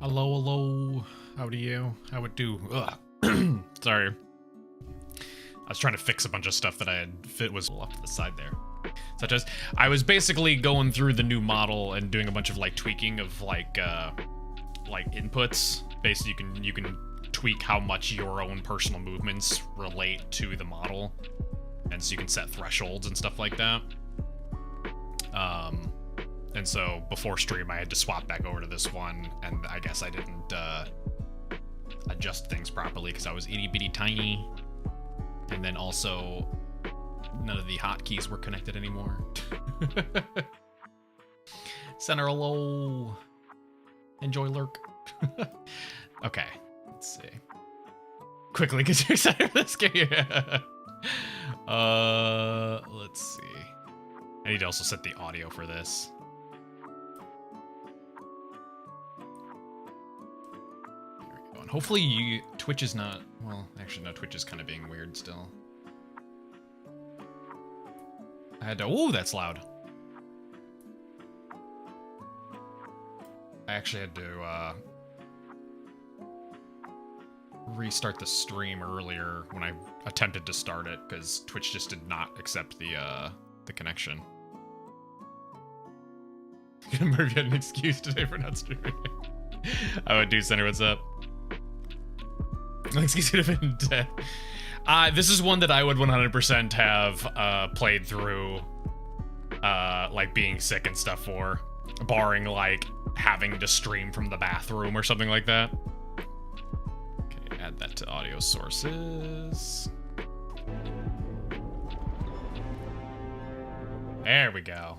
Hello, hello. How do you? How it do? Ugh. Sorry. I was trying to fix a bunch of stuff that I had was off to the side there. Such as, I was basically going through the new model and doing a bunch of like tweaking of like inputs. Basically, you can tweak how much your own personal movements relate to the model, and so you can set thresholds and stuff like that. And so before stream, I had to swap back over to this one, and I guess I didn't adjust things properly because I was itty bitty tiny, and then also none of the hotkeys were connected anymore. Center hello. Enjoy lurk. Okay, let's see. Quickly get excited for this game. Let's see. I need to also set the audio for this. There we go. And hopefully Twitch is not, well, actually no, Twitch is kind of being weird still. I had to, oh, that's loud. I actually had to restart the stream earlier when I attempted to start it because Twitch just did not accept the connection. Murphy had an excuse today for not streaming. I would do Center, what's up? Excuse me, have been dead. This is one that I would 100% have played through, like being sick and stuff for, barring like having to stream from the bathroom or something like that. Okay, add that to audio sources. There we go.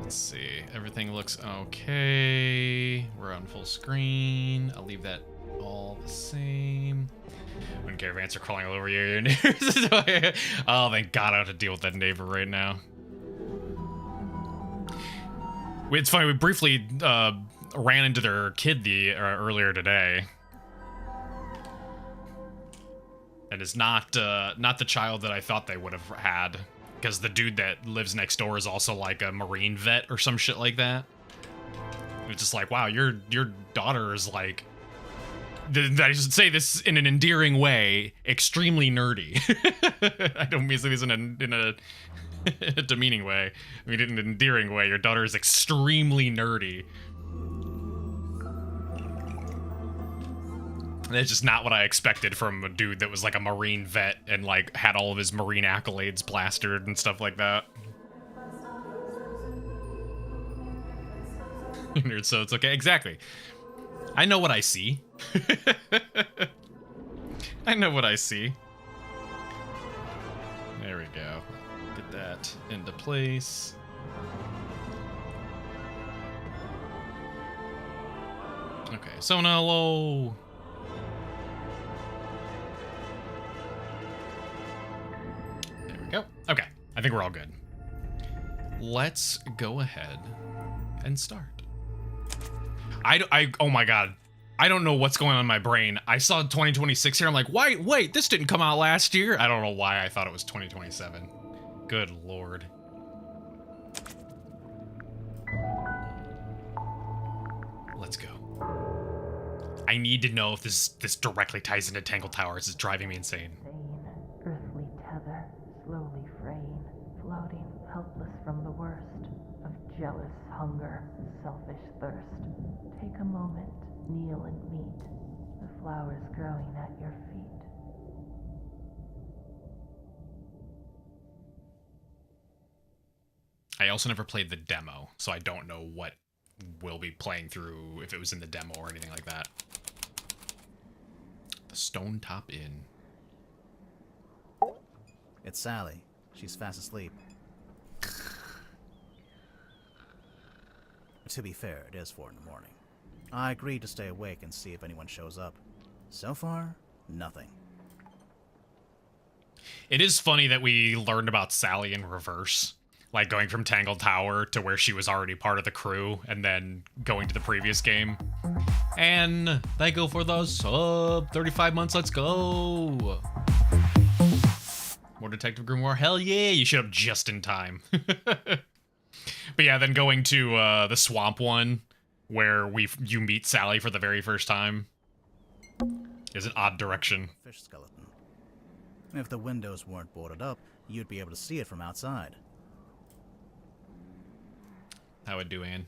Let's see, everything looks okay. We're on full screen. I'll leave that all the same. Wouldn't care if ants are crawling all over your neighbors. Oh, thank God I don't have to deal with that neighbor right now. It's funny, we briefly ran into their kid earlier today. And it's not the child that I thought they would have had. Because the dude that lives next door is also like a Marine vet or some shit like that. It's just like, wow, your daughter is like, I should say this in an endearing way, extremely nerdy. I don't mean to say this in a demeaning way. I mean in an endearing way. Your daughter is extremely nerdy. That's just not what I expected from a dude that was like a Marine vet and like had all of his Marine accolades plastered and stuff like that. Nerd, so it's okay. Exactly. I know what I see. I know what I see. There we go. Get that into place. Okay, so now hello. Go. Okay, I think we're all good. Let's go ahead and start. Oh my God. I don't know what's going on in my brain. I saw 2026 here. I'm like, wait, this didn't come out last year. I don't know why I thought it was 2027. Good Lord. Let's go. I need to know if this directly ties into Tangle Towers. It's driving me insane. Earthly tether, slowly fraying, floating helpless from the worst of jealous hunger, selfish thirst. Take a moment, kneel and meet the flowers growing at your feet. I also never played the demo, so I don't know what we'll be playing through, if it was in the demo or anything like that. The Stone Top Inn. It's Sally. She's fast asleep. To be fair, it is 4 in the morning. I agreed to stay awake and see if anyone shows up. So far, nothing. It is funny that we learned about Sally in reverse. Like going from Tangled Tower to where she was already part of the crew and then going to the previous game. And they go for the sub 35 months, let's go. More Detective Grimoire, hell yeah, you showed up just in time. But yeah, then going to the swamp one where you meet Sally for the very first time is an odd direction. Fish skeleton. If the windows weren't boarded up, you'd be able to see it from outside. How would do, Anne?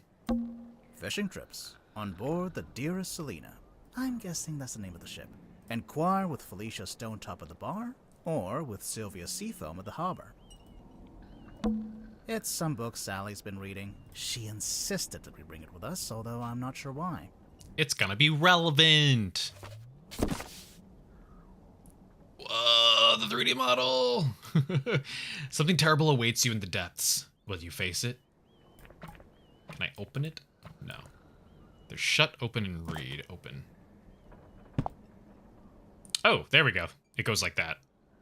Fishing trips. On board the Dearest Selena. I'm guessing that's the name of the ship. Enquire with Felicia Stonetop at the bar, or with Sylvia Seafoam at the harbor. It's some book Sally's been reading. She insisted that we bring it with us, although I'm not sure why. It's gonna be relevant. Whoa, the 3D model. Something terrible awaits you in the depths. Will you face it? Can I open it? No. There's shut, open, and read. Open. Oh, there we go. It goes like that.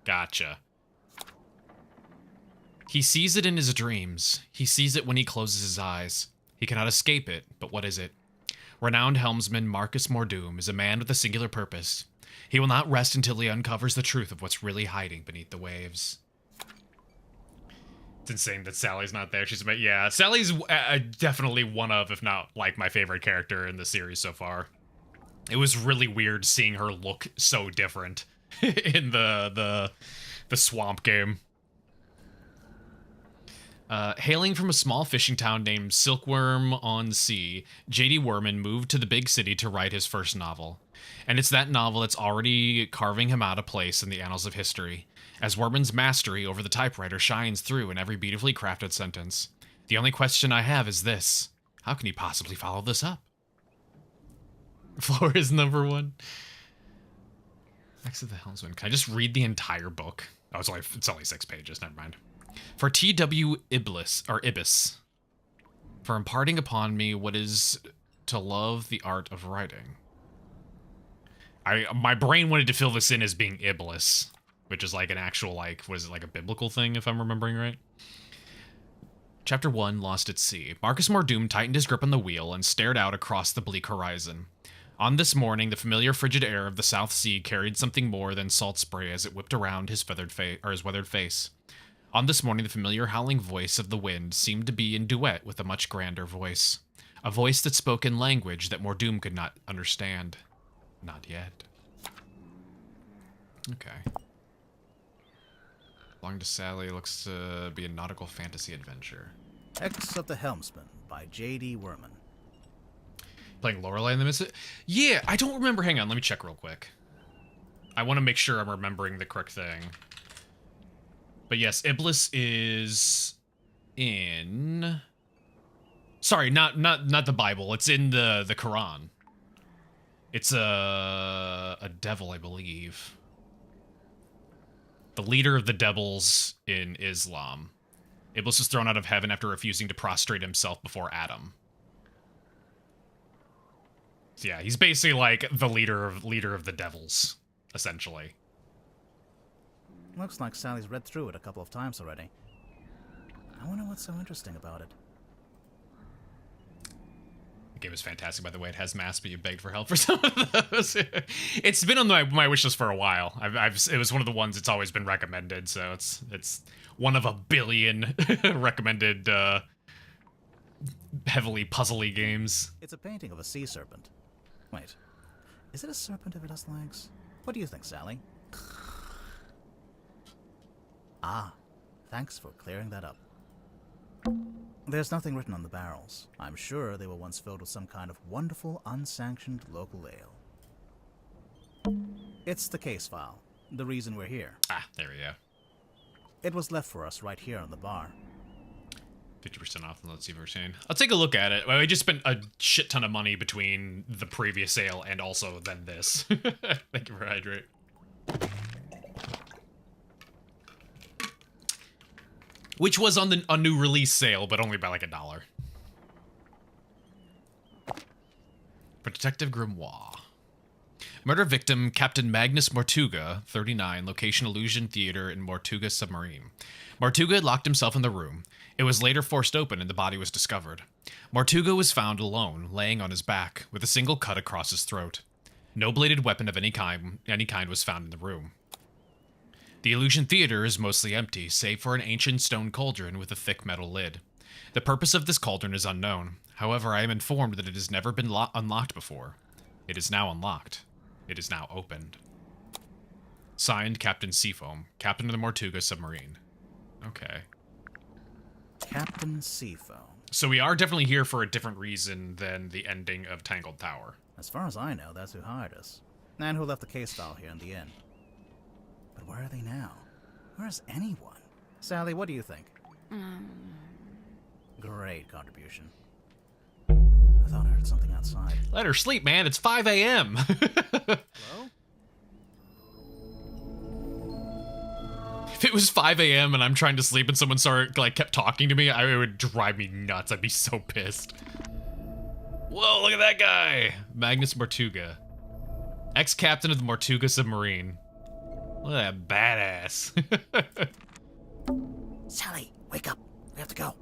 Gotcha. He sees it in his dreams. He sees it when he closes his eyes. He cannot escape it, but what is it? Renowned helmsman Marcus Mordoom is a man with a singular purpose. He will not rest until he uncovers the truth of what's really hiding beneath the waves. It's insane that Sally's not there. She's, yeah, Sally's definitely one of, if not like, my favorite character in the series so far. It was really weird seeing her look so different in the swamp game. Hailing from a small fishing town named Silkworm-on-Sea, J.D. Werman moved to the big city to write his first novel. And it's that novel that's already carving him out a place in the annals of history, as Werman's mastery over the typewriter shines through in every beautifully crafted sentence. The only question I have is this: how can he possibly follow this up? Floor is number 1. Next to the helmsman. Can I just read the entire book? Oh, it's only 6 pages. Never mind. For T.W. Ibis, for imparting upon me what is to love the art of writing. My brain wanted to fill this in as being Iblis, which is like an actual, like, was it like a biblical thing, if I'm remembering right? Chapter 1, Lost at Sea. Marcus Mordoom tightened his grip on the wheel and stared out across the bleak horizon. On this morning, the familiar frigid air of the South Sea carried something more than salt spray as it whipped around his weathered face. On this morning, the familiar howling voice of the wind seemed to be in duet with a much grander voice. A voice that spoke in language that Mordoom could not understand. Not yet. Okay. Belong to Sally looks to be a nautical fantasy adventure. X of the Helmsman by J.D. Werman. Playing Lorelei in the midst of... Yeah, I don't remember. Hang on, let me check real quick. I want to make sure I'm remembering the correct thing. But yes, Iblis is in... Sorry, not the Bible. It's in the Quran. It's a devil, I believe. The leader of the devils in Islam. Iblis was thrown out of heaven after refusing to prostrate himself before Adam. So yeah, he's basically like the leader of the devils, essentially. Looks like Sally's read through it a couple of times already. I wonder what's so interesting about it. The game is fantastic, by the way. It has maps, but you begged for help for some of those. It's been on my wish list for a while. It was one of the ones that's always been recommended, so it's one of a billion recommended heavily puzzly games. It's a painting of a sea serpent. Wait, is it a serpent if it has legs? What do you think, Sally? Ah, thanks for clearing that up. There's nothing written on the barrels. I'm sure they were once filled with some kind of wonderful, unsanctioned local ale. It's the case file, the reason we're here. Ah, there we go. It was left for us right here on the bar. 50% off, let's see if we're seeing. I'll take a look at it. Well, we just spent a shit ton of money between the previous sale and also then this. Thank you for hydrate. Which was on a new release sale, but only by like $1. For Detective Grimoire. Murder victim Captain Magnus Mortuga, 39, location Illusion Theater in Mortuga Submarine. Mortuga had locked himself in the room. It was later forced open and the body was discovered. Mortuga was found alone, laying on his back, with a single cut across his throat. No bladed weapon of any kind was found in the room. The Illusion Theater is mostly empty, save for an ancient stone cauldron with a thick metal lid. The purpose of this cauldron is unknown. However, I am informed that it has never been unlocked before. It is now unlocked. It is now opened. Signed, Captain Seafoam, Captain of the Mortuga submarine. Okay. Captain Seafoam. So we are definitely here for a different reason than the ending of Tangled Tower. As far as I know, that's who hired us. And who left the case file here in the inn. But where are they now? Where's anyone? Sally, what do you think? Great contribution. I thought I heard something outside. Let her sleep, man. It's 5 a.m. Hello? If it was 5 a.m. and I'm trying to sleep and someone kept talking to me, it would drive me nuts. I'd be so pissed. Whoa, look at that guy. Magnus Mortuga. Ex-captain of the Mortuga submarine. Look at that badass. Sally, wake up. We have to go.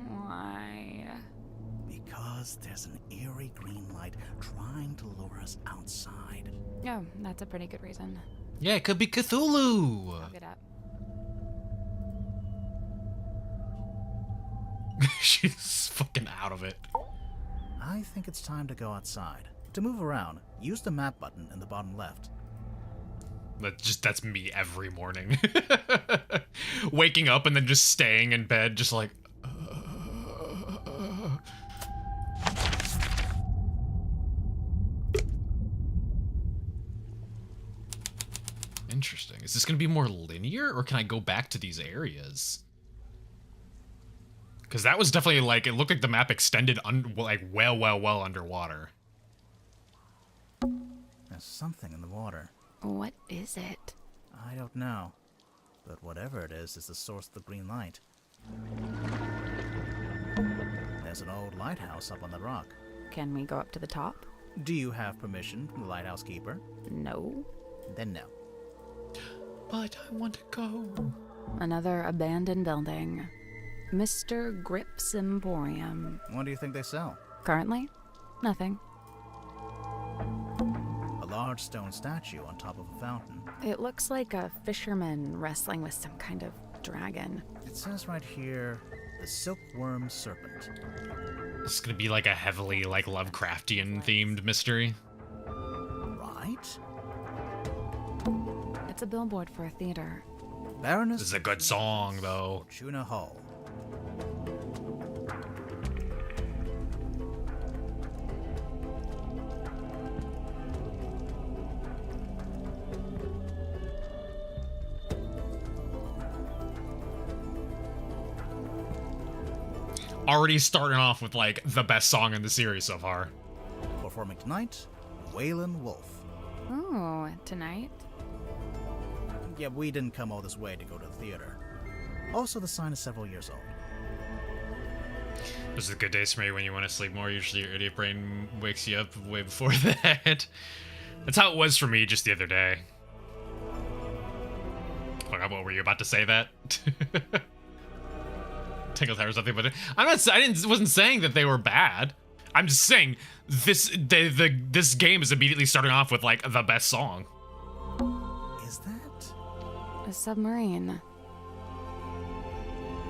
Why? Because there's an eerie green light trying to lure us outside. Oh, that's a pretty good reason. Yeah, it could be Cthulhu. I'll get up. She's fucking out of it. I think it's time to go outside. To move around, use the map button in the bottom left. That's me every morning. Waking up and then just staying in bed, just like... Interesting. Is this going to be more linear, or can I go back to these areas? Because that was definitely, like, it looked like the map extended, well underwater. There's something in the water. What is it? I don't know. But whatever it is the source of the green light. There's an old lighthouse up on the rock. Can we go up to the top? Do you have permission from the lighthouse keeper? No. Then no. But I want to go. Another abandoned building. Mr. Grip's Emporium. What do you think they sell? Currently? Nothing. A large stone statue on top of a fountain. It looks like a fisherman wrestling with some kind of dragon. It says right here, the silkworm serpent. This is going to be like a heavily, like, Lovecraftian themed mystery. Right? It's a billboard for a theater. Baroness. This is a good song, though. Fortuna Hall. Already starting off with, like, the best song in the series so far. Performing tonight, Waylon Wolf. Oh, tonight? Yeah, we didn't come all this way to go to the theater. Also, the sign is several years old. Those are the good days for me when you want to sleep more. Usually your idiot brain wakes you up way before that. That's how it was for me just the other day. What were you about to say that? Tangled Tower or something, but wasn't saying that they were bad. I'm just saying this game is immediately starting off with like the best song. Is that? A submarine.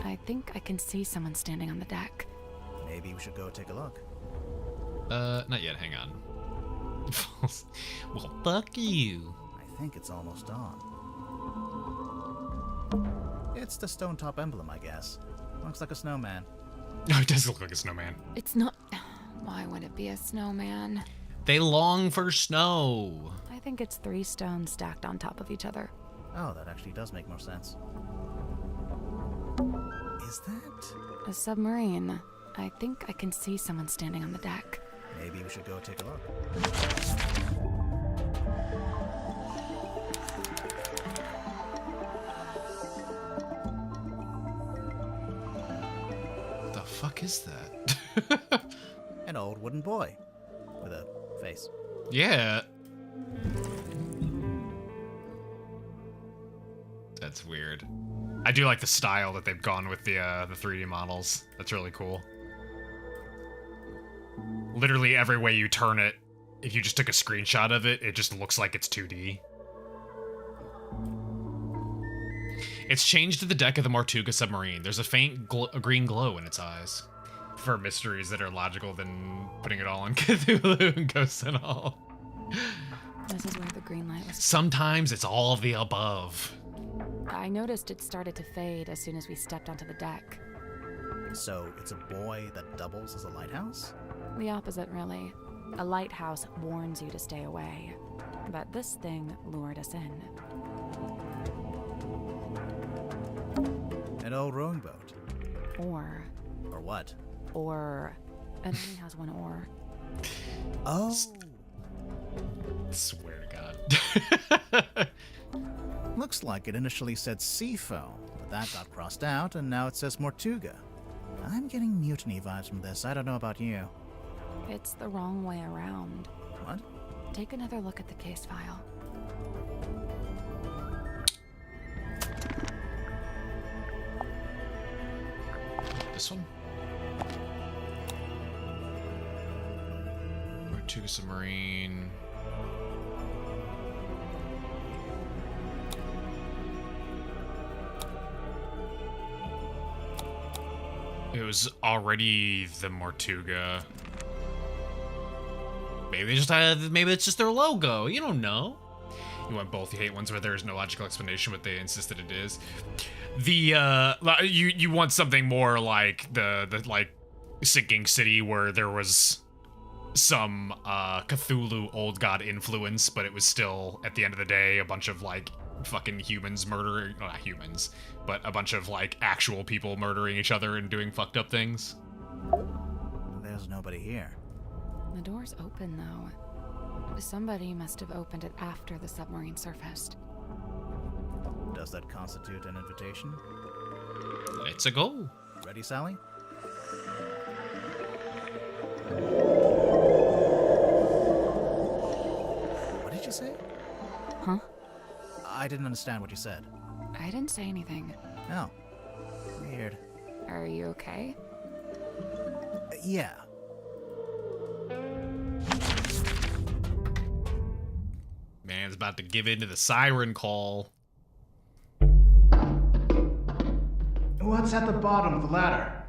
I think I can see someone standing on the deck. Maybe we should go take a look. Not yet, hang on. Well, fuck you. I think it's almost dawn. It's the stone top emblem, I guess. Looks like a snowman. Oh, it does look like a snowman. It's not... Why would it be a snowman? They long for snow. I think it's 3 stones stacked on top of each other. Oh, that actually does make more sense. Is that? A submarine. I think I can see someone standing on the deck. Maybe we should go take a look. The fuck is that? An old wooden boy with a face. Yeah. That's weird. I do like the style that they've gone with the 3D models. That's really cool. Literally every way you turn it, if you just took a screenshot of it, it just looks like it's 2D. It's changed to the deck of the Martuga submarine. There's a faint green glow in its eyes. For mysteries that are logical than putting it all on Cthulhu and ghosts and all. This is where the green light was. Sometimes it's all of the above. I noticed it started to fade as soon as we stepped onto the deck. So it's a buoy that doubles as a lighthouse? The opposite, really. A lighthouse warns you to stay away. But this thing lured us in. An old rowing boat. Or what? Or... It only has one oar. Oh! Swear to God. Looks like it initially said Seafoam, but that got crossed out, and now it says Mortuga. I'm getting mutiny vibes from this. I don't know about you. It's the wrong way around. What? Take another look at the case file. This one? Martuga submarine. It was already the Martuga. Maybe it's just their logo. You don't know. You want both. You hate ones where there's no logical explanation, but they insisted it is. You want something more like the like Sinking City, where there was some Cthulhu old god influence, but it was still at the end of the day a bunch of like fucking humans murdering, well, not humans, but a bunch of like actual people murdering each other and doing fucked up things. There's nobody here. The door's open, though. Somebody must have opened it after the submarine surfaced. Does that constitute an invitation? It's a go. Ready, Sally? What did you say? Huh? I didn't understand what you said. I didn't say anything. Oh. Weird. Are you okay? Yeah. Man's about to give in to the siren call. What's at the bottom of the ladder?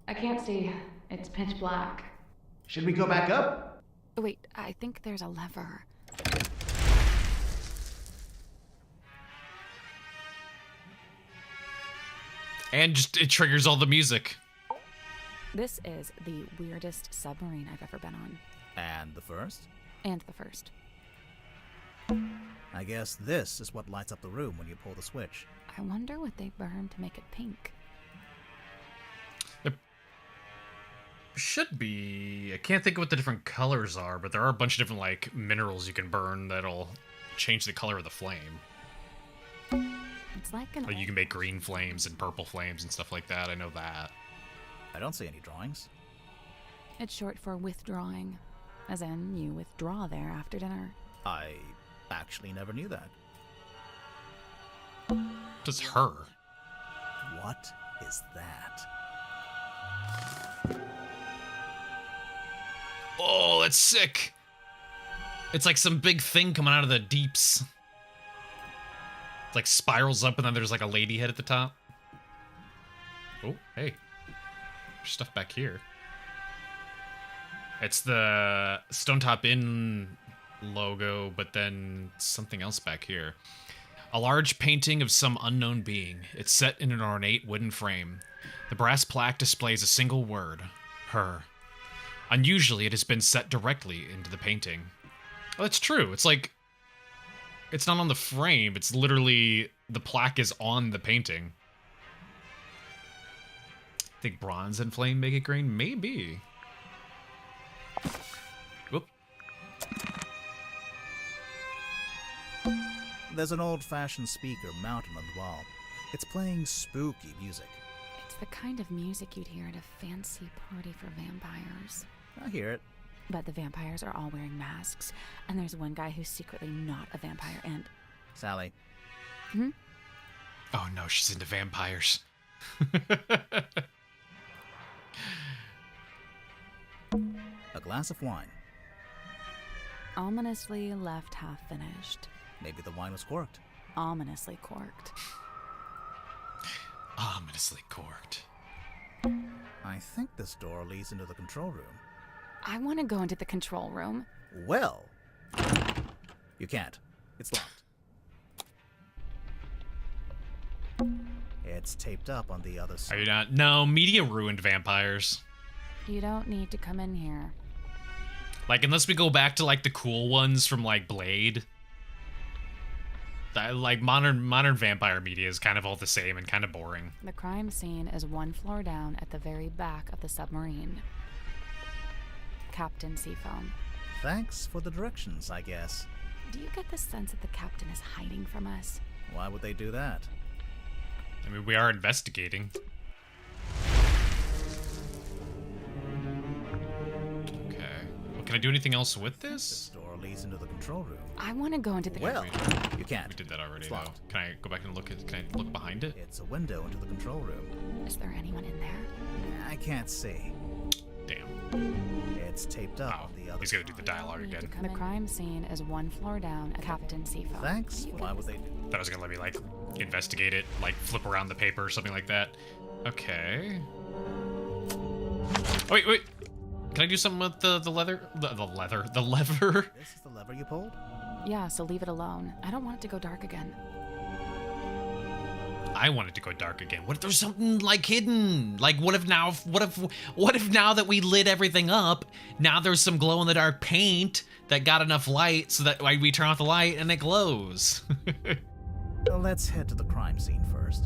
I can't see. It's pitch black. Should we go back up? Wait, I think there's a lever. And just it triggers all the music. This is the weirdest submarine I've ever been on. And the first? And the first. I guess this is what lights up the room when you pull the switch. I wonder what they burned to make it pink. There should be. I can't think of what the different colors are, but there are a bunch of different like minerals you can burn that'll change the color of the flame. It's like an Like you can make green flames and purple flames and stuff like that. I know that. I don't see any drawings. It's short for withdrawing. As in, you withdraw there after dinner. I actually never knew that. Just her. What is that? Oh, that's sick. It's like some big thing coming out of the deeps. It like spirals up and then there's like a lady head at the top. Oh, hey. There's stuff back here. It's the Stonetop Inn logo, but then something else back here. A large painting of some unknown being. It's set in an ornate wooden frame. The brass plaque displays a single word, her. Unusually, it has been set directly into the painting. Oh, that's true. It's like, it's not on the frame. It's literally, the plaque is on the painting. Think bronze and flame make it green? Maybe. Whoop. There's an old-fashioned speaker mounted on the wall. It's playing spooky music. It's the kind of music you'd hear at a fancy party for vampires. I hear it. But the vampires are all wearing masks, and there's one guy who's secretly not a vampire, and... Sally. Oh no, she's into vampires. A glass of wine. Ominously left half finished. Maybe the wine was corked. Ominously corked. nicely corked. I think this door leads into the control room. I want to go into the control room. Well, you can't. It's locked. It's taped up on the other Are side. you not? No, media ruined vampires. You don't need to come in here. Like, unless we go back to, like, the cool ones from, like, Blade. Like, modern vampire media is kind of all the same and kind of boring. The crime scene is 1 floor down at the very back of the submarine. Captain Seafoam. Thanks for the directions, I guess. Do you get the sense that the captain is hiding from us? Why would they do that? I mean, we are investigating. Okay. Well, can I do anything else with This this? door leads into the control room. I want to go into the... Well, you can't. We did that already, It's though. locked. Can I go back and look at? Can I look behind it? It's a window into the control room. Is there anyone in there? I can't see. Damn. It's taped up Oh, on the other he's gonna do the side. dialogue again. The crime scene is 1 floor down at Captain Seafoam. Thanks. Why would they do Thought it was gonna let me like investigate it, like flip around the paper or something like that. Okay. Oh, wait. Can I do something with the leather? The leather? The lever? This is the lever you pulled? Yeah, so leave it alone. I don't want it to go dark again. I want it to go dark again. What if there's something like hidden? Like what if now that we lit everything up, now there's some glow in the dark paint that got enough light so that we turn off the light and it glows. Let's head to the crime scene first.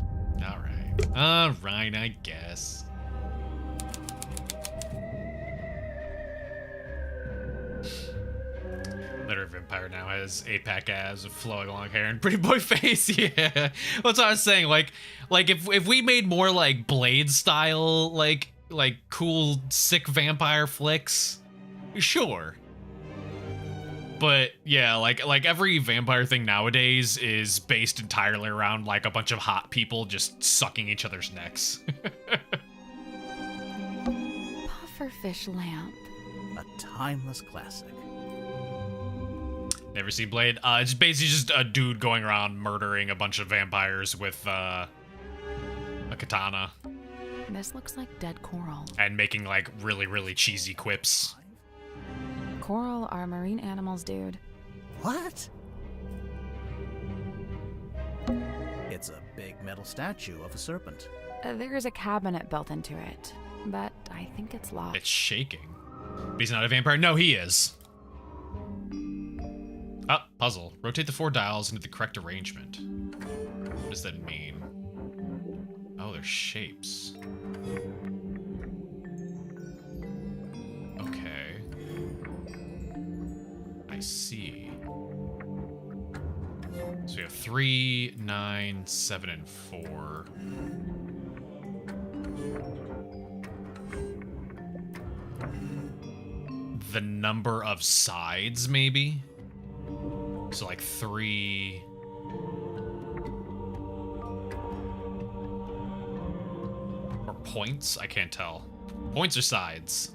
All right, I guess. Literary Vampire now has 8-pack abs, flowing long hair, and pretty boy face. Yeah, that's what I was saying. Like if we made more like Blade style, like cool sick vampire flicks, sure. But yeah, like every vampire thing nowadays is based entirely around like a bunch of hot people just sucking each other's necks. Pufferfish lamp. A timeless classic. Never seen Blade? It's basically just a dude going around murdering a bunch of vampires with a katana This looks like dead coral. and making like really cheesy quips. Coral are marine animals, dude. What? It's a big metal statue of a serpent. There is a cabinet built into it, but I think it's locked. It's shaking. But he's not a vampire. No, he is. Oh, puzzle. Rotate the 4 dials into the correct arrangement. What does that mean? Oh, they're shapes. Okay. I see. So we have 3, 9, 7, and 4. The number of sides, maybe? So like 3. Or points? I can't tell. Points or sides?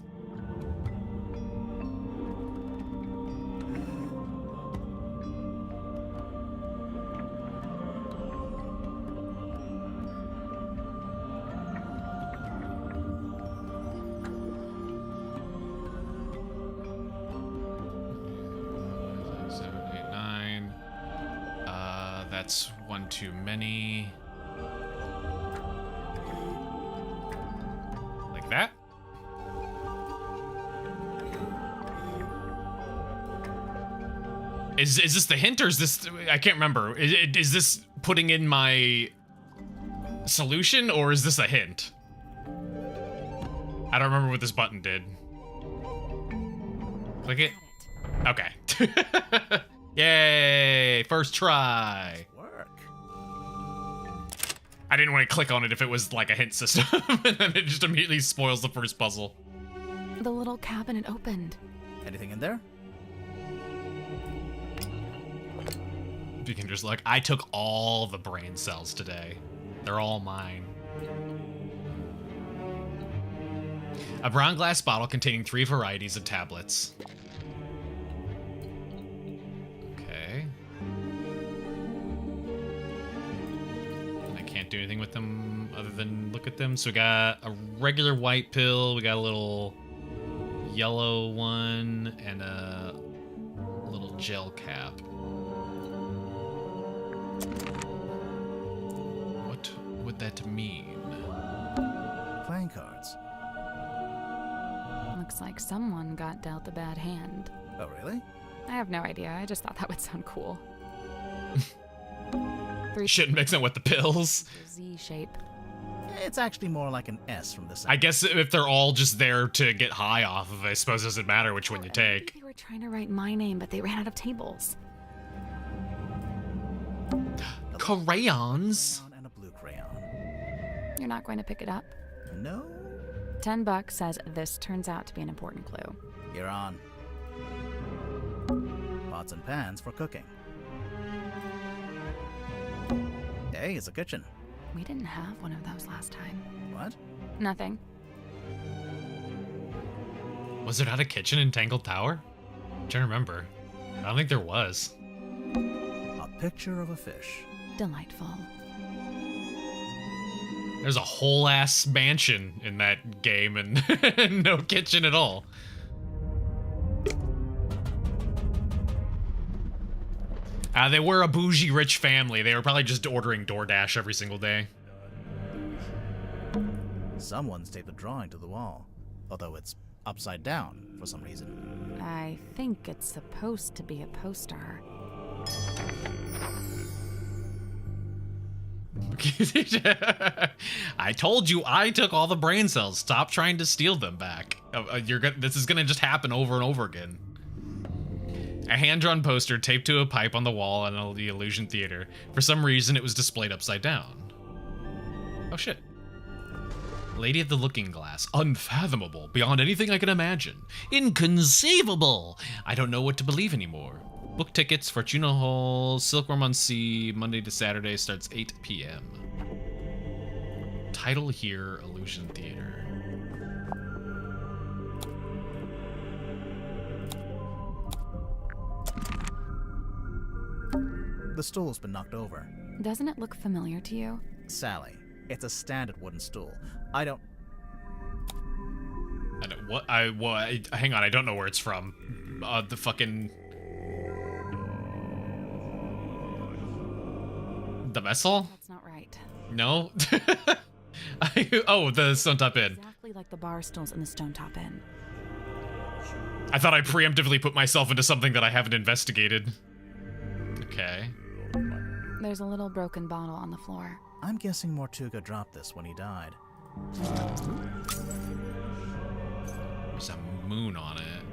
That's 1 too many. Like that? Is this the hint or is this... I can't remember. Is this putting in my solution or is this a hint? I don't remember what this button did. Click it. Okay. Yay! First try. Work. I didn't want to click on it if it was like a hint system, and then it just immediately spoils the first puzzle. The little cabinet opened. Anything in there? Beginner's luck. I took all the brain cells today. They're all mine. A brown glass bottle containing 3 varieties of tablets. Okay. I can't do anything with them other than look look at them. So we got a regular white pill, we got a little yellow one, and a little gel cap. What would that mean? Playing cards. Looks like someone got dealt a bad hand. Oh, really? I have no idea. I just thought that would sound cool. 3 Shouldn't mix it with the pills. Z shape. It's actually more like an S from this side. I guess if they're all just there to get high off of, I suppose it doesn't matter which one you take. They were trying to write my name, but they ran out of tables. Crayons? And a blue crayon. You're not going to pick it up? No? $10 says this turns out to be an important clue. You're on. Pots and pans for cooking. Hey, it's a kitchen. We didn't have one of those last time. What? Nothing. Was there not a kitchen in Tangled Tower? I'm trying to remember. I don't think there was. A picture of a fish. Delightful. There's a whole ass mansion in that game and no kitchen at all. They were a bougie rich family. They were probably just ordering DoorDash every single day. Someone's taped a drawing to the wall, although it's upside down for some reason. I think it's supposed to be a poster. I told you I took all the brain cells. Stop trying to steal them back. This is gonna just happen over and over again. A hand-drawn poster taped to a pipe on the wall in the Illusion Theater. For some reason, it was displayed upside down. Oh shit. Lady of the Looking Glass. Unfathomable. Beyond anything I can imagine. Inconceivable. I don't know what to believe anymore. Book tickets, Fortuna Hall, Silkworm on Sea, Monday to Saturday, starts 8 p.m. Title here, Illusion Theater. The stool's been knocked over. Doesn't it look familiar to you? Sally, it's a standard wooden stool. I don't... Hang on, I don't know where it's from. The fucking... The vessel? That's not right. No? Oh, the Stone Top Inn. Exactly like the bar stools in the Stone Top Inn. I thought I preemptively put myself into something that I haven't investigated. Okay. There's a little broken bottle on the floor. I'm guessing Mortuga dropped this when he died. There's a moon on it.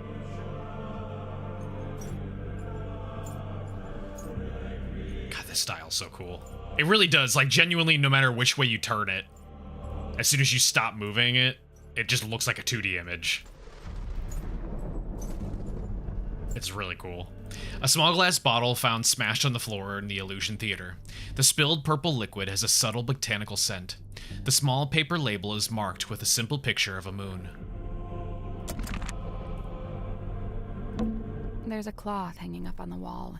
God, this style's so cool. It really does, like, genuinely, no matter which way you turn it, as soon as you stop moving it, it just looks like a 2D image. It's really cool. A small glass bottle found smashed on the floor in the Illusion Theater. The spilled purple liquid has a subtle botanical scent. The small paper label is marked with a simple picture of a moon. There's a cloth hanging up on the wall.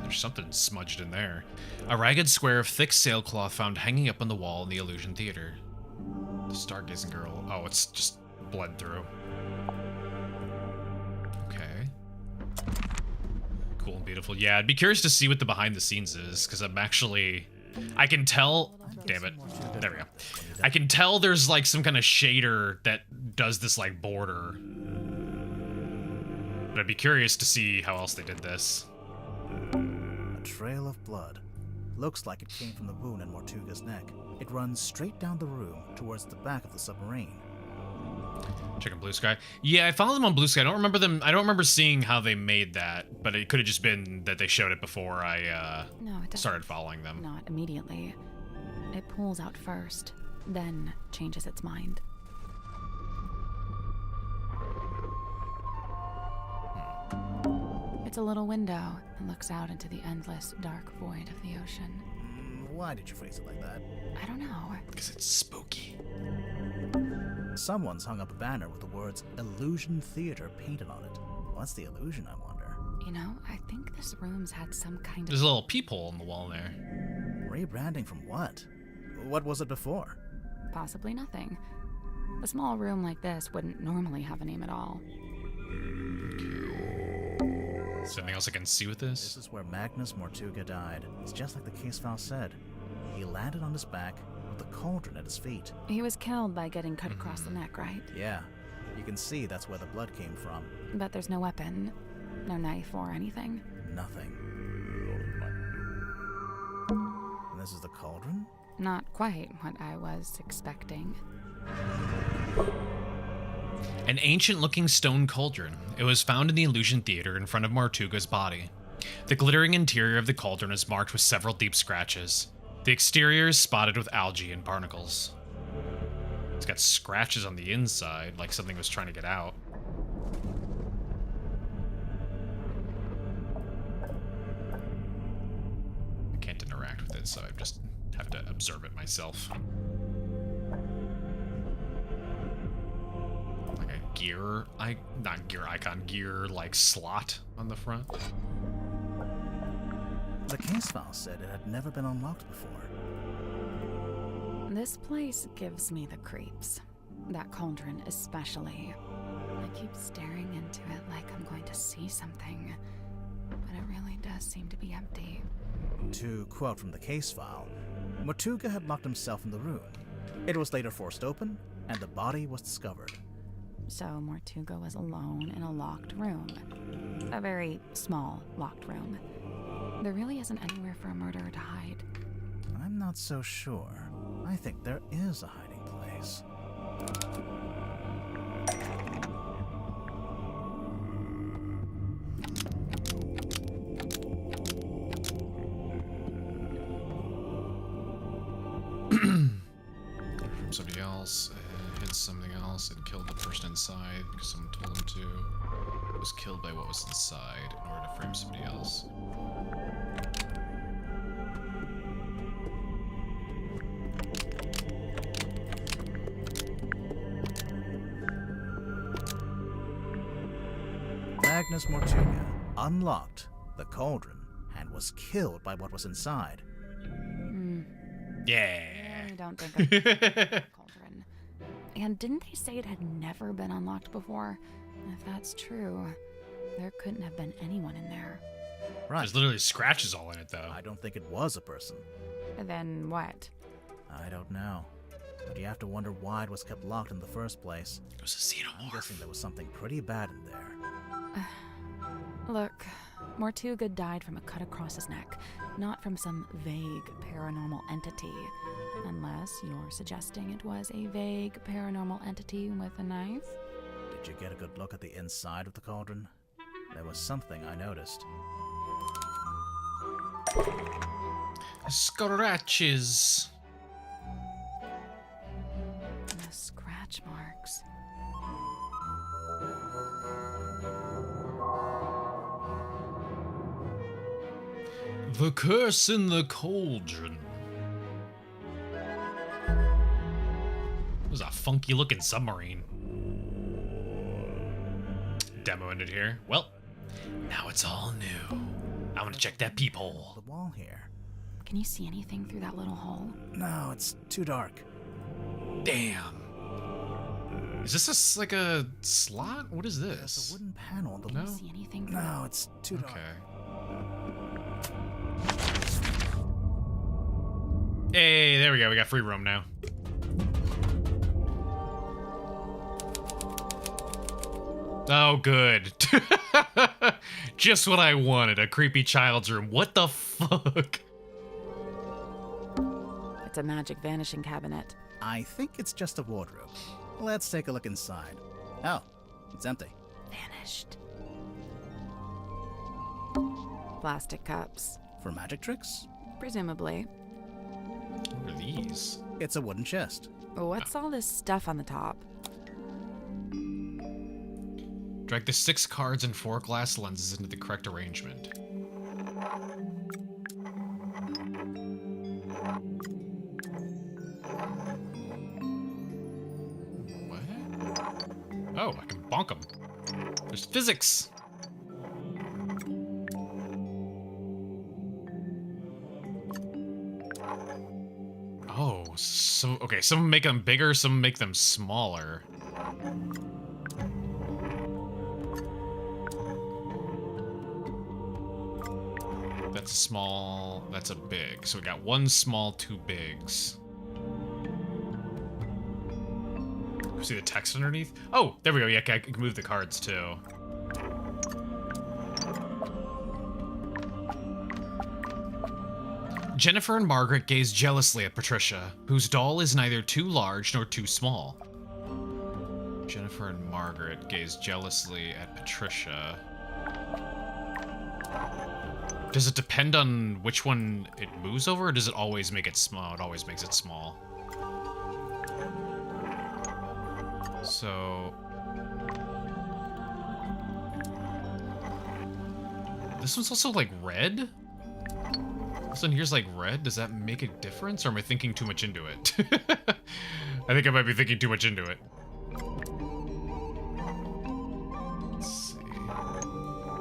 There's something smudged in there. A ragged square of thick sailcloth found hanging up on the wall in the Illusion Theater. The Stargazing Girl. Oh, it's just bled through. Okay. Cool and beautiful. Yeah, I'd be curious to see what the behind the scenes is, because I'm actually... I can tell... Damn it. There we go. I can tell there's like some kind of shader that does this like border. But I'd be curious to see how else they did this. A trail of blood. Looks like it came from the wound in Mortuga's neck. It runs straight down the room towards the back of the submarine. Checking Blue Sky. Yeah, I followed them on Blue Sky. I don't remember seeing how they made that, but it could have just been that they showed it before I No, it doesn't. started following them. Not immediately. It pulls out first, then changes its mind. It's a little window and looks out into the endless, dark void of the ocean. Why did you phrase it like that? I don't know. Because it's spooky. Someone's hung up a banner with the words Illusion Theater painted on it. What's the illusion, I wonder? You know, I think this room's had some kind There's of... a little peephole in the wall there. Rebranding from what? What was it before? Possibly nothing. A small room like this wouldn't normally have a name at all. Something else I can see with this? This is where Magnus Mortuga died. It's just like the case file said. He landed on his back with the cauldron at his feet. He was killed by getting cut across the neck, right? Yeah, you can see that's where the blood came from. But there's no weapon, no knife or anything. Nothing. And this is the cauldron? Not quite what I was expecting. An ancient-looking stone cauldron. It was found in the Illusion Theater in front of Mortuga's body. The glittering interior of the cauldron is marked with several deep scratches. The exterior is spotted with algae and barnacles. It's got scratches on the inside, like something was trying to get out. I can't interact with it, so I just have to observe it myself. Like a gear, not gear icon, gear like slot on the front. The case file said it had never been unlocked before. This place gives me the creeps. That cauldron especially. I keep staring into it like I'm going to see something, but it really does seem to be empty. To quote from the case file, Mortuga had locked himself in the room. It was later forced open, and the body was discovered. So Mortuga was alone in a locked room. A very small locked room. There really isn't anywhere for a murderer to hide. I'm not so sure. I think there is a hiding place. From somebody else, hit something else, and killed the person inside because someone told him to. It was killed by what was inside in order to frame somebody else. Magnus Mortuga unlocked the cauldron and was killed by what was inside. Yeah. I don't think of cauldron. And didn't they say it had never been unlocked before? If that's true, there couldn't have been anyone in there. Right. There's literally scratches all in it, though. I don't think it was a person. Then what? I don't know. But you have to wonder why it was kept locked in the first place. It was a I'm xenomorph. guessing there was something pretty bad in there. Look, Mortuga died from a cut across his neck, not from some vague paranormal entity. Unless you're suggesting it was a vague paranormal entity with a knife? Did you get a good look at the inside of the cauldron? There was something I noticed. Scratches. The scratch marks. The curse in the cauldron. It was a funky looking submarine. Demo ended here. Well, now it's all new. I want to check that peephole. The wall here. Can you see anything through that little hole? No, it's too dark. Damn. Is this like a slot? What is There's this? a wooden panel on the No? wall. See anything through No, it's too dark. Okay. Hey, there we go. We got free roam now. Oh, good. Just what I wanted. A creepy child's room. What the fuck? It's a magic vanishing cabinet. I think it's just a wardrobe. Let's take a look inside. Oh, it's empty. Vanished. Plastic cups. For magic tricks? Presumably. What are these? It's a wooden chest. What's all this stuff on the top? Drag the 6 cards and 4 glass lenses into the correct arrangement. What? Oh, I can bonk them. There's physics. Oh. Oh, so okay. Some make them bigger, some make them smaller. That's a small, that's a big. So we got one small, two bigs. See the text underneath? Oh, there we go. Yeah, I can move the cards too. Jennifer and Margaret gaze jealously at Patricia, whose doll is neither too large nor too small. Jennifer and Margaret gaze jealously at Patricia. Does it depend on which one it moves over, or does it always make it small? It always makes it small. So... this one's also, like, red? This one here's, like, red? Does that make a difference, or am I thinking too much into it? I think I might be thinking too much into it. Let's see.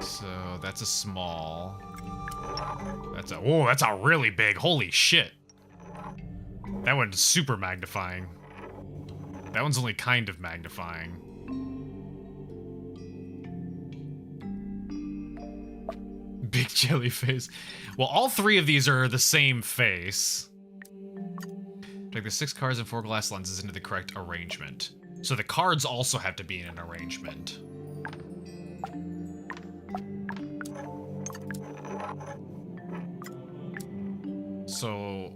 So, that's a small... that's a... whoa, that's a really big. Holy shit. That one's super magnifying. That one's only kind of magnifying. Big jelly face. Well, all three of these are the same face. Take the 6 cards and 4 glass lenses into the correct arrangement. So the cards also have to be in an arrangement. So...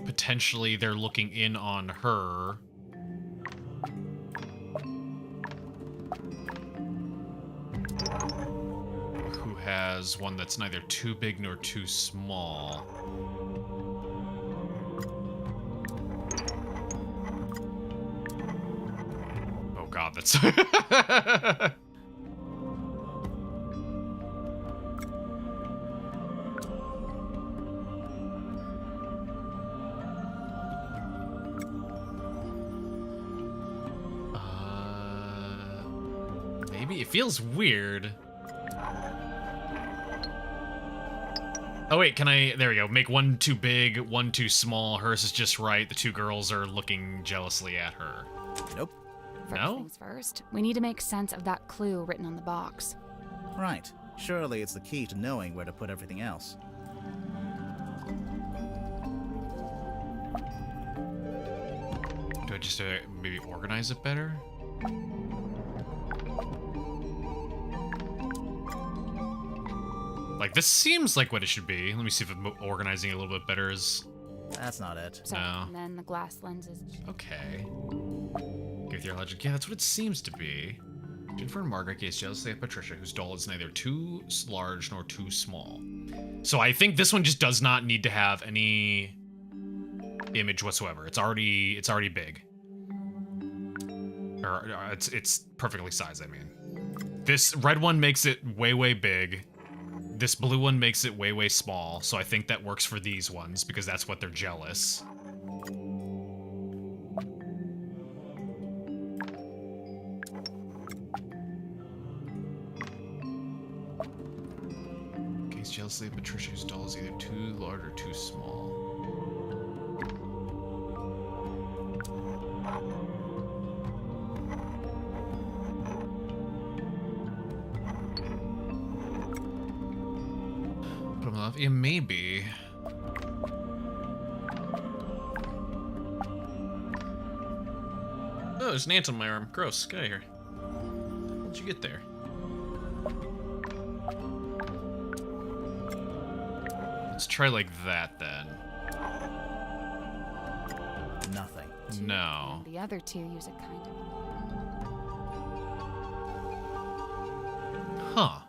potentially they're looking in on her. Who has one that's neither too big nor too small. Oh god, that's... maybe? It feels weird. Oh wait, can I... there we go. Make one too big, one too small. Hers is just right. The two girls are looking jealously at her. Nope. First No? things first, we need to make sense of that clue written on the box. Right. Surely it's the key to knowing where to put everything else. Do I just maybe organize it better? Like, this seems like what it should be. Let me see if organizing it a little bit better is... That's not it. So, No. and then the glass lenses. okay. Give your logic. Yeah, that's what it seems to be. Jennifer and Margaret gaze jealously at Patricia, whose doll is neither too large nor too small. So I think this one just does not need to have any image whatsoever. It's already big. Or it's perfectly sized, I mean. This red one makes it way big. This blue one makes it way small, so I think that works for these ones, because that's what they're jealous. Gaze jealously at Patricia, whose doll is either too large or too small. Yeah, maybe. Oh, there's an ant on my arm. Gross. Get out of here. How did you get there? Let's try like that then. Nothing. No. The other two use a kind of... Huh.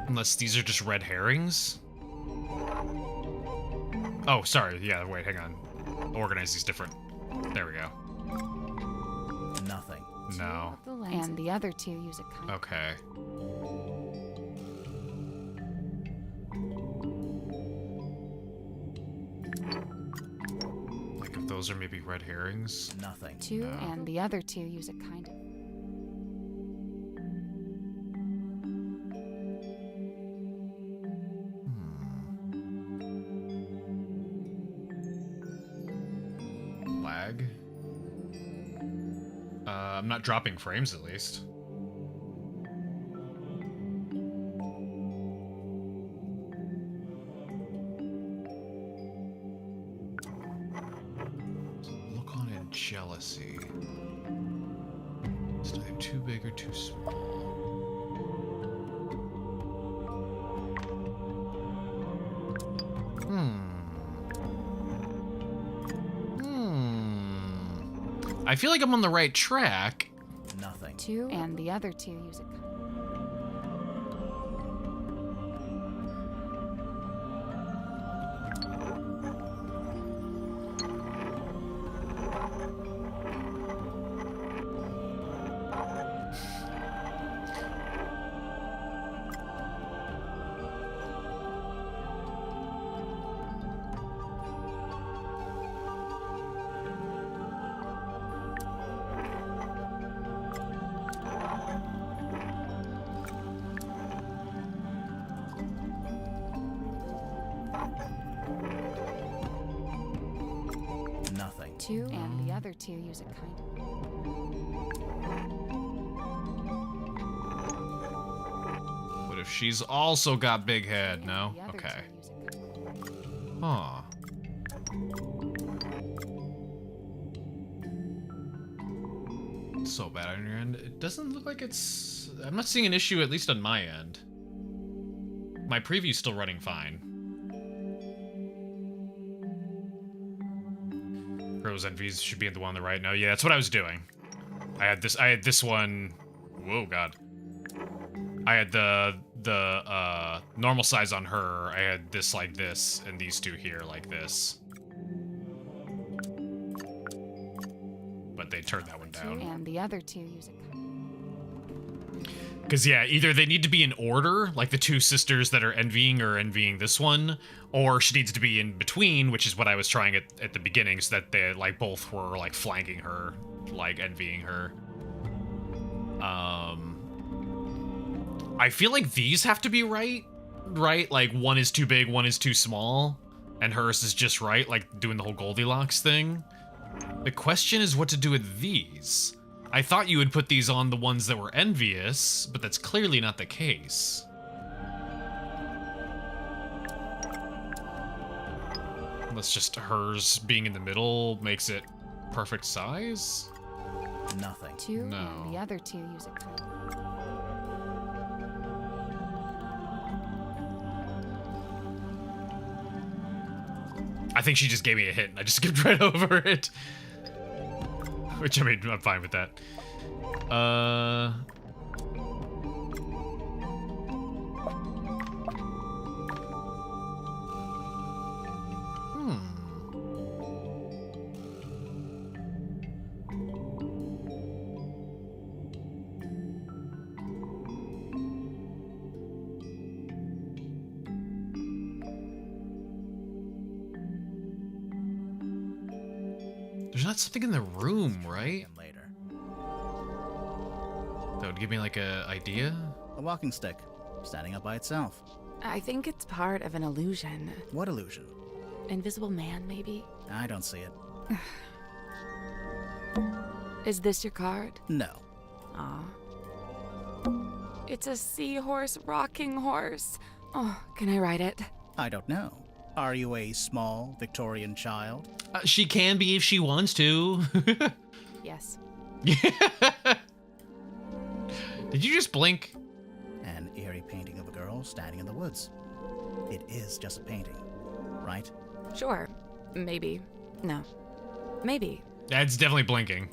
Unless these are just red herrings? Oh, sorry. Yeah, wait, hang on. Organize these different. There we go. Nothing. No. And the other two use a kind of... Okay. Like if those are maybe red herrings. Nothing. 2 and the other 2 use a kind of... Lag. I'm not dropping frames at least. Look on in jealousy. Is type too big or too small? I feel like I'm on the right track. Nothing. 2 and the other 2 use a kind Nothing. 2 and the other 2 use a kind of... What if she's also got big head? No? The other Okay. 2 use a kind of... Huh. So bad on your end. It doesn't look like it's... I'm not seeing an issue, at least on my end. My preview's still running fine. Rose Envies should be in the one on the right. No, yeah, that's what I was doing. I had this one... Whoa, God. I had the normal size on her. I had this like this, and these two here like this. But they turned that one 2 down. and the other 2 use a kind Because, yeah, either they need to be in order, like the two sisters that are envying this one, or she needs to be in between, which is what I was trying at the beginning, so that they, like, both were, like, flanking her, like, envying her. I feel like these have to be right? Like, one is too big, one is too small, and hers is just right, like, doing the whole Goldilocks thing. The question is what to do with these. I thought you would put these on the ones that were envious, but that's clearly not the case. Unless just hers being in the middle makes it perfect size? Nothing. 2 No. and the other 2 use a kind of... I think she just gave me a hint and I just skipped right over it. Which, I mean, I'm fine with that. There's not something in the room, right? And later. That would give me like a idea? A walking stick, standing up by itself. I think it's part of an illusion. What illusion? Invisible man, maybe? I don't see it. Is this your card? No. Aw. It's a seahorse rocking horse. Oh, can I ride it? I don't know. Are you a small Victorian child? She can be if she wants to. Yes. Did you just blink? An eerie painting of a girl standing in the woods. It is just a painting, right? Sure. Maybe. No. Maybe. That's definitely blinking.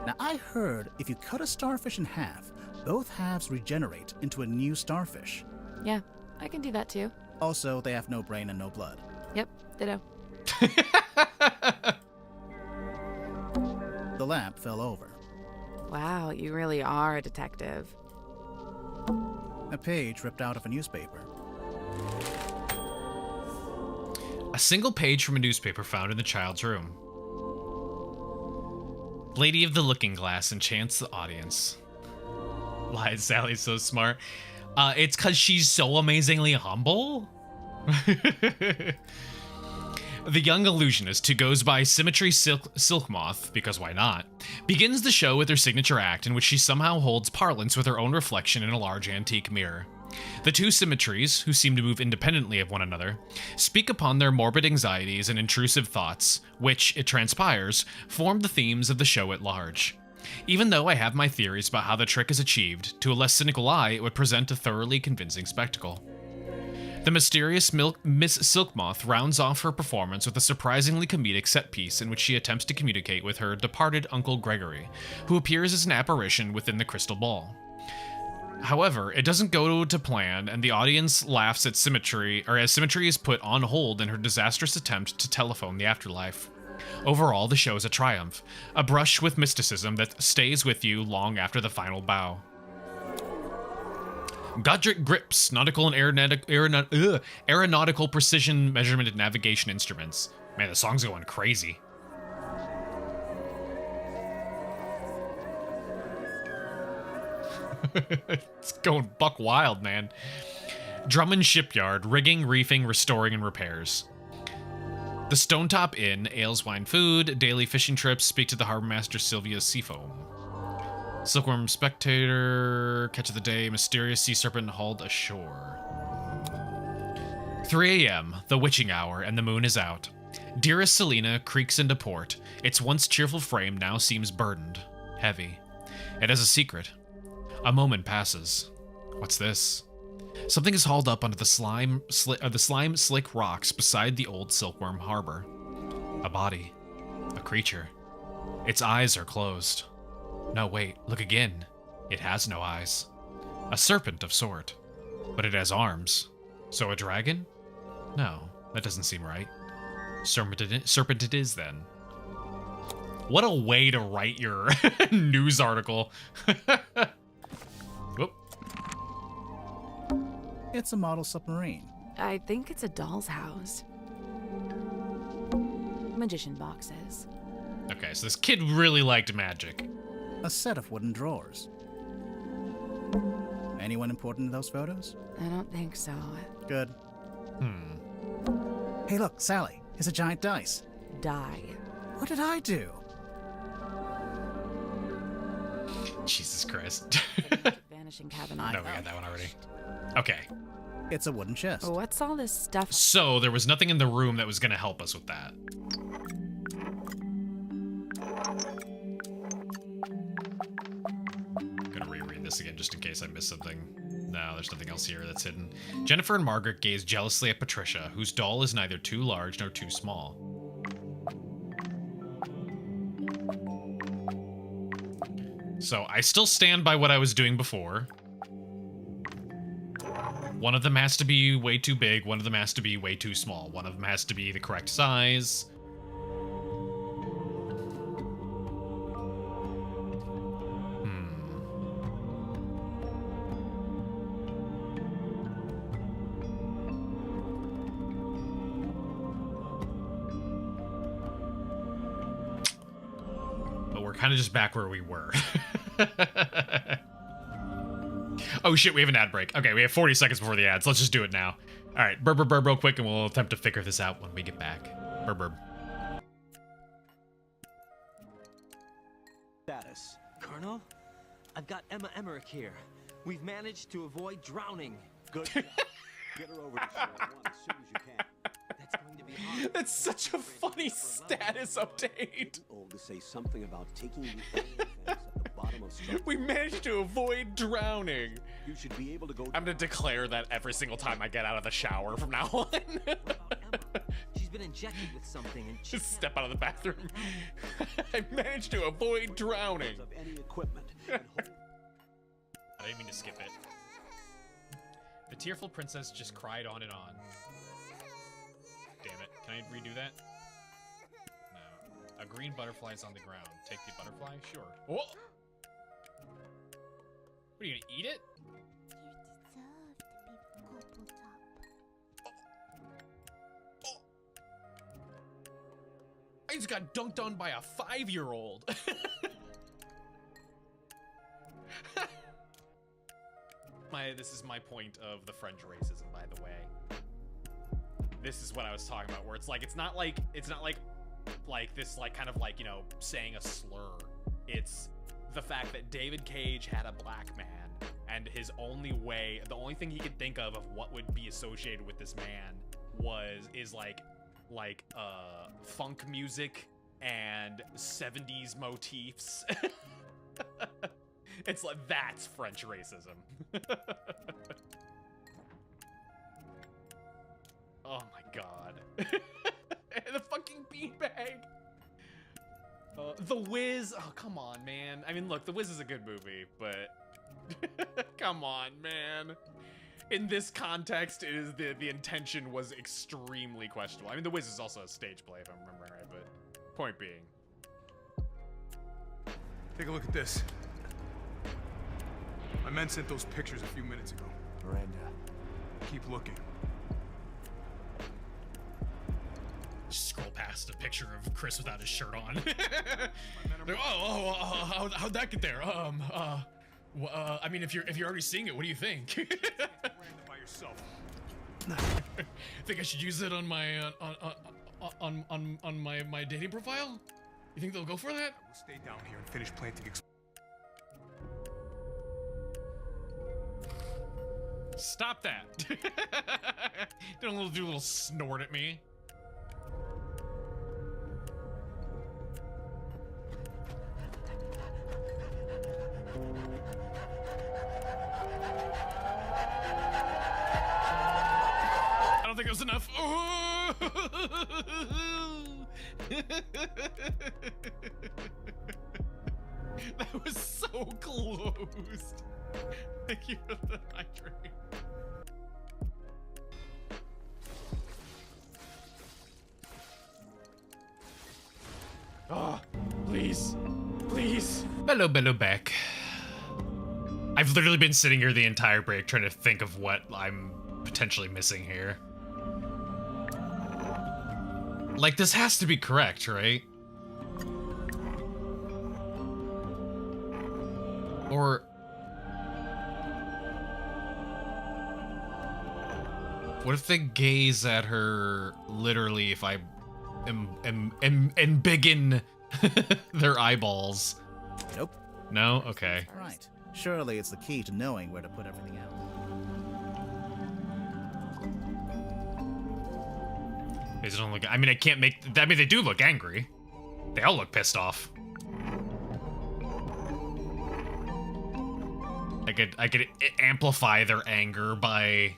Now, I heard if you cut a starfish in half, both halves regenerate into a new starfish. Yeah, I can do that too. Also, they have no brain and no blood. Yep, ditto. The lamp fell over. Wow, you really are a detective. A page ripped out of a newspaper. single page from a newspaper found in the child's room. Lady of the Looking Glass enchants the audience. Lied, Sally's so smart. It's because she's so amazingly humble? The young illusionist, who goes by Symmetry Silk Moth, because why not, begins the show with her signature act in which she somehow holds parlance with her own reflection in a large antique mirror. The two Symmetries, who seem to move independently of one another, speak upon their morbid anxieties and intrusive thoughts, which, it transpires, form the themes of the show at large. Even though I have my theories about how the trick is achieved, to a less cynical eye it would present a thoroughly convincing spectacle. The mysterious Miss Silkmoth rounds off her performance with a surprisingly comedic set piece in which she attempts to communicate with her departed Uncle Gregory, who appears as an apparition within the crystal ball. However, it doesn't go to plan, and the audience laughs at Symmetry, or as Symmetry is put on hold in her disastrous attempt to telephone the afterlife. Overall, the show is a triumph, a brush with mysticism that stays with you long after the final bow. Godric Grips, nautical and aeronautical precision measurement and navigation instruments. Man, the song's going crazy. It's going buck wild, man. Drummond Shipyard, rigging, reefing, restoring, and repairs. The Stonetop Inn, ales, wine, food, daily fishing trips, speak to the harbor master Sylvia Seafoam. Silkworm Spectator, catch of the day, mysterious sea serpent hauled ashore. 3 a.m., the witching hour, and the moon is out. Dearest Selena creaks into port. Its once cheerful frame now seems burdened, heavy. It has a secret. A moment passes. What's this? Something is hauled up onto the slime slick rocks beside the old Silkworm harbor. A body. A creature. Its eyes are closed. No, wait, look again. It has no eyes. A serpent of sort. But it has arms. So a dragon? No, that doesn't seem right. Serpent it is, then. What a way to write your news article. Whoop. It's a model submarine. I think it's a doll's house. Magician boxes. Okay, so this kid really liked magic. A set of wooden drawers. Anyone important in those photos? I don't think so. Good. Hey, look, Sally. Here's a giant dice. Die. What did I do? Jesus Christ. Vanishing cabinet. No, we got that one already. Okay. It's a wooden chest. What's all this stuff? So there was nothing in the room that was going to help us with that. Gonna reread this again just in case I missed something. No, there's nothing else here that's hidden. Jennifer and Margaret gaze jealously at Patricia, whose doll is neither too large nor too small. So I still stand by what I was doing before. One of them has to be way too big, one of them has to be way too small. One of them has to be the correct size. But we're kind of just back where we were. Oh shit, we have an ad break. Okay, we have 40 seconds before the ads. Let's just do it now. All right, burb, burb, burb real quick, and we'll attempt to figure this out when we get back. Burb, burb. Status. Colonel, I've got Emma Emmerich here. We've managed to avoid drowning. Good. Get her over to shore as soon as you can. That's going to be hard. That's such a funny status update. To say something about taking the at the bottom of structure. We managed to avoid drowning. You should be able to go. I'm gonna declare that every single time I get out of the shower from now on. What about Emma? She's been injected with something and Just step out of the bathroom. I managed to avoid drowning. of any equipment. I didn't mean to skip it. The tearful princess just cried on and on. Damn it. Can I redo that? No. A green butterfly is on the ground. Take the butterfly? Sure. Whoa! What, are you gonna eat it? You deserve to be gobbled up. dude's got dunked on by a 5-year-old. This is my point of the French racism, by the way. This is what I was talking about, where it's not like this, like, kind of like, you know, saying a slur. It's the fact that David Cage had a black man, and the only thing he could think of what would be associated with this man is like funk music and 70s motifs. It's like, that's French racism. Oh my god. The fucking beanbag. The Wiz. Oh, come on, man. I mean, look, The Wiz is a good movie, but come on, man. In this context, the intention was extremely questionable. I mean, The Wiz is also a stage play, if I'm remembering right, but point being. Take a look at this. My men sent those pictures a few minutes ago. Miranda. Keep looking. Just scroll past a picture of Chris without his shirt on. Like, how'd that get there? I mean, if you're already seeing it, what do you think? By yourself. Think I should use it on my on my dating profile? You think they'll go for that? We'll stay down here and finish planting. Stop that! Don't do a little snort at me. I don't think it was enough. Oh! That was so close. Thank you for the hydrate. Oh, please. Please. Hello, back. I've literally been sitting here the entire break trying to think of what I'm potentially missing here. Like, this has to be correct, right? Or... what if they gaze at her literally if I am big in their eyeballs? Nope. No? Okay. Right. Surely it's the key to knowing where to put everything out. They just don't look... I mean, I can't make... I mean, they do look angry. They all look pissed off. I could amplify their anger by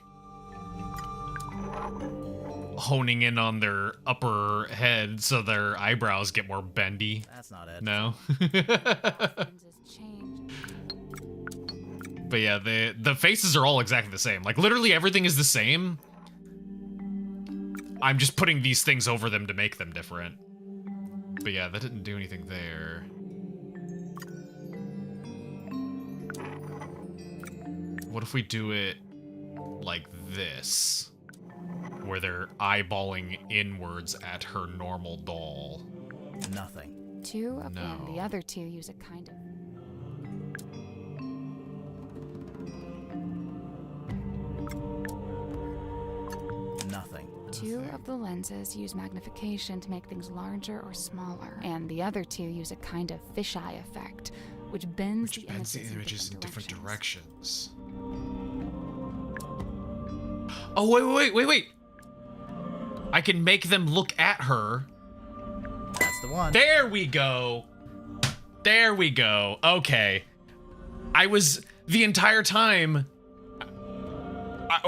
honing in on their upper head so their eyebrows get more bendy. That's not it. No. But yeah, the faces are all exactly the same. Like, literally everything is the same. I'm just putting these things over them to make them different. But yeah, that didn't do anything there. What if we do it like this? Where they're eyeballing inwards at her normal doll. Nothing. Two of them. No. The other two use a kind of... Nothing. Two of the lenses use magnification to make things larger or smaller, and the other two use a kind of fisheye effect, which bends the images in different directions. Oh, wait. I can make them look at her. That's the one. There we go. There we go. Okay. I was, the entire time,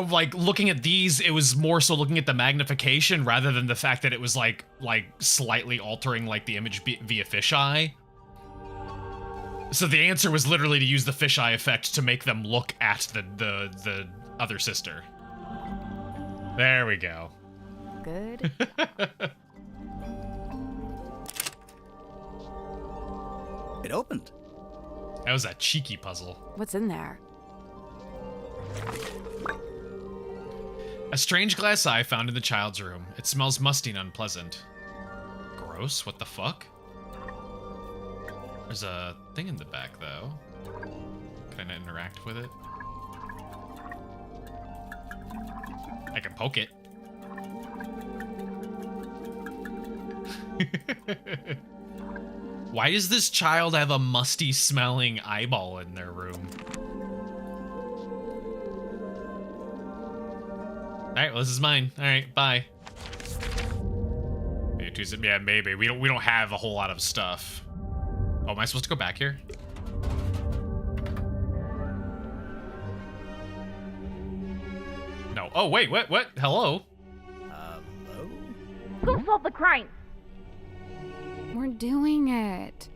like, looking at these, it was more so looking at the magnification rather than the fact that it was, like slightly altering, like, the image via fisheye. So the answer was literally to use the fisheye effect to make them look at the other sister. There we go. Good. It opened. That was a cheeky puzzle. What's in there? A strange glass eye found in the child's room. It smells musty and unpleasant. gross. What the fuck? There's a thing in the back, though. Can I interact with it? I can poke it. Why does this child have a musty smelling eyeball in their room? Alright, well, this is mine. Alright, bye. Yeah, maybe. We don't have a whole lot of stuff. Oh, am I supposed to go back here? No. Oh, wait, what? Hello? Hello? Go solve the crime! We're doing it.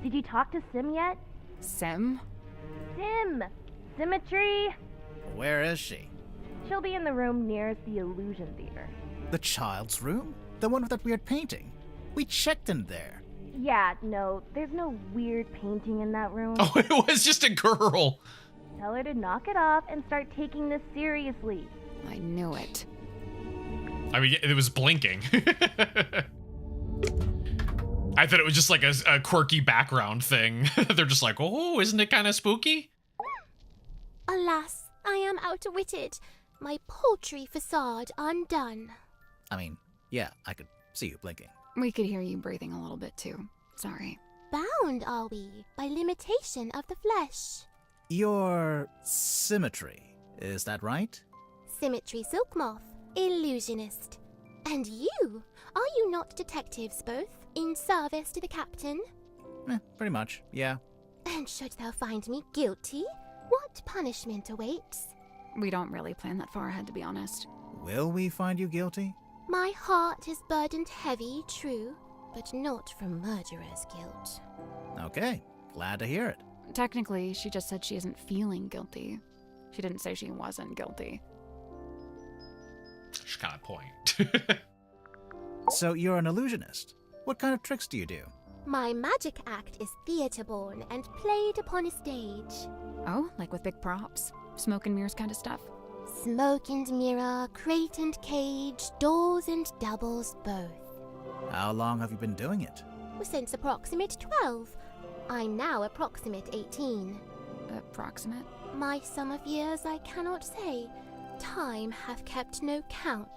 Did you talk to Sim yet? Sim? Sim! Symmetry! Where is she? She'll be in the room nearest the Illusion Theater. The child's room? The one with that weird painting? We checked in there. Yeah, no, there's no weird painting in that room. Oh, it was just a girl. Tell her to knock it off and start taking this seriously. I knew it. I mean, it was blinking. I thought it was just like a quirky background thing. They're just like, oh, isn't it kind of spooky? Alas, I am outwitted. My paltry facade undone. I mean, yeah, I could see you blinking. We could hear you breathing a little bit too. Sorry. Bound are we by limitation of the flesh. Your symmetry, is that right? Symmetry Silk Moth, illusionist. And you? Are you not detectives both, in service to the captain? Pretty much, yeah. And should thou find me guilty, what punishment awaits? We don't really plan that far ahead, to be honest. Will we find you guilty? My heart is burdened heavy, true, but not from murderer's guilt. Okay, glad to hear it. Technically, she just said she isn't feeling guilty. She didn't say she wasn't guilty. She's got a point. So you're an illusionist. What kind of tricks do you do? My magic act is theatre-born and played upon a stage. Oh, like with big props? Smoke and mirrors kind of stuff? Smoke and mirror, crate and cage, doors and doubles both. How long have you been doing it? Since approximate 12. I'm now approximate 18. Approximate? My sum of years I cannot say. Time hath kept no count.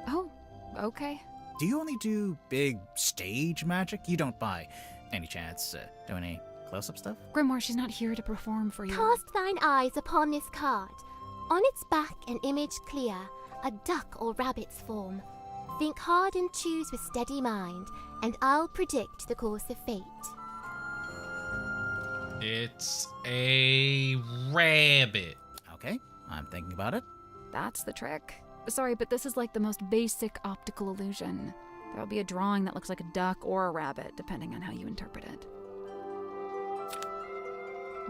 Oh, okay. Do you only do big stage magic? You don't, by any chance, do any close-up stuff? Grimoire, she's not here to perform for you. Cast thine eyes upon this card. On its back an image clear, a duck or rabbit's form. Think hard and choose with steady mind, and I'll predict the course of fate. It's a rabbit. Okay, I'm thinking about it. That's the trick. Sorry, but this is like the most basic optical illusion. There'll be a drawing that looks like a duck or a rabbit, depending on how you interpret it.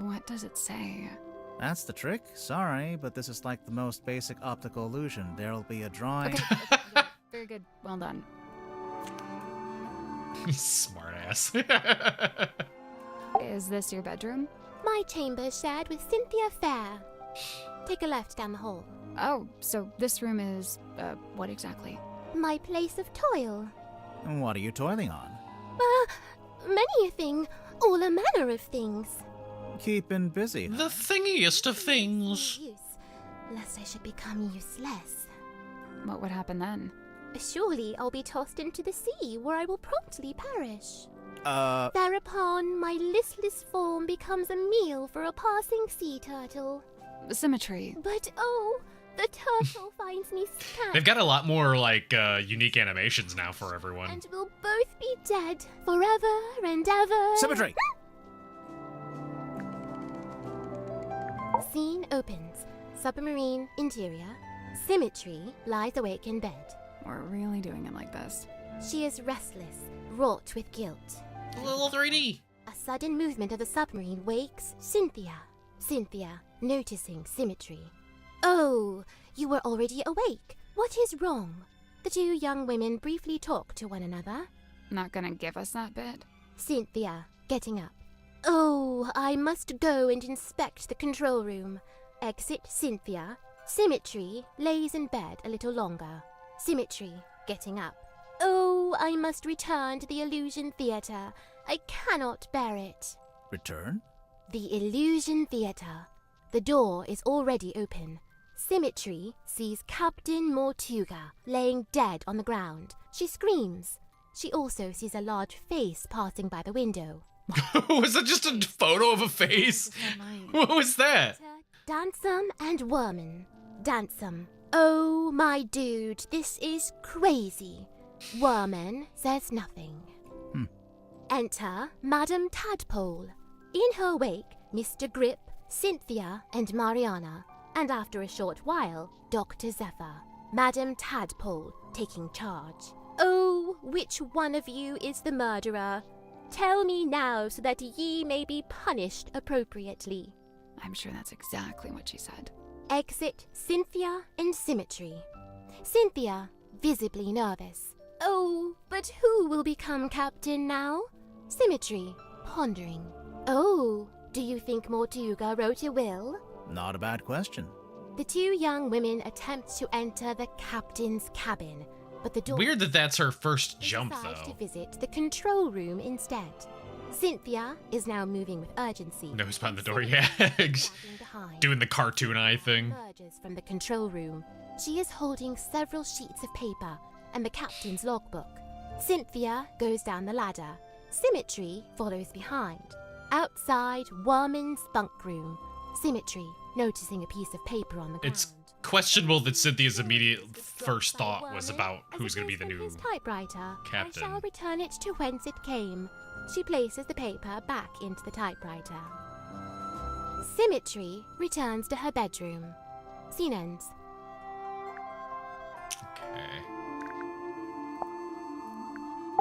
What does it say? That's the trick. Sorry, but this is like the most basic optical illusion. There'll be a drawing. Okay, yeah, very good. Well done. Smart ass. Is this your bedroom? My chamber shared with Cynthia Fair. Take a left down the hall. Oh, so this room is, what exactly? My place of toil. What are you toiling on? Many a thing, all a manner of things. Keeping busy. The thingiest of things. Use, lest I should become useless. What would happen then? Surely I'll be tossed into the sea, where I will promptly perish. Uh, Thereupon my listless form becomes a meal for a passing sea turtle. Symmetry. But oh, the turtle finds me scant. They've got a lot more, like, unique animations now for everyone. And we'll both be dead forever and ever. Symmetry! Scene opens. Submarine interior. Symmetry lies awake in bed. We're really doing it like this. She is restless, wrought with guilt. A little 3D. A sudden movement of the submarine wakes Cynthia. Cynthia, noticing Symmetry. Oh, you were already awake. What is wrong? The two young women briefly talk to one another. Not gonna give us that bit? Cynthia, getting up. Oh, I must go and inspect the control room. Exit Cynthia. Symmetry lays in bed a little longer. Symmetry, getting up. Oh, I must return to the Illusion Theatre. I cannot bear it. Return? The Illusion Theatre. The door is already open. Symmetry sees Captain Mortuga laying dead on the ground. She screams. She also sees a large face passing by the window. Was that just a photo of a face? What was that? Dansum and Worman. Dansum. Oh, my dude, this is crazy. Worman says nothing. Enter Madame Tadpole. In her wake, Mr. Grip, Cynthia, and Mariana. And after a short while, Dr. Zephyr. Madame Tadpole taking charge. Oh, which one of you is the murderer? Tell me now so that ye may be punished appropriately. I'm sure that's exactly what she said. Exit Cynthia and Symmetry. Cynthia, visibly nervous. Oh, but who will become captain now? Symmetry, pondering. Oh, do you think Mortuga wrote a will? Not a bad question. The two young women attempt to enter the captain's cabin, but the door... Weird that that's her first jump, decide though. to visit the control room instead. Cynthia is now moving with urgency. Nose behind the door, yeah. Lagging behind. Doing the cartoon eye thing. Emerges from the control room. She is holding several sheets of paper and the captain's logbook. Cynthia goes down the ladder. Symmetry follows behind. Outside Worman's bunk room. Symmetry noticing a piece of paper on the ground. It's questionable that Cynthia's immediate first thought was about who's going to be the new his typewriter. captain. I shall return it to whence it came. She places the paper back into the typewriter. Symmetry returns to her bedroom. Scene ends. Okay.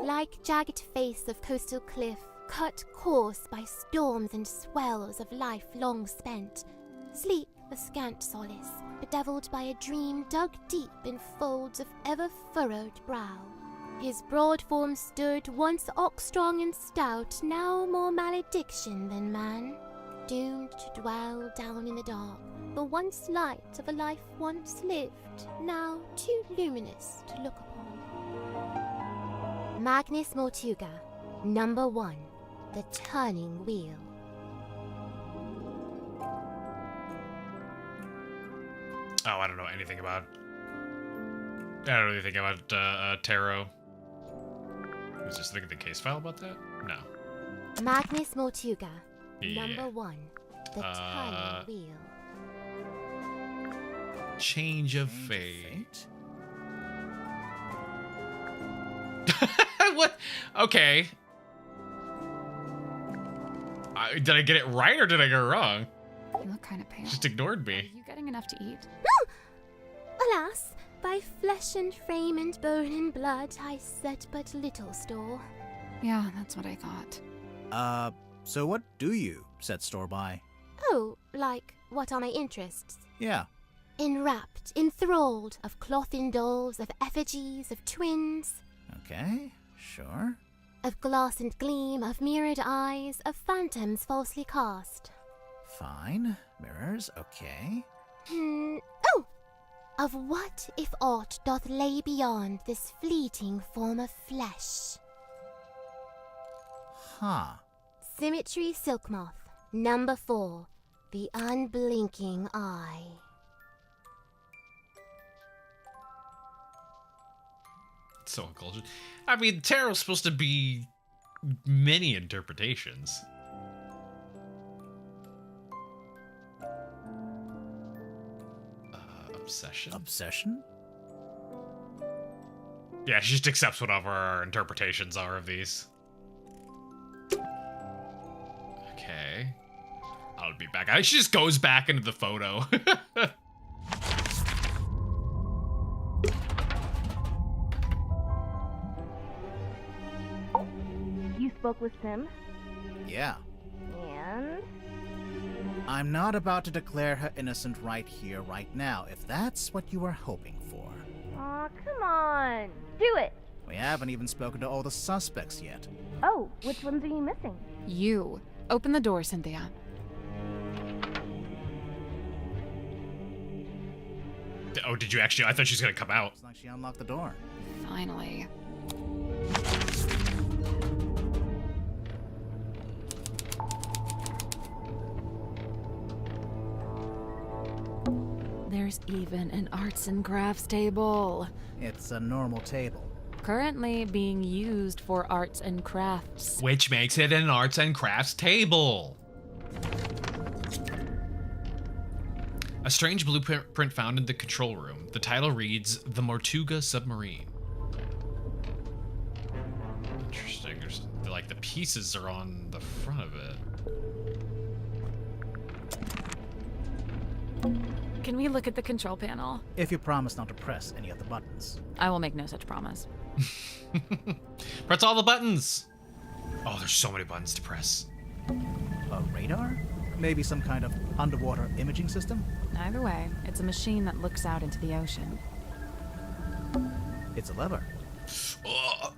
Like jagged face of coastal cliff, cut coarse by storms and swells of life long spent, sleep a scant solace, bedeviled by a dream dug deep in folds of ever-furrowed brow. His broad form stood, once ox-strong and stout, now more malediction than man, doomed to dwell down in the dark, the once light of a life once lived, now too luminous to look upon. Magnus Mortuga, number 1, The Turning Wheel. Oh, I don't know anything about... I don't know anything about tarot. Was this the case file about that? No. Magnus Mortuga, Yeah. number 1, The Turning Wheel. Change of fate. What? Okay. Did I get it right or did I get it wrong? You look kind of pale. Just ignored Are me. you getting enough to eat? Alas, by flesh and frame and bone and blood I set but little store. Yeah, that's what I thought. So what do you set store by? Oh, like, what are my interests? Yeah. Enwrapped, enthralled, of cloth-in dolls, of effigies, of twins, Okay, sure. of glass and gleam, of mirrored eyes, of phantoms falsely cast. Fine. Mirrors, okay. Oh! Of what if aught doth lay beyond this fleeting form of flesh? Huh. Symmetry Silk Moth, number 4, The Unblinking Eye. So uncultured. I mean, tarot's supposed to be many interpretations. Obsession? Obsession? Yeah, she just accepts whatever our interpretations are of these. Okay. I'll be back. She just goes back into the photo. You spoke with Sim? Yeah. And? I'm not about to declare her innocent right here, right now, if that's what you were hoping for. Aw, come on. Do it. We haven't even spoken to all the suspects yet. Oh, which ones are you missing? You. Open the door, Cynthia. Oh, did you actually? I thought she was gonna come out. Looks like she unlocked the door. Finally. There's even an arts and crafts table. It's a normal table. Currently being used for arts and crafts. Which makes it an arts and crafts table. A strange blueprint found in the control room. The title reads, The Mortuga Submarine. Interesting. There's, like, the pieces are on the front of it. Can we look at the control panel? If you promise not to press any of the buttons. I will make no such promise. Press all the buttons! Oh, there's so many buttons to press. A radar? Maybe some kind of underwater imaging system? Either way, it's a machine that looks out into the ocean. It's a lever. Oh,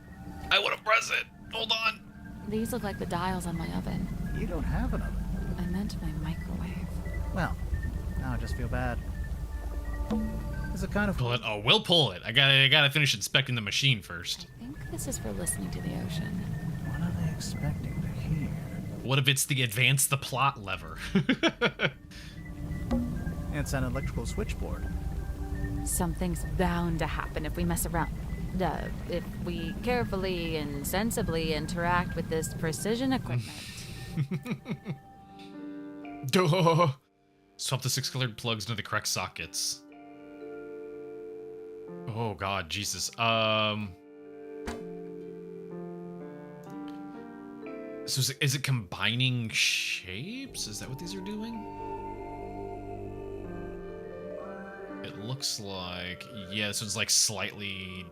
I want to press it. Hold on. These look like the dials on my oven. You don't have an oven. I meant my microwave. Well, now I just feel bad. It's a kind of... Pull it. Oh, we'll pull it. I gotta finish inspecting the machine first. I think this is for listening to the ocean. What are they expecting to hear? What if it's the advance the plot lever? It's an electrical switchboard. Something's bound to happen if we mess around. If we carefully and sensibly interact with this precision equipment. Duh. Swap the 6 colored plugs into the correct sockets. Oh god, Jesus. So is it combining shapes? Is that what these are doing? It looks like, yeah, this one's like slightly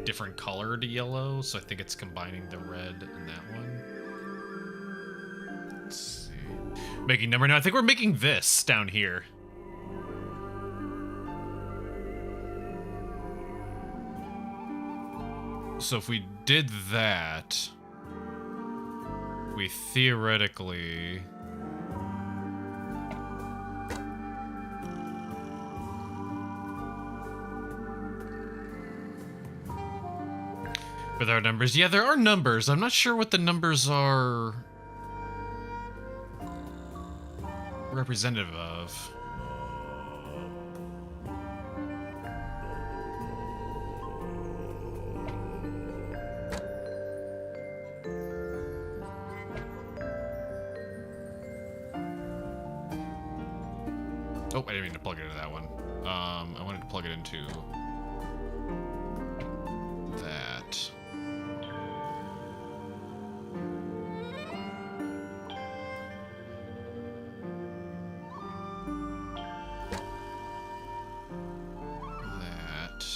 different colored yellow, so I think it's combining the red and that one. Let's see. Making number 9. I think we're making this down here. So if we did that, we theoretically... With our numbers. Yeah, there are numbers. I'm not sure what the numbers are representative of. Oh, I didn't mean to plug it into that one. I wanted to plug it into that. That.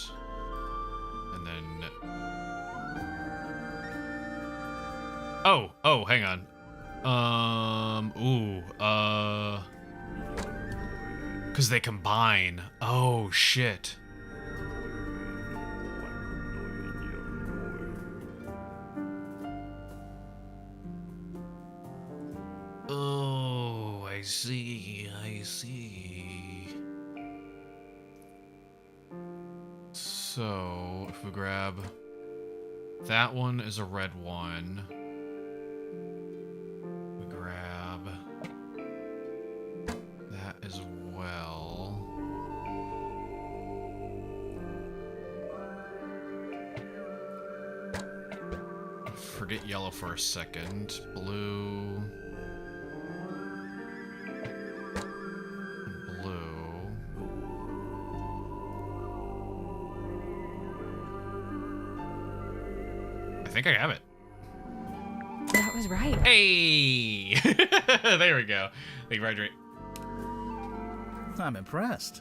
And then... Oh, hang on. Because they combine. Oh, shit. Oh, I see. So, if we grab... That one is a red one. We grab... That as well. Forget yellow for a second. Blue. I think I have it. That was right. Hey! There we go. Thank you, Roderick. I'm impressed.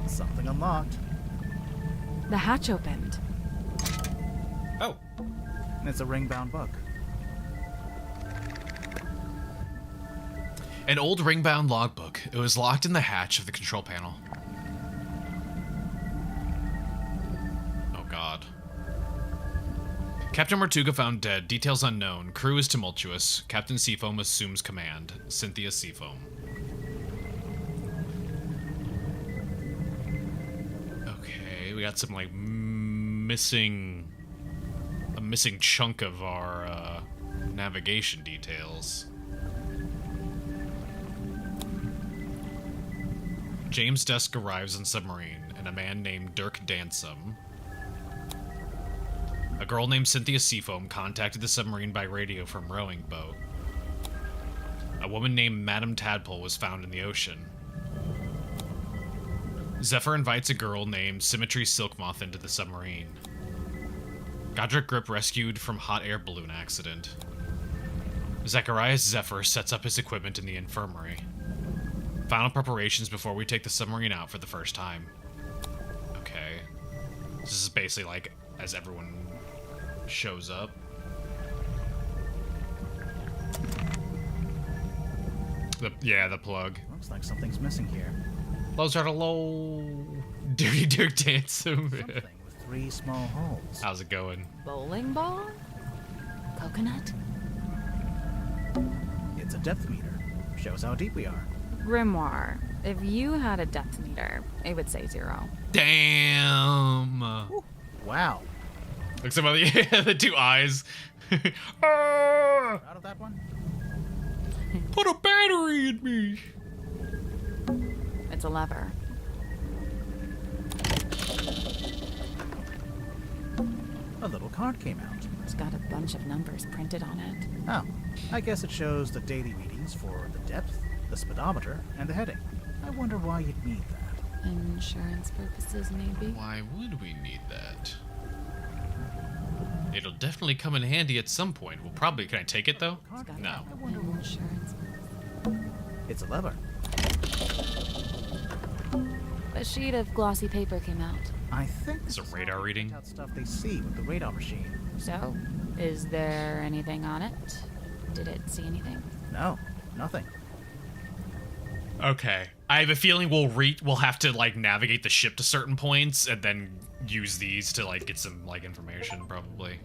Something unlocked. The hatch opened. Oh. It's a ring-bound book. An old ring-bound logbook. It was locked in the hatch of the control panel. Oh god. Captain Mortuga found dead. Details unknown. Crew is tumultuous. Captain Seafoam assumes command. Cynthia Seafoam. Okay, we got some like a missing chunk of our navigation details. James Desk arrives on submarine, and a man named Dirk Dansom. A girl named Cynthia Seafoam contacted the submarine by radio from rowing boat. A woman named Madame Tadpole was found in the ocean. Zephyr invites a girl named Symmetry Silkmoth into the submarine. Godric Grip rescued from hot air balloon accident. Zacharias Zephyr sets up his equipment in the infirmary. Final preparations before we take the submarine out for the first time. Okay. This is basically like as everyone shows up. The plug. Looks like something's missing here. Those are the low. Dirty Dirk Dansom. Something with 3 small holes. How's it going? Bowling ball? Coconut? It's a depth meter. Shows how deep we are. Grimoire. If you had a depth meter, it would say 0. Damn. Ooh, wow. Like some of the 2 eyes. Out of that one? Put a battery in me. It's a lever. A little card came out. It's got a bunch of numbers printed on it. Oh, I guess it shows the daily readings for the depth, the speedometer, and the heading. I wonder why you'd need that. Insurance purposes, maybe? Why would we need that? It'll definitely come in handy at some point. We'll probably... Can I take it, though? It's got No. insurance. It's a lever. A sheet of glossy paper came out. I think It's a this is radar all the reading. printout stuff they see with the radar machine. So, is there anything on it? Did it see anything? No, nothing. Okay. I have a feeling we'll have to like navigate the ship to certain points and then use these to like get some like information probably.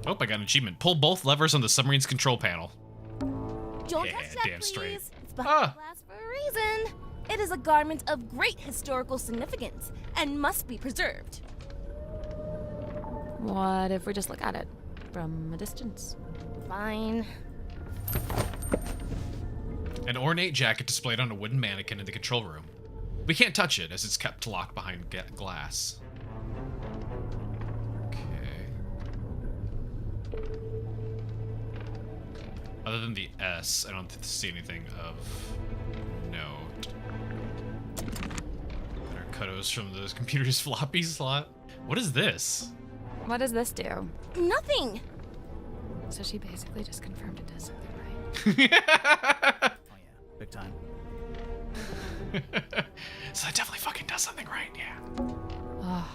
Oh, I got an achievement. Pull both levers on the submarine's control panel. Don't Yeah, touch that, damn please. straight. It's behind glass for a reason. It is a garment of great historical significance and must be preserved. What if we just look at it from a distance? Fine. An ornate jacket displayed on a wooden mannequin in the control room. We can't touch it as it's kept locked behind glass. Okay. Other than the S, I don't see anything of note. Cutos from the computer's floppy slot. What is this? What does this do? Nothing. So she basically just confirmed it does something right. Oh yeah, big time. So that definitely fucking does something right, yeah. Oh,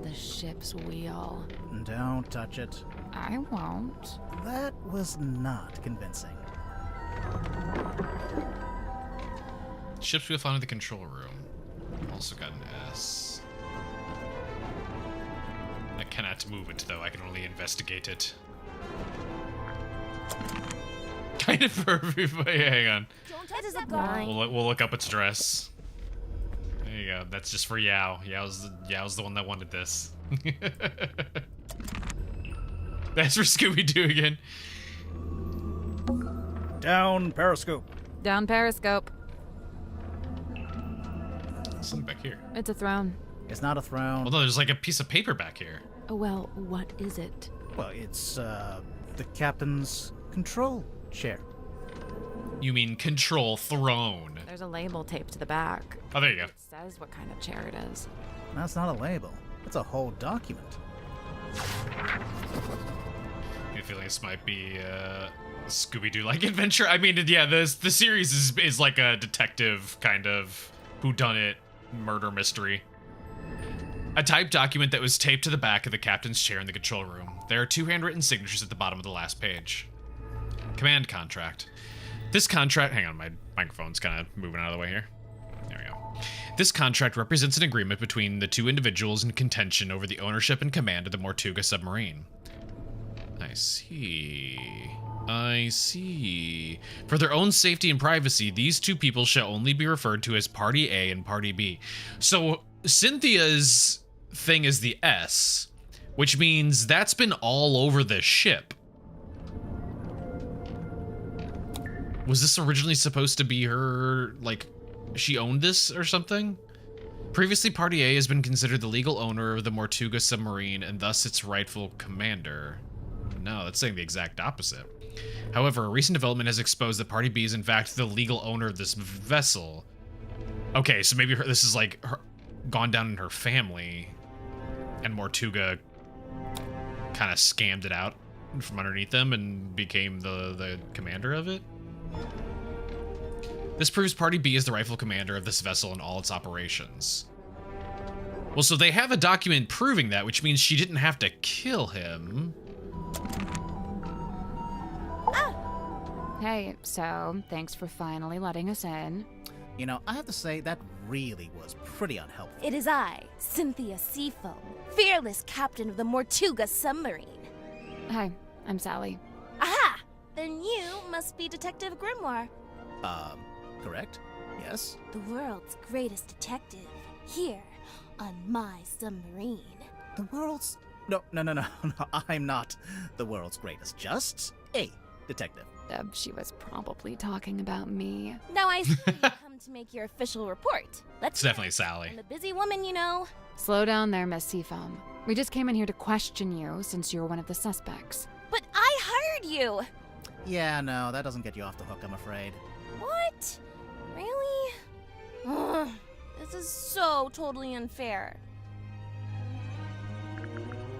the ship's wheel. Don't touch it. I won't. That was not convincing. Ship's wheel found in the control room. Also got an S. I cannot move it though, I can only investigate it. Kind of perfect, but yeah, hang on. Don't touch that guy. We'll look up its dress. There you go. That's just for Yao. Yao's the one that wanted this. That's for Scooby-Doo again. Down periscope. Down periscope. Something back here. It's a throne. It's not a throne. Well, no, there's like a piece of paper back here. Oh, well, what is it? Well, it's the captain's control chair. You mean control throne? There's a label taped to the back. Oh, there you go. It says what kind of chair it is. That's not a label. It's a whole document. I have a feeling this might be Scooby-Doo like adventure. I mean, yeah, the series is like a detective kind of whodunit murder mystery. A typed document that was taped to the back of the captain's chair in the control room. There are 2 handwritten signatures at the bottom of the last page. Command contract. This contract... Hang on, my microphone's kind of moving out of the way here. There we go. This contract represents an agreement between the 2 individuals in contention over the ownership and command of the Mortuga submarine. I see. I see. For their own safety and privacy, these 2 people shall only be referred to as Party A and Party B. So Cynthia's thing is the S, which means that's been all over the ship. Was this originally supposed to be her, like, she owned this or something? Previously, Party A has been considered the legal owner of the Mortuga submarine and thus its rightful commander. No, that's saying the exact opposite. However, a recent development has exposed that Party B is in fact the legal owner of this vessel. Okay, so maybe this is like gone down in her family, and Mortuga kind of scammed it out from underneath them and became the commander of it. This proves Party B is the rightful commander of this vessel and all its operations. Well, so they have a document proving that, which means she didn't have to kill him. Hey, so thanks for finally letting us in. You know, I have to say, that really was pretty unhelpful. It is I, Cynthia Seafoam, fearless captain of the Mortuga submarine. Hi, I'm Sally. Aha! Then you must be Detective Grimoire. Correct? Yes? The world's greatest detective, here on my submarine. The world's... No, I'm not the world's greatest, just a detective. She was probably talking about me. Now I see you come to make your official report. It's definitely Sally. I'm a busy woman, you know. Slow down there, Miss Seafoam. We just came in here to question you since you're one of the suspects. But I hired you! Yeah, no, that doesn't get you off the hook, I'm afraid. What? Really? Ugh, this is so totally unfair.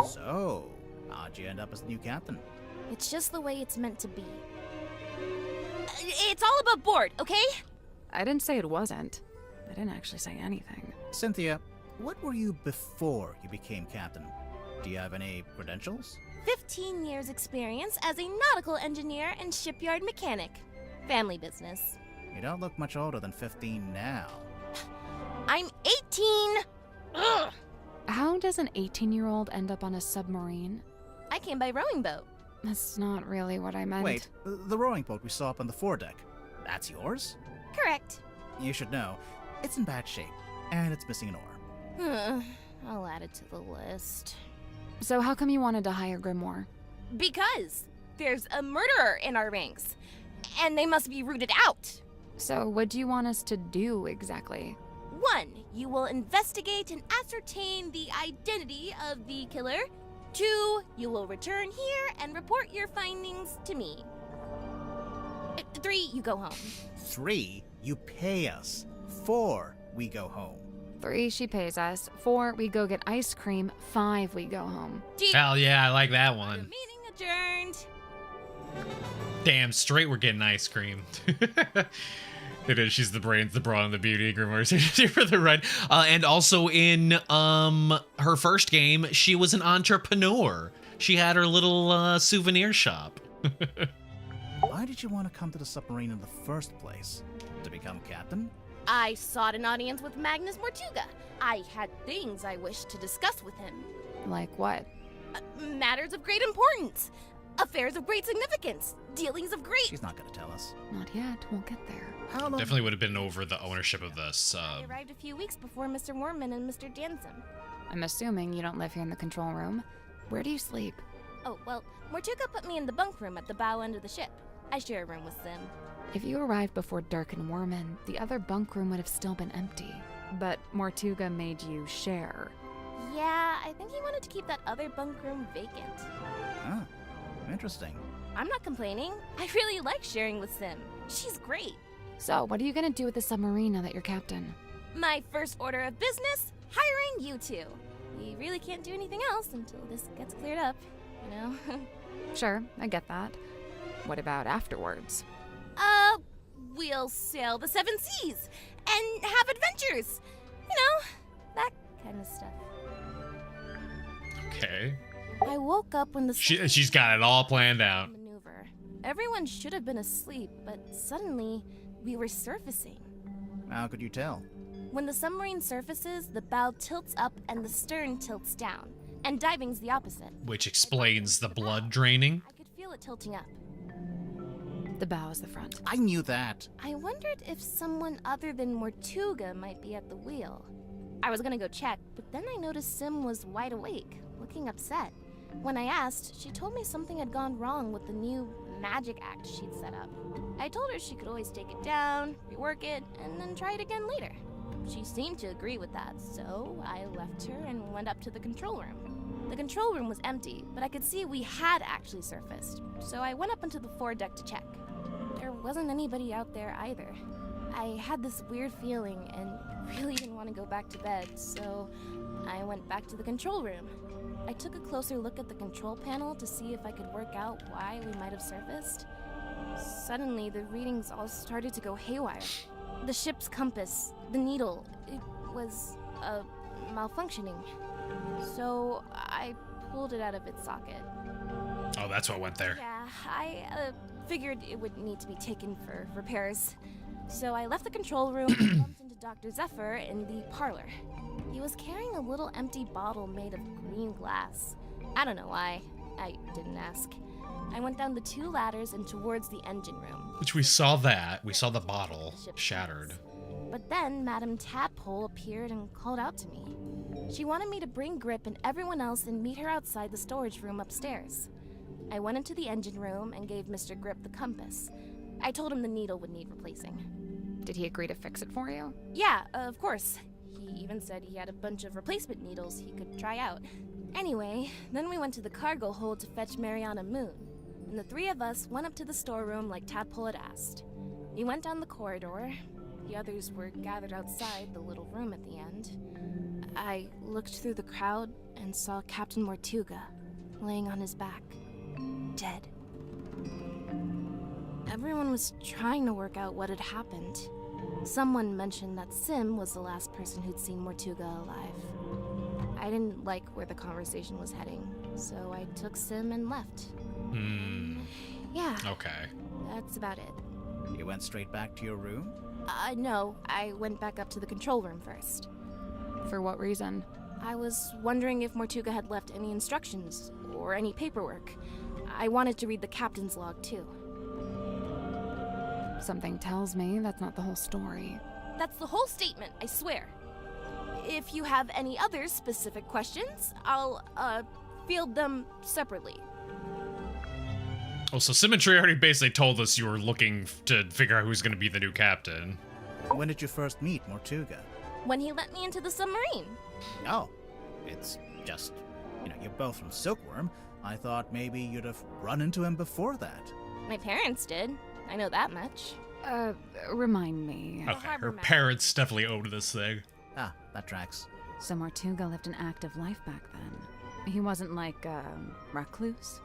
So, how'd you end up as the new captain? It's just the way it's meant to be. It's all above board, okay? I didn't say it wasn't. I didn't actually say anything. Cynthia, what were you before you became captain? Do you have any credentials? 15 years experience as a nautical engineer and shipyard mechanic. Family business. You don't look much older than 15 now. I'm 18! Ugh. How does an 18-year-old end up on a submarine? I came by rowing boat. That's not really what I meant. Wait, the rowing boat we saw up on the foredeck, that's yours? Correct. You should know, it's in bad shape, and it's missing an oar. I'll add it to the list. So how come you wanted to hire Grimoire? Because there's a murderer in our ranks, and they must be rooted out. So what do you want us to do exactly? 1. You will investigate and ascertain the identity of the killer. 2. You will return here and report your findings to me. 3. You go home. 3. You pay us. 4. We go home. 3. She pays us. 4. We go get ice cream. 5. We go home. Hell yeah, I like that one. Meeting adjourned. Damn straight we're getting ice cream. It is. She's the brains, the brawn, and the beauty. Grimoire's here for the ride. And also in her first game, she was an entrepreneur. She had her little souvenir shop. Why did you want to come to the submarine in the first place? To become captain? I sought an audience with Magnus Mortuga. I had things I wished to discuss with him. Like what? Matters of great importance. Affairs of great significance. Dealings of great... She's not going to tell us. Not yet. We'll get there. How long... Definitely would have been over the ownership of the sub. I arrived a few weeks before Mr. Mormon and Mr. Jansen. I'm assuming you don't live here in the control room. Where do you sleep? Oh, well, Mortuga put me in the bunk room at the bow end of the ship. I share a room with Sim. If you arrived before Dirk and Worman, the other bunk room would have still been empty. But Mortuga made you share. Yeah, I think he wanted to keep that other bunk room vacant. Ah, interesting. I'm not complaining. I really like sharing with Sim. She's great. So, what are you gonna do with the submarine now that you're captain? My first order of business, hiring you two. We really can't do anything else until this gets cleared up, you know? Sure, I get that. What about afterwards? We'll sail the 7 seas and have adventures. You know, that kind of stuff. Okay. I woke up when the She's got it all planned out. maneuver. Everyone should have been asleep, but suddenly we were surfacing. How could you tell? When the submarine surfaces, the bow tilts up and the stern tilts down, and diving's the opposite. Which explains the blood draining. I could feel it tilting up. The bow is the front. I knew that. I wondered if someone other than Mortuga might be at the wheel. I was gonna go check, but then I noticed Sim was wide awake, looking upset. When I asked, she told me something had gone wrong with the new magic act she'd set up. I told her she could always take it down, rework it, and then try it again later. She seemed to agree with that, so I left her and went up to the control room. The control room was empty, but I could see we had actually surfaced, so I went up onto the foredeck to check. There wasn't anybody out there either. I had this weird feeling and really didn't want to go back to bed, so I went back to the control room. I took a closer look at the control panel to see if I could work out why we might have surfaced. Suddenly, the readings all started to go haywire. The ship's compass, the needle, it was, malfunctioning. So I pulled it out of its socket. Oh, that's what went there. Yeah, I figured it would need to be taken for repairs. So I left the control room and bumped into Dr. Zephyr in the parlor. He was carrying a little empty bottle made of green glass. I don't know why. I didn't ask. I went down the 2 ladders and towards the engine room. Which we saw that. We saw the bottle shattered. But then Madame Tadpole appeared and called out to me. She wanted me to bring Grip and everyone else and meet her outside the storage room upstairs. I went into the engine room and gave Mr. Grip the compass. I told him the needle would need replacing. Did he agree to fix it for you? Yeah, of course. He even said he had a bunch of replacement needles he could try out. Anyway, then we went to the cargo hold to fetch Mariana Moon, and the 3 of us went up to the storeroom like Tadpole had asked. We went down the corridor. The others were gathered outside the little room at the end. I looked through the crowd and saw Captain Mortuga laying on his back, dead. Everyone was trying to work out what had happened. Someone mentioned that Sim was the last person who'd seen Mortuga alive. I didn't like where the conversation was heading, so I took Sim and left. Yeah. Okay. That's about it. You went straight back to your room? No, I went back up to the control room first. For what reason? I was wondering if Mortuga had left any instructions or any paperwork. I wanted to read the captain's log, too. Something tells me that's not the whole story. That's the whole statement, I swear. If you have any other specific questions, I'll, field them separately. Oh, so Symmetry already basically told us you were looking to figure out who's going to be the new captain. When did you first meet Mortuga? When he let me into the submarine. Oh, it's just, you're both from Silkworm. I thought maybe you'd have run into him before that. My parents did. I know that much. Remind me. Okay, her parents definitely owned this thing. Ah, that tracks. So Mortuga lived an active life back then. He wasn't like, recluse?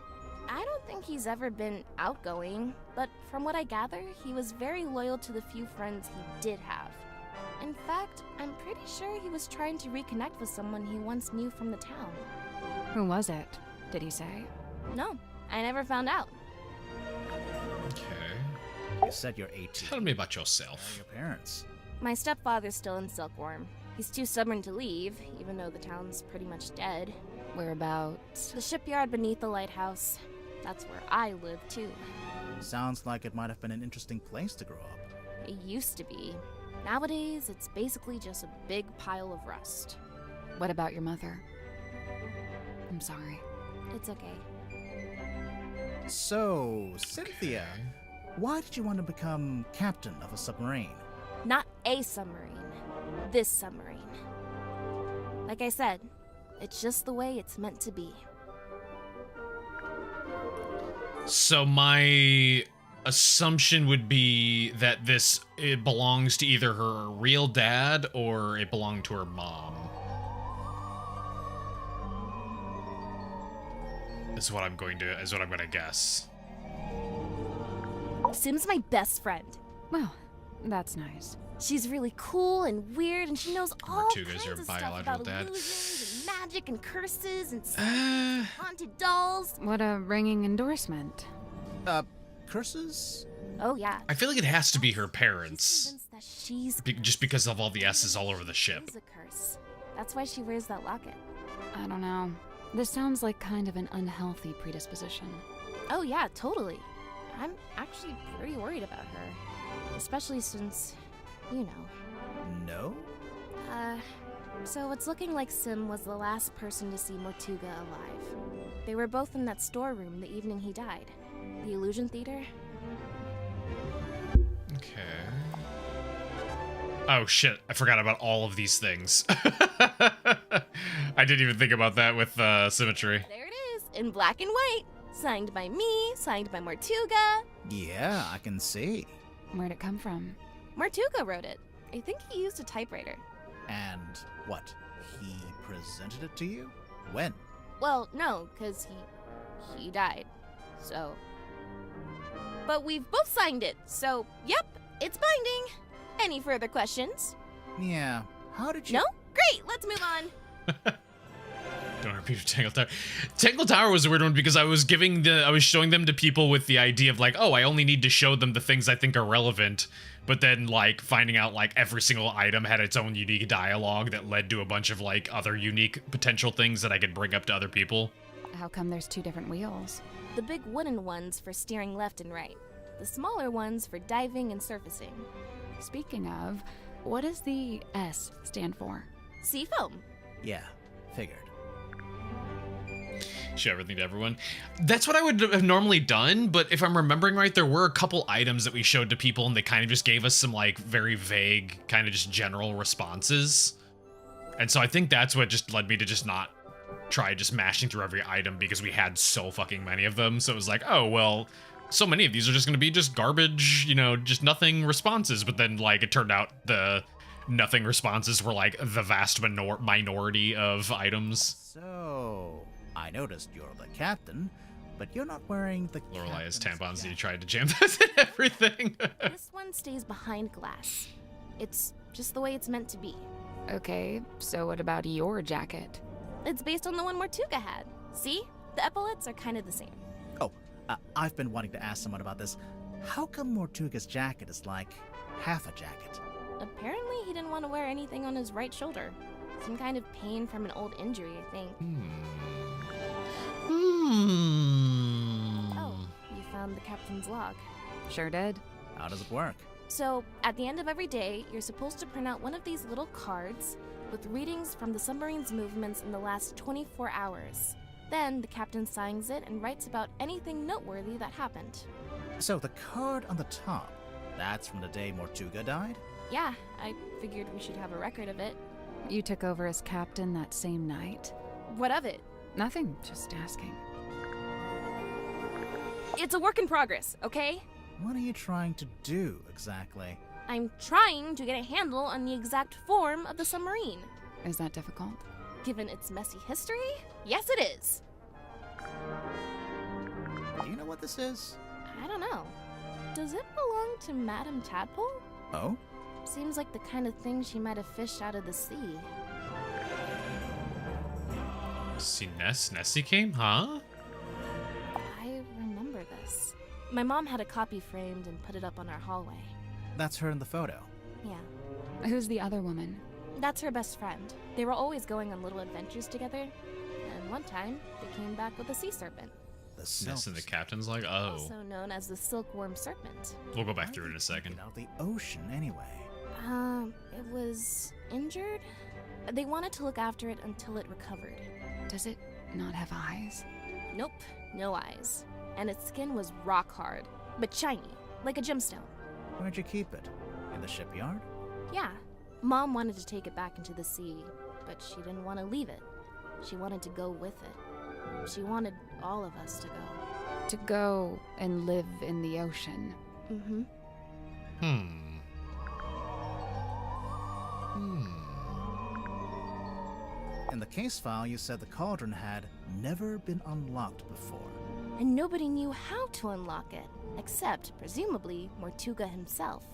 I don't think he's ever been outgoing, but from what I gather, he was very loyal to the few friends he did have. In fact, I'm pretty sure he was trying to reconnect with someone he once knew from the town. Who was it? Did he say? No, I never found out. Okay. You said you're 18. Tell me about yourself. Your parents. My stepfather's still in Silkworm. He's too stubborn to leave, even though the town's pretty much dead. Whereabouts? The shipyard beneath the lighthouse. That's where I live, too. Sounds like it might have been an interesting place to grow up. It used to be. Nowadays, it's basically just a big pile of rust. What about your mother? I'm sorry. It's okay. So, Cynthia, why did you want to become captain of a submarine? Not a submarine. This submarine. Like I said, it's just the way it's meant to be. So my assumption would be that it belongs to either her real dad or it belonged to her mom. Is what I'm going to guess. Sim's my best friend. Well, that's nice. She's really cool and weird, and she knows all Mortuga's kinds your of stuff biological about dad. illusions and magic and curses and haunted dolls. What a ringing endorsement. Curses? Oh yeah. I feel like it has to be her parents. She's convinced that she's Just because of all the S's all over the ship. a curse. That's why she wears that locket. I don't know. This sounds like kind of an unhealthy predisposition. Oh yeah, totally. I'm actually pretty worried about her. Especially since, No? So it's looking like Sim was the last person to see Mortuga alive. They were both in that storeroom the evening he died. The Illusion Theater. Okay. Oh shit, I forgot about all of these things. I didn't even think about that with symmetry. There it is, in black and white. Signed by me, signed by Mortuga. Yeah, I can see. Where'd it come from? Mortuga wrote it. I think he used a typewriter. And what? He presented it to you? When? Well, no, because he died. So. But we've both signed it, so yep, it's binding. Any further questions? Yeah. How did you? No? Great, let's move on. Don't repeat Tangle Tower. Tangle Tower was a weird one because I was showing them to people with the idea of like, oh, I only need to show them the things I think are relevant. But then like finding out like every single item had its own unique dialogue that led to a bunch of like other unique potential things that I could bring up to other people. How come there's 2 different wheels? The big wooden ones for steering left and right. The smaller ones for diving and surfacing. Speaking of, what does the S stand for? Seafoam. Yeah, figured. Show everything to everyone. That's what I would have normally done, but if I'm remembering right, there were a couple items that we showed to people and they kind of just gave us some like very vague, kind of just general responses. And so I think that's what just led me to just not try just mashing through every item because we had so fucking many of them. So it was like, oh, well, so many of these are just going to be just garbage, you know, just nothing responses. But then like it turned out the nothing responses were like the vast minority of items. So, I noticed you're the captain, but you're not wearing the Lorelei has captain's tampons and you jacket. tried to jam those in everything. This one stays behind glass. It's just the way it's meant to be. Okay, so what about your jacket? It's based on the one Mortuga had. See? The epaulets are kind of the same. Oh, I've been wanting to ask someone about this. How come Mortuga's jacket is like half a jacket? Apparently, he didn't want to wear anything on his right shoulder. Some kind of pain from an old injury, I think. Oh, you found the captain's log. Sure did. How does it work? So, at the end of every day, you're supposed to print out one of these little cards with readings from the submarine's movements in the last 24 hours. Then, the captain signs it and writes about anything noteworthy that happened. So the card on the top, that's from the day Mortuga died? Yeah, I figured we should have a record of it. You took over as captain that same night? What of it? Nothing, just asking. It's a work in progress, okay? What are you trying to do, exactly? I'm trying to get a handle on the exact form of the submarine. Is that difficult? Given its messy history, yes it is. Do you know what this is? I don't know. Does it belong to Madame Tadpole? Oh? Seems like the kind of thing she might have fished out of the sea. See, Nessie came, huh? I remember this. My mom had a copy framed and put it up on our hallway. That's her in the photo. Yeah. Who's the other woman? That's her best friend. They were always going on little adventures together. And one time, they came back with a sea serpent. The Ness and the captain's like, oh. Also known as the silkworm serpent. We'll go back through it in a second. Get out of the ocean, anyway. It was injured? They wanted to look after it until it recovered. Does it not have eyes? Nope, no eyes. And its skin was rock hard, but shiny, like a gemstone. Where'd you keep it? In the shipyard? Yeah. Mom wanted to take it back into the sea, but she didn't want to leave it. She wanted to go with it. She wanted all of us to go. To go and live in the ocean. Mm-hmm. In the case file, you said the cauldron had never been unlocked before. And nobody knew how to unlock it, except, presumably, Mortuga himself.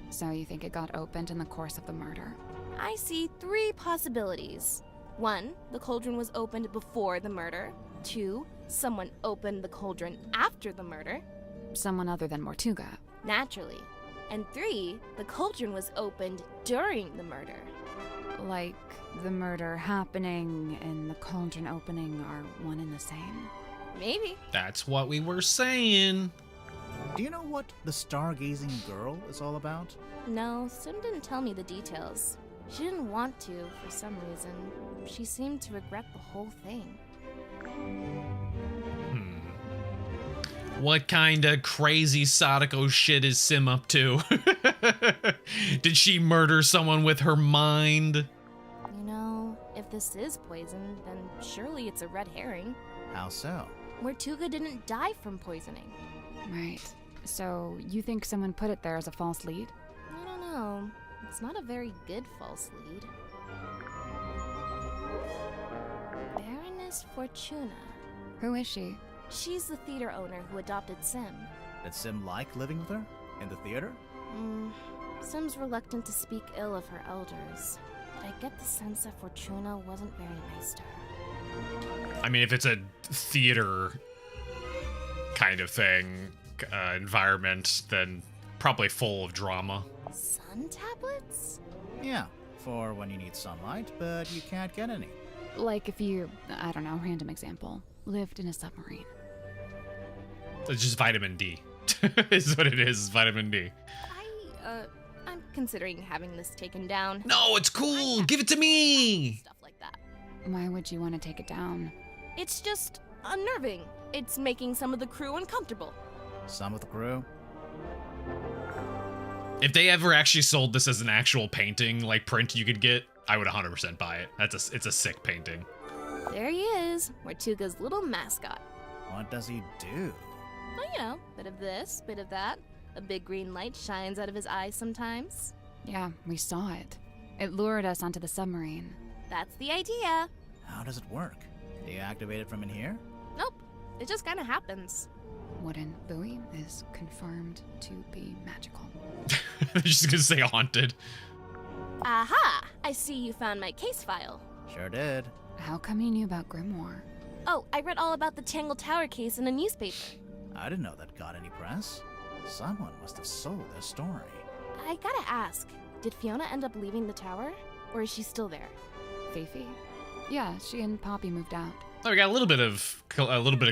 So you think it got opened in the course of the murder? I see 3 possibilities. 1, the cauldron was opened before the murder. 2, someone opened the cauldron after the murder. Someone other than Mortuga. Naturally. And 3, the cauldron was opened during the murder. Like the murder happening and the cauldron opening are one and the same? Maybe. That's what we were saying. Do you know what the stargazing girl is all about? No, Sim didn't tell me the details. She didn't want to, for some reason. She seemed to regret the whole thing. What kind of crazy Sadako shit is Sim up to? Did she murder someone with her mind? You know, if this is poison, then surely it's a red herring. How so? Mortuga didn't die from poisoning. Right. So, you think someone put it there as a false lead? I don't know. It's not a very good false lead. Baroness Fortuna. Who is she? She's the theater owner who adopted Sim. Did Sim like living with her? In the theater? Sim's reluctant to speak ill of her elders. But I get the sense that Fortuna wasn't very nice to her. I mean, if it's a theater kind of thing, environment, then probably full of drama. Sun tablets? Yeah, for when you need sunlight, but you can't get any. Like if you, I don't know, random example, lived in a submarine. It's just vitamin D. Is what it is, vitamin D. I'm considering having this taken down. No, it's cool! Give it to me! Stuff like that. Why would you want to take it down? It's just unnerving. It's making some of the crew uncomfortable. Some of the crew? If they ever actually sold this as an actual painting, like print you could get, I would 100% buy it. It's a sick painting. There he is, Mortuga's little mascot. What does he do? Well, you know, bit of this, bit of that. A big green light shines out of his eyes sometimes. Yeah, we saw it. It lured us onto the submarine. That's the idea. How does it work? Do you activate it from in here? Nope, it just kind of happens. Wooden buoy is confirmed to be magical. I'm just gonna say haunted. Aha! I see you found my case file. Sure did. How come you knew about Grimoire? Oh, I read all about the Tangle Tower case in a newspaper. I didn't know that got any press. Someone must have sold their story. I gotta ask, did Fiona end up leaving the tower? Or is she still there? Fifi? Yeah, she and Poppy moved out. Oh, we got a little bit of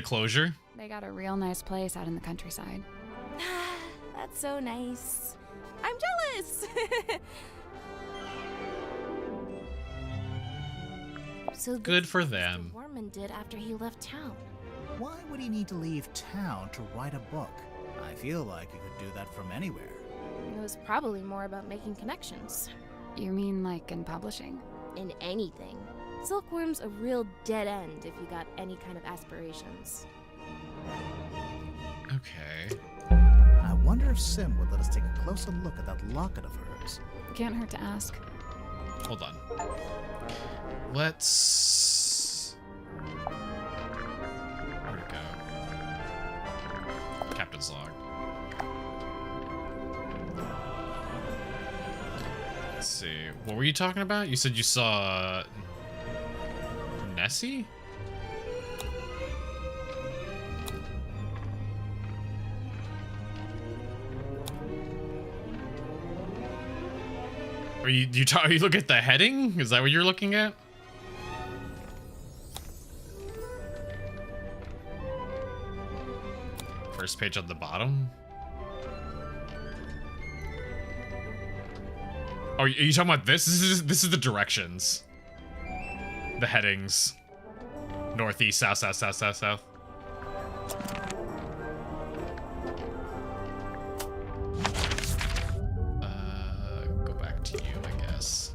closure. They got a real nice place out in the countryside. That's so nice. I'm jealous! So good for Mr. them. Warman did after he left town. Why would he need to leave town to write a book? I feel like he could do that from anywhere. It was probably more about making connections. You mean like in publishing? In anything. Silkworm's a real dead end if you got any kind of aspirations. Okay. I wonder if Sim would let us take a closer look at that locket of hers. Can't hurt to ask. Hold on. Let's... Where'd it go? Captain's log. Let's see. What were you talking about? You said you saw... Nessie? Are you look at the heading? Is that what you're looking at? First page on the bottom? Oh, are you talking about this? This is the directions. The headings. Northeast, south, south, south, south, south. Go back to you, I guess.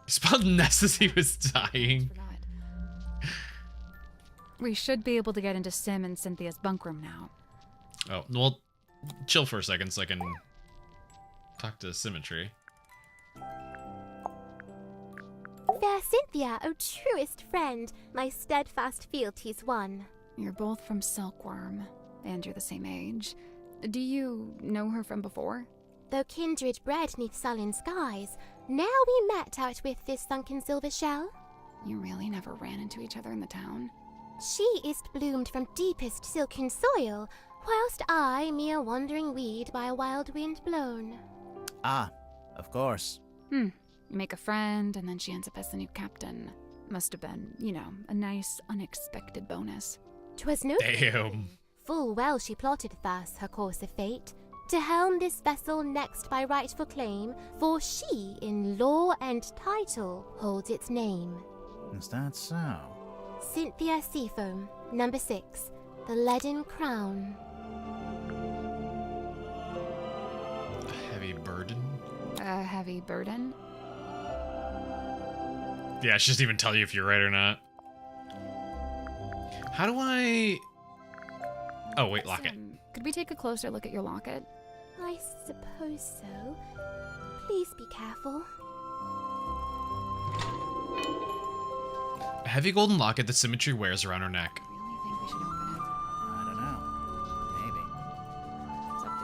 He spelled Ness as he was dying. We should be able to get into Sim and Cynthia's bunk room now. Oh, well, chill for a second so I can talk to Symmetry. Fair Cynthia, O truest friend, my steadfast fealties won. You're both from Silkworm, and you're the same age. Do you know her from before? Though kindred bred neath sullen skies, now we met out with this sunken silver shell. You really never ran into each other in the town? She is bloomed from deepest silken soil, whilst I mere wandering weed by a wild wind blown. Ah, of course. You make a friend, and then she ends up as the new captain. Must have been, you know, a nice, unexpected bonus. 'Twas no Damn. Full well she plotted thus her course of fate, to helm this vessel next by rightful claim, for she in law and title holds its name. Is that so? Cynthia Seafoam, number 6, The leaden crown. A heavy burden? A heavy burden? Yeah, she doesn't even tell you if you're right or not. How do I... Oh, wait, lock it. Could we take a closer look at your locket? I suppose so. Please be careful. A heavy golden locket that Symmetry wears around her neck. I really think we should open it. I don't know. Maybe. It's up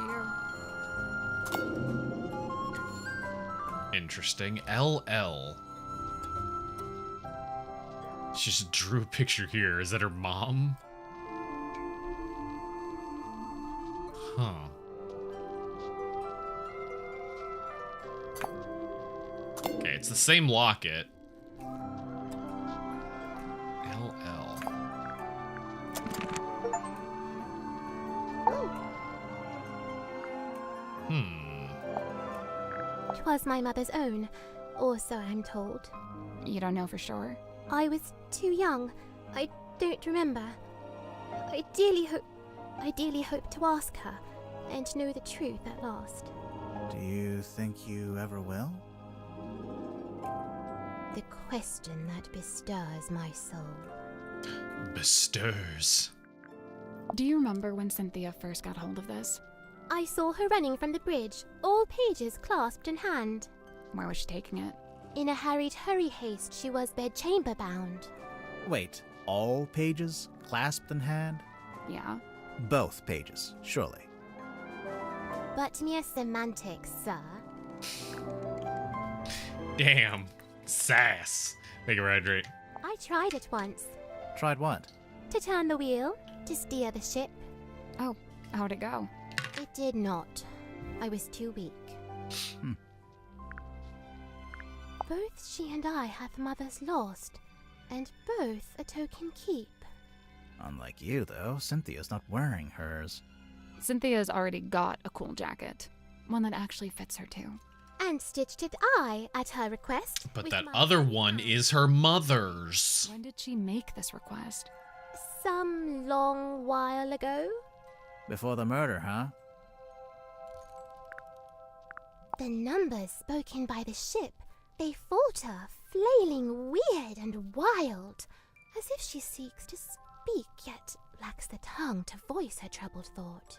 to you. Interesting. LL. She just drew a picture here. Is that her mom? Huh. Okay, it's the same locket. LL. Hmm. 'Twas my mother's own, or so I'm told. You don't know for sure? I was too young. I don't remember. I dearly hope to ask her and know the truth at last. Do you think you ever will? The question that bestirs my soul. Bestirs. Do you remember when Cynthia first got hold of this? I saw her running from the bridge, all pages clasped in hand. Where was she taking it? In a hurried haste, she was bedchamber bound. Wait, all pages clasped in hand? Yeah. Both pages, surely. But mere semantics, sir. Damn. Sass. Make it right, Drake. I tried it once. Tried what? To turn the wheel, to steer the ship. Oh, how'd it go? It did not. I was too weak. Both she and I have mothers lost, and both a token keep. Unlike you, though, Cynthia's not wearing hers. Cynthia's already got a cool jacket. One that actually fits her, too. And stitched it I, at her request. But with that my other own one hand. is her mother's. When did she make this request? Some long while ago. Before the murder, huh? The numbers spoken by the ship, they falter, flailing weird and wild, as if she seeks to speak, yet lacks the tongue to voice her troubled thought.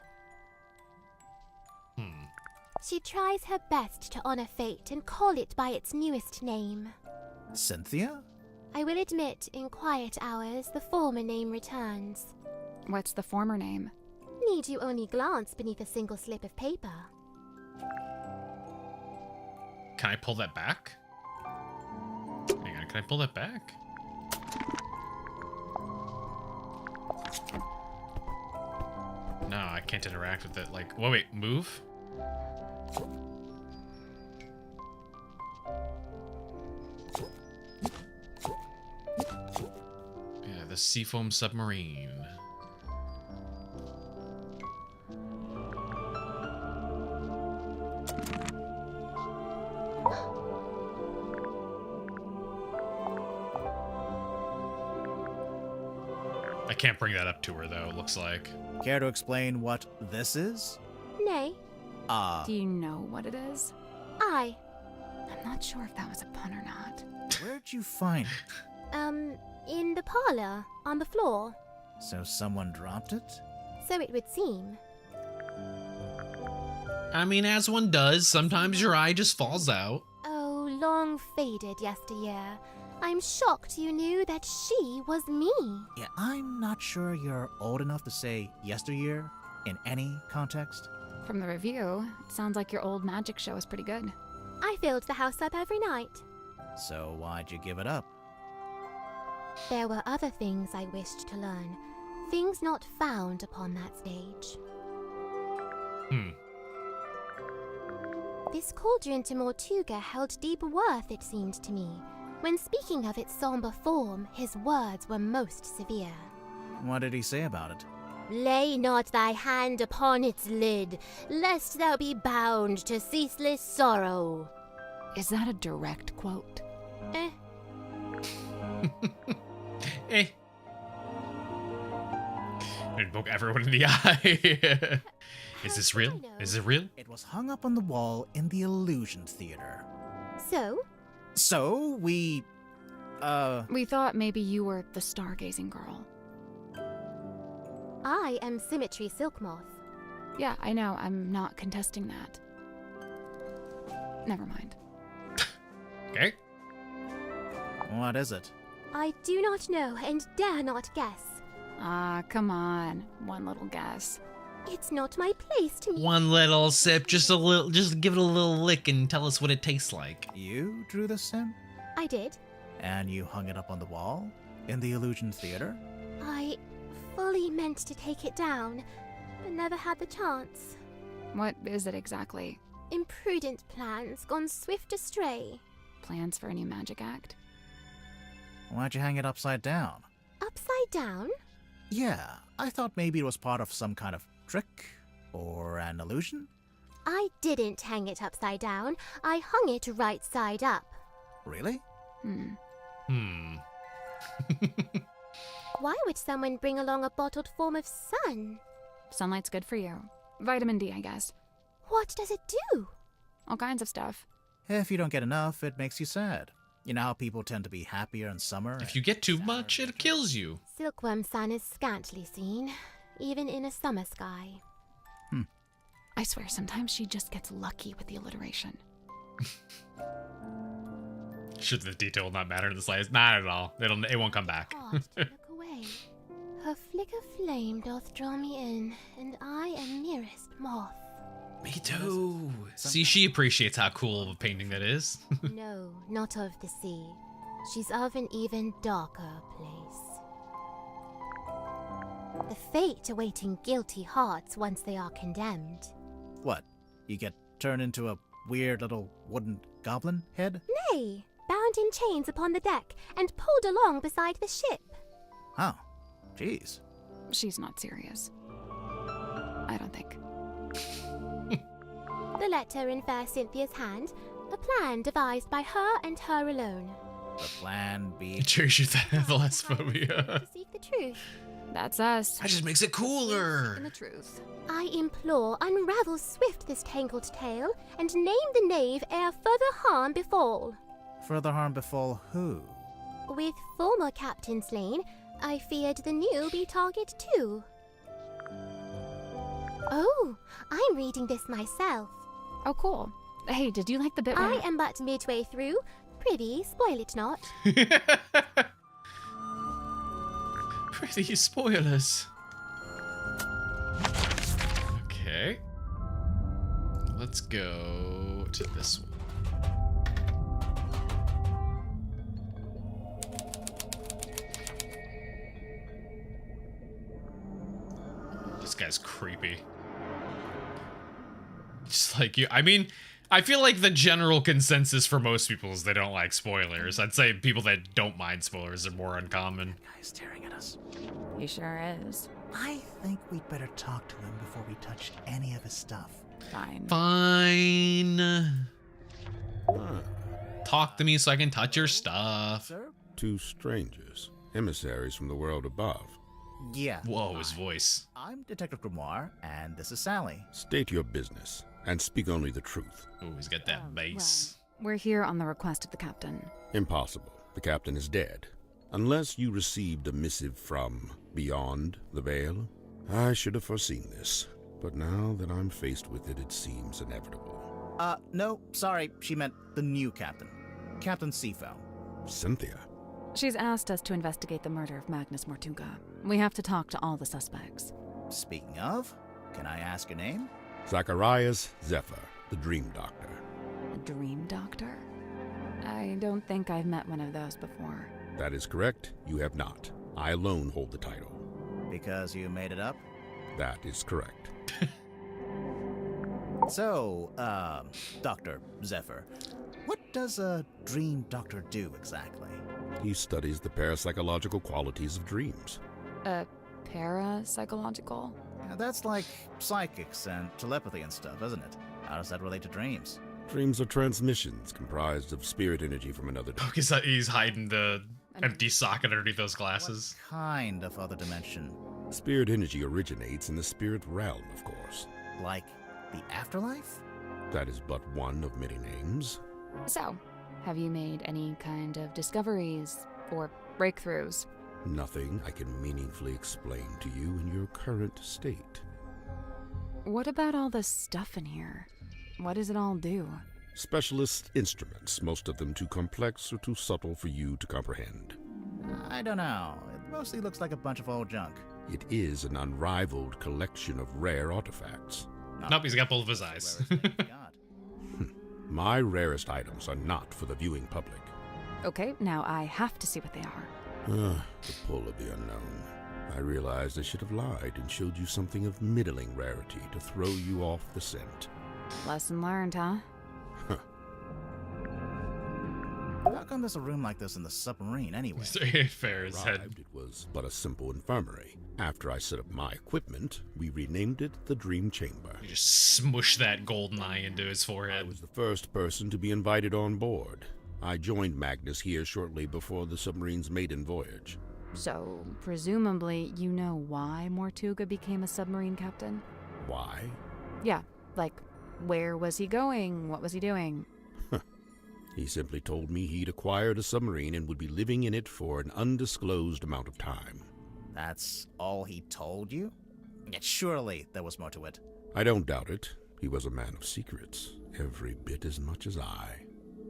She tries her best to honor fate and call it by its newest name. Cynthia? I will admit, in quiet hours, the former name returns. What's the former name? Need you only glance beneath a single slip of paper? Can I pull that back? Hang on, can I pull that back? No, I can't interact with it. Like, wait, move? Yeah, the seafoam submarine. I can't bring that up to her, though, it looks like. Care to explain what this is? Nay, Do you know what it is? I. I'm not sure if that was a pun or not. Where'd you find it? In the parlor, on the floor. So someone dropped it? So it would seem. I mean, as one does, sometimes your eye just falls out. Oh, long faded yesteryear. I'm shocked you knew that she was me. Yeah, I'm not sure you're old enough to say yesteryear in any context. From the review, it sounds like your old magic show is pretty good. I filled the house up every night. So why'd you give it up? There were other things I wished to learn. Things not found upon that stage. This cauldron to Mortuga held deep worth, it seemed to me. When speaking of its somber form, his words were most severe. What did he say about it? Lay not thy hand upon its lid, lest thou be bound to ceaseless sorrow. Is that a direct quote? And poke everyone in the eye. Is this How should I real? know? Is it real? It was hung up on the wall in the Illusion Theater. So? So, we thought maybe you were the stargazing girl. I am Symmetry Silk Moth. Yeah, I know. I'm not contesting that. Never mind. Okay. What is it? I do not know and dare not guess. Ah, come on. One little guess. It's not my place to. One little sip, just a little, just give it a little lick and tell us what it tastes like. You drew this sim? I did. And you hung it up on the wall? In the Illusion Theater? I fully meant to take it down, but never had the chance. What is it exactly? Imprudent plans gone swift astray. Plans for a new magic act? Why'd you hang it upside down? Upside down? Yeah, I thought maybe it was part of some kind of trick or an illusion. I didn't hang it upside down. I hung it right side up. Really? Why would someone bring along a bottled form of sun? Sunlight's good for you. Vitamin D, I guess. What does it do? All kinds of stuff. If you don't get enough, it makes you sad. You know how people tend to be happier in summer? If you get too much, it kills you. Silkworm sun is scantily seen, even in a summer sky. I swear, sometimes she just gets lucky with the alliteration. Should the detail not matter in the slightest? Not at all. It won't come back. Pause to look away. Her flicker flame doth draw me in, and I am nearest moth. Me too. See, she appreciates how cool of a painting that is. No, not of the sea. She's of an even darker place. The fate awaiting guilty hearts once they are condemned. What? You get turned into a weird little wooden goblin head? Nay, bound in chains upon the deck and pulled along beside the ship. Oh, jeez. She's not serious. I don't think. The letter in fair Cynthia's hand, a plan devised by her and her alone. The plan B. It shows you that the last phobia. To seek the truth. That's us. That just makes it In cooler. the truth. I implore, unravel swift this tangled tale, and name the knave ere further harm befall. Further harm befall who? With former captain slain, I feared the new be target too. Oh, I'm reading this myself. Oh, cool. Hey, did you like the bit where... I am but midway through. Prithee, spoil it not. Pretty spoilers. Okay. Let's go to this one. This guy's creepy. Just like you. I mean, I feel like the general consensus for most people is they don't like spoilers. I'd say people that don't mind spoilers are more uncommon. Guy's staring at us. He sure is. I think we'd better talk to him before we touch any of his stuff. Fine. Fine. Talk to me so I can touch your stuff. Sir? Two strangers, emissaries from the world above. Yeah. Whoa, his voice. I'm Detective Grimoire, and this is Sally. State your business, and speak only the truth. Oh, he's got that bass. We're here on the request of the captain. Impossible. The captain is dead. Unless you received a missive from beyond the veil. I should have foreseen this, but now that I'm faced with it, it seems inevitable. No, sorry, she meant the new captain. Captain Seafoam. Cynthia. She's asked us to investigate the murder of Magnus Mortuga. We have to talk to all the suspects. Speaking of, can I ask your name? Zacharias Zephyr, the Dream Doctor. A dream doctor? I don't think I've met one of those before. That is correct. You have not. I alone hold the title. Because you made it up? That is correct. So, Dr. Zephyr, what does a dream doctor do exactly? He studies the parapsychological qualities of dreams. Parapsychological? Yeah, that's like psychics and telepathy and stuff, isn't it? How does that relate to dreams? Dreams are transmissions comprised of spirit energy from another dimension. He's hiding the empty socket underneath those glasses. What kind of other dimension? Spirit energy originates in the spirit realm, of course. Like the afterlife? That is but one of many names. So, have you made any kind of discoveries or breakthroughs? Nothing I can meaningfully explain to you in your current state. What about all the stuff in here? What does it all do? Specialist instruments, most of them too complex or too subtle for you to comprehend. I don't know. It mostly looks like a bunch of old junk. It is an unrivaled collection of rare artifacts. Nope, he's got both of his eyes. My rarest items are not for the viewing public. Okay, now I have to see what they are. The pull of the unknown. I realized I should have lied and showed you something of middling rarity to throw you off the scent. Lesson learned, huh? How come there's a room like this in the submarine anyway? Fair as head. It was but a simple infirmary. After I set up my equipment, we renamed it the Dream Chamber. You just smush that golden eye into his forehead. I was the first person to be invited on board. I joined Magnus here shortly before the submarine's maiden voyage. So, presumably, you know why Mortuga became a submarine captain? Why? Yeah, like, where was he going? What was he doing? He simply told me he'd acquired a submarine and would be living in it for an undisclosed amount of time. That's all he told you? Yet surely there was more to it. I don't doubt it. He was a man of secrets, every bit as much as I.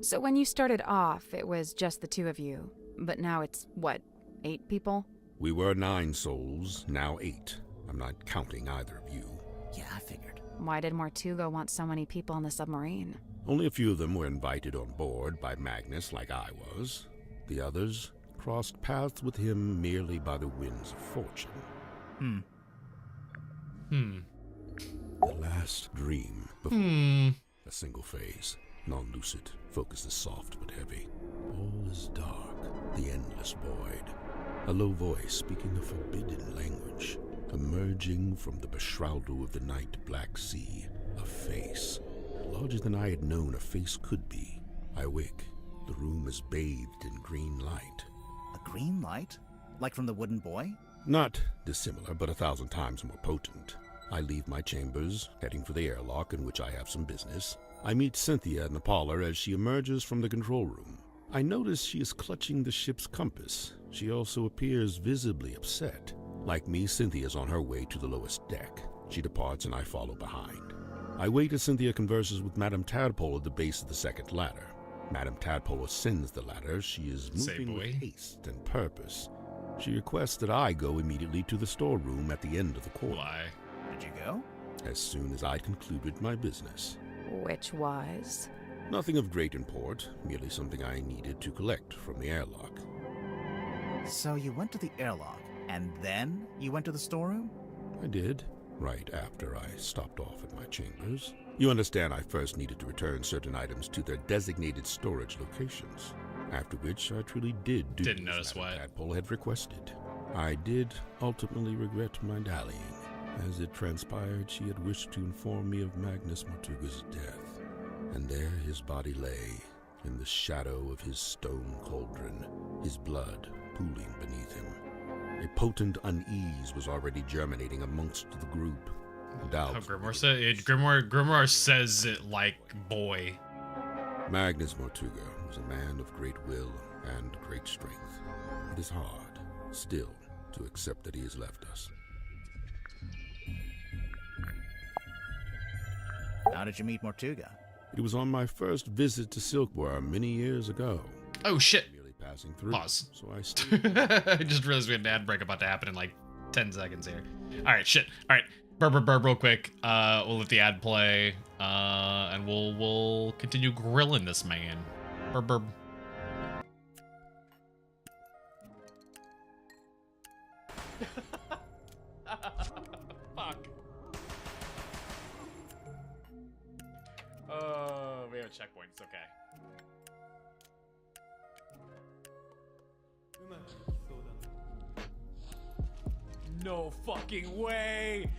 So when you started off, it was just the two of you. But now it's, what, 8 people? We were 9 souls, now 8. I'm not counting either of you. Yeah, I figured. Why did Mortuga want so many people on the submarine? Only a few of them were invited on board by Magnus like I was. The others crossed paths with him merely by the winds of fortune. The last dream before a single phase, non-lucid, focus is soft but heavy. All is dark, the endless void. A low voice speaking a forbidden language, emerging from the beshroudal of the night black sea, a face. Larger than I had known a face could be. I wake. The room is bathed in green light. A green light? Like from the wooden boy? Not dissimilar, but 1,000 times more potent. I leave my chambers, heading for the airlock in which I have some business. I meet Cynthia in the parlor as she emerges from the control room. I notice she is clutching the ship's compass. She also appears visibly upset. Like me, Cynthia's on her way to the lowest deck. She departs and I follow behind. I wait as Cynthia converses with Madame Tadpole at the base of the second ladder. Madame Tadpole ascends the ladder. She is moving with haste and purpose. She requests that I go immediately to the storeroom at the end of the corridor. Why? Did you go? As soon as I concluded my business. Which was? Nothing of great import, merely something I needed to collect from the airlock. So you went to the airlock, and then you went to the storeroom? I did. Right after I stopped off at my chambers. You understand I first needed to return certain items to their designated storage locations. After which I truly did do Didn't notice what Tadpole had requested. I did ultimately regret my dallying. As it transpired, she had wished to inform me of Magnus Mortuga's death. And there his body lay, in the shadow of his stone cauldron, his blood pooling beneath him. A potent unease was already germinating amongst the group. Doubt. How Grimoire says it like boy. Magnus Mortuga was a man of great will and great strength. It is hard, still, to accept that he has left us. How did you meet Mortuga? It was on my first visit to Silkworm many years ago. Oh shit. Merely passing through. Pause. So I stayed. I just realized we had an ad break about to happen in like 10 seconds here. Alright, shit. Alright. Burp real quick. We'll let the ad play. And we'll continue grilling this man. Burp. Fuck. We have a checkpoint, it's okay. No fucking way!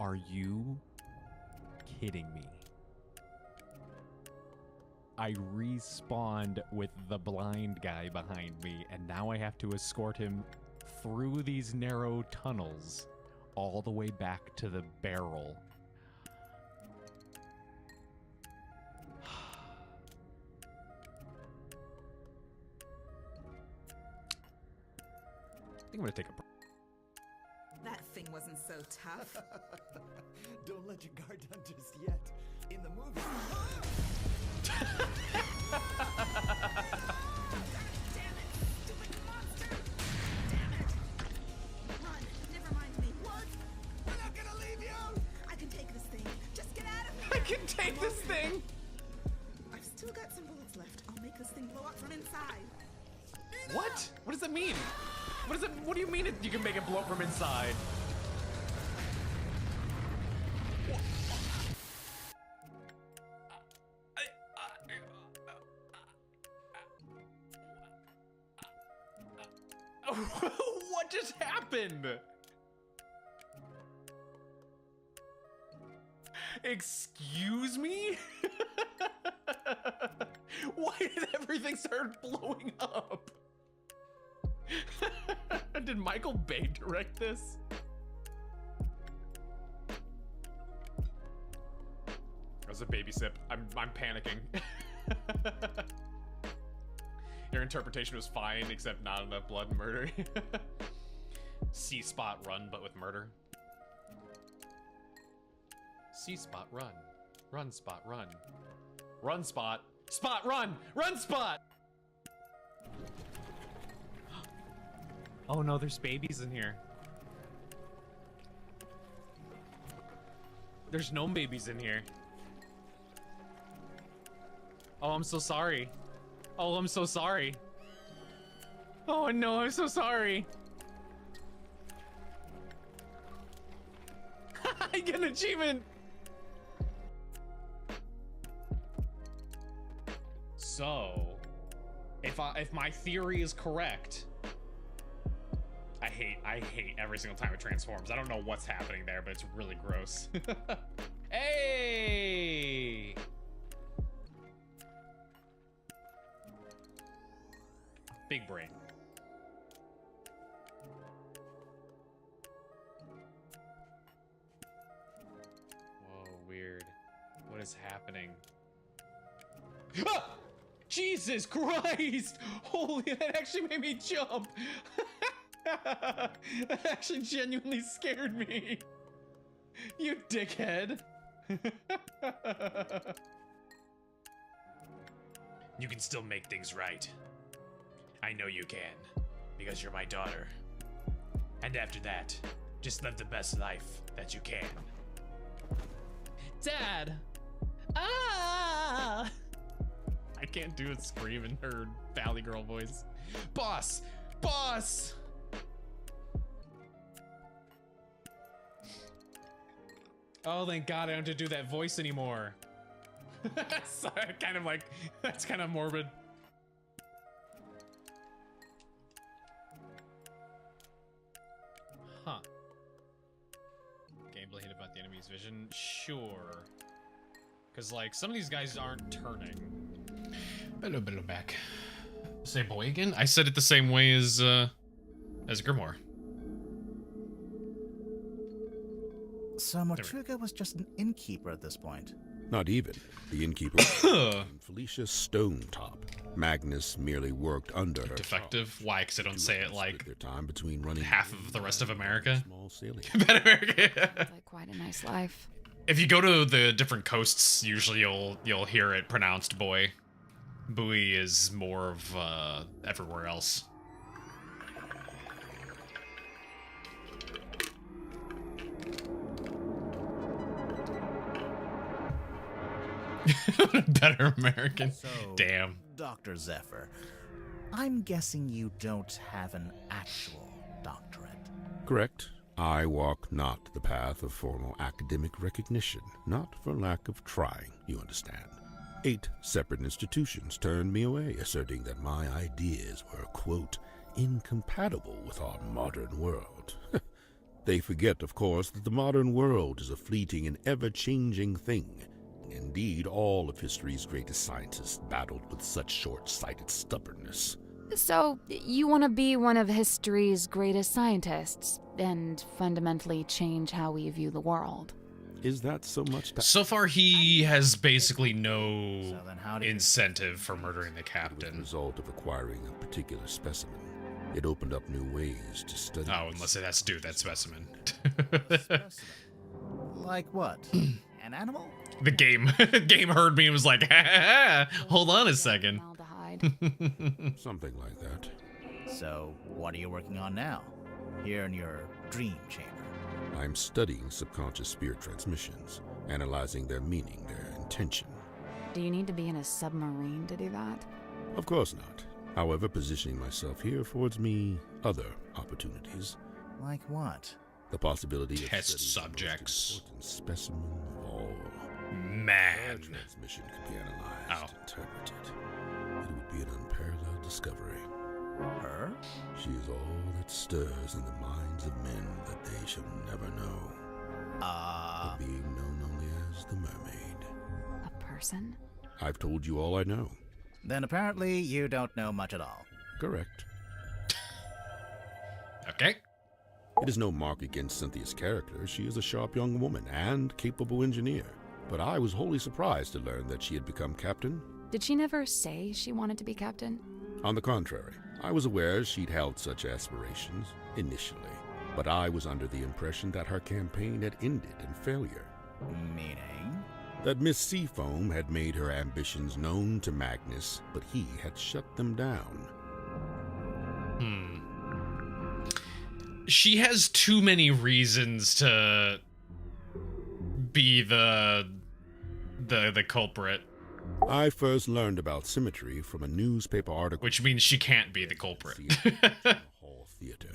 Are you kidding me? I respawned with the blind guy behind me, and now I have to escort him through these narrow tunnels all the way back to the barrel. I think I'm gonna take a break. That thing wasn't so tough. Don't let your guard down just yet. In the movie. Damn it, stupid monster! Damn it! Run, never mind me. What? I'm not gonna leave you! I can take this thing. Just get out of here! I can take this thing! I've still got some bullets left. I'll make this thing blow up from inside. What? What does that mean? What do you mean you can make it blow from inside? What just happened? Excuse me? Why did everything start blowing up? Did Michael Bay direct this? That was a baby sip. I'm panicking. Your interpretation was fine, except not enough blood and murder. C-spot run, but with murder. C-spot run. Run spot run. Run spot. Spot run! Run spot! Oh no, there's babies in here. There's gnome babies in here. Oh, I'm so sorry. Oh, I'm so sorry. Oh no, I'm so sorry. I get an achievement. So, if my theory is correct, I hate every single time it transforms. I don't know what's happening there, but it's really gross. Hey! Big brain. Whoa, weird. What is happening? Ah! Jesus Christ! Holy, that actually made me jump! That actually genuinely scared me! You dickhead! You can still make things right. I know you can, because you're my daughter. And after that, just live the best life that you can. Dad! Ah! I can't do a scream in her Valley Girl voice. Boss! Boss! Oh, thank God I don't have to do that voice anymore. So, kind of like, that's kind of morbid. Huh. Gameplay hit about the enemy's vision? Sure. Because, like, some of these guys aren't turning. Hello, back. Say boy again? I said it the same way as Grimoire. So Mortruga was just an innkeeper at this point. Not even. The innkeeper Felicia Stonetop. Magnus merely worked under her. Defective? Why? Because I don't say it like their time between running half of the rest of America. Small sailing. Bad America. Like quite a nice life. If you go to the different coasts, usually you'll hear it pronounced boy. Buoy is more of everywhere else. Better American. So, damn. Dr. Zephyr, I'm guessing you don't have an actual doctorate. Correct. I walk not the path of formal academic recognition, not for lack of trying, you understand. 8 separate institutions turned me away, asserting that my ideas were, quote, incompatible with our modern world. They forget, of course, that the modern world is a fleeting and ever-changing thing. Indeed, all of history's greatest scientists battled with such short-sighted stubbornness. So, you want to be one of history's greatest scientists and fundamentally change how we view the world? Is that so much to... So far, he has basically no incentive for murdering the It was captain. the result of acquiring a particular specimen. It opened up new ways to study... Oh, unless it has to do with that specimen. Like what? An animal? The game heard me and was like, ha, ha, ha, hold on a second. Something like that. So, what are you working on now? Here in your dream chamber? I'm studying subconscious spirit transmissions, analyzing their meaning, their intention. Do you need to be in a submarine to do that? Of course not. However, positioning myself here affords me other opportunities. Like what? The possibility Test of studying subjects. the most important specimen of all. Man. Their transmission could be analyzed, interpreted. It would be an unparalleled discovery. Her? She is all that stirs in the minds of men that they shall never know. A being known only as the Mermaid. A person? I've told you all I know. Then apparently you don't know much at all. Correct. Okay. It is no mark against Cynthia's character. She is a sharp young woman and capable engineer. But I was wholly surprised to learn that she had become captain. Did she never say she wanted to be captain? On the contrary, I was aware she'd held such aspirations, initially. But I was under the impression that her campaign had ended in failure. Meaning? That Miss Seafoam had made her ambitions known to Magnus, but he had shut them down. She has too many reasons to be the culprit. I first learned about symmetry from a newspaper article. Which means she can't be the culprit. Hall Theater.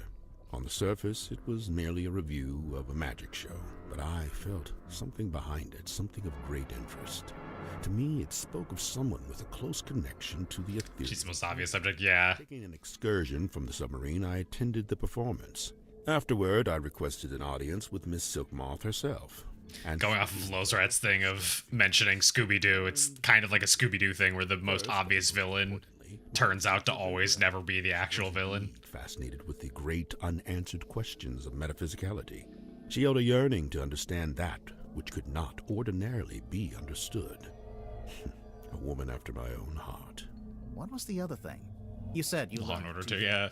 On the surface, it was merely a review of a magic show, but I felt something behind it, something of great interest. To me, it spoke of someone with a close connection to the ethereal. She's the most obvious subject, yeah. Taking an excursion from the submarine, I attended the performance. Afterward, I requested an audience with Miss Silkmoth herself. And going off of Lozrat's thing of mentioning Scooby-Doo, it's kind of like a Scooby-Doo thing where the most obvious villain turns out to always never be the actual villain. Fascinated with the great unanswered questions of metaphysicality. She held a yearning to understand that which could not ordinarily be understood. A woman after my own heart. What was the other thing? You said you Law and Order 2, yeah.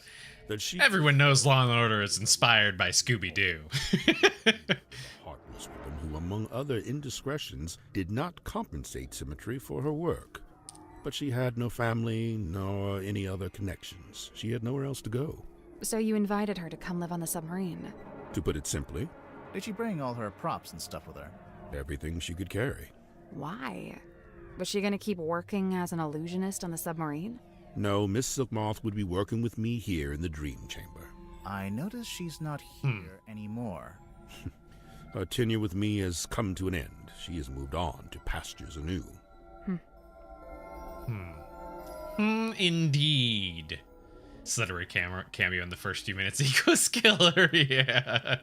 That she Everyone knows Law and Order is inspired by Scooby-Doo. Heartless woman who, among other indiscretions, did not compensate Symmetry for her work. But she had no family, nor any other connections. She had nowhere else to go. So you invited her to come live on the submarine? To put it simply, did she bring all her props and stuff with her? Everything she could carry. Why? Was she gonna keep working as an illusionist on the submarine? No, Miss Silkmoth would be working with me here in the Dream Chamber. I notice she's not here anymore. Her tenure with me has come to an end. She has moved on to pastures anew. Indeed. Slithery cameo in the first few minutes equals killer, yeah.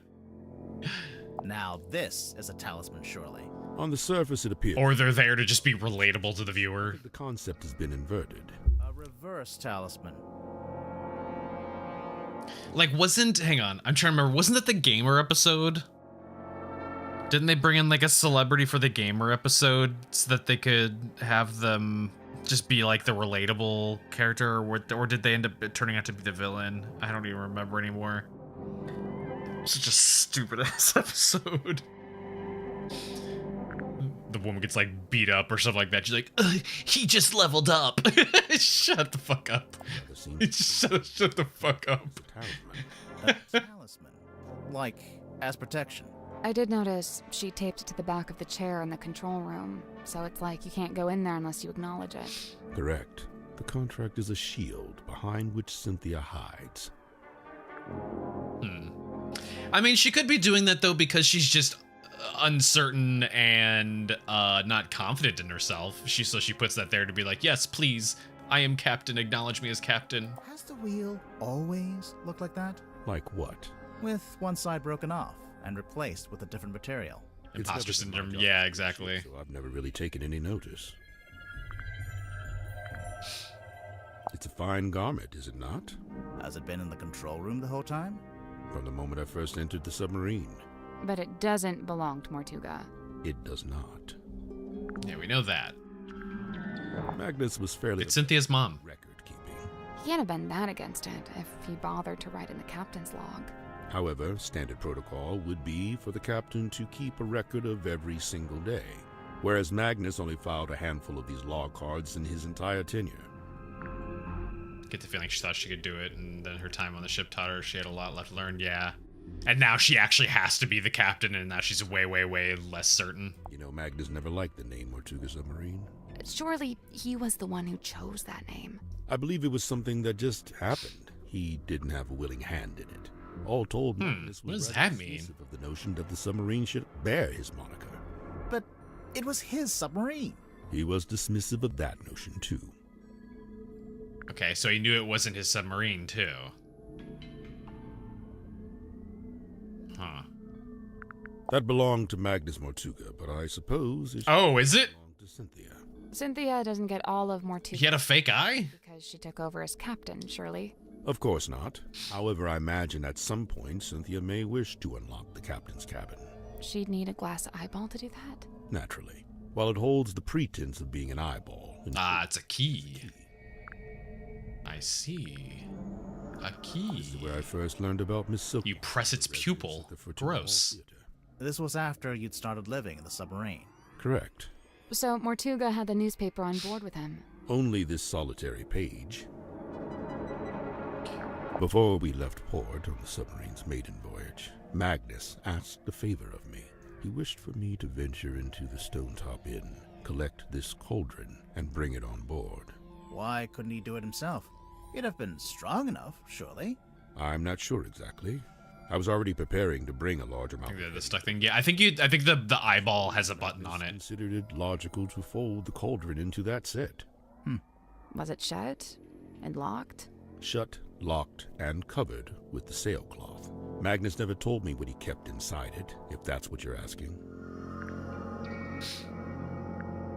Now this is a talisman, surely. On the surface, it appears. Or they're there to just be relatable to the viewer. The concept has been inverted. A reverse talisman. Like, hang on, I'm trying to remember, wasn't that the Gamer episode? Didn't they bring in, like, a celebrity for the Gamer episode so that they could have them just be, like, the relatable character? Or did they end up turning out to be the villain? I don't even remember anymore. Such a stupid-ass episode. The woman gets, like, beat up or something like that. She's like, he just leveled up. Shut the fuck up. Shut the fuck up. A talisman. Like, as protection. I did notice she taped it to the back of the chair in the control room, so it's like you can't go in there unless you acknowledge it. Correct. The contract is a shield behind which Cynthia hides. I mean, she could be doing that, though, because she's just uncertain and not confident in herself. So she puts that there to be like, yes, please, I am captain, acknowledge me as captain. Has the wheel always looked like that? Like what? with one side broken off and replaced with a different material. Imposter syndrome. job Yeah, to exactly. So I've never really taken any notice. It's a fine garment, is it not? Has it been in the control room the whole time? From the moment I first entered the submarine. But it doesn't belong to Mortuga. It does not. Yeah, we know that. Magnus was fairly... It's Cynthia's mom. Record-keeping. He hadn't been that against it if he bothered to write in the captain's log. However, standard protocol would be for the captain to keep a record of every single day, whereas Magnus only filed a handful of these log cards in his entire tenure. Get the feeling she thought she could do it, and then her time on the ship taught her she had a lot left to learn. Yeah. And now she actually has to be the captain, and now she's way, way, way less certain. You know, Magnus never liked the name Mortuga Submarine. Surely he was the one who chose that name. I believe it was something that just happened. He didn't have a willing hand in it. All told, Magnus what was does rather that mean? dismissive of the notion that the submarine should bear his moniker. But it was his submarine. He was dismissive of that notion, too. Okay, so he knew it wasn't his submarine, too. Huh. That belonged to Magnus Mortuga, but I suppose it Oh, is it? belonged to Cynthia. Cynthia doesn't get all of Mortuga. He had a fake eye? Because she took over as captain, surely. Of course not. However, I imagine at some point Cynthia may wish to unlock the captain's cabin. She'd need a glass eyeball to do that? Naturally. While it holds the pretense of being an eyeball. Ah, it's a key. I see. A key. This is where I first learned about Miss Silk. You press its pupil. Gross. This was after you'd started living in the submarine. Correct. So Mortuga had the newspaper on board with him. Only this solitary page. Before we left port on the submarine's maiden voyage, Magnus asked a favor of me. He wished for me to venture into the Stonetop Inn, collect this cauldron, and bring it on board. Why couldn't he do it himself? He'd have been strong enough, surely. I'm not sure exactly. I was already preparing to bring a large amount. The stuck thing. Yeah, I think the eyeball has a button on it. Considered it logical to fold the cauldron into that set. Was it shut and locked? Shut, locked, and covered with the sailcloth. Magnus never told me what he kept inside it, if that's what you're asking.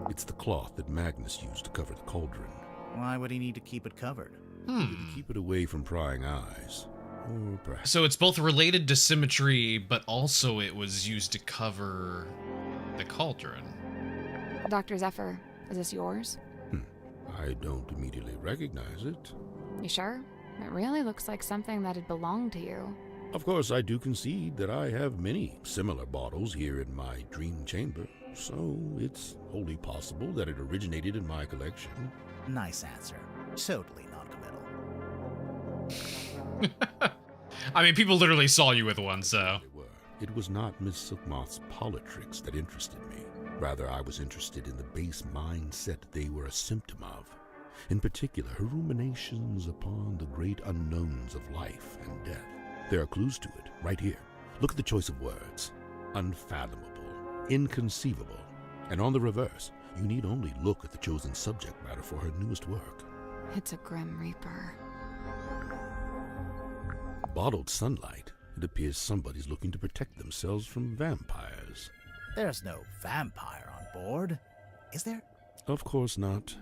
It's the cloth that Magnus used to cover the cauldron. Why would he need to keep it covered? To keep it away from prying eyes. Or perhaps... So it's both related to symmetry, but also it was used to cover the cauldron. Dr. Zephyr, is this yours? I don't immediately recognize it. You sure? It really looks like something that had belonged to you. Of course, I do concede that I have many similar bottles here in my dream chamber, so it's wholly possible that it originated in my collection. Nice answer. Totally non-committal. I mean, people literally saw you with one, so... It was not Miss Silkmoth's politricks that interested me. Rather, I was interested in the base mindset they were a symptom of. In particular, her ruminations upon the great unknowns of life and death. There are clues to it, right here. Look at the choice of words. Unfathomable, inconceivable. And on the reverse, you need only look at the chosen subject matter for her newest work. It's a Grim Reaper. Bottled sunlight. It appears somebody's looking to protect themselves from vampires. There's no vampire on board, is there? Of course not.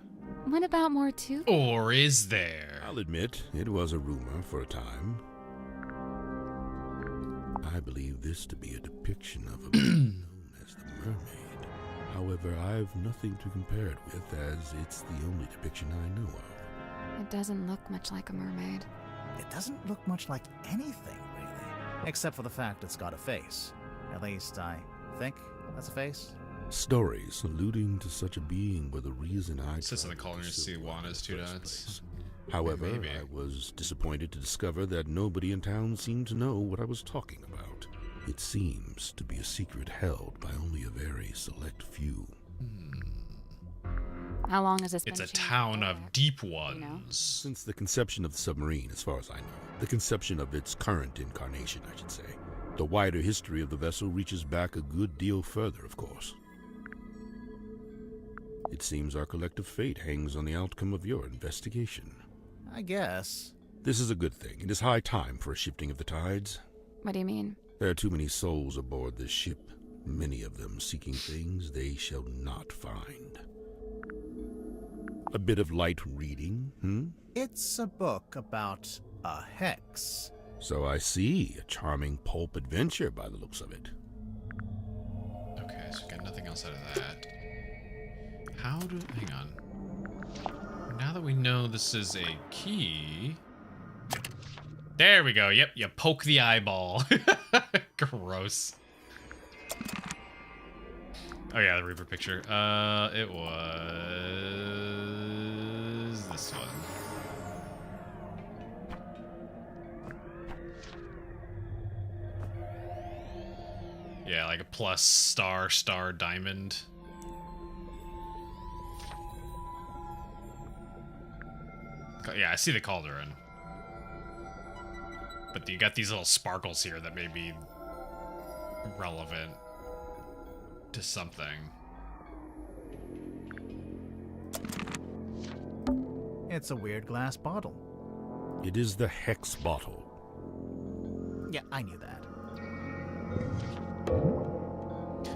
What about Mortuga? Or is there? I'll admit, it was a rumor for a time. I believe this to be a depiction of a being known as the Mermaid. However, I've nothing to compare it with, as it's the only depiction I know of. It doesn't look much like a mermaid. It doesn't look much like anything, really. Except for the fact it's got a face. At least, I think that's a face. Stories alluding to such a being were the reason I... It says in the cauldron you see Juana's 2 dots. However, Maybe. I was disappointed to discover that nobody in town seemed to know what I was talking about. It seems to be a secret held by only a very select few. How long has this been? It's a chained town for? of deep You know? ones. Since the conception of the submarine, as far as I know. The conception of its current incarnation, I should say. The wider history of the vessel reaches back a good deal further, of course. It seems our collective fate hangs on the outcome of your investigation. I guess. This is a good thing. It is high time for a shifting of the tides. What do you mean? There are too many souls aboard this ship, many of them seeking things they shall not find. A bit of light reading, hmm? It's a book about a hex. So I see. A charming pulp adventure by the looks of it. Okay, so we got nothing else out of that. How do... Hang on. Now that we know this is a key... There we go. Yep, you poke the eyeball. Gross. Oh yeah, the Reaper picture. It was... this one. Yeah, like a plus star, star, diamond. Yeah, I see the cauldron. But you got these little sparkles here that may be relevant to something. It's a weird glass bottle. It is the hex bottle. Yeah, I knew that.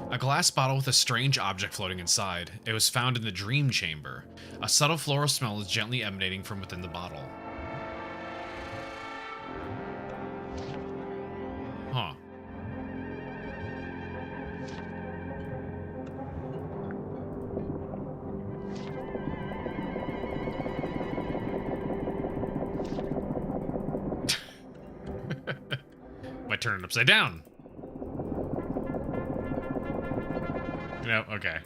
A glass bottle with a strange object floating inside. It was found in the dream chamber. A subtle floral smell is gently emanating from within the bottle. Huh. Might turn it upside down. No, okay.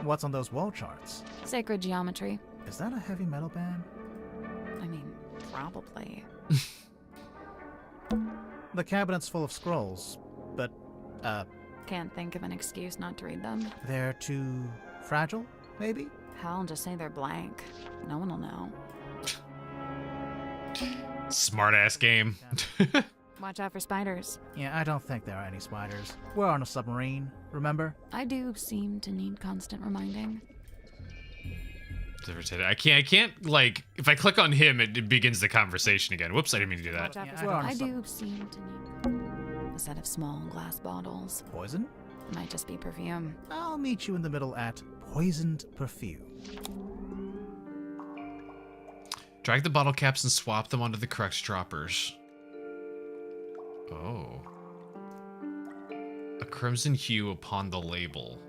What's on those wall charts? Sacred geometry. Is that a heavy metal band? I mean, probably. The cabinet's full of scrolls, but, Can't think of an excuse not to read them. they're too fragile, maybe? Hell, just say they're blank. No one will know. Smart ass game. Watch out for spiders. Yeah, I don't think there are any spiders. We're on a submarine, remember? I do seem to need constant reminding. I can't, like, if I click on him, it begins the conversation again. Whoops, I didn't mean to do that. Watch out for we're on a I do seem to need a set of small glass bottles. Poison? Might just be perfume. I'll meet you in the middle at poisoned perfume. Drag the bottle caps and swap them onto the correct droppers. Oh. A crimson hue upon the label.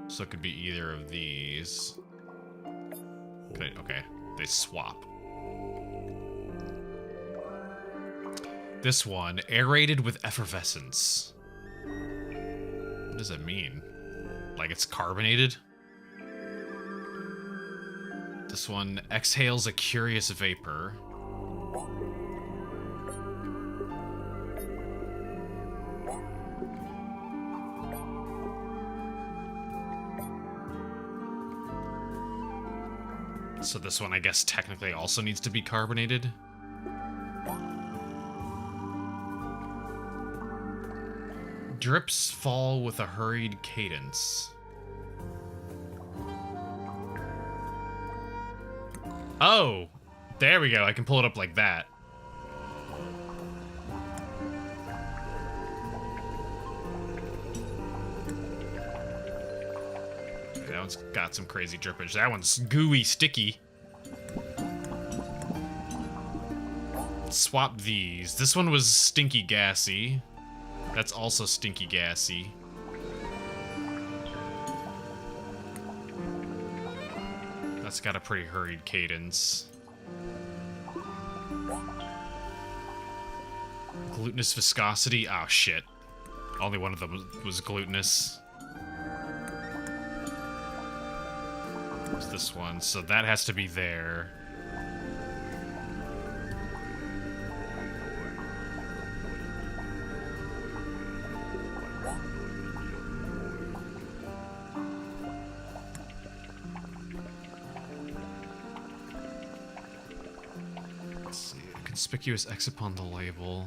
So it could be either of these. Okay, they swap. This one, aerated with effervescence. What does that mean? Like it's carbonated? This one exhales a curious vapor. So this one, I guess, technically also needs to be carbonated. Drips fall with a hurried cadence. Oh! There we go, I can pull it up like that. That one's got some crazy drippage. That one's gooey, sticky. Swap these. This one was stinky gassy. That's also stinky gassy. That's got a pretty hurried cadence. Glutinous viscosity? Oh shit. Only one of them was glutinous. What's this one? So that has to be there. Let's see. A conspicuous X upon the label.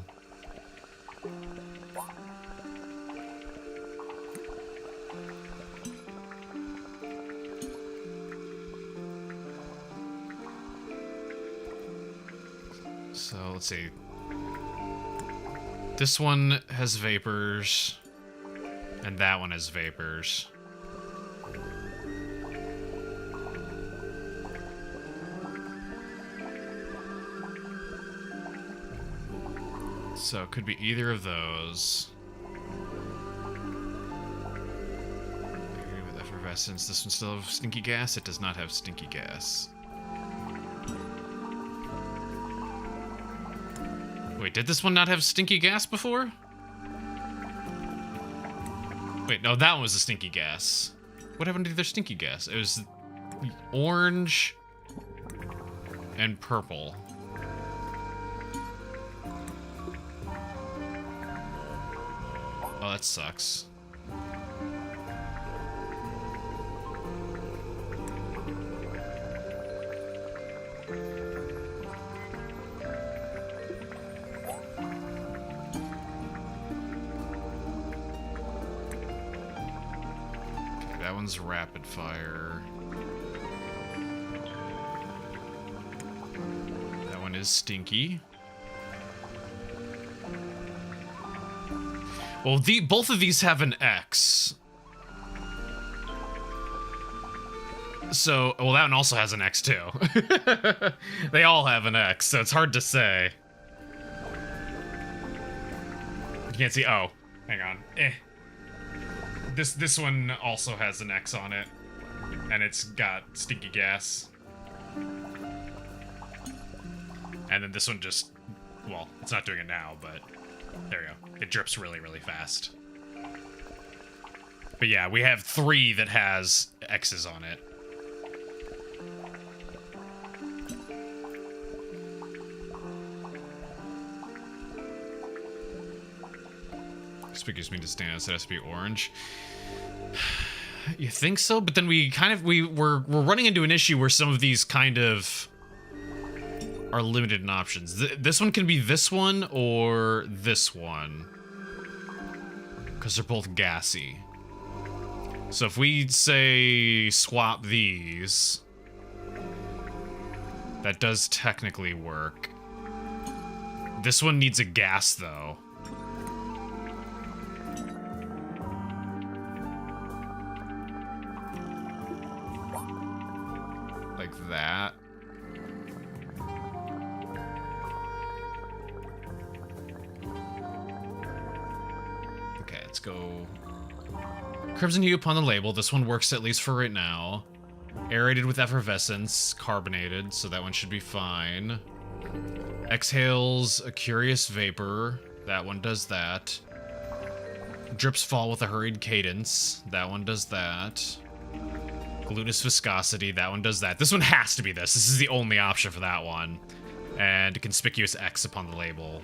So let's see. This one has vapors, and that one has vapors. So it could be either of those. With effervescence, this one still have stinky gas? It does not have stinky gas. Wait, did this one not have stinky gas before? Wait, no, that one was a stinky gas. What happened to their stinky gas? It was orange and purple. Oh, that sucks. Okay, that one's rapid fire. That one is stinky. Well, both of these have an X. So, well, that one also has an X too. They all have an X, so it's hard to say. You can't see. Oh, hang on. This one also has an X on it, and it's got stinky gas. And then this one just, well, it's not doing it now, but there you go. It drips really, really fast. But yeah, we have 3 that has X's on it. Conspicuous means to stand, so it has to be orange. You think so? But then we're running into an issue where some of these kind of are limited in options. This one can be this one or this one, because they're both gassy. So if we say swap these, that does technically work. This one needs a gas though. Like that. Okay, let's go. Crimson hue upon the label. This one works at least for right now. Aerated with effervescence, carbonated, so that one should be fine. Exhales a curious vapor. That one does that. Drips fall with a hurried cadence. That one does that. Glutinous viscosity. That one does that. This one has to be this. This is the only option for that one. And conspicuous X upon the label.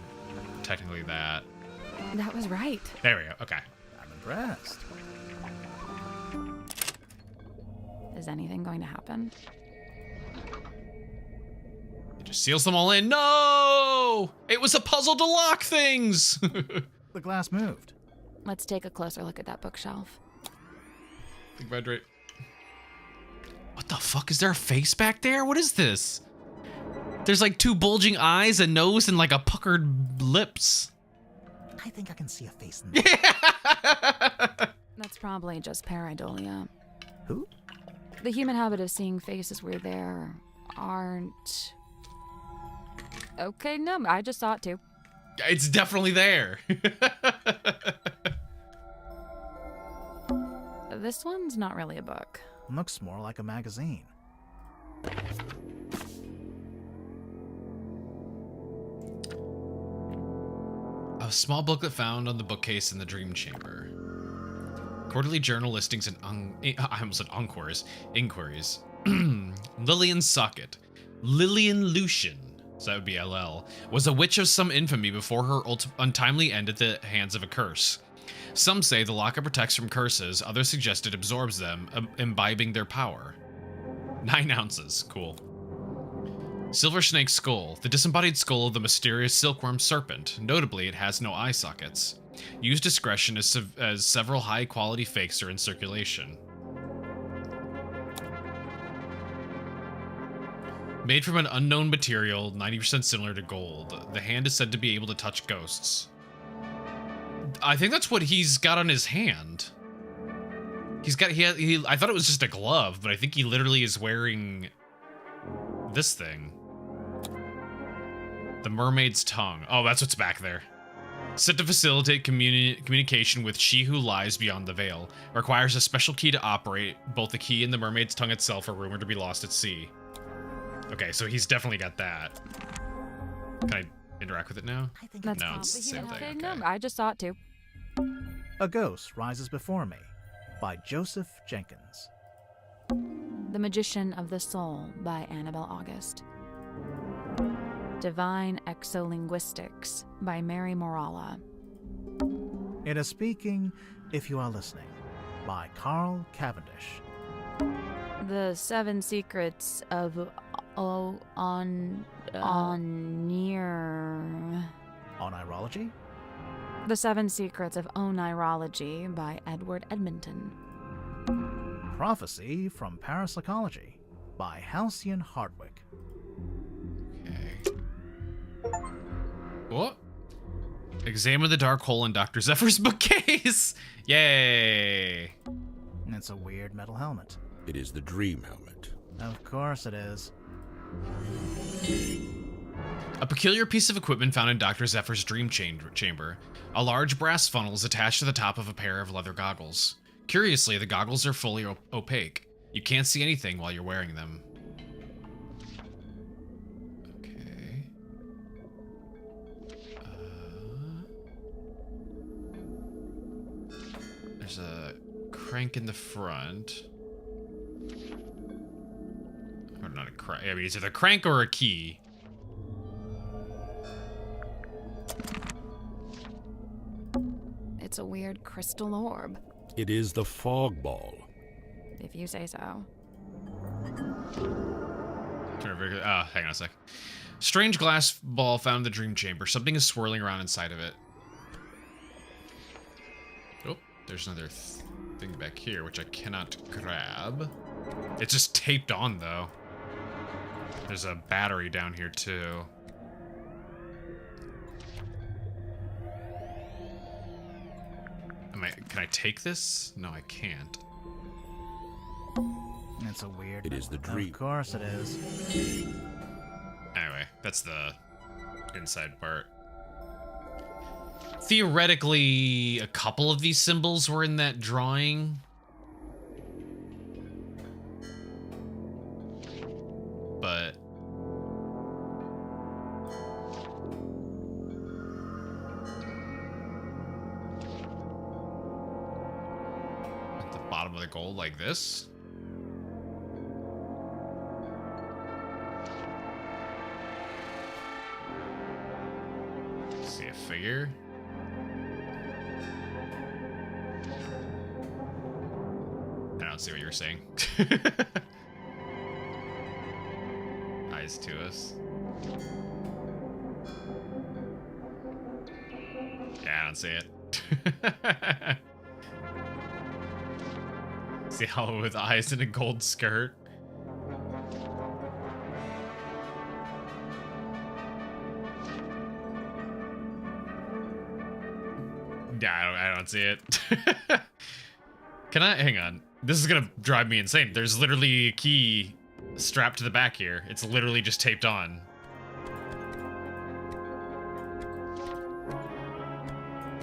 Technically that. That was right. There we go. Okay. I'm impressed. Is anything going to happen? It just seals them all in. No! It was a puzzle to lock things! The glass moved. Let's take a closer look at that bookshelf. Think about it. What the fuck? Is there a face back there? What is this? There's like 2 bulging eyes, a nose, and like a puckered lips. I think I can see a face in there. That's probably just pareidolia. Who? The human habit of seeing faces where there aren't... Okay, no, I just saw it too. It's definitely there. This one's not really a book. Looks more like a magazine. A small booklet found on the bookcase in the dream chamber. Quarterly journal listings and I almost said encores. Inquiries. Lillian Socket. Lillian Lucian, so that would be LL, was a witch of some infamy before her untimely end at the hands of a curse. Some say the locket protects from curses, others suggest it absorbs them, imbibing their power. 9 ounces. Cool. Silver snake skull. The disembodied skull of the mysterious silkworm serpent. Notably, it has no eye sockets. Use discretion as several high-quality fakes are in circulation. Made from an unknown material, 90% similar to gold. The hand is said to be able to touch ghosts. I think that's what he's got on his hand. I thought it was just a glove, but I think he literally is wearing this thing. The mermaid's tongue. Oh, that's what's back there. Set to facilitate communication with she who lies beyond the veil. Requires a special key to operate. Both the key and the mermaid's tongue itself are rumored to be lost at sea. Okay, so he's definitely got that. Can I interact with it now? That's no, it's the same thing. Okay. No, I just saw it too. A Ghost Rises Before Me by Joseph Jenkins. The Magician of the Soul by Annabelle August. Divine Exolinguistics by Mary Morala. It is Speaking If You Are Listening by Carl Cavendish. The Seven Secrets of Onirology? The Seven Secrets of Onirology by Edward Edmonton. Prophecy from Parapsychology by Halcyon Hardwick. Okay. What? Examine the dark hole in Dr. Zephyr's bookcase! Yay! It's a weird metal helmet. It is the dream helmet. Of course it is. A peculiar piece of equipment found in Dr. Zephyr's dream chamber. A large brass funnel is attached to the top of a pair of leather goggles. Curiously, the goggles are fully opaque. You can't see anything while you're wearing them. Okay. There's a crank in the front. Or not a crank. I mean, it's either a crank or a key. It's a weird crystal orb. It is the fog ball. If you say so. Oh, hang on a sec. Strange glass ball found in the dream chamber. Something is swirling around inside of it. Oh, there's another thing back here, which I cannot grab. It's just taped on, though. There's a battery down here, too. Can I take this? No, I can't. It's a weird. It is the dream. Of course it is. Anyway, that's the inside part. Theoretically, a couple of these symbols were in that drawing. But at the bottom of the gold like this. See a figure. I don't see what you were saying. Eyes to us. Yeah, I don't see it. See how with eyes and a gold skirt. Yeah, I don't see it. Can I hang on? This is gonna drive me insane. There's literally a key strapped to the back here. It's literally just taped on.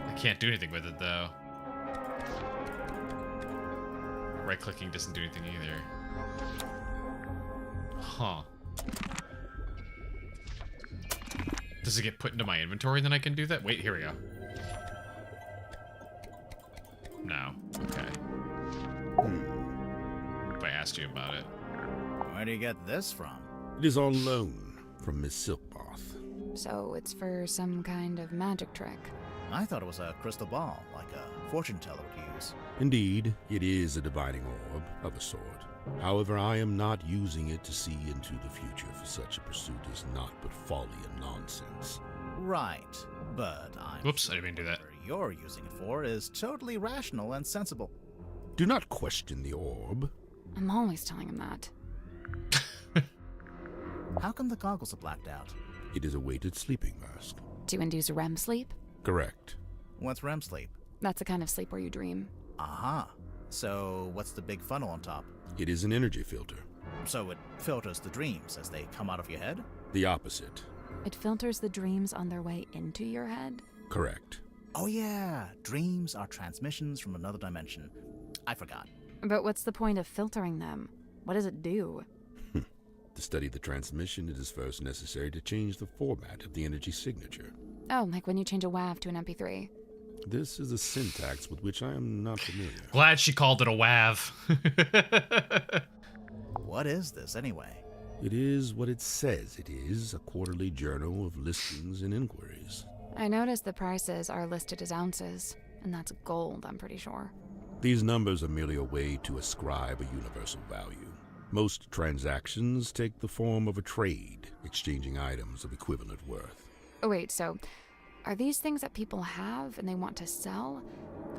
I can't do anything with it though. Right-clicking doesn't do anything either. Huh. Does it get put into my inventory and then I can do that? Wait, here we go. No. Okay. If I asked you about it. Where do you get this from? It is on loan from Miss Silkmoth. So it's for some kind of magic trick. I thought it was a crystal ball, like a fortune teller would use. Indeed, it is a divining orb of a sort. However, I am not using it to see into the future, for such a pursuit is not but folly and nonsense. Right, but I'm Whoops, sure I didn't mean to do that. whatever you're using it for is totally rational and sensible. Do not question the orb. I'm always telling him that. How come the goggles are blacked out? It is a weighted sleeping mask. To induce REM sleep? Correct. What's REM sleep? That's the kind of sleep where you dream. Aha. So, what's the big funnel on top? It is an energy filter. So it filters the dreams as they come out of your head? The opposite. It filters the dreams on their way into your head? Correct. Oh yeah, dreams are transmissions from another dimension. I forgot. But what's the point of filtering them? What does it do? To study the transmission, it is first necessary to change the format of the energy signature. Oh, like when you change a WAV to an MP3. This is a syntax with which I am not familiar. Glad she called it a WAV. What is this, anyway? It is what it says it is, a quarterly journal of listings and inquiries. I noticed the prices are listed as ounces, and that's gold, I'm pretty sure. These numbers are merely a way to ascribe a universal value. Most transactions take the form of a trade, exchanging items of equivalent worth. Oh wait, so are these things that people have and they want to sell?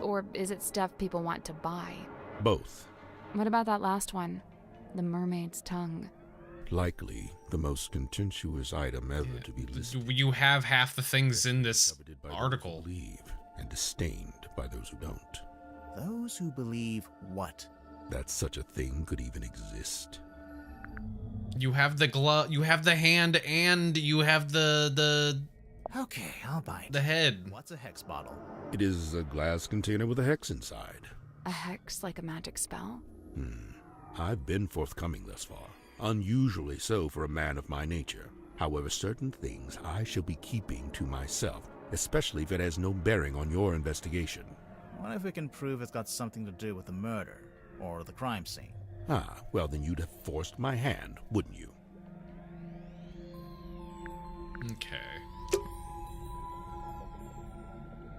Or is it stuff people want to buy? Both. What about that last one? The mermaid's tongue. Likely the most contentious item ever to be listed. You have half the things in this article. Believe and disdained by those who don't. Those who believe what? That such a thing could even exist. You have the glove, you have the hand, and you have the Okay, I'll buy it. The head. What's a hex bottle? It is a glass container with a hex inside. A hex like a magic spell? I've been forthcoming thus far. Unusually so for a man of my nature. However, certain things I shall be keeping to myself, especially if it has no bearing on your investigation. What if we can prove it's got something to do with the murder, or the crime scene? Ah, well then you'd have forced my hand, wouldn't you? Okay.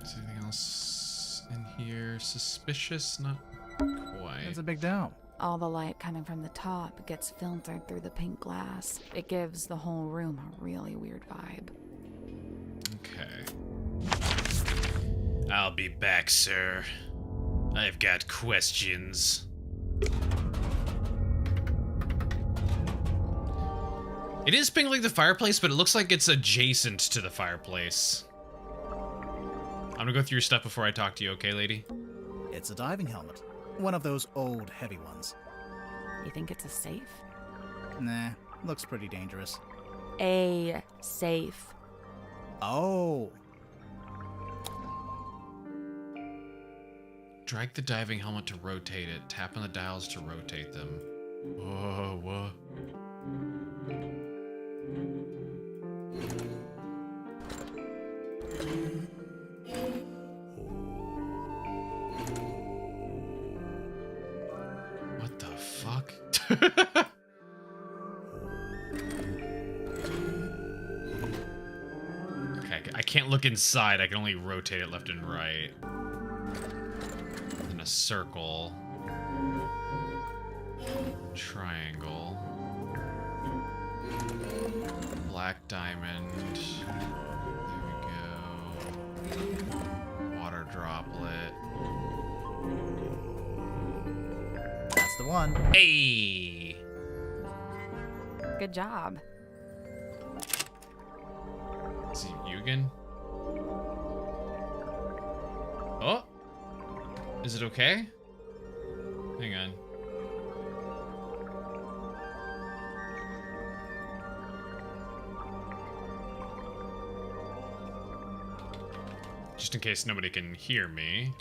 Is there anything else in here suspicious? Not quite. It's a big dome. All the light coming from the top gets filtered through the pink glass. It gives the whole room a really weird vibe. Okay. I'll be back, sir. I've got questions. It is pink like the fireplace, but it looks like it's adjacent to the fireplace. I'm gonna go through your stuff before I talk to you, okay, lady? It's a diving helmet. One of those old, heavy ones. You think it's a safe? Nah, looks pretty dangerous. A safe. Oh! Drag the diving helmet to rotate it. Tap on the dials to rotate them. Whoa, what? What the fuck? Okay, I can't look inside. I can only rotate it left and right. In a circle. Triangle. Black diamond. There we go. Water droplet. That's the one. Hey! Good job. Is it Yugen? Oh! Is it okay? Hang on. Just in case nobody can hear me.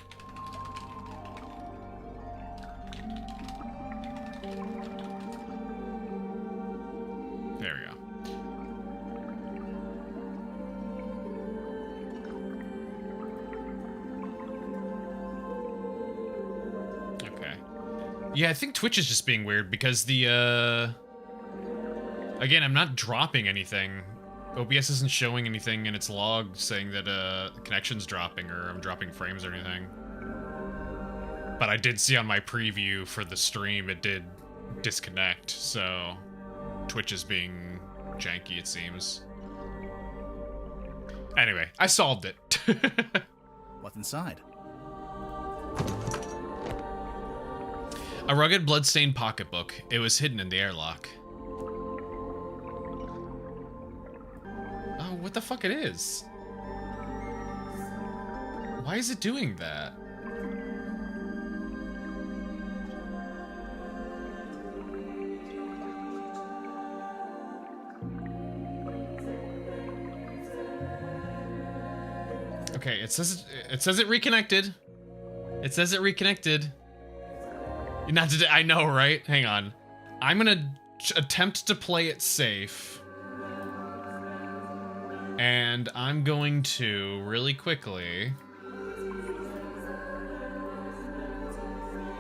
There we go. Okay. Yeah, I think Twitch is just being weird because the, again, I'm not dropping anything. OBS isn't showing anything in its log saying that, the connection's dropping or I'm dropping frames or anything. But I did see on my preview for the stream it did disconnect, so Twitch is being janky, it seems. Anyway, I solved it. What's inside? A rugged, blood-stained pocketbook. It was hidden in the airlock. what the fuck it is. Why is it doing that? Okay, it says it reconnected. It says it reconnected. Not today. I know, right? Hang on. I'm gonna attempt to play it safe. And I'm going to, really quickly,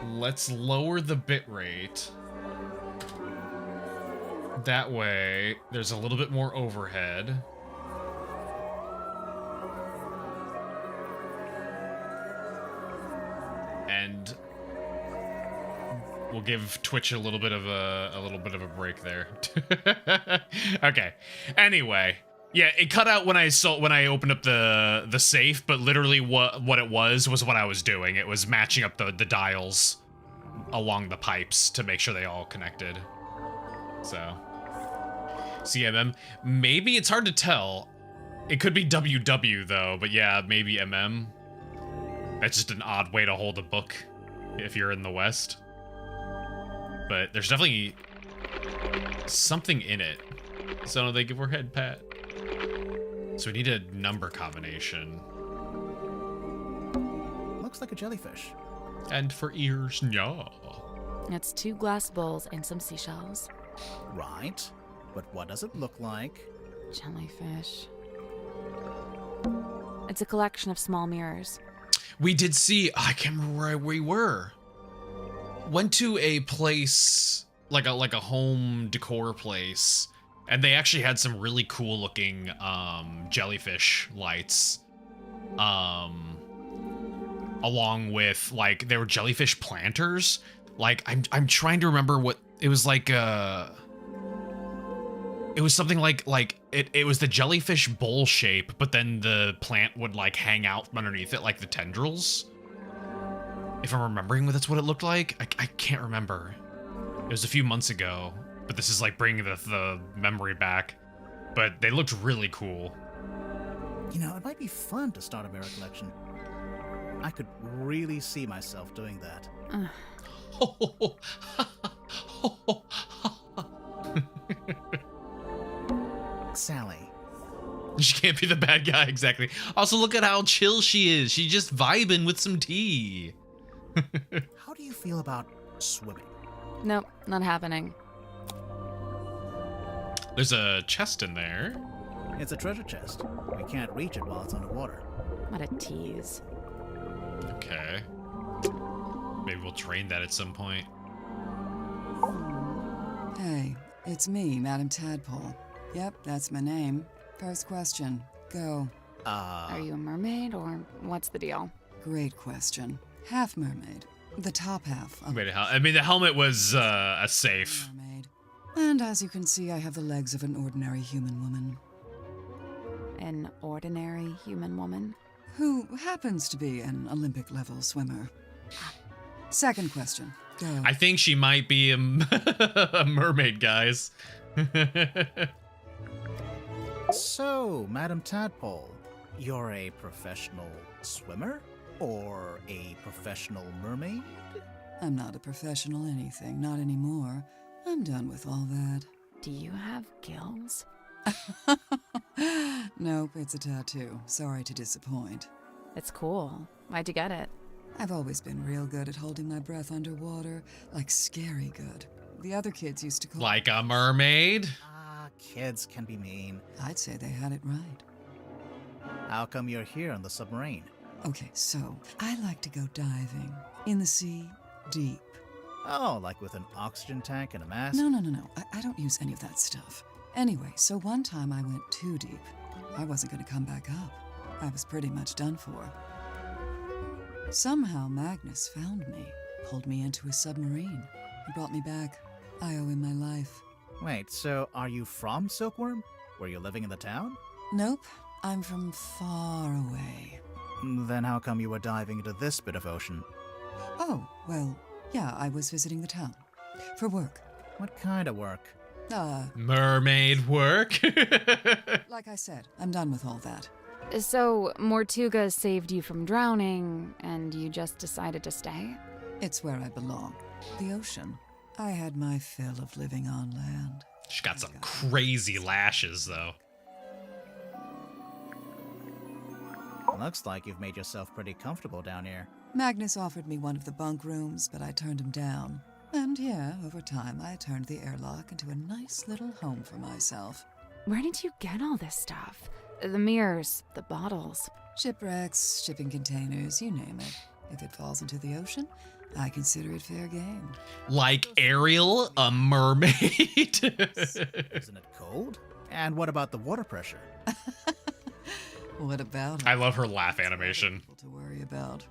let's lower the bitrate. That way, there's a little bit more overhead. And we'll give Twitch a little bit of a break there. Okay. Anyway, yeah, it cut out when I opened up the safe, but literally what it was what I was doing. It was matching up the dials along the pipes to make sure they all connected. So CMM, maybe it's hard to tell. It could be WW though, but yeah, maybe MM. That's just an odd way to hold a book if you're in the West. But there's definitely something in it. So they give her head pat. So we need a number combination. Looks like a jellyfish. And for ears, yeah. It's 2 glass bowls and some seashells. Right. But what does it look like? Jellyfish. It's a collection of small mirrors. We did see, I can't remember where we were. Went to a place, like a home decor place, and they actually had some really cool looking jellyfish lights. Along with, like, they were jellyfish planters. Like, I'm trying to remember what it was like. It was something like it was the jellyfish bowl shape, but then the plant would like hang out underneath it like the tendrils. If I'm remembering that's what it looked like. I can't remember. It was a few months ago, but this is like bringing the memory back. But they looked really cool. You know, it might be fun to start a mirror collection. I could really see myself doing that. Sally. She can't be the bad guy, exactly. Also, look at how chill she is. She's just vibing with some tea. How do you feel about swimming? Nope, not happening. There's a chest in there. It's a treasure chest. We can't reach it while it's underwater. What a tease. Okay. Maybe we'll train that at some point. Hey, it's me, Madam Tadpole. Yep, that's my name. First question. Go. Are you a mermaid, or what's the deal? Great question. Half mermaid. The top half. Wait, I mean, the helmet was a safe. Mermaid. And as you can see, I have the legs of an ordinary human woman. An ordinary human woman? Who happens to be an Olympic-level swimmer. Second question. Go. I think she might be a mermaid, guys. So, Madam Tadpole, you're a professional swimmer? Or a professional mermaid? I'm not a professional anything, not anymore. I'm done with all that. Do you have gills? Nope, it's a tattoo. Sorry to disappoint. It's cool. Why'd you get it? I've always been real good at holding my breath underwater, like scary good. The other kids used to call like a mermaid? Kids can be mean. I'd say they had it right. How come you're here on the submarine? Okay, so I like to go diving. In the sea, deep. Oh, like with an oxygen tank and a mask? No. I don't use any of that stuff. Anyway, so one time I went too deep. I wasn't going to come back up. I was pretty much done for. Somehow Magnus found me, pulled me into his submarine, and brought me back. I owe him my life. Wait, so are you from Silkworm? Were you living in the town? Nope, I'm from far away. Then how come you were diving into this bit of ocean? Oh, well, yeah, I was visiting the town. For work. What kind of work? Mermaid work. Like I said, I'm done with all that. So, Mortuga saved you from drowning, and you just decided to stay? It's where I belong. The ocean. I had my fill of living on land. She's got some crazy lashes, though. Looks like you've made yourself pretty comfortable down here. Magnus offered me one of the bunk rooms, but I turned him down. And yeah, over time, I turned the airlock into a nice little home for myself. Where did you get all this stuff? The mirrors, the bottles. Shipwrecks, shipping containers, you name it. If it falls into the ocean, I consider it fair game. Like Ariel, a mermaid. Isn't it cold? And what about the water pressure? What about it? I love her laugh animation. To worry about.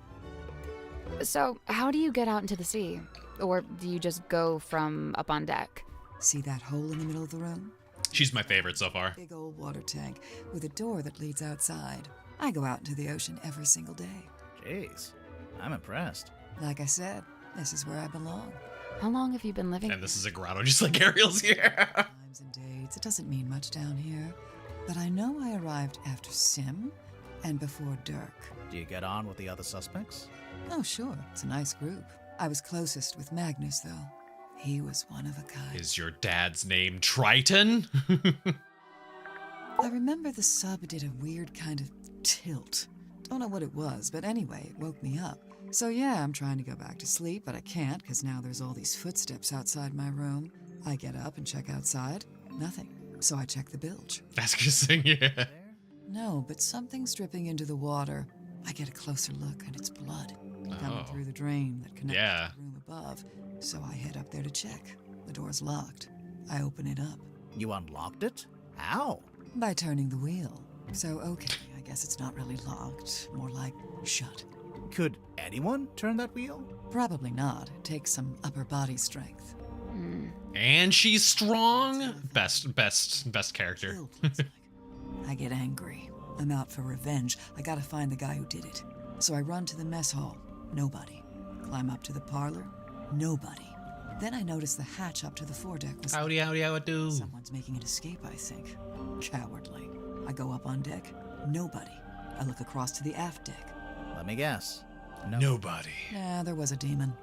So, how do you get out into the sea? Or do you just go from up on deck? See that hole in the middle of the room? She's my favorite so far. Big old water tank with a door that leads outside. I go out into the ocean every single day. Jeez, I'm impressed. Like I said, this is where I belong. How long have you been living? And this is a grotto just like Ariel's here. Times and dates, it doesn't mean much down here. But I know I arrived after Sim and before Dirk. Do you get on with the other suspects? Oh, sure. It's a nice group. I was closest with Magnus, though. He was one of a kind. Is your dad's name Triton? I remember the sub did a weird kind of tilt. Don't know what it was, but anyway, it woke me up. So yeah, I'm trying to go back to sleep, but I can't because now there's all these footsteps outside my room. I get up and check outside. Nothing. So I check the bilge. That's gonna sing, yeah. No, but something's dripping into the water. I get a closer look, and it's blood coming through the drain that connects to the room above. So I head up there to check. The door's locked. I open it up. You unlocked it? How? By turning the wheel. So, okay, I guess it's not really locked. More like shut. Could anyone turn that wheel? Probably not. It takes some upper body strength. And she's strong. Best character. I get angry. I'm out for revenge. I gotta find the guy who did it. So I run to the mess hall. Nobody. Climb up to the parlor. Nobody. Then I notice the hatch up to the foredeck was... Howdy, how it do? Someone's making an escape, I think. Cowardly. I go up on deck. Nobody. I look across to the aft deck. Let me guess. Nobody. Nah, there was a demon.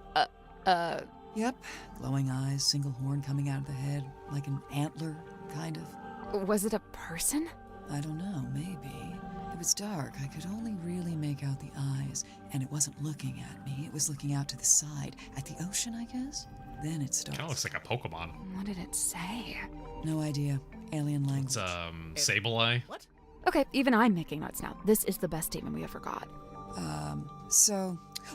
Yep. Glowing eyes, single horn coming out of the head, like an antler, kind of. Was it a person? I don't know, maybe. It was dark. I could only really make out the eyes, and it wasn't looking at me. It was looking out to the side, at the ocean, I guess. Then it starts. Kind of looks like a Pokemon. What did it say? No idea. Alien language. It's Sableye. What? Okay, even I'm making notes now. This is the best statement we ever got.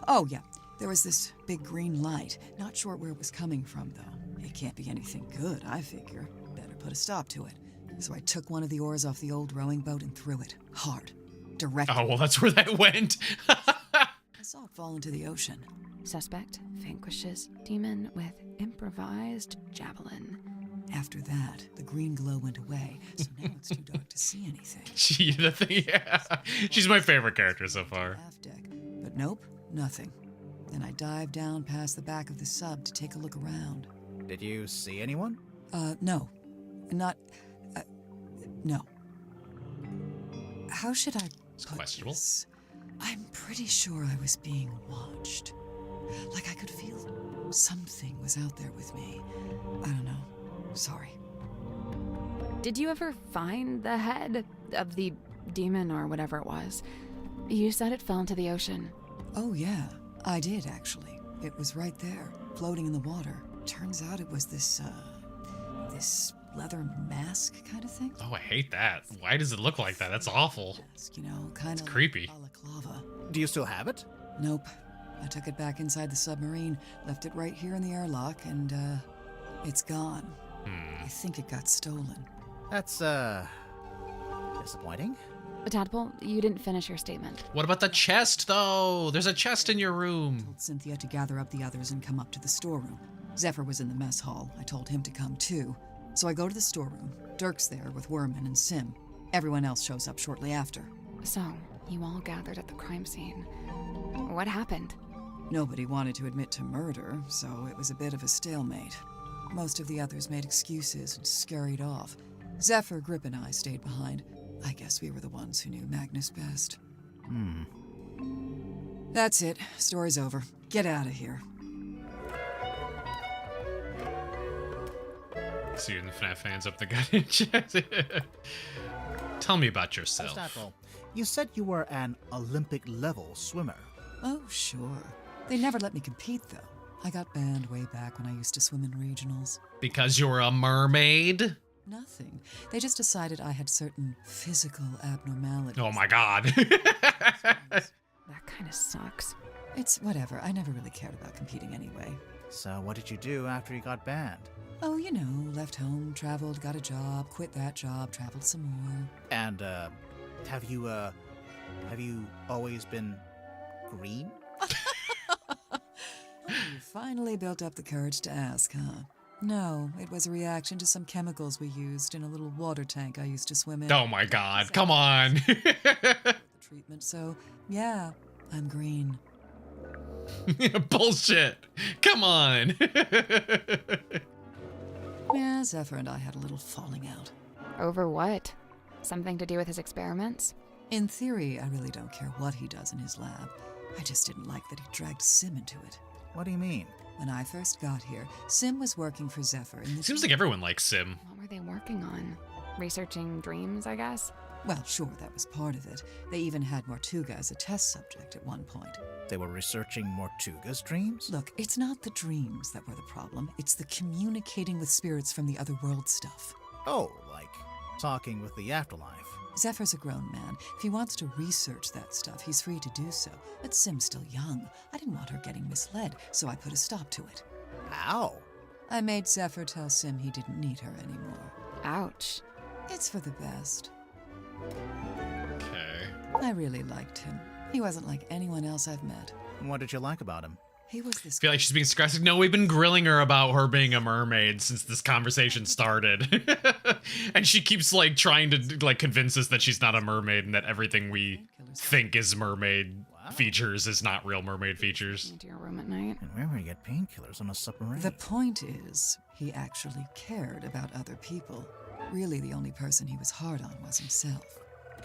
Oh yeah. There was this big green light. Not sure where it was coming from, though. It can't be anything good, I figure. Better put a stop to it. So I took one of the oars off the old rowing boat and threw it. Hard. Direct. Oh, well, that's where that went. I saw it fall into the ocean. Suspect vanquishes demon with improvised javelin. After that, the green glow went away, so now it's too dark to see anything. She's my favorite character so far. Half deck. But nope, nothing. Then I dived down past the back of the sub to take a look around. Did you see anyone? No. No. How should I put questionable. this? I'm pretty sure I was being watched. Like I could feel something was out there with me. I don't know. Sorry. Did you ever find the head of the demon or whatever it was? You said it fell into the ocean. Oh, yeah. I did, actually. It was right there, floating in the water. Turns out it was this leather mask kind of thing. Oh, I hate that. Why does it look like that? That's awful. Mask, you know, kind of creepy. balaclava. Do you still have it? Nope. I took it back inside the submarine, left it right here in the airlock, and, it's gone. I think it got stolen. That's, disappointing. Tadpole, you didn't finish your statement. What about the chest, though? There's a chest in your room. I told Cynthia to gather up the others and come up to the storeroom. Zephyr was in the mess hall. I told him to come, too. So I go to the storeroom. Dirk's there with Werman and Sim. Everyone else shows up shortly after. So, you all gathered at the crime scene. What happened? Nobody wanted to admit to murder, so it was a bit of a stalemate. Most of the others made excuses and scurried off. Zephyr, Grip, and I stayed behind. I guess we were the ones who knew Magnus best. That's it. Story's over. Get out of here. See you in the FNAF fans up the goddamn chat. Tell me about yourself. Aristotle, you said you were an Olympic-level swimmer. Oh, sure. They never let me compete, though. I got banned way back when I used to swim in regionals. Because you're a mermaid? Nothing. They just decided I had certain physical abnormalities. Oh my god. That kind of sucks. It's whatever. I never really cared about competing anyway. So what did you do after you got banned? Oh, you know, left home, traveled, got a job, quit that job, traveled some more. And, have you always been green? You finally built up the courage to ask, huh? No, it was a reaction to some chemicals we used in a little water tank I used to swim in. Oh my god, come on. The treatment, so yeah, I'm green. Bullshit. Come on. Yeah, Zephyr and I had a little falling out. Over what? Something to do with his experiments? In theory, I really don't care what he does in his lab. I just didn't like that he dragged Sim into it. What do you mean? When I first got here, Sim was working for Zephyr in the... Seems like everyone likes Sim. What were they working on? Researching dreams, I guess? Well, sure, that was part of it. They even had Mortuga as a test subject at one point. They were researching Mortuga's dreams? Look, it's not the dreams that were the problem. It's the communicating with spirits from the other world stuff. Oh, like talking with the afterlife. Zephyr's a grown man. If he wants to research that stuff, he's free to do so. But Sim's still young. I didn't want her getting misled, so I put a stop to it. How? I made Zephyr tell Sim he didn't need her anymore. Ouch. It's for the best. Okay. I really liked him. He wasn't like anyone else I've met. What did you like about him? He was this... I feel like she's being sarcastic. No, we've been grilling her about her being a mermaid since this conversation started. And she keeps like trying to like convince us that she's not a mermaid and that everything we think is mermaid features is not real mermaid features. Into your room at night. And where would you get painkillers on a submarine? The point is, he actually cared about other people. Really, the only person he was hard on was himself.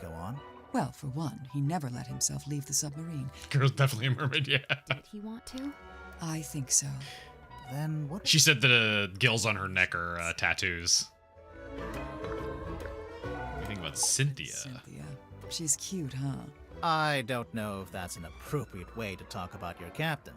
Go on. Well, for one, he never let himself leave the submarine. Girl's definitely a mermaid, yeah. Did he want to? I think so. Then what? She said the gills on her neck are tattoos. What do you think about Cynthia? Cynthia. She's cute, huh? I don't know if that's an appropriate way to talk about your captain.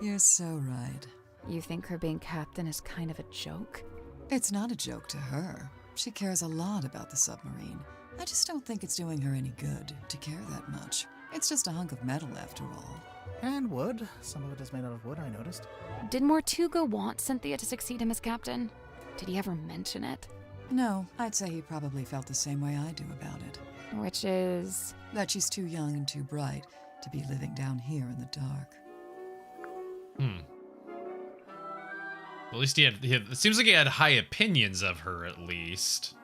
You're so right. You think her being captain is kind of a joke? It's not a joke to her. She cares a lot about the submarine. I just don't think it's doing her any good to care that much. It's just a hunk of metal after all. And wood. Some of it is made out of wood, I noticed. Did Mortuga want Cynthia to succeed him as captain? Did he ever mention it? No, I'd say he probably felt the same way I do about it. Which is? That she's too young and too bright to be living down here in the dark. At least he had, it seems like he had high opinions of her, at least.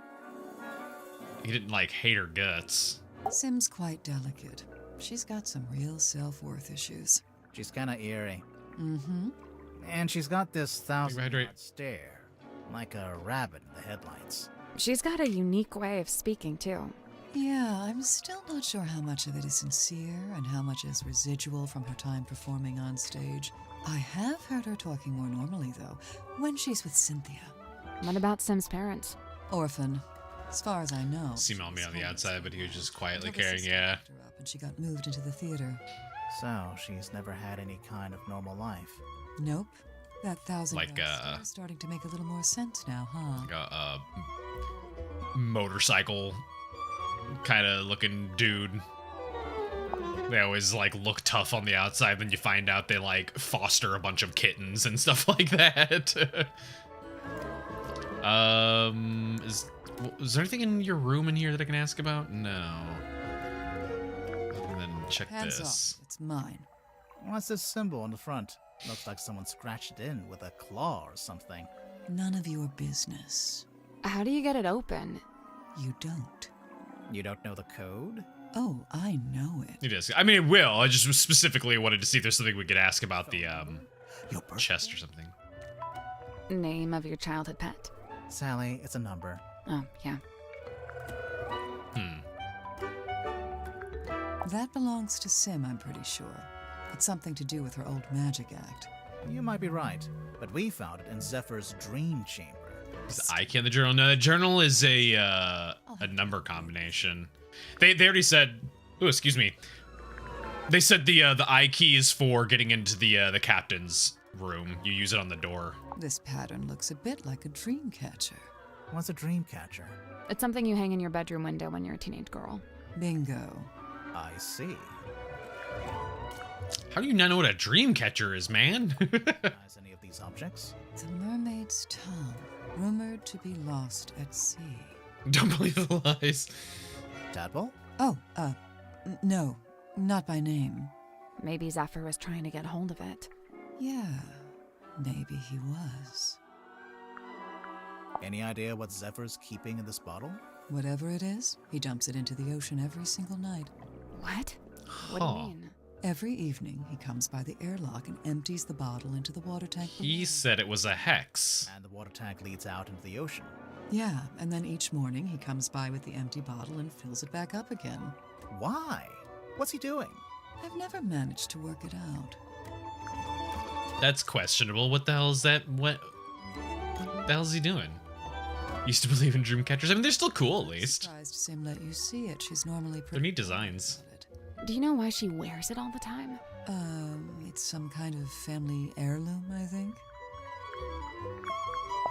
He didn't, like, hate her guts. Sim's quite delicate. She's got some real self-worth issues. She's kinda eerie. Mm-hmm. And she's got this 1,000-yard Hydrate. stare. Like a rabbit in the headlights. She's got a unique way of speaking, too. Yeah, I'm still not sure how much of it is sincere and how much is residual from her time performing on stage. I have heard her talking more normally, though, when she's with Cynthia. What about Sim's parents? Orphan. As far as I know. Seemed on me on the outside, but he was just quietly Another carrying, sister yeah. picked her up and she got moved into the theater. So, she's never had any kind of normal life. Nope. That 1,000 Like, stare is starting to make a little more sense now, huh? Like a motorcycle kind of looking dude. They always like look tough on the outside, then you find out they like foster a bunch of kittens and stuff like that. Is there anything in your room in here that I can ask about? No. And then check Hands this. off. It's mine. What's this symbol on the front? Looks like someone scratched it in with a claw or something. None of your business. How do you get it open? You don't. You don't know the code? Oh, I know it. It is. I mean, it will. I just specifically wanted to see if there's something we could ask about the chest or something. Name of your childhood pet? Sally, it's a number. Oh, yeah. That belongs to Sim, I'm pretty sure. It's something to do with her old magic act. You might be right, but we found it in Zephyr's dream chamber. Is the I key in the journal? No, the journal is a number combination. They already said. Oh, excuse me. They said the I key is for getting into the captain's room. You use it on the door. This pattern looks a bit like a dream catcher. What's a dream catcher? It's something you hang in your bedroom window when you're a teenage girl. Bingo. I see. How do you not know what a dream catcher is, man? Recognize any of these objects? The mermaid's tongue, rumored to be lost at sea. Don't believe the lies. Tadpole? Oh, no, not by name. Maybe Zephyr was trying to get hold of it. Yeah, maybe he was. Any idea what Zephyr's keeping in this bottle? Whatever it is, he dumps it into the ocean every single night. What? What do you mean? Every evening, he comes by the airlock and empties the bottle into the water tank below. He said it was a hex. And the water tank leads out into the ocean. Yeah, and then each morning he comes by with the empty bottle and fills it back up again. Why? What's he doing? I've never managed to work it out. That's questionable. What the hell is that? What the hell is he doing? Used to believe in dream catchers. I mean, they're still cool, at least. Surprised Sim let you see it. She's normally pretty. They're neat designs. Do you know why she wears it all the time? It's some kind of family heirloom, I think.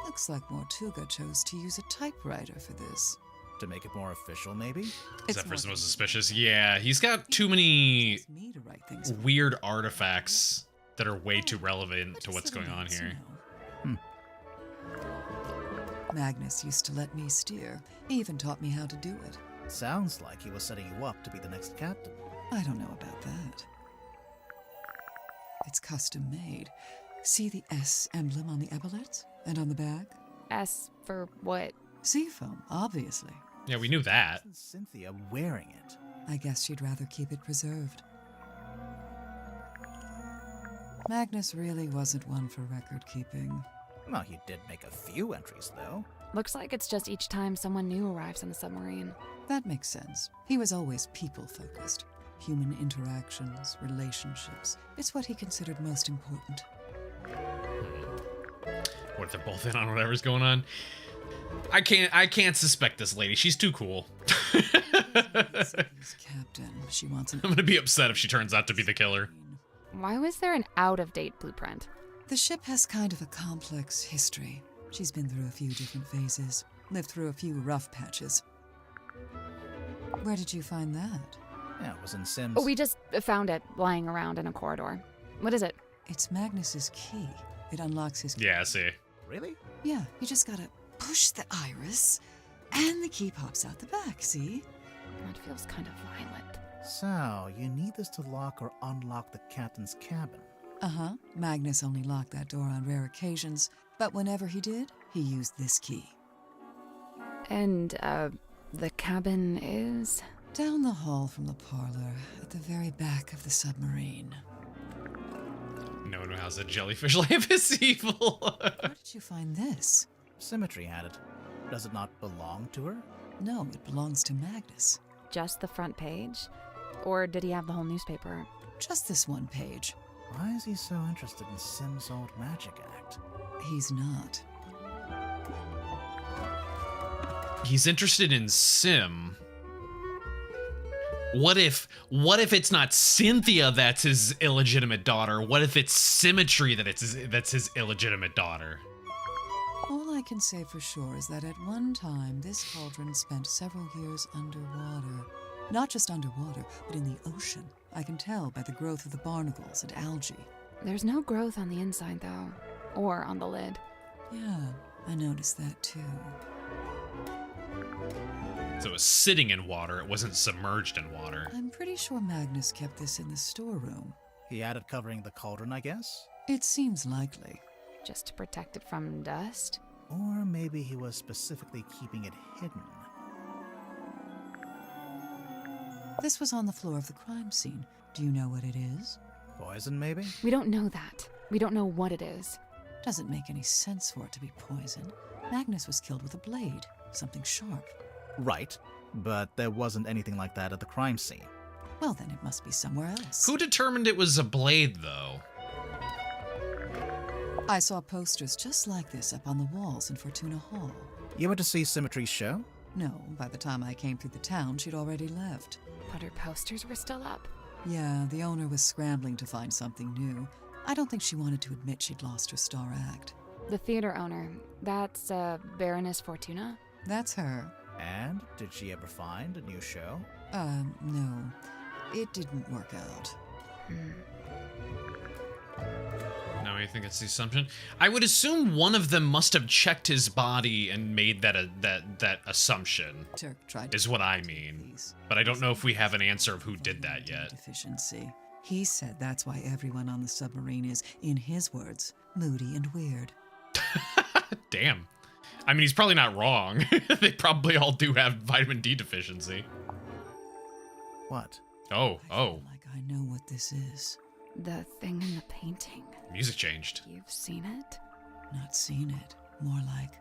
Looks like Mortuga chose to use a typewriter for this. To make it more official, maybe? Zephyr's the most suspicious. Yeah, he's got too many weird artifacts that are way too relevant to what's going on here. Magnus used to let me steer. He even taught me how to do it. Sounds like he was setting you up to be the next captain. I don't know about that. It's custom made. See the S emblem on the epaulets? And on the back? S for what? Seafoam, obviously. Yeah, we knew that. Isn't Cynthia wearing it? I guess she'd rather keep it preserved. Magnus really wasn't one for record keeping. Well, he did make a few entries, though. Looks like it's just each time someone new arrives on the submarine. That makes sense. He was always people-focused. Human interactions, relationships. It's what he considered most important. What if they're both in on whatever's going on? I can't suspect this lady. She's too cool. Captain, she wants an... I'm gonna be upset if she turns out to be the killer. Why was there an out-of-date blueprint? The ship has kind of a complex history. She's been through a few different phases, lived through a few rough patches. Where did you find that? Yeah, it was in Sim's... Oh, we just found it lying around in a corridor. What is it? It's Magnus's key. It unlocks his... Yeah, I see. Really? Yeah, you just gotta push the iris, and the key pops out the back, see? That feels kind of violent. So, you need this to lock or unlock the captain's cabin. Uh-huh. Magnus only locked that door on rare occasions, but whenever he did, he used this key. And, the cabin is? Down the hall from the parlor, at the very back of the submarine. No one has a jellyfish life is evil. Where did you find this? Symmetry had it. Does it not belong to her? No, it belongs to Magnus. Just the front page? Or did he have the whole newspaper? Just this one page. Why is he so interested in Sim's old magic act? He's not. He's interested in Sim. What if it's not Cynthia that's his illegitimate daughter? What if it's Symmetry that's his illegitimate daughter? All I can say for sure is that at one time, this cauldron spent several years underwater. Not just underwater, but in the ocean. I can tell by the growth of the barnacles and algae. There's no growth on the inside, though. Or on the lid. Yeah, I noticed that too. So it was sitting in water, it wasn't submerged in water. I'm pretty sure Magnus kept this in the storeroom. He had it covering the cauldron, I guess? It seems likely. Just to protect it from dust? Or maybe he was specifically keeping it hidden. This was on the floor of the crime scene. Do you know what it is? Poison, maybe? We don't know that. We don't know what it is. Doesn't make any sense for it to be poison. Magnus was killed with a blade, something sharp. Right, but there wasn't anything like that at the crime scene. Well, then it must be somewhere else. Who determined it was a blade, though? I saw posters just like this up on the walls in Fortuna Hall. You went to see Symmetry's show? No, by the time I came through the town, she'd already left. But her posters were still up. Yeah, the owner was scrambling to find something new. I don't think she wanted to admit she'd lost her star act. The theater owner, that's Baroness Fortuna? That's her. And did she ever find a new show? No. It didn't work out. Now you think it's the assumption? I would assume one of them must have checked his body and made that assumption. Turk tried to is what I mean. But I don't know if we have an answer of who did that yet. Deficiency. He said that's why everyone on the submarine is, in his words, moody and weird. Damn. I mean, he's probably not wrong. They probably all do have vitamin D deficiency. What? Oh. Like I know what this is. The thing in the painting. Music changed. You've seen it? Not seen it. More like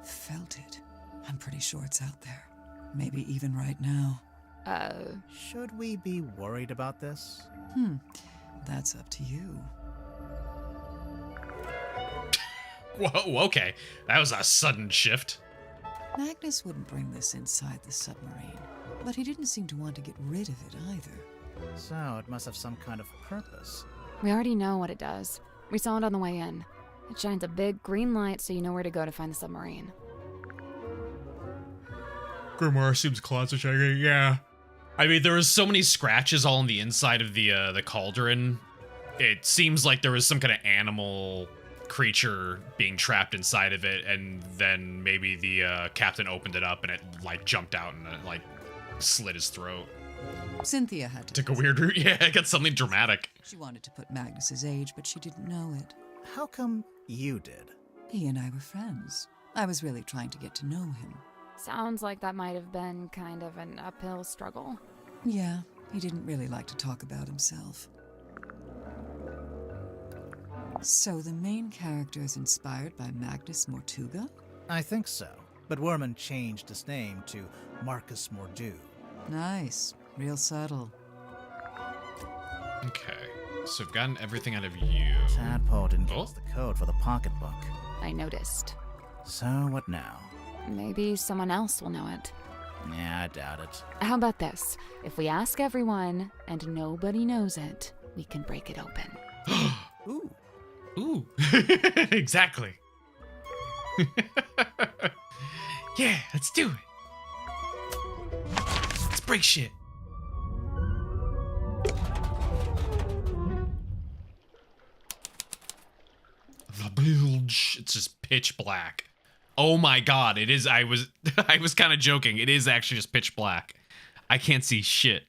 felt it. I'm pretty sure it's out there. Maybe even right now. Should we be worried about this? That's up to you. Whoa, okay. That was a sudden shift. Magnus wouldn't bring this inside the submarine, but he didn't seem to want to get rid of it either. So it must have some kind of purpose. We already know what it does. We saw it on the way in. It shines a big green light so you know where to go to find the submarine. Grimoire seems closet checking, yeah. I mean, there was so many scratches all on the inside of the cauldron. It seems like there was some kind of animal creature being trapped inside of it, and then maybe the captain opened it up and it like jumped out and it like slit his throat. Cynthia had to. Took a weird route. Yeah, it got something dramatic. She wanted to put Magnus's age, but she didn't know it. How come you did? He and I were friends. I was really trying to get to know him. Sounds like that might have been kind of an uphill struggle. Yeah, he didn't really like to talk about himself. So the main character is inspired by Magnus Mortuga? I think so, but Werman changed his name to Marcus Mordu. Nice. Real subtle. Okay, so I've gotten everything out of you. Tadpole didn't give us the code for the pocketbook. I noticed. So what now? Maybe someone else will know it. Yeah, I doubt it. How about this? If we ask everyone and nobody knows it, we can break it open. Ooh. Ooh. Exactly. Yeah, let's do it. Let's break shit. The bilge. It's just pitch black. Oh my god, it is. I was kind of joking. It is actually just pitch black. I can't see shit.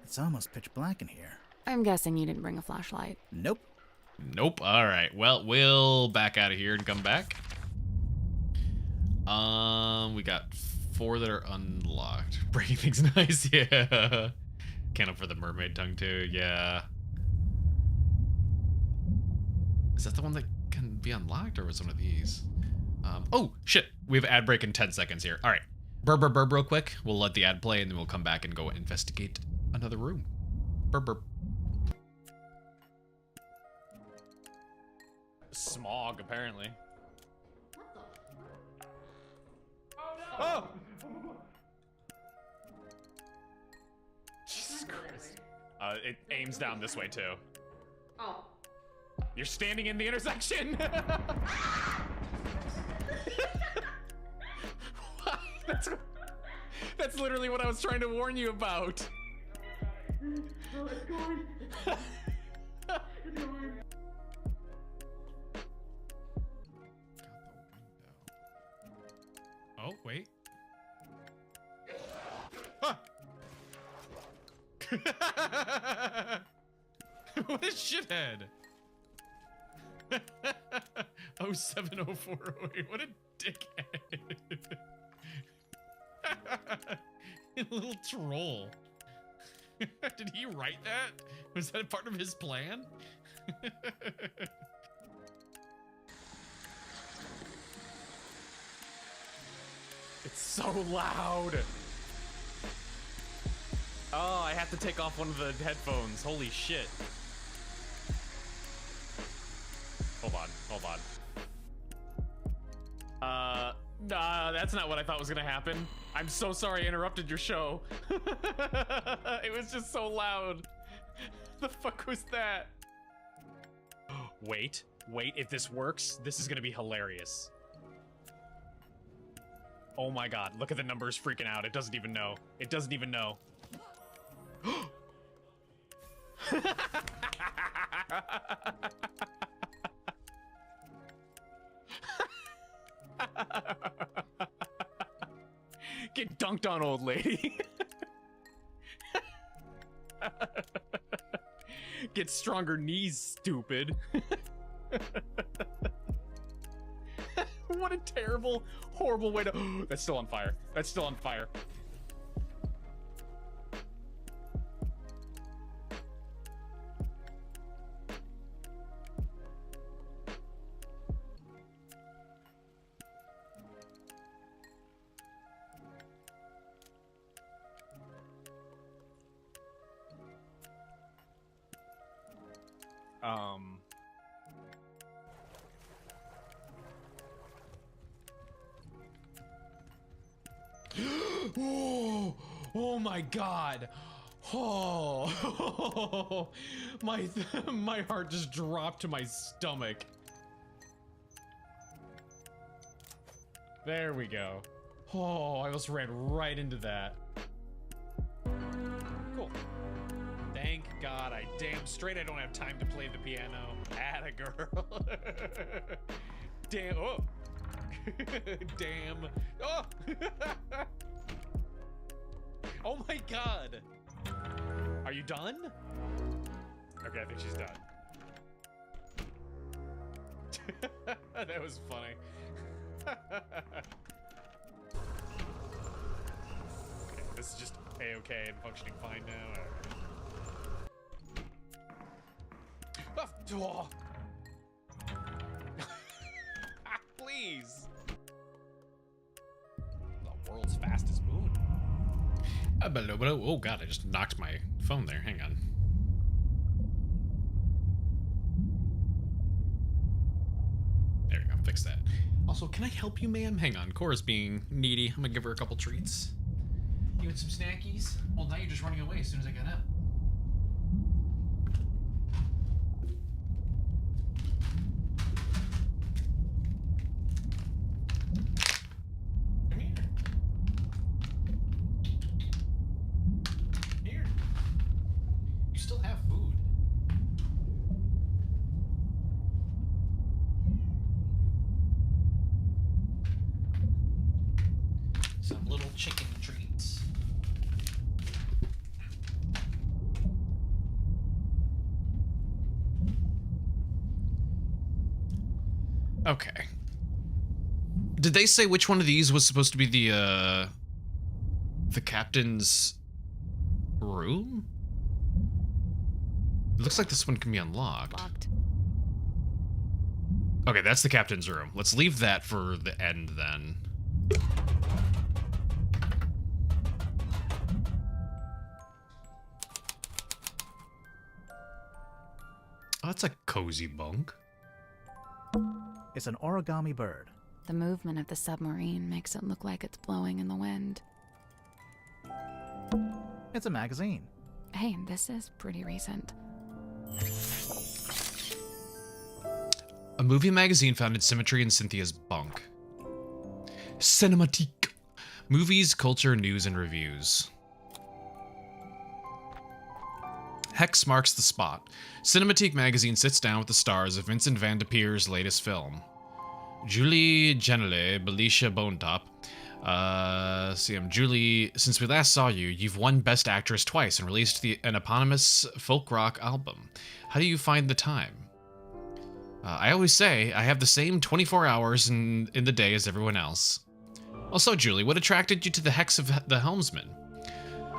It's almost pitch black in here. I'm guessing you didn't bring a flashlight. Nope. Nope. All right. Well, we'll back out of here and come back. We got 4 that are unlocked. Breaking things nice. Yeah. Can't up for the mermaid tongue too. Yeah. Is that the one that can be unlocked, or was one of these? Oh shit. We have ad break in 10 seconds here. All right. Burp real quick. We'll let the ad play and then we'll come back and go investigate another room. Burp. Smog, apparently. Oh! Jesus Christ. It aims down this way, too. Oh. You're standing in the intersection! That's literally what I was trying to warn you about. Oh, it's going. It's going. Oh, wait. Huh. What a shithead. 070408. What a dickhead. Little troll. Did he write that? Was that part of his plan? It's so loud. Oh, I have to take off one of the headphones. Holy shit. Hold on. Nah, that's not what I thought was gonna happen. I'm so sorry I interrupted your show. It was just so loud. The fuck was that? Wait, if this works, this is gonna be hilarious. Oh my god, look at the numbers freaking out. It doesn't even know. Get dunked on, old lady. Get stronger knees, stupid. What a terrible, horrible way to... That's still on fire. Oh my god. Oh, my heart just dropped to my stomach. There we go. Oh, I almost ran right into that. Cool. Thank God, I damn straight I don't have time to play the piano. Atta girl. Damn. Oh. Damn. Oh. Oh my god. Are you done? Okay, I think she's done. That was funny. Okay, this is just A-okay and functioning fine now. Oh. Please. The world's fastest moon. Oh god, I just knocked my phone there. Hang on. There we go, fix that. Also, can I help you, ma'am? Hang on, Cora's being needy. I'm gonna give her a couple treats. You want some snackies? Well, now you're just running away as soon as I get up. Okay. Did they say which one of these was supposed to be the captain's room? It looks like this one can be unlocked. Locked. Okay, that's the captain's room. Let's leave that for the end then. Oh, that's a cozy bunk. It's an origami bird. The movement of the submarine makes it look like it's blowing in the wind. It's a magazine. Hey, this is pretty recent. A movie magazine found in Symmetry and Cynthia's bunk. Cinematique. Movies, culture, news, and reviews. Hex marks the spot. Cinematique magazine sits down with the stars of Vincent Van de Peer's latest film. Julie Genele, Belisha Bonetop. Julie, since we last saw you, you've won Best Actress twice and released an eponymous folk rock album. How do you find the time? I always say I have the same 24 hours in the day as everyone else. Also, Julie, what attracted you to the Hex of the Helmsman?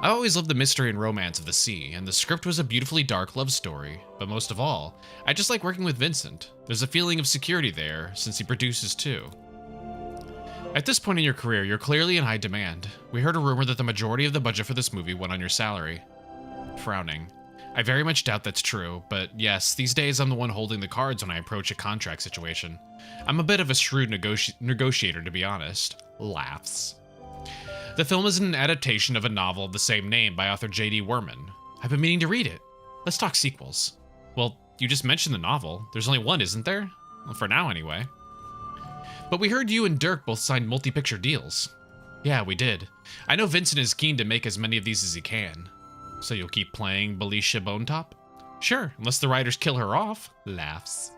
I always loved the mystery and romance of the sea, and the script was a beautifully dark love story. But most of all, I just like working with Vincent. There's a feeling of security there, since he produces too. At this point in your career, you're clearly in high demand. We heard a rumor that the majority of the budget for this movie went on your salary. Frowning. I very much doubt that's true, but yes, these days I'm the one holding the cards when I approach a contract situation. I'm a bit of a shrewd negotiator, to be honest. Laughs. The film is an adaptation of a novel of the same name by author J.D. Werman. I've been meaning to read it. Let's talk sequels. Well, you just mentioned the novel. There's only one, isn't there? Well, for now, anyway. But we heard you and Dirk both signed multi-picture deals. Yeah, we did. I know Vincent is keen to make as many of these as he can. So you'll keep playing Belisha Bonetop? Sure, unless the writers kill her off. Laughs.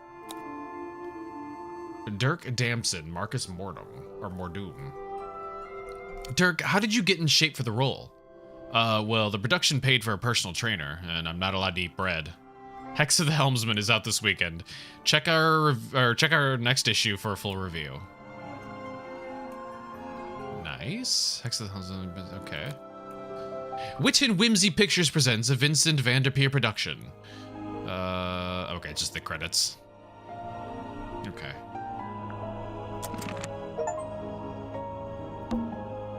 Dirk Damson, Marcus Mordum. Dirk, how did you get in shape for the role? Well, the production paid for a personal trainer, and I'm not allowed to eat bread. Hex of the Helmsman is out this weekend. Check our next issue for a full review. Nice. Hex of the Helmsman, okay. Wit and Whimsy Pictures presents a Vincent Vanderpeer production. Okay, just the credits. Okay.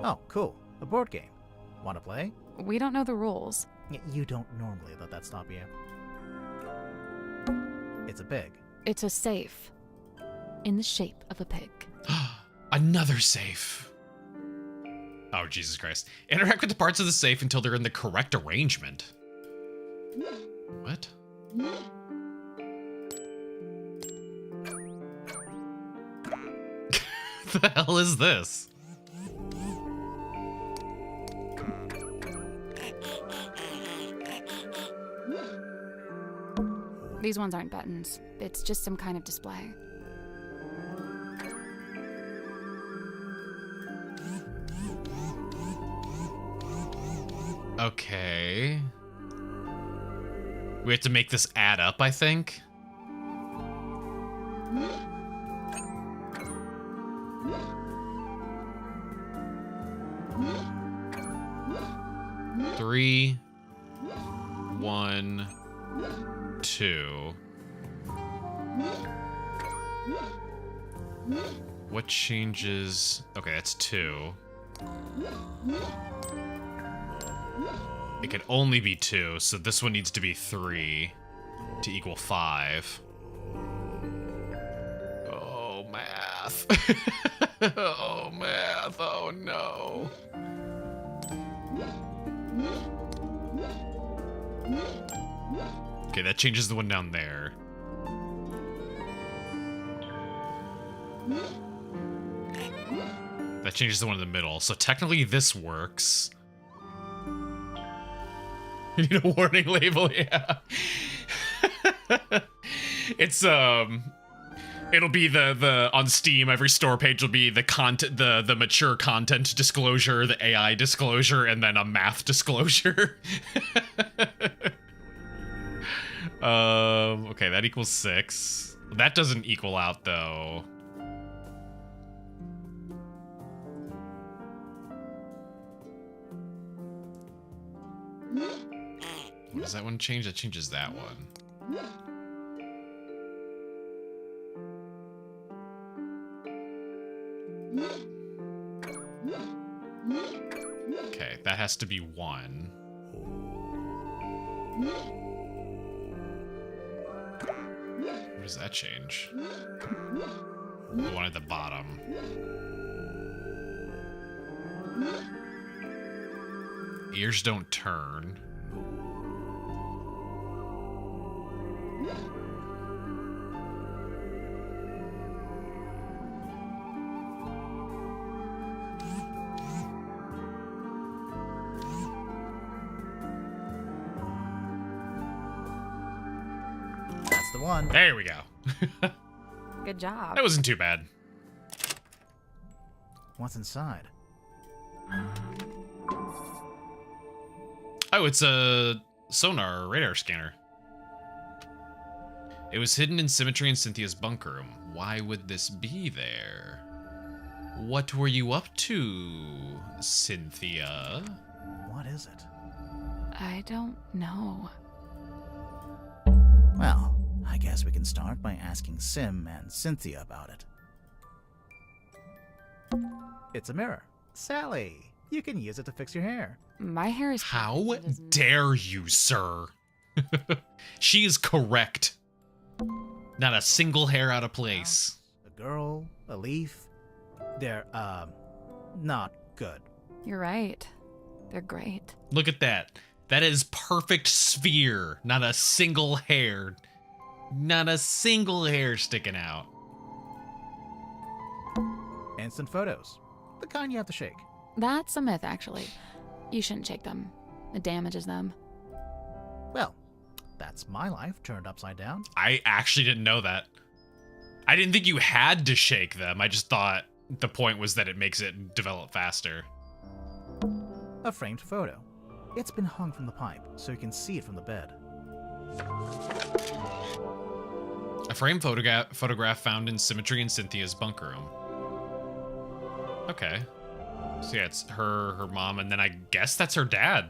Oh, cool. A board game. Want to play? We don't know the rules. You don't normally let that stop you. It's a pig. It's a safe. In the shape of a pig. Another safe. Oh, Jesus Christ. Interact with the parts of the safe until they're in the correct arrangement. What? The hell is this? These ones aren't buttons. It's just some kind of display. Okay. We have to make this add up, I think. Three, 1, 2. What changes? Okay, that's 2. It can only be 2, so this one needs to be 3 to equal 5. Oh, math. Oh, math. Oh, no. Okay, that changes the one down there. That changes the one in the middle. So technically this works. You need a warning label, yeah. It's it'll be the on Steam, every store page will be the content, the mature content disclosure, the AI disclosure, and then a math disclosure. Okay, that equals 6. That doesn't equal out though. What does that one change? That changes that one. Okay, that has to be 1. What does that change? The one at the bottom. Ears don't turn. That's the one. There we go. Good job. That wasn't too bad. What's inside? Oh, it's a sonar radar scanner. It was hidden in Symmetry and Cynthia's bunk room. Why would this be there? What were you up to, Cynthia? What is it? I don't know. Well, I guess we can start by asking Sim and Cynthia about it. It's a mirror. Sally, you can use it to fix your hair. My hair is... How dare you, sir? She is correct. Not a single hair out of place. A girl, a leaf. They're, not good. You're right. They're great. Look at that. That is perfect sphere. Not a single hair. Not a single hair sticking out. Instant photos. The kind you have to shake. That's a myth, actually. You shouldn't shake them. It damages them. Well, that's my life turned upside down. I actually didn't know that. I didn't think you had to shake them. I just thought the point was that it makes it develop faster. A framed photo. It's been hung from the pipe, so you can see it from the bed. A framed photograph found in Symmetry and Cynthia's bunk room. Okay. So yeah, it's her mom, and then I guess that's her dad.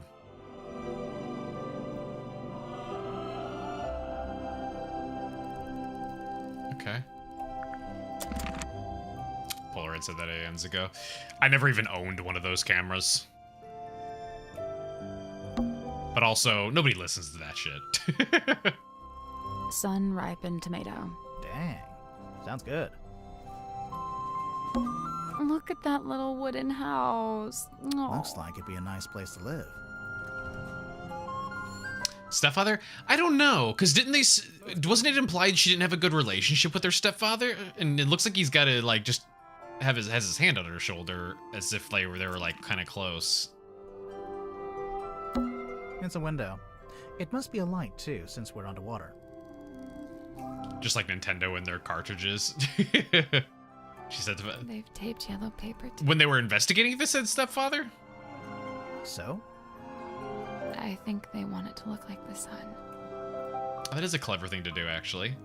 Okay. Polaroid said that AMs ago. I never even owned one of those cameras. But also, nobody listens to that shit. Sun-ripened tomato. Dang. Sounds good. Look at that little wooden house. Aww. Looks like it'd be a nice place to live. Stepfather? I don't know, because didn't they... Wasn't it implied she didn't have a good relationship with her stepfather? And it looks like he's got to, like, just has his hand on her shoulder, as if they were like, kind of close. It's a window. It must be a light, too, since we're underwater. Just like Nintendo and their cartridges. She said... They've taped yellow paper to... When they were investigating this, said stepfather? So? I think they want it to look like the sun. That is a clever thing to do, actually.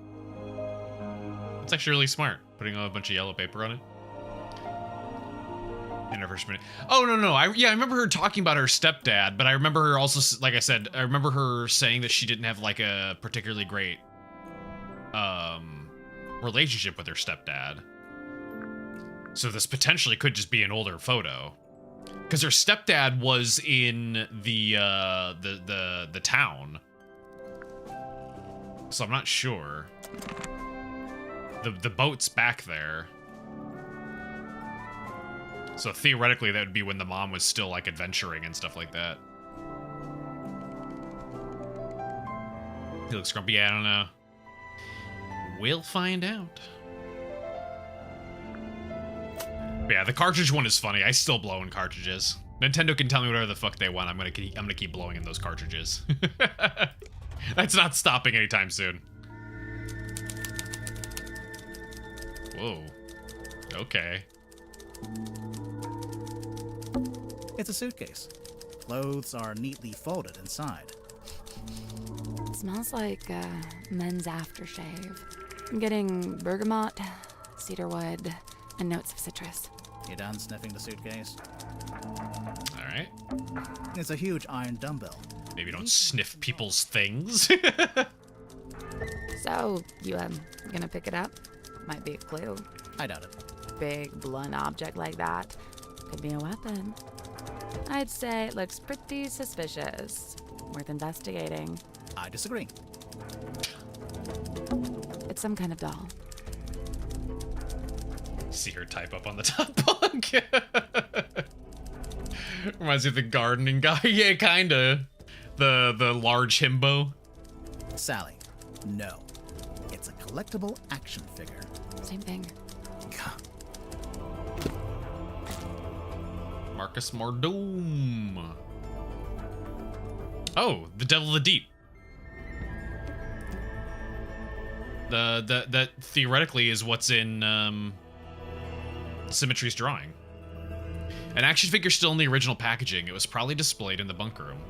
It's actually really smart, putting a bunch of yellow paper on it. In her first minute. Oh, no. I remember her talking about her stepdad, but I remember her also, like I said, I remember her saying that she didn't have, like, a particularly great relationship with her stepdad. So this potentially could just be an older photo. Because her stepdad was in the town. So I'm not sure. The boat's back there. So theoretically that would be when the mom was still like adventuring and stuff like that. He looks grumpy. I don't know. We'll find out. But yeah, the cartridge one is funny. I still blow in cartridges. Nintendo can tell me whatever the fuck they want. I'm gonna keep blowing in those cartridges. That's not stopping anytime soon. Whoa. Okay. It's a suitcase. Clothes are neatly folded inside. It smells like men's aftershave. I'm getting bergamot, cedarwood, and notes of citrus. You done sniffing the suitcase? Alright. It's a huge iron dumbbell. Maybe don't sniff people's things. So, you gonna pick it up? Might be a clue. I doubt it. Big, blunt object like that. Could be a weapon. I'd say it looks pretty suspicious. Worth investigating. I disagree. It's some kind of doll. See her type up on the top bunk. Reminds me of the gardening guy. Yeah, kinda. The large himbo. Sally, no. It's a collectible action figure. Same thing. Marcus Mordoom. Oh, the Devil of the Deep. That theoretically is what's in Symmetry's drawing. An action figure still in the original packaging. It was probably displayed in the bunk room.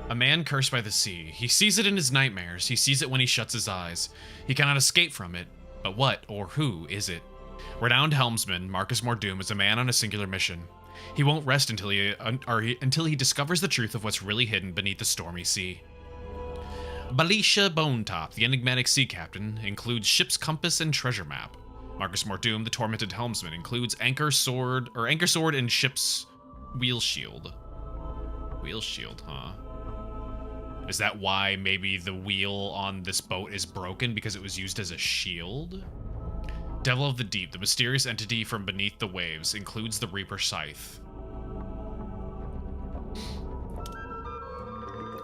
A man cursed by the sea. He sees it in his nightmares. He sees it when he shuts his eyes. He cannot escape from it. But what or who is it? Renowned helmsman Marcus Mordoom is a man on a singular mission. He won't rest until he discovers the truth of what's really hidden beneath the stormy sea. Balisha Bonetop, the enigmatic sea captain, includes ship's compass and treasure map. Marcus Mordoom, the tormented helmsman, includes anchor sword and ship's wheel shield. Wheel shield, huh? Is that why maybe the wheel on this boat is broken because it was used as a shield? Devil of the Deep, the mysterious entity from beneath the waves, includes the Reaper Scythe.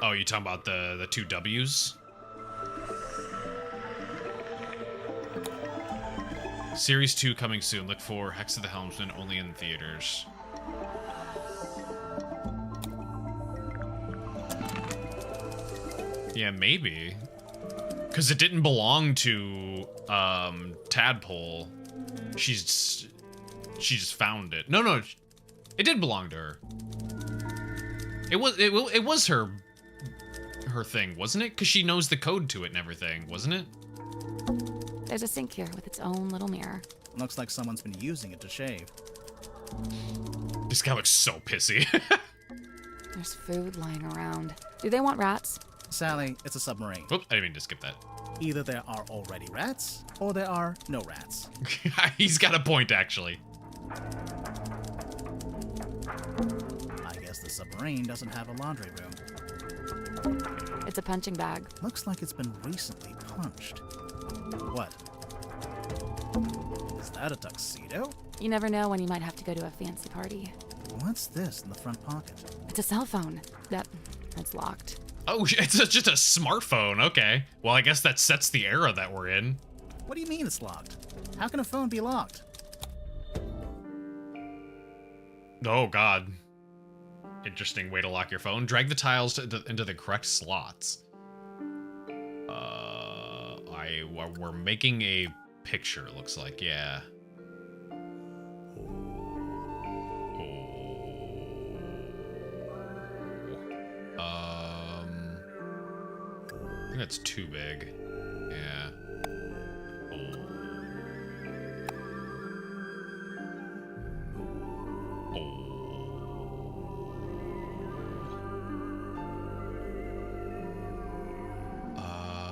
Oh, you talking about the two W's? Series 2 coming soon. Look for Hex of the Helmsman, only in theaters. Yeah, maybe. Because it didn't belong to Tadpole. She just found it. No, it did belong to her. It was her thing, wasn't it? Because she knows the code to it and everything, wasn't it? There's a sink here with its own little mirror. Looks like someone's been using it to shave. This guy looks so pissy. There's food lying around. Do they want rats? Sally, it's a submarine. Oops, I didn't mean to skip that. Either there are already rats, or there are no rats. He's got a point, actually. I guess the submarine doesn't have a laundry room. It's a punching bag. Looks like it's been recently punched. What? Is that a tuxedo? You never know when you might have to go to a fancy party. What's this in the front pocket? It's a cell phone. It's locked. Oh, it's just a smartphone. Okay. Well, I guess that sets the era that we're in. What do you mean it's locked? How can a phone be locked? Oh, God. Interesting way to lock your phone. Drag the tiles into the correct slots. We're making a picture, it looks like. Yeah. I think that's too big. Yeah.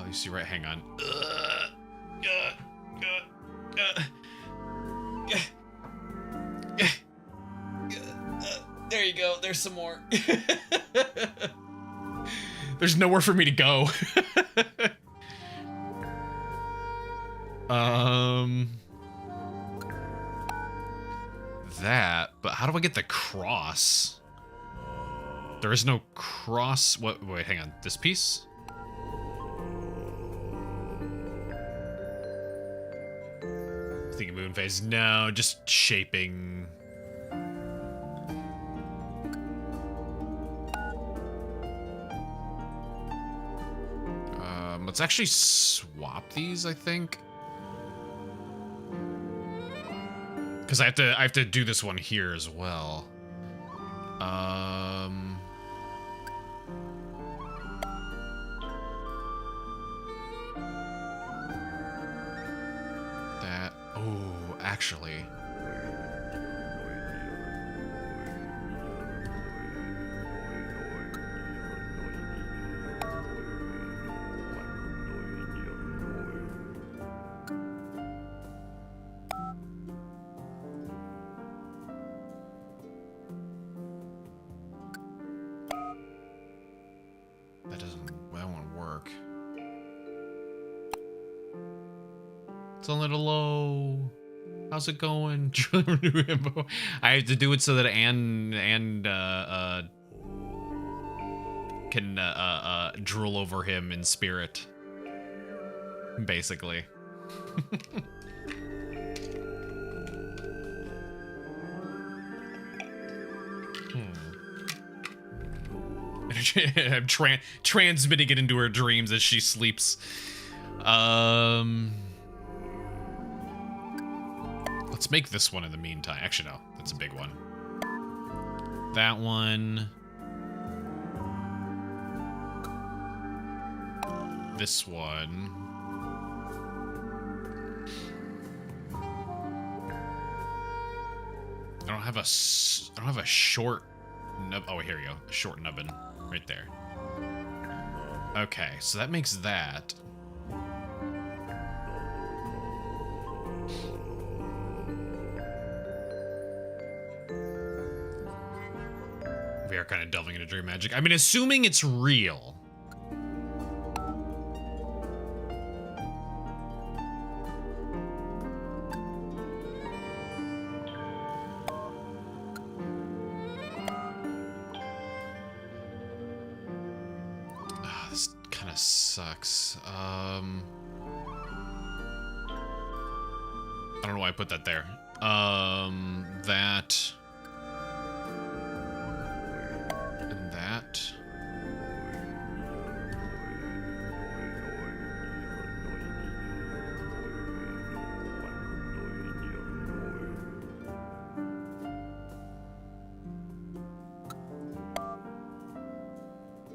You see, right? Hang on. There you go. There's some more. There's nowhere for me to go. That, but how do I get the cross? There is no cross. What? Wait, hang on. This piece? Thinking moon phase. No, just shaping. Let's actually swap these, I think. Because I have to do this one here as well. That. Oh, actually. That won't work. It's a little low. How's it going? I have to do it so that Anne can drool over him in spirit. Basically. I'm transmitting it into her dreams as she sleeps. Let's make this one in the meantime. Actually, no. That's a big one. That one. This one. I don't have a short nub. Oh, here we go. A short nubbin. Right there. Okay, so that makes that. We are kind of delving into dream magic. I mean, assuming it's real. This kind of sucks. I don't know why I put that there. That. And that.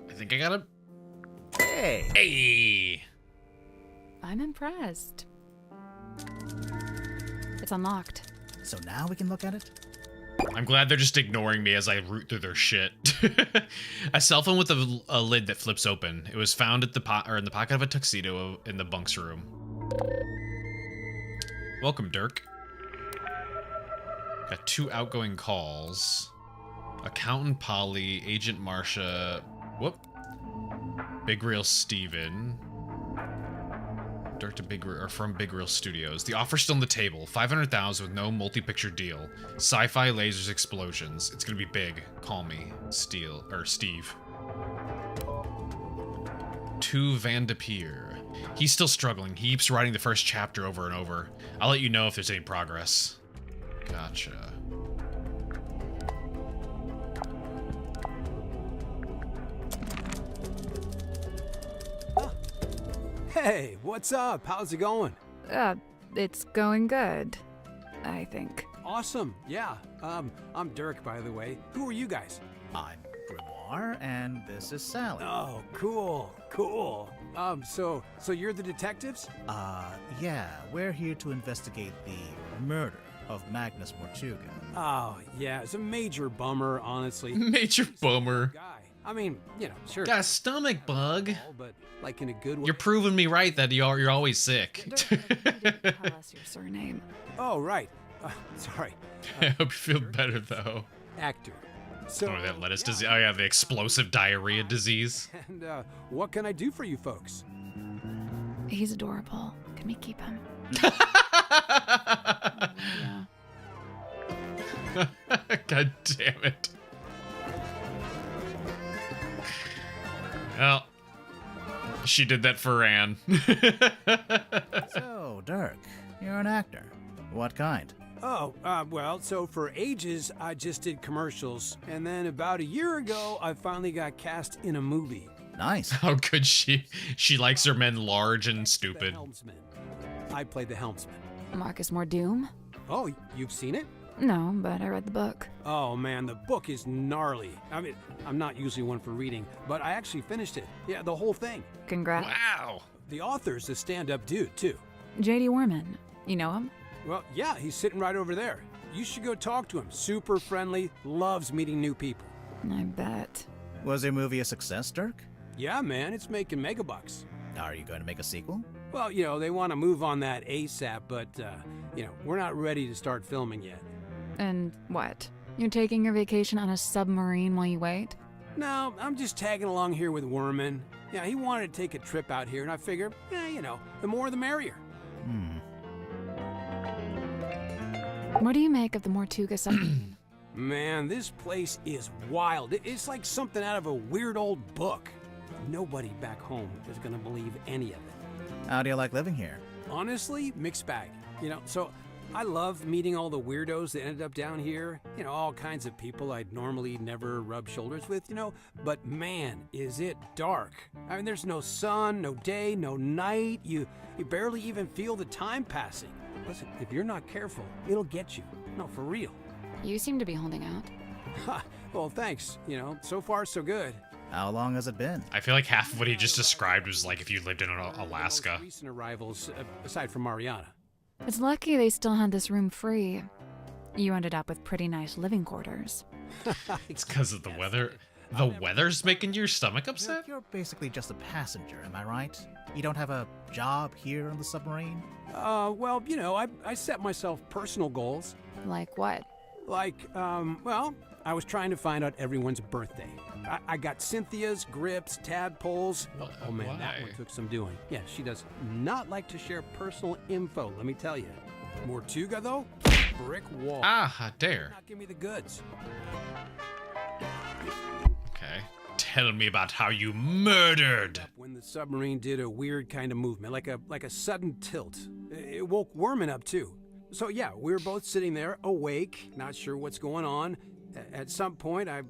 I think I got it. Hey! Hey! I'm impressed. It's unlocked. So now we can look at it? I'm glad they're just ignoring me as I root through their shit. A cell phone with a lid that flips open. It was found at in the pocket of a tuxedo in the bunks room. Welcome, Dirk. Got 2 outgoing calls. Accountant Polly, Agent Marsha. Whoop. Big Real Steven. Dirk to Big or from Big Real Studios. The offer's still on the table. 500,000 with no multi-picture deal. Sci-fi lasers explosions. It's gonna be big. Call me, Steve. 2 Van de Peer. He's still struggling. He keeps writing the first chapter over and over. I'll let you know if there's any progress. Gotcha. Hey, what's up? How's it going? It's going good, I think. Awesome. Yeah. I'm Dirk, by the way. Who are you guys? I'm Grimoire, and this is Sally. Oh, cool. Cool. So you're the detectives? Yeah, we're here to investigate the murder of Magnus Mortuga. Oh, yeah, it's a major bummer, honestly. Major bummer. I mean, you know, sure. Got a stomach bug. But like in a good way. You're proving me right that you're always sick. Tell us your surname. Oh, right. Sorry. I hope you feel better though. Actor. So, that lettuce disease. Oh yeah, the explosive diarrhea disease. And what can I do for you folks? He's adorable. Can we keep him? Yeah. God damn it. Well, she did that for Anne. So, Dirk, you're an actor. What kind? Oh, well, so for ages, I just did commercials. And then about a year ago, I finally got cast in a movie. Nice. How could she? She likes her men large and stupid. The helmsman. I played the helmsman. Marcus Mordoom? Oh, you've seen it? No, but I read the book. Oh man, the book is gnarly. I mean, I'm not usually one for reading, but I actually finished it. Yeah, the whole thing. Congrats. Wow. The author's a stand-up dude, too. J.D. Warman. You know him? Well, yeah, he's sitting right over there. You should go talk to him. Super friendly, loves meeting new people. I bet. Was your movie a success, Dirk? Yeah, man, it's making megabucks. Are you going to make a sequel? Well, you know, they want to move on that ASAP, but, you know, we're not ready to start filming yet. And what? You're taking your vacation on a submarine while you wait? No, I'm just tagging along here with Worman. Yeah, he wanted to take a trip out here, and I figure, yeah, you know, the more the merrier. What do you make of the Mortuga submarine? Man, this place is wild. It's like something out of a weird old book. Nobody back home is gonna believe any of it. How do you like living here? Honestly, mixed bag. You know, so I love meeting all the weirdos that ended up down here. You know, all kinds of people I'd normally never rub shoulders with, you know. But man, is it dark. I mean, there's no sun, no day, no night. You barely even feel the time passing. Listen, if you're not careful, it'll get you. No, for real. You seem to be holding out. Ha, well, thanks. You know, so far so good. How long has it been? I feel like half of what he just described was like if you lived in Alaska. Recent arrivals, aside from Mariana. It's lucky they still had this room free. You ended up with pretty nice living quarters. It's because of the weather. The weather's making your stomach upset? You're basically just a passenger, am I right? You don't have a job here on the submarine? Well, you know, I set myself personal goals. Like what? Like, well, I was trying to find out everyone's birthday. I got Cynthia's, Grip's, Tadpole's. Oh man, that one took some doing. Yeah, she does not like to share personal info, let me tell you. Mortuga, though, brick wall. Ah, how dare. Not give me the goods. Okay. Tell me about how you murdered. When the submarine did a weird kind of movement, like a sudden tilt. It woke Worman up too. So yeah, we were both sitting there, awake, not sure what's going on. At some point, I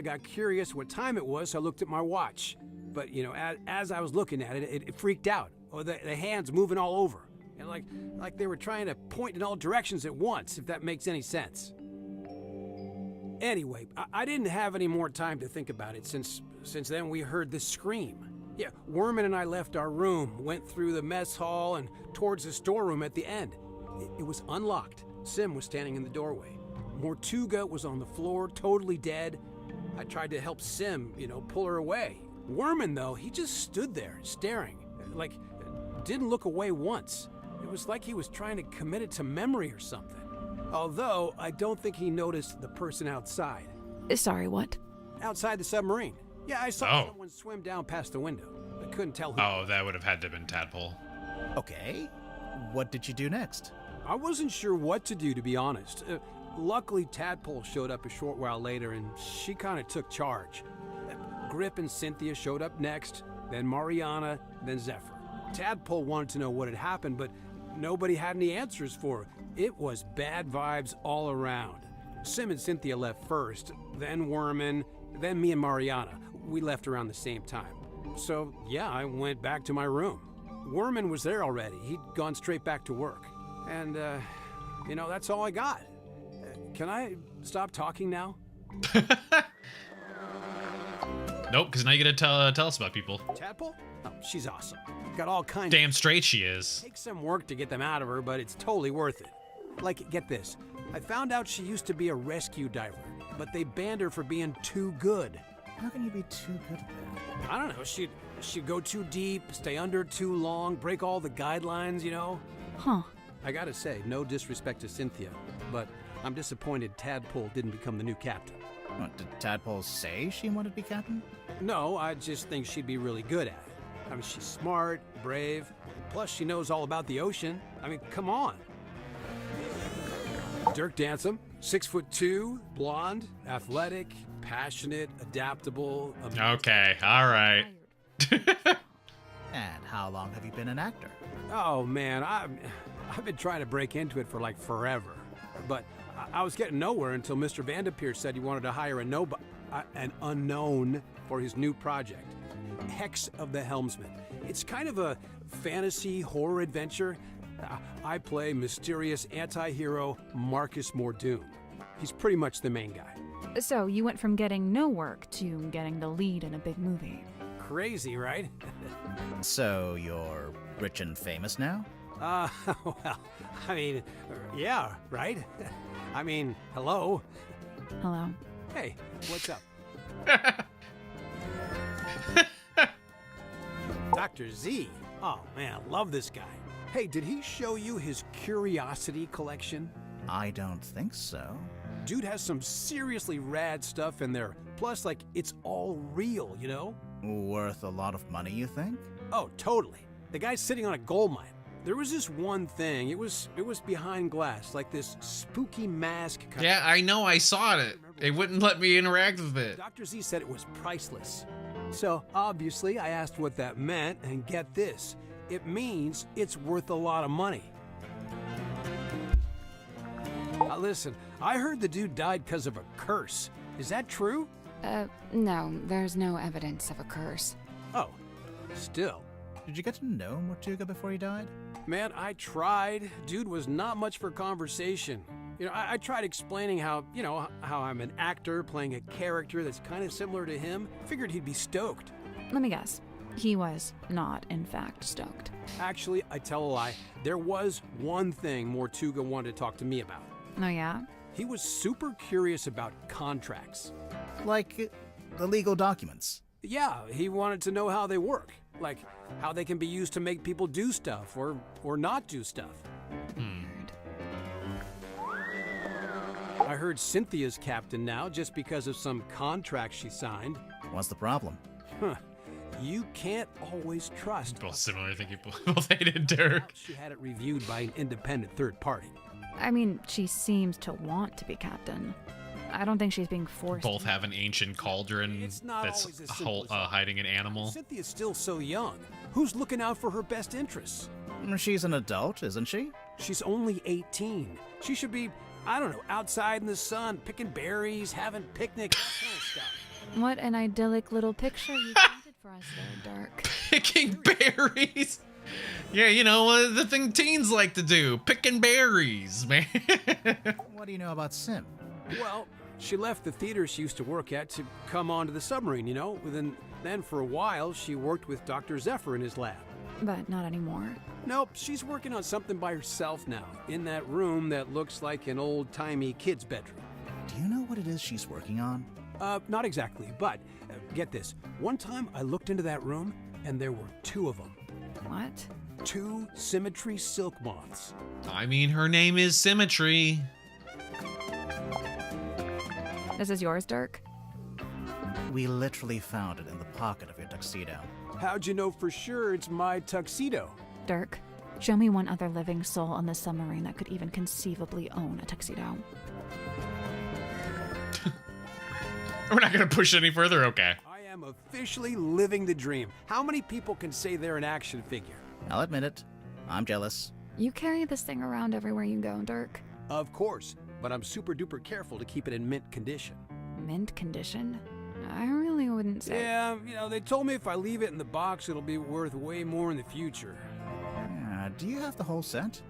got curious what time it was, so I looked at my watch. But as I was looking at it, it freaked out. Oh, the hands moving all over, and like they were trying to point in all directions at once, if that makes any sense. Anyway, I didn't have any more time to think about it since then we heard the scream. Yeah, Worman and I left our room, went through the mess hall and towards the storeroom at the end. It was unlocked. Sim was standing in the doorway. Mortuga was on the floor, totally dead. I tried to help Sim, pull her away. Worman, though, he just stood there, staring. Like, didn't look away once. It was like he was trying to commit it to memory or something. Although, I don't think he noticed the person outside. Sorry, what? Outside the submarine. Yeah, I saw someone swim down past the window. I couldn't tell who. Oh, that would have had to have been Tadpole. Okay. What did you do next? I wasn't sure what to do, to be honest. Luckily, Tadpole showed up a short while later, and she kind of took charge. Grip and Cynthia showed up next, then Mariana, then Zephyr. Tadpole wanted to know what had happened, but nobody had any answers for her. It was bad vibes all around. Sim and Cynthia left first, then Worman, then me and Mariana. We left around the same time. So, yeah, I went back to my room. Worman was there already. He'd gone straight back to work. And, that's all I got. Can I stop talking now? Nope, because now you gotta tell us about people. Tadpole? Oh, she's awesome. Got all kinds. Damn straight she is. Takes some work to get them out of her, but it's totally worth it. Like, get this. I found out she used to be a rescue diver, but they banned her for being too good. How can you be too good at that? I don't know. She'd go too deep, stay under too long, break all the guidelines, Huh. I gotta say, no disrespect to Cynthia, but I'm disappointed Tadpole didn't become the new captain. What, did Tadpole say she wanted to be captain? No, I just think she'd be really good at it. I mean, she's smart, brave, plus she knows all about the ocean. I mean, come on. Dirk Dansom, 6'2", blonde, athletic, passionate, adaptable. Okay, all right. And how long have you been an actor? Oh man, I've been trying to break into it for like forever, but I was getting nowhere until Mr. Vanderpeer said he wanted to hire an unknown for his new project, Hex of the Helmsman. It's kind of a fantasy horror adventure. I play mysterious anti-hero Marcus Mordoon. He's pretty much the main guy. So you went from getting no work to getting the lead in a big movie. Crazy, right? So you're rich and famous now? Well, I mean, yeah, right? I mean, hello. Hello. Hey, what's up? Dr. Z. Oh, man, love this guy. Hey, did he show you his curiosity collection? I don't think so. Dude has some seriously rad stuff in there. Plus, like, it's all real, Worth a lot of money, you think? Oh, totally. The guy's sitting on a gold mine. There was this one thing. It was behind glass, like this spooky mask. Yeah, I know. I saw it. It wouldn't let me interact with it. Dr. Z said it was priceless. So, obviously, I asked what that meant, and get this. It means it's worth a lot of money. Now, listen, I heard the dude died because of a curse. Is that true? No, there's no evidence of a curse. Oh, still. Did you get to know Mortuga before he died? Man, I tried. Dude was not much for conversation. I tried explaining how I'm an actor playing a character that's kind of similar to him. Figured he'd be stoked. Let me guess. He was not, in fact, stoked. Actually, I tell a lie. There was one thing Mortuga wanted to talk to me about. Oh, yeah? He was super curious about contracts. Like, the legal documents. Yeah, he wanted to know how they work. Like, how they can be used to make people do stuff or not do stuff. I heard Cynthia's captain now just because of some contract she signed. What's the problem? Huh. You can't always trust. Both similar, I think you both hated Dirk. She had it reviewed by an independent third party. I mean, she seems to want to be captain. I don't think she's being forced. Both have an ancient cauldron that's hiding an animal. Cynthia's still so young. Who's looking out for her best interests? She's an adult, isn't she? She's only 18. She should be, I don't know, outside in the sun, picking berries, having picnics, that kind of stuff. What an idyllic little picture you painted for us there, Dirk. Picking berries. Yeah, you know, the thing teens like to do. Picking berries, man. What do you know about Sim? Well, she left the theater she used to work at to come onto the submarine, you know? Then for a while, she worked with Dr. Zephyr in his lab. But not anymore. Nope, she's working on something by herself now, in that room that looks like an old-timey kid's bedroom. Do you know what it is she's working on? Not exactly, but get this. One time I looked into that room, and there were 2 of them. What? 2 Symmetry silk moths. I mean, her name is Symmetry. This is yours, Dirk? We literally found it in the pocket of your tuxedo. How'd you know for sure it's my tuxedo? Dirk, show me one other living soul on the submarine that could even conceivably own a tuxedo. We're not going to push it any further? Okay. I am officially living the dream. How many people can say they're an action figure? I'll admit it. I'm jealous. You carry this thing around everywhere you go, Dirk. Of course, but I'm super duper careful to keep it in mint condition. Mint condition? I really wouldn't say. Yeah, you know, they told me if I leave it in the box, it'll be worth way more in the future. Yeah, do you have the whole set?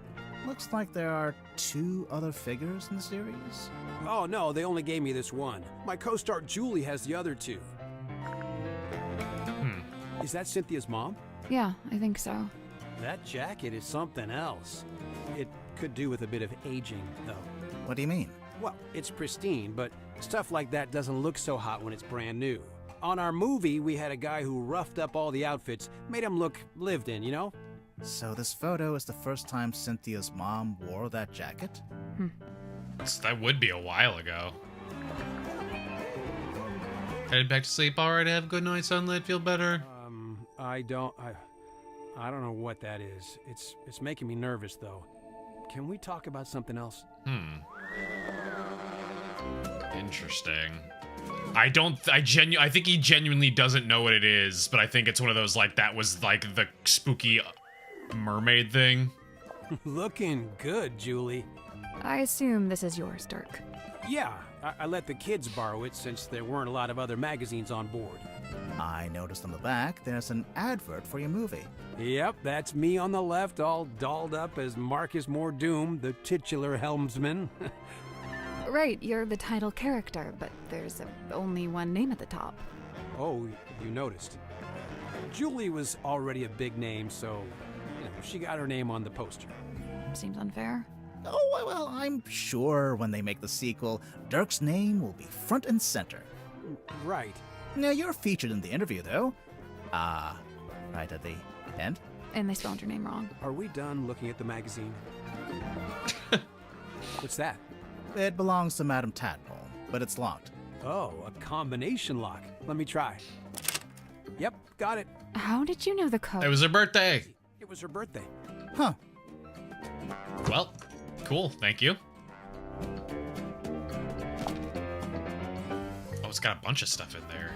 Looks like there are 2 other figures in the series. Oh, no, they only gave me this one. My co-star Julie has the other 2. Is that Cynthia's mom? Yeah, I think so. That jacket is something else. It could do with a bit of aging, though. What do you mean? Well, it's pristine, but stuff like that doesn't look so hot when it's brand new. On our movie, we had a guy who roughed up all the outfits, made them look lived in, you know? So this photo is the first time Cynthia's mom wore that jacket? That would be a while ago. Headed back to sleep. All right, have a good night, sunlight. Feel better? I don't know what that is. It's making me nervous, though. Can we talk about something else? Interesting. I think he genuinely doesn't know what it is, but I think it's one of those, like, that was, like, the spooky mermaid thing. Looking good, Julie. I assume this is yours, Dirk. Yeah, I let the kids borrow it since there weren't a lot of other magazines on board. I noticed on the back there's an advert for your movie. Yep, that's me on the left, all dolled up as Marcus Mordoom, the titular helmsman. Right, you're the title character, but there's only one name at the top. Oh, you noticed. Julie was already a big name, so she got her name on the poster. Seems unfair. Oh, well, I'm sure when they make the sequel, Dirk's name will be front and center. Right. Now, you're featured in the interview, though. Right at the end. And they spelled your name wrong. Are we done looking at the magazine? What's that? It belongs to Madame Tadpole, but it's locked. Oh, a combination lock. Let me try. Yep, got it. How did you know the code? It was her birthday. It was her birthday. Huh. Well, cool. Thank you. Oh, it's got a bunch of stuff in there.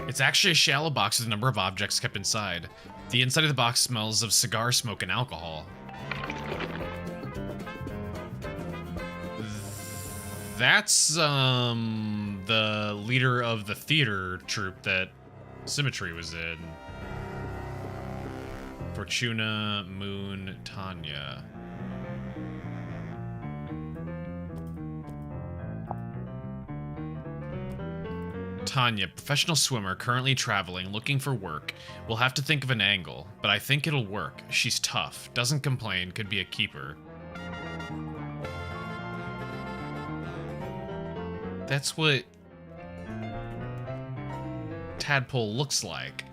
It's actually a shallow box with a number of objects kept inside. The inside of the box smells of cigar smoke and alcohol. That's the leader of the theater troupe that Symmetry was in. Fortuna Moon Tanya. Tanya, professional swimmer, currently traveling, looking for work. We'll have to think of an angle, but I think it'll work. She's tough, doesn't complain, could be a keeper. That's what tadpole looks like.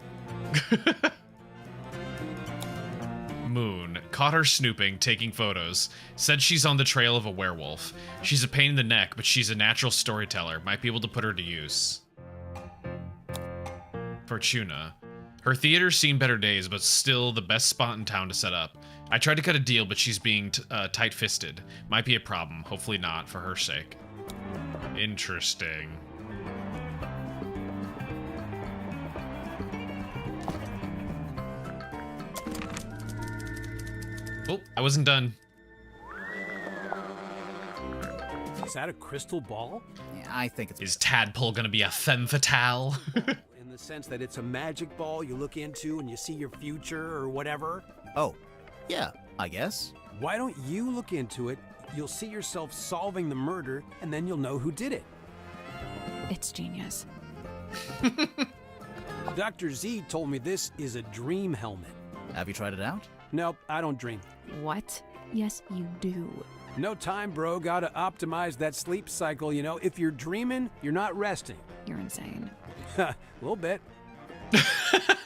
Moon. Caught her snooping, taking photos. Said she's on the trail of a werewolf. She's a pain in the neck, but she's a natural storyteller. Might be able to put her to use. Fortuna. Her theater's seen better days, but still the best spot in town to set up. I tried to cut a deal, but she's being tight-fisted. Might be a problem. Hopefully not, for her sake. Interesting. Oh, I wasn't done. Is that a crystal ball? Yeah, I think it's... Is Tadpole gonna be a femme fatale? In the sense that it's a magic ball you look into and you see your future or whatever? Oh, yeah, I guess. Why don't you look into it? You'll see yourself solving the murder, and then you'll know who did it. It's genius. Dr. Z told me this is a dream helmet. Have you tried it out? Nope, I don't dream. What? Yes, you do. No time, bro. Gotta optimize that sleep cycle, you know? If you're dreaming, you're not resting. You're insane. A little bit.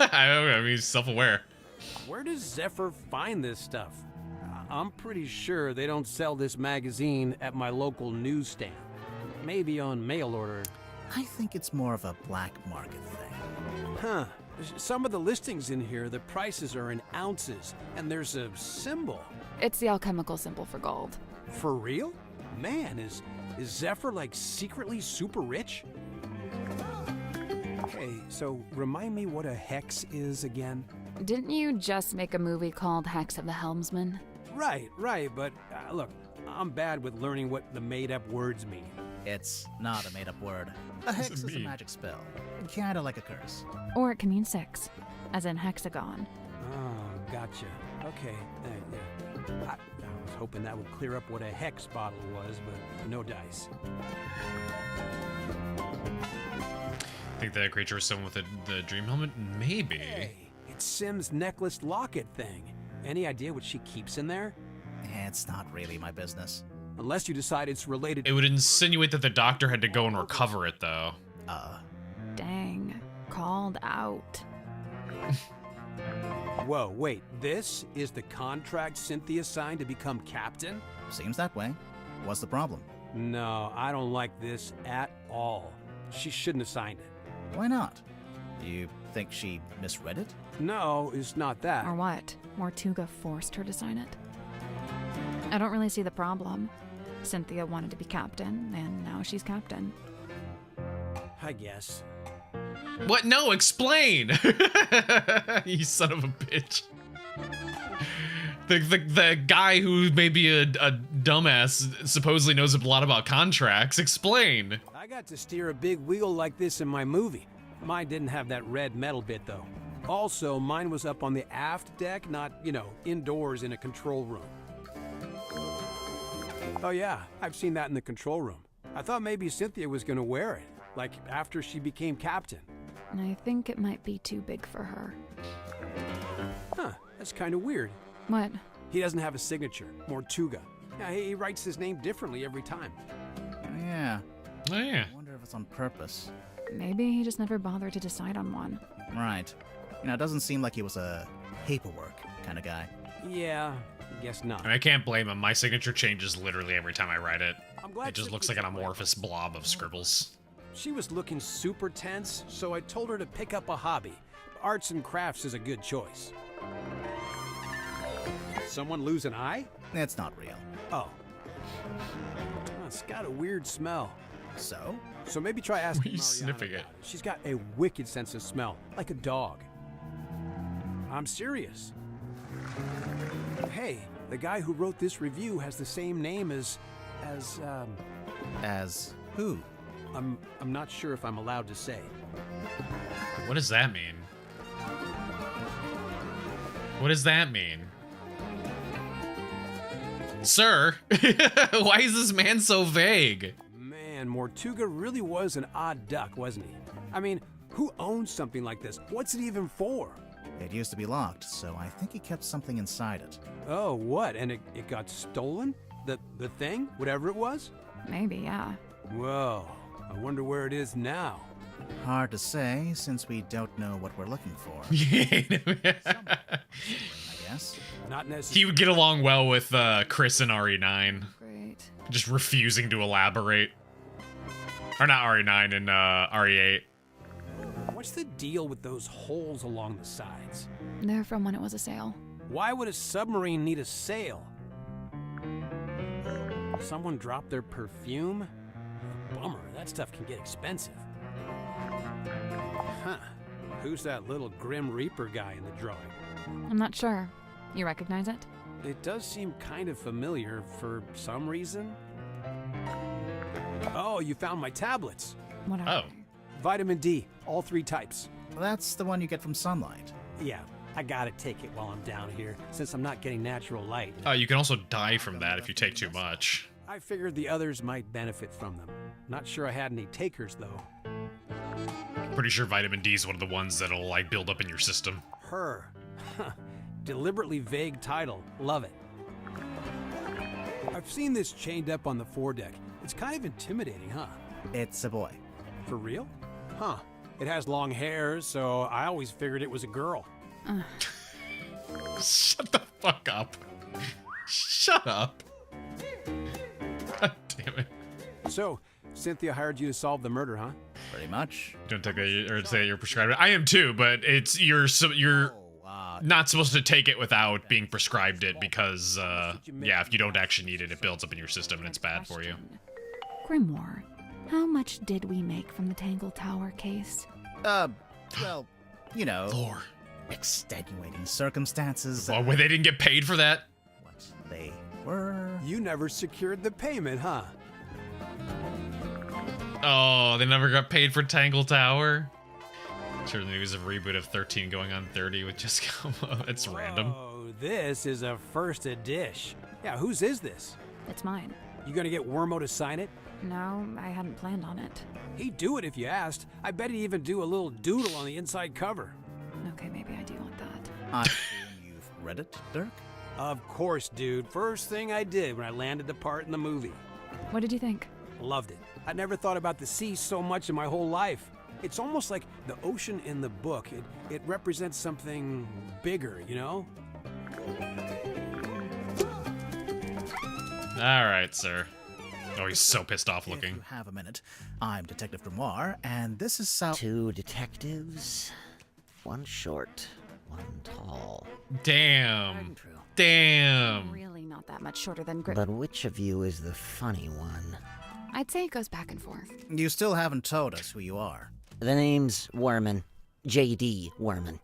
I mean, self-aware. Where does Zephyr find this stuff? I'm pretty sure they don't sell this magazine at my local newsstand. Maybe on mail order. I think it's more of a black market thing. Huh. Some of the listings in here, the prices are in ounces, and there's a symbol. It's the alchemical symbol for gold. For real? Man, is Zephyr like secretly super rich? Hey, so remind me what a hex is again? Didn't you just make a movie called Hex of the Helmsman? Right, but look, I'm bad with learning what the made-up words mean. It's not a made-up word. A hex is a magic spell. Kinda like a curse. Or it can mean 6, as in hexagon. Oh, gotcha. Okay, yeah. I was hoping that would clear up what a hex bottle was, but no dice. Think that creature was someone with the dream helmet? Maybe. Hey, it's Sim's necklace locket thing. Any idea what she keeps in there? It's not really my business. Unless you decide it's related. It would insinuate that the doctor had to go and recover it, though. Dang. Called out. Whoa, wait. This is the contract Cynthia signed to become captain? Seems that way. What's the problem? No, I don't like this at all. She shouldn't have signed it. Why not? You think she misread it? No, it's not that. Or what? Mortuga forced her to sign it? I don't really see the problem. Cynthia wanted to be captain, and now she's captain. I guess. What? No, explain! You son of a bitch. The guy who may be a dumbass supposedly knows a lot about contracts. Explain. I got to steer a big wheel like this in my movie. Mine didn't have that red metal bit, though. Also, mine was up on the aft deck, not, indoors in a control room. Oh yeah, I've seen that in the control room. I thought maybe Cynthia was gonna wear it, like after she became captain. I think it might be too big for her. Huh, that's kind of weird. What? He doesn't have a signature, Mortuga. Yeah, he writes his name differently every time. Yeah. Oh, yeah. I wonder if it's on purpose. Maybe he just never bothered to decide on one. Right. It doesn't seem like he was a paperwork kind of guy. Yeah, I guess not. I can't blame him. My signature changes literally every time I write it. I'm glad It just looks like an amorphous blob of scribbles. She was looking super tense, so I told her to pick up a hobby. Arts and crafts is a good choice. Someone lose an eye? It's not real. Oh. It's got a weird smell. So? So maybe try asking Why are you Mariana sniffing it? about it. She's got a wicked sense of smell, like a dog. I'm serious. Hey, the guy who wrote this review has the same name as who? I'm not sure if I'm allowed to say. What does that mean? What does that mean? Sir, why is this man so vague? Man, Mortuga really was an odd duck, wasn't he? I mean, who owns something like this? What's it even for? It used to be locked, so I think he kept something inside it. Oh, what? And it got stolen? The thing? Whatever it was? Maybe, yeah. Whoa, I wonder where it is now. Hard to say, since we don't know what we're looking for. I guess. Not necessarily. He would get along well with Chris and RE9. Great. Just refusing to elaborate. Or not RE9 and RE8. What's the deal with those holes along the sides? They're from when it was a sail. Why would a submarine need a sail? Someone dropped their perfume? Bummer, that stuff can get expensive. Huh. Who's that little Grim Reaper guy in the drawing? I'm not sure. You recognize it? It does seem kind of familiar for some reason. Oh, you found my tablets. What are Oh. Vitamin D, all 3 types. That's the one you get from sunlight. Yeah, I gotta take it while I'm down here, since I'm not getting natural light. You can also die from that if you take too much. I figured the others might benefit from them. Not sure I had any takers, though. Pretty sure vitamin D is one of the ones that'll like build up in your system. Her. Deliberately vague title. Love it. I've seen this chained up on the foredeck. It's kind of intimidating, huh? It's a boy. For real? Huh. It has long hair, so I always figured it was a girl. Shut the fuck up. Shut up. God damn it. So, Cynthia hired you to solve the murder, huh? Pretty much. Don't take that or say you're prescribed. I am too, but it's you're not supposed to take it without being prescribed it because yeah, if you don't actually need it, it builds up in your system and it's bad for you. Grimoire, how much did we make from the Tangle Tower case? Well, you know, Lore. Extenuating circumstances. Oh, wait, they didn't get paid for that? What they were. You never secured the payment, huh? Oh, they never got paid for Tangle Tower? Sure, the news of reboot of 13 going on 30 with just it's random. Oh, this is a first edition. Yeah, whose is this? It's mine. You gonna get Wormo to sign it? No, I hadn't planned on it. He'd do it if you asked. I bet he'd even do a little doodle on the inside cover. Okay, maybe I do want that. I assume you've read it, Dirk? Of course, dude. First thing I did when I landed the part in the movie. What did you think? Loved it. I never thought about the sea so much in my whole life. It's almost like the ocean in the book. It represents something bigger, you know? All right, sir. Oh, he's so pissed off If looking. you have a minute, I'm Detective Grimoire, and this is Sal. 2 detectives, 1 short, 1 tall. Damn. Damn. Really not that much shorter than Grit. But which of you is the funny one? I'd say it goes back and forth. You still haven't told us who you are. The name's Werman. J.D. Werman.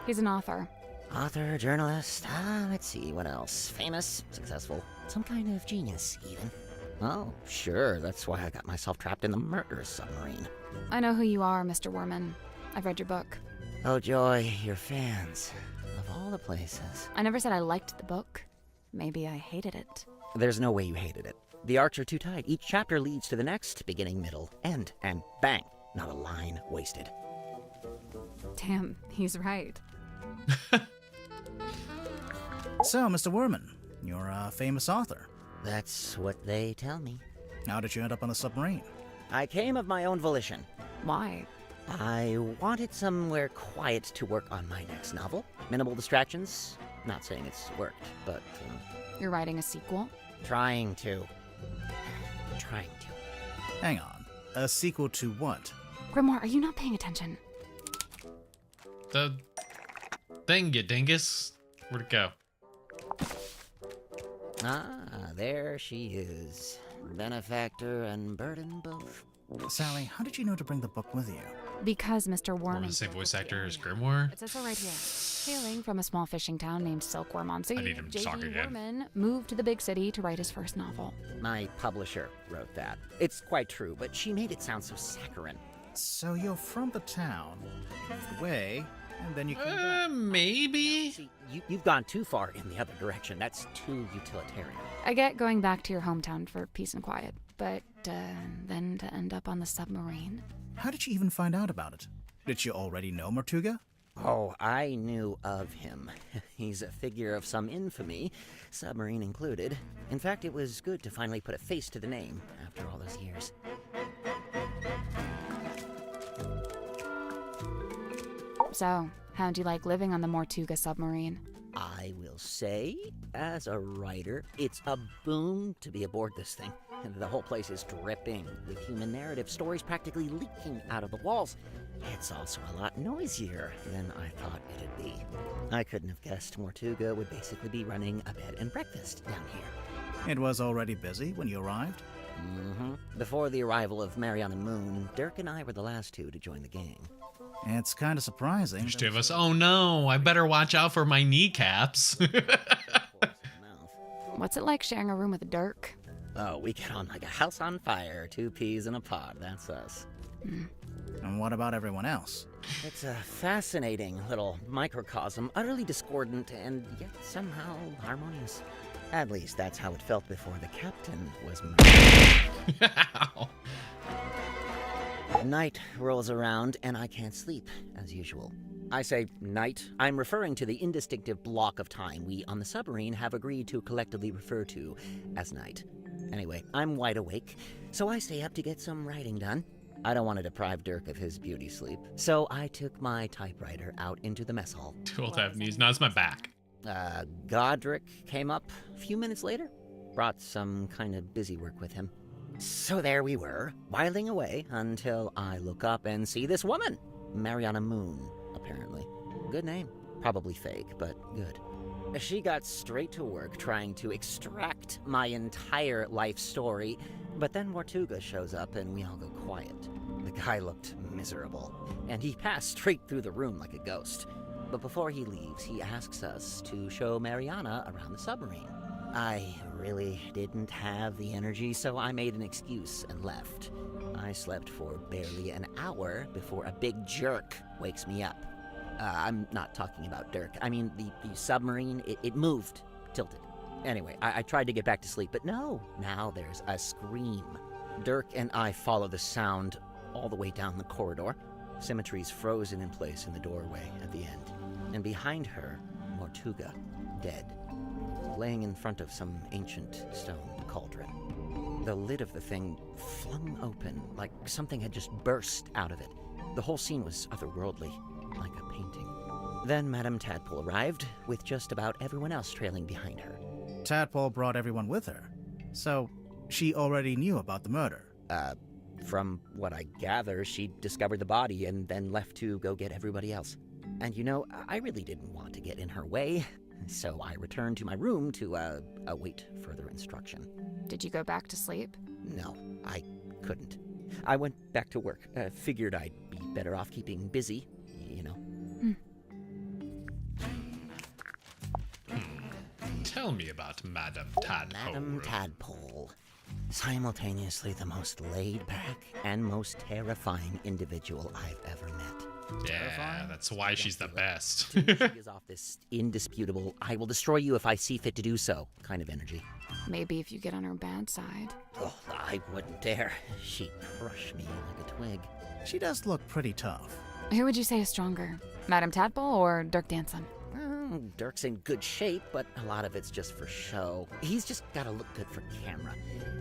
He's an author. Author, journalist, let's see, what else? Famous, successful, some kind of genius, even. Oh, sure, that's why I got myself trapped in the murderous submarine. I know who you are, Mr. Worman. I've read your book. Oh, joy, your fans. Of all the places. I never said I liked the book. Maybe I hated it. There's no way you hated it. The arcs are too tight. Each chapter leads to the next, beginning, middle, end, and bang, not a line wasted. Damn, he's right. So, Mr. Werman, you're a famous author. That's what they tell me. How did you end up on a submarine? I came of my own volition. Why? I wanted somewhere quiet to work on my next novel. Minimal distractions. Not saying it's worked, but... You're writing a sequel? Trying to. Hang on. A sequel to what? Grimoire, are you not paying attention? The thing, you dingus. Where'd it go? Ah, there she is. Benefactor and burden both. Sally, how did you know to bring the book with you? Because Mr. Worman... The same voice actor as Grimoire? It says so right here. Hailing from a small fishing town named Silkworm on Sea, I need him to talk J.D. again. Worman moved to the big city to write his first novel. My publisher wrote that. It's quite true, but she made it sound so saccharine. So you're from the town, moved away, and then you came back. Maybe? See, you've gone too far in the other direction. That's too utilitarian. I get going back to your hometown for peace and quiet, but then to end up on the submarine? How did you even find out about it? Did you already know Mortuga? Oh, I knew of him. He's a figure of some infamy, submarine included. In fact, it was good to finally put a face to the name after all those years. So, how'd you like living on the Mortuga submarine? I will say, as a writer, it's a boon to be aboard this thing. The whole place is dripping with human narrative, stories practically leaking out of the walls. It's also a lot noisier than I thought it'd be. I couldn't have guessed Mortuga would basically be running a bed and breakfast down here. It was already busy when you arrived? Mm-hmm. Before the arrival of Mariana Moon, Dirk and I were the last two to join the gang. It's kind of surprising. There's two of us. Oh no, I better watch out for my kneecaps. What's it like sharing a room with Dirk? Oh, we get on like a house on fire, 2 peas in a pod, that's us. And what about everyone else? It's a fascinating little microcosm, utterly discordant and yet somehow harmonious. At least that's how it felt before the captain was Night rolls around and I can't sleep, as usual. I say night. I'm referring to the indistinctive block of time we on the submarine have agreed to collectively refer to as night. Anyway, I'm wide awake, so I stay up to get some writing done. I don't want to deprive Dirk of his beauty sleep, so I took my typewriter out into the mess hall. Too old to have knees. No, it's my back. Godric came up a few minutes later, brought some kind of busy work with him. So there we were, whiling away until I look up and see this woman, Mariana Moon, apparently. Good name. Probably fake, but good. She got straight to work trying to extract my entire life story, but then Mortuga shows up and we all go quiet. The guy looked miserable, and he passed straight through the room like a ghost. But before he leaves, he asks us to show Mariana around the submarine. I really didn't have the energy, so I made an excuse and left. I slept for barely an hour before a big jerk wakes me up. I'm not talking about Dirk. I mean, the submarine, it moved, tilted. Anyway, I tried to get back to sleep, but no. Now there's a scream. Dirk and I follow the sound all the way down the corridor. Symmetry's frozen in place in the doorway at the end. And behind her, Mortuga, dead, laying in front of some ancient stone cauldron. The lid of the thing flung open, like something had just burst out of it. The whole scene was otherworldly, like a painting. Then Madame Tadpole arrived, with just about everyone else trailing behind her. Tadpole brought everyone with her, so she already knew about the murder. From what I gather, she discovered the body and then left to go get everybody else. And you know, I really didn't want to get in her way, so I returned to my room to await further instruction. Did you go back to sleep? No, I couldn't. I went back to work. Figured I'd be better off keeping busy, you know. Tell me about Madame Tadpole. Madame Tadpole. Simultaneously the most laid-back and most terrifying individual I've ever met. Yeah, that's why she's the best. She is off this indisputable, I will destroy you if I see fit to do so kind of energy. Maybe if you get on her bad side. Oh, I wouldn't dare. She'd crush me like a twig. She does look pretty tough. Who would you say is stronger, Madame Tadpole or Dirk Danson? Dirk's in good shape, but a lot of it's just for show. He's just gotta look good for camera.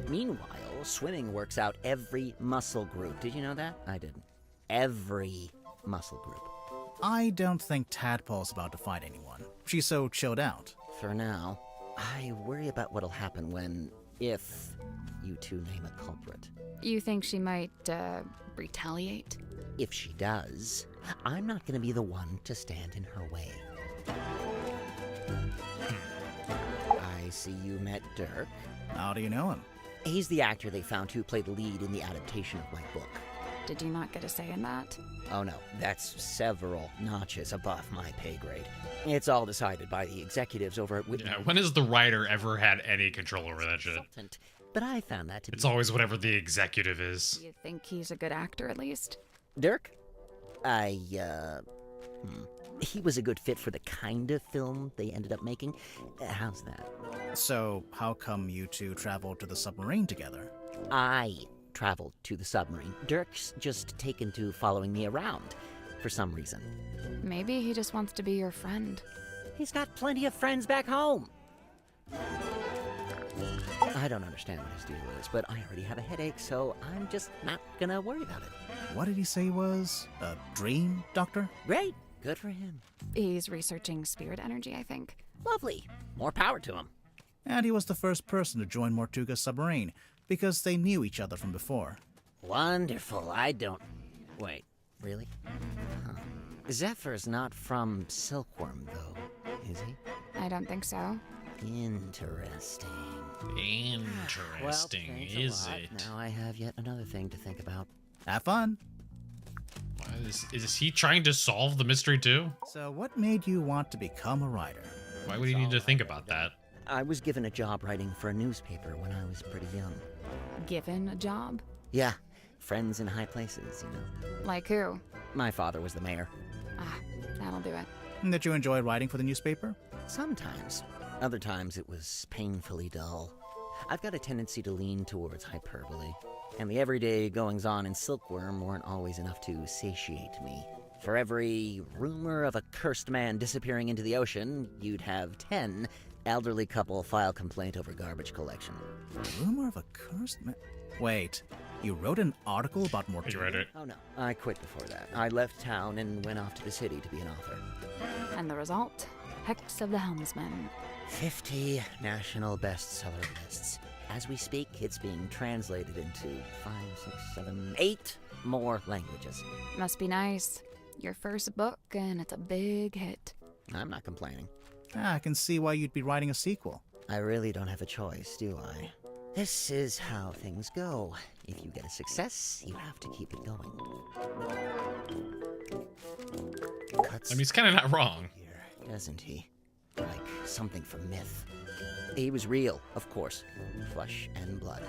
Meanwhile, swimming works out every muscle group. Did you know that? I didn't. Every muscle group. I don't think Tadpole's about to fight anyone. She's so chilled out. For now. I worry about what'll happen when, if, you two name a culprit. You think she might, retaliate? If she does, I'm not gonna be the one to stand in her way. I see you met Dirk. How do you know him? He's the actor they found who played the lead in the adaptation of my book. Did you not get a say in that? Oh no, that's several notches above my pay grade. It's all decided by the executives over at Yeah, when has the writer ever had any control over that shit? But I found that to be... It's always whatever the executive is. You think he's a good actor, at least? Dirk? He was a good fit for the kind of film they ended up making. How's that? So, how come you two traveled to the submarine together? I traveled to the submarine. Dirk's just taken to following me around, for some reason. Maybe he just wants to be your friend. He's got plenty of friends back home. I don't understand what his deal is, but I already have a headache, so I'm just not gonna worry about it. What did he say was a dream, Doctor? Great. Good for him. He's researching spirit energy, I think. Lovely. More power to him. And he was the first person to join Mortuga's submarine, because they knew each other from before. Wonderful. I don't... Wait, really? Huh. Zephyr's not from Silkworm, though, is he? I don't think so. Interesting. Interesting, Well, thanks is a lot. it? Now I have yet another thing to think about. Have fun. Is he trying to solve the mystery too? So what made you want to become a writer? Why would he need to think about that? I was given a job writing for a newspaper when I was pretty young. Given a job? Yeah, friends in high places, you know. Like who? My father was the mayor. Ah, that'll do it. Did you enjoy writing for the newspaper? Sometimes. Other times it was painfully dull. I've got a tendency to lean towards hyperbole, and the everyday goings-on in Silkworm weren't always enough to satiate me. For every rumor of a cursed man disappearing into the ocean, you'd have 10 elderly couple file complaint over garbage collection. Rumor of a cursed man? Wait, you wrote an article about Mortuga? You read it. Oh no, I quit before that. I left town and went off to the city to be an author. And the result? Hex of the Helmsman. 50 national bestseller lists. As we speak, it's being translated into 5, 6, 7, 8 more languages. Must be nice. Your first book, and it's a big hit. I'm not complaining. I can see why you'd be writing a sequel. I really don't have a choice, do I? This is how things go. If you get a success, you have to keep it going. Cuts. I mean, he's kind of not wrong. Doesn't he? Like something from myth. He was real, of course. Flesh and blood.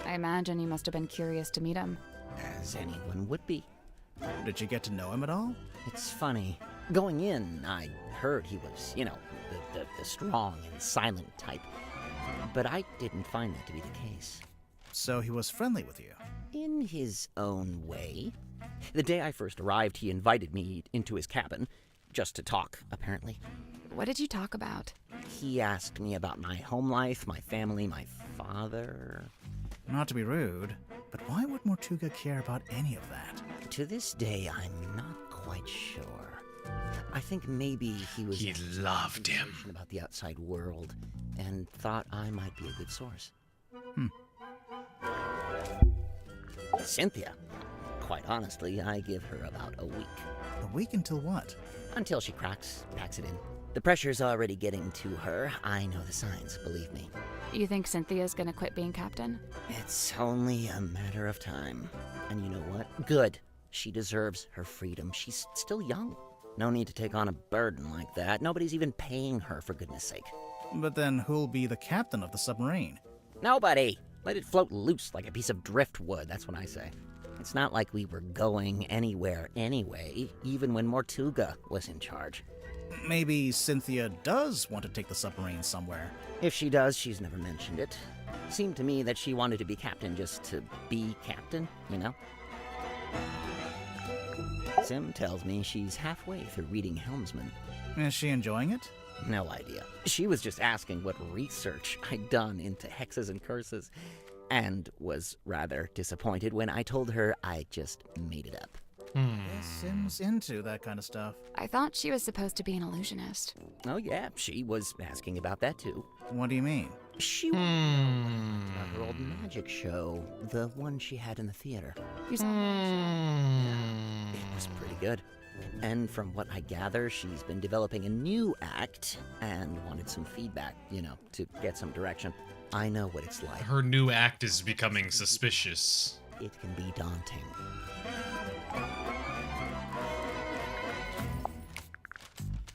I imagine you must have been curious to meet him. As anyone would be. Did you get to know him at all? It's funny. Going in, I heard he was, you know, the strong and silent type. But I didn't find that to be the case. So he was friendly with you? In his own way. The day I first arrived, he invited me into his cabin. Just to talk, apparently. What did you talk about? He asked me about my home life, my family, my father. Not to be rude, but why would Mortuga care about any of that? To this day, I'm not quite sure. I think maybe he loved him about the outside world and thought I might be a good source. Cynthia. Quite honestly, I give her about a week. A week until what? Until she cracks, packs it in. The pressure's already getting to her. I know the signs, believe me. You think Cynthia's gonna quit being captain? It's only a matter of time. And you know what? Good. She deserves her freedom. She's still young. No need to take on a burden like that. Nobody's even paying her, for goodness sake. But then who'll be the captain of the submarine? Nobody! Let it float loose like a piece of driftwood, that's what I say. It's not like we were going anywhere anyway, even when Mortuga was in charge. Maybe Cynthia does want to take the submarine somewhere. If she does, she's never mentioned it. Seemed to me that she wanted to be captain just to be captain, you know? Sim tells me she's halfway through reading Helmsman. Is she enjoying it? No idea. She was just asking what research I'd done into hexes and curses, and was rather disappointed when I told her I just made it up. Sim's into that kind of stuff. I thought she was supposed to be an illusionist. Oh yeah, she was asking about that too. What do you mean? She was about her old magic show, the one she had in the theater. You saw Yeah, it was pretty good. And from what I gather, she's been developing a new act and wanted some feedback, you know, to get some direction. I know what it's like. Her new act is becoming suspicious. It can be daunting.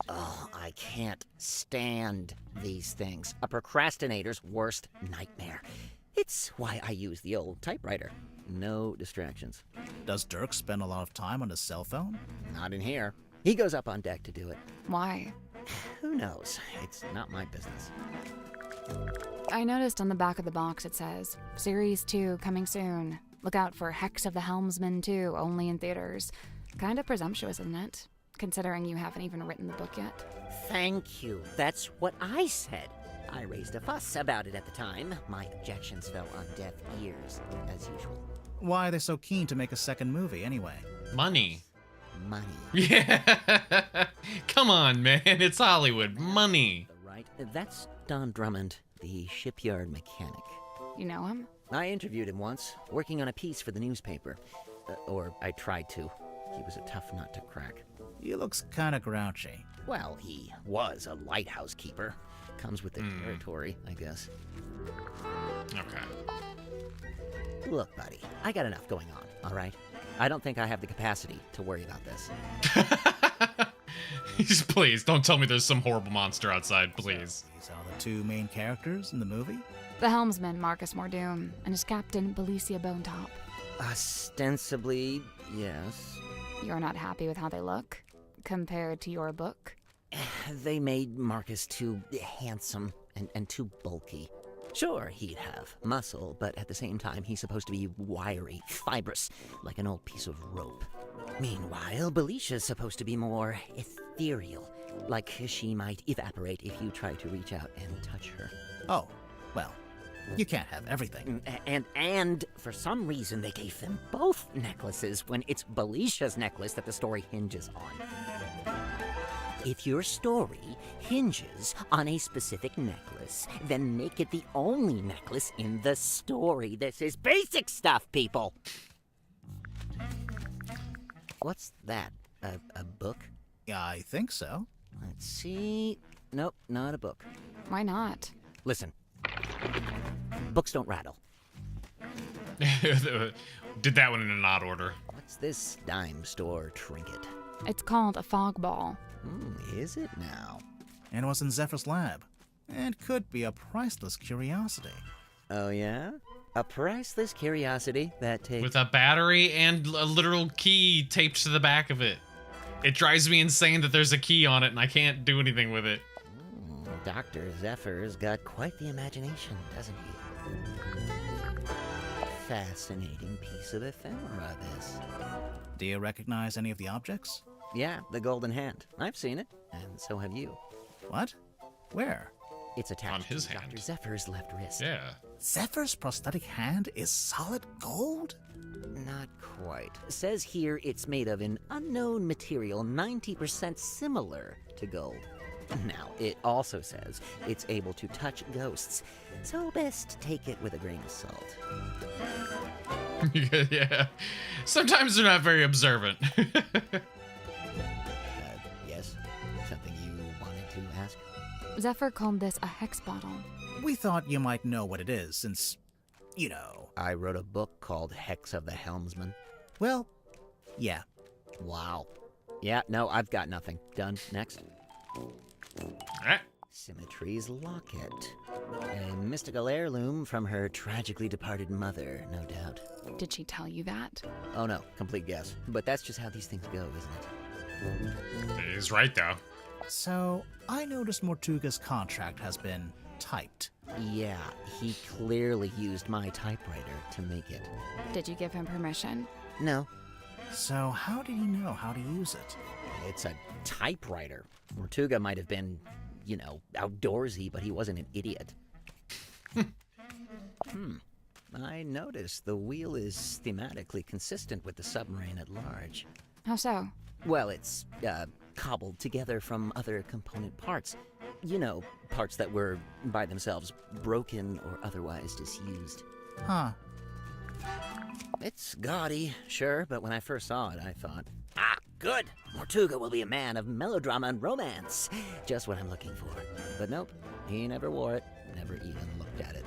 Oh, I can't stand these things. A procrastinator's worst nightmare. It's why I use the old typewriter. No distractions. Does Dirk spend a lot of time on his cell phone? Not in here. He goes up on deck to do it. Why? Who knows? It's not my business. I noticed on the back of the box it says, Series 2 coming soon. Look out for Hex of the Helmsman 2, only in theaters. Kind of presumptuous, isn't it? Considering you haven't even written the book yet. Thank you. That's what I said. I raised a fuss about it at the time. My objections fell on deaf ears, as usual. Why are they so keen to make a second movie, anyway? Money. Money. Yeah. Come on, man. It's Hollywood. Money. Right. That's Don Drummond, the shipyard mechanic. You know him? I interviewed him once, working on a piece for the newspaper. Or I tried to. He was a tough nut to crack. He looks kinda grouchy. Well, he was a lighthouse keeper. Comes with the territory, I guess. Okay. Look, buddy, I got enough going on, all right? I don't think I have the capacity to worry about this. Please, don't tell me there's some horrible monster outside, please. These are the two main characters in the movie? The helmsman, Marcus Mordoon, and his captain, Belicia Bonetop. Ostensibly, yes. You're not happy with how they look, compared to your book? They made Marcus too handsome and too bulky. Sure, he'd have muscle, but at the same time, he's supposed to be wiry, fibrous, like an old piece of rope. Meanwhile, Belicia's supposed to be more ethereal, like she might evaporate if you try to reach out and touch her. Oh, well, you can't have everything. And for some reason, they gave them both necklaces when it's Belicia's necklace that the story hinges on. If your story hinges on a specific necklace, then make it the only necklace in the story. This is basic stuff, people! What's that? A book? Yeah, I think so. Let's see. Nope, not a book. Why not? Listen. Books don't rattle. Did that one in an odd order. What's this dime store trinket? It's called a fog ball. Is it now? And was in Zephyr's lab. And could be a priceless curiosity. Oh, yeah? A priceless curiosity that takes... With a battery and a literal key taped to the back of it. It drives me insane that there's a key on it and I can't do anything with it. Dr. Zephyr's got quite the imagination, doesn't he? Fascinating piece of ephemera, this. Do you recognize any of the objects? Yeah, the golden hand. I've seen it, and so have you. What? Where? It's attached on his to hand. Dr. Zephyr's left wrist. Yeah. Zephyr's prosthetic hand is solid gold? Not quite. Says here it's made of an unknown material 90% similar to gold. Now, it also says it's able to touch ghosts, so best take it with a grain of salt. Yeah. Sometimes they're not very observant. Yes? Something you wanted to ask? Zephyr called this a hex bottle. We thought you might know what it is, since, you know... I wrote a book called Hex of the Helmsman. Well, yeah. Wow. Yeah, no, I've got nothing. Done. Next. Symmetry's locket. A mystical heirloom from her tragically departed mother, no doubt. Did she tell you that? Oh no, complete guess. But that's just how these things go, isn't it? He's right, though. So, I noticed Mortuga's contract has been typed. Yeah, he clearly used my typewriter to make it. Did you give him permission? No. So, how did he know how to use it? It's a typewriter. Mortuga might have been, you know, outdoorsy, but he wasn't an idiot. I noticed the wheel is thematically consistent with the submarine at large. How so? Well, it's cobbled together from other component parts. You know, parts that were, by themselves, broken or otherwise disused. Huh. It's gaudy, sure, but when I first saw it, I thought, good! Mortuga will be a man of melodrama and romance. Just what I'm looking for. But nope, he never wore it, never even looked at it.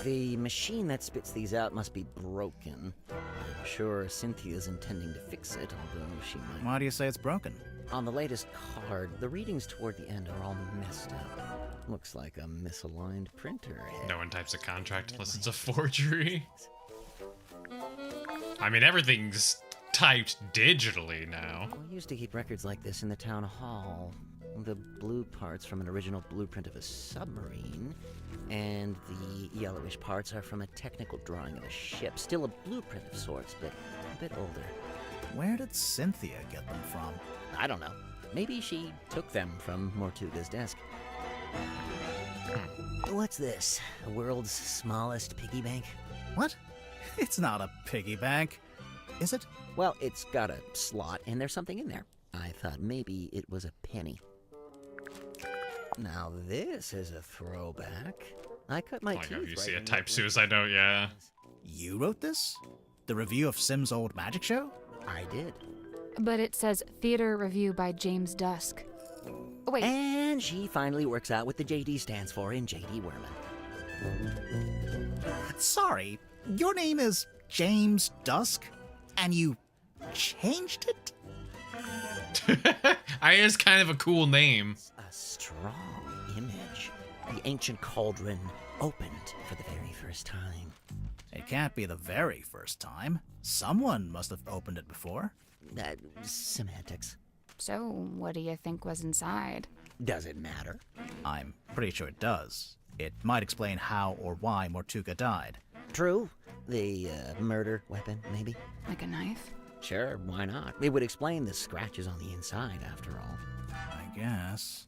The machine that spits these out must be broken. I'm sure Cynthia's intending to fix it, although she might... Why do you say it's broken? On the latest card, the readings toward the end are all messed up. Looks like a misaligned printer head. No one types a contract unless it's a forgery. I mean, everything's typed digitally now. We used to keep records like this in the town hall. The blue parts from an original blueprint of a submarine, and the yellowish parts are from a technical drawing of a ship. Still a blueprint of sorts, but a bit older. Where did Cynthia get them from? I don't know. Maybe she took them from Mortuga's desk. What's this? The world's smallest piggy bank? What? It's not a piggy bank, is it? Well, it's got a slot, and there's something in there. I thought maybe it was a penny. Now this is a throwback. I cut my Oh my teeth god, you see a writing type that suicide note, yeah. You wrote this? The review of Sim's old magic show? I did. But it says theater review by James Dusk. Oh, wait. And she finally works out what the JD stands for in JD Werman. Sorry, your name is James Dusk, and you changed it? I is kind of a cool name. A strong image. The ancient cauldron opened for the very first time. It can't be the very first time. Someone must have opened it before. Semantics. So, what do you think was inside? Does it matter? I'm pretty sure it does. It might explain how or why Mortuga died. True. The murder weapon, maybe? Like a knife? Sure, why not? It would explain the scratches on the inside, after all. I guess.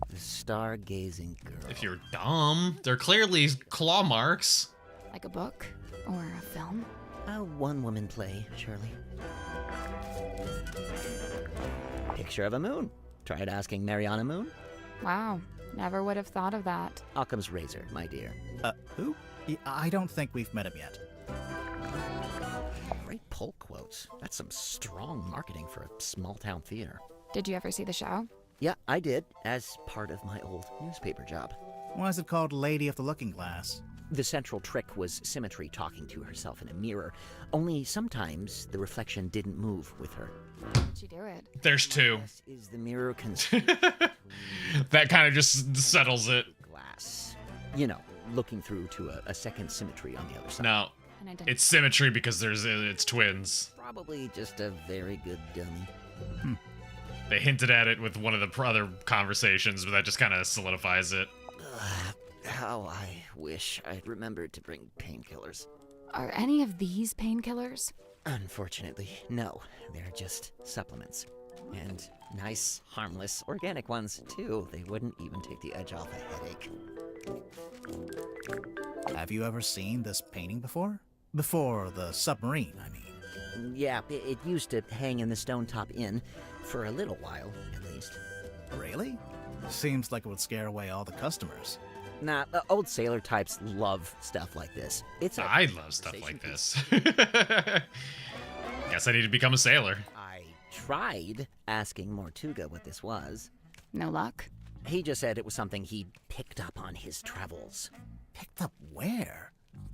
The stargazing girl. If you're dumb, they're clearly claw marks. Like a book? Or a film? A one-woman play, surely. Picture of a moon. Tried asking Mariana Moon? Wow, never would have thought of that. Occam's razor, my dear. Who? I don't think we've met him yet. Great pull quotes. That's some strong marketing for a small-town theater. Did you ever see the show? Yeah, I did, as part of my old newspaper job. Why is it called Lady of the Looking Glass? The central trick was Symmetry talking to herself in a mirror, only sometimes the reflection didn't move with her. How'd she do it? There's two. Is the mirror That kind of just settles it. glass? You know, looking through to a second Symmetry on the other side. No, it's Symmetry because it's twins. Probably just a very good dummy. They hinted at it with one of the other conversations, but that just kind of solidifies it. How I wish I'd remembered to bring painkillers. Are any of these painkillers? Unfortunately, no. They're just supplements. And nice, harmless, organic ones, too. They wouldn't even take the edge off a headache. Have you ever seen this painting before? Before the submarine, I mean. Yeah, it used to hang in the Stone Top Inn. For a little while, at least. Really? Seems like it would scare away all the customers. Nah, old sailor types love stuff like this. I love stuff like this. Guess I need to become a sailor. I tried asking Mortuga what this was. No luck? He just said it was something he'd picked up on his travels. Picked up where?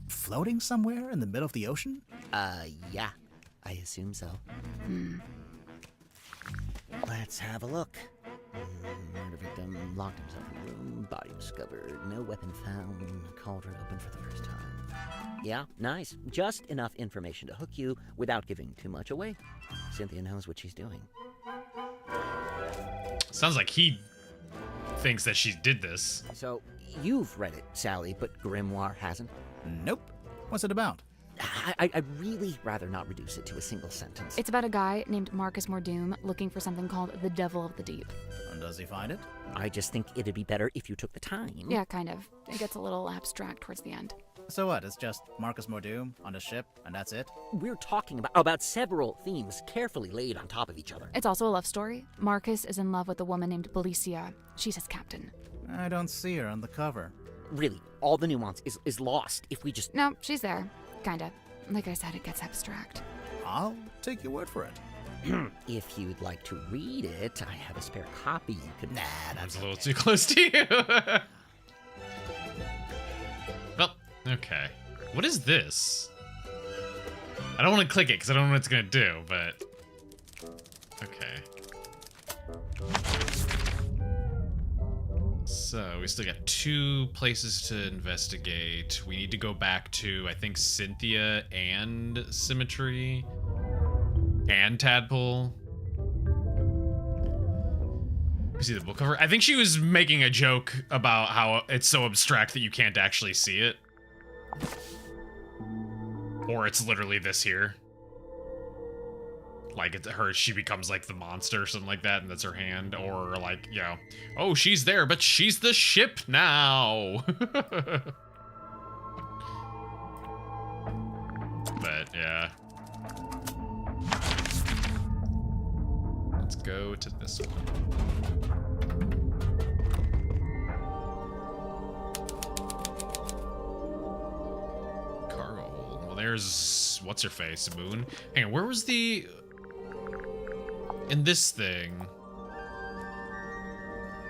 Floating somewhere in the middle of the ocean? Yeah. I assume so. Let's have a look. Murder victim locked himself in a room, body discovered, no weapon found, cauldron open for the first time. Yeah, nice. Just enough information to hook you without giving too much away. Cynthia knows what she's doing. Sounds like he thinks that she did this. So, you've read it, Sally, but Grimoire hasn't? Nope. What's it about? I'd really rather not reduce it to a single sentence. It's about a guy named Marcus Mordoom looking for something called the Devil of the Deep. And does he find it? I just think it'd be better if you took the time. Yeah, kind of. It gets a little abstract towards the end. So what? It's just Marcus Mordoom on a ship, and that's it? We're talking about several themes carefully laid on top of each other. It's also a love story. Marcus is in love with a woman named Belicia. She's his captain. I don't see her on the cover. Really, all the nuance is lost if we just... No, she's there. Kinda. Like I said, it gets abstract. I'll take your word for it. If you'd like to read it, I have a spare copy you could... Nah, That's a little too close to you. Well, okay. What is this? I don't want to click it because I don't know what it's going to do, but... Okay. So, we still got 2 places to investigate. We need to go back to, I think, Cynthia and Symmetry. And Tadpole. You see the book cover? I think she was making a joke about how it's so abstract that you can't actually see it. Or it's literally this here. Like, it's her, she becomes like the monster or something like that, and that's her hand. Or like, you know, oh, she's there, but she's the ship now. But, yeah. go to this one. Cargo hold. Well, there's what's her face, Moon. Hang on, where was the in this thing?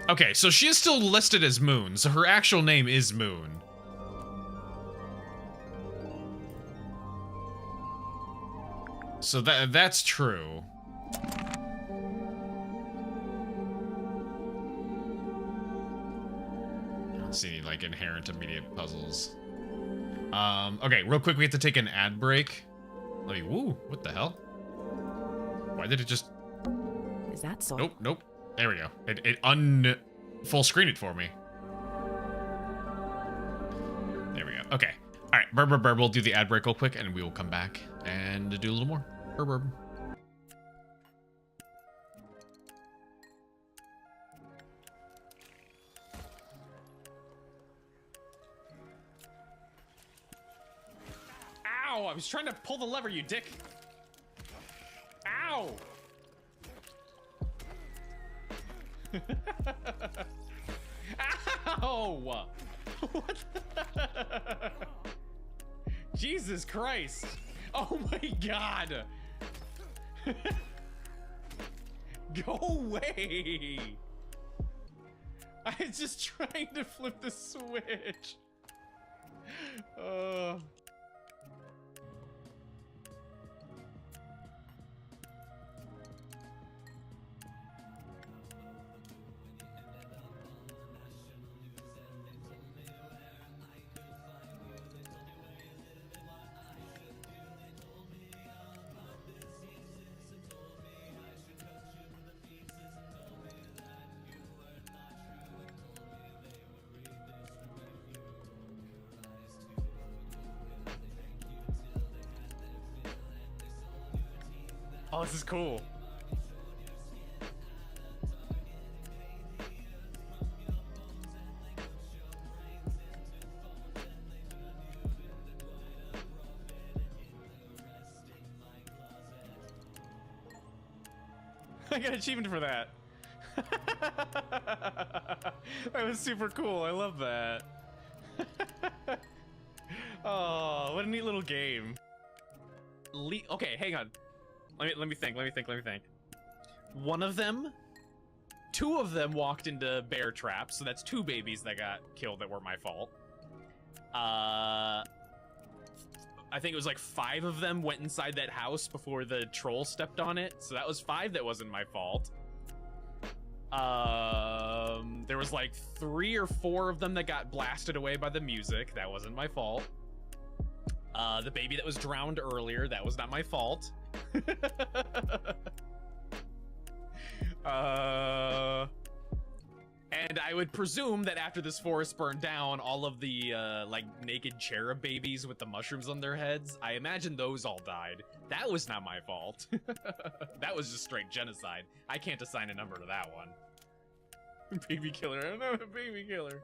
Okay, so she is still listed as Moon, so her actual name is Moon. So that's true. I don't see any like inherent immediate puzzles. Okay, real quick, we have to take an ad break. Let me. Woo! What the hell? Why did it just? Is that so? Nope, nope. There we go. It full screened it for me. There we go. Okay. All right, burb. We'll do the ad break real quick, and we will come back and do a little more. Burb. Ow! I was trying to pull the lever, you dick. Ow! Ow! What the? Jesus Christ! Oh my God! Go away! I was just trying to flip the switch. Oh, this is cool. I got an achievement for that. That was super cool. I love that. Oh, what a neat little game. Okay, hang on. Let me think. One of them, two of them walked into bear traps, so that's two babies that got killed that were my fault. I think it was like 5 of them went inside that house before the troll stepped on it, so that was 5 that wasn't my fault. There was like 3 or 4 of them that got blasted away by the music. That wasn't my fault. The baby that was drowned earlier, that was not my fault. And I would presume that after this forest burned down, all of the like naked cherub babies with the mushrooms on their heads, I imagine those all died. That was not my fault. That was just straight genocide. I can't assign a number to that one. Baby killer. I'm not a baby killer.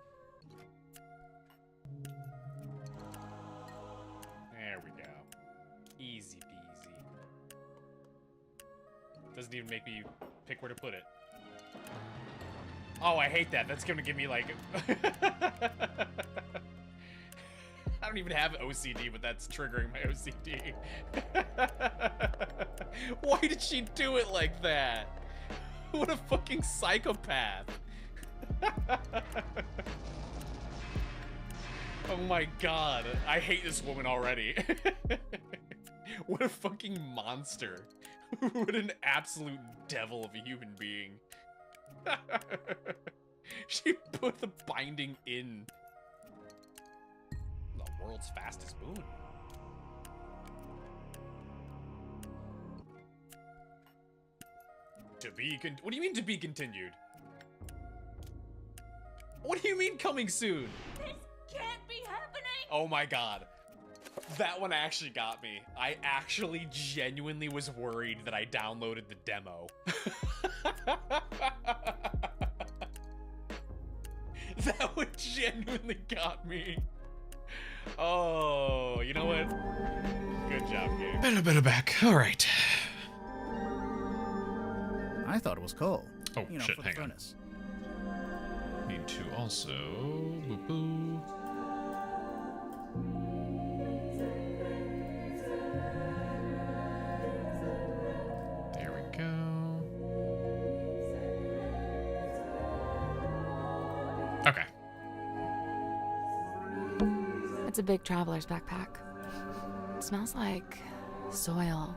There we go. Easy peasy. Doesn't even make me pick where to put it. Oh, I hate that. That's gonna give me like... I don't even have OCD, but that's triggering my OCD. Why did she do it like that? What a fucking psychopath. Oh my God. I hate this woman already. What a fucking monster. What an absolute devil of a human being. She put the binding in. The world's fastest moon. To be what do you mean to be continued? What do you mean coming soon? This can't be happening! Oh my God. That one actually got me. I actually genuinely was worried that I downloaded the demo. That one genuinely got me. Oh, you know what? Good job, game. Better back. All right. I thought it was coal. Oh, You know, shit, for the hang on. furnace. Need to also... Boop, boop. There we go. Okay. It's a big traveler's backpack. It smells like soil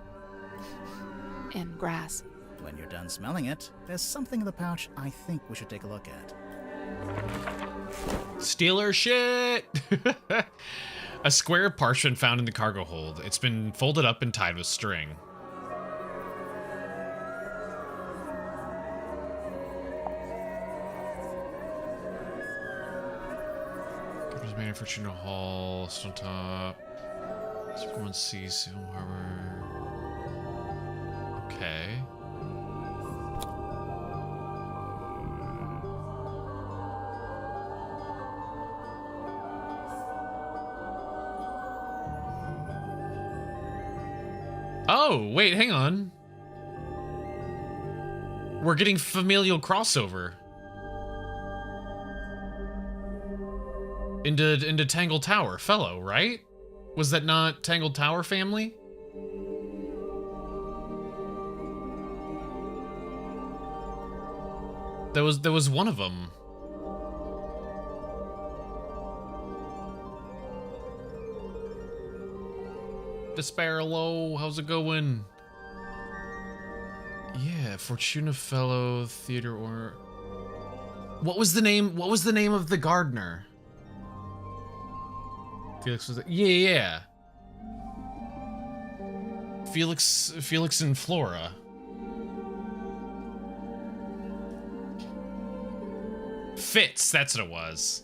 and grass. When you're done smelling it, there's something in the pouch I think we should take a look at. Stealer shit! A square of parchment found in the cargo hold. It's been folded up and tied with string. It was made for Tuna Hall, Stone Top. One Sea, Seal Harbor. Okay. Oh, wait, hang on. We're getting familial crossover. Into Tangle Tower. Fellow, right? Was that not Tangled Tower family? There was one of them. Desparlow, how's it going? Yeah, Fortuna Fellow, Theater or... What was the name of the gardener? Felix was... Yeah. Felix and Flora. Fitz, that's what it was.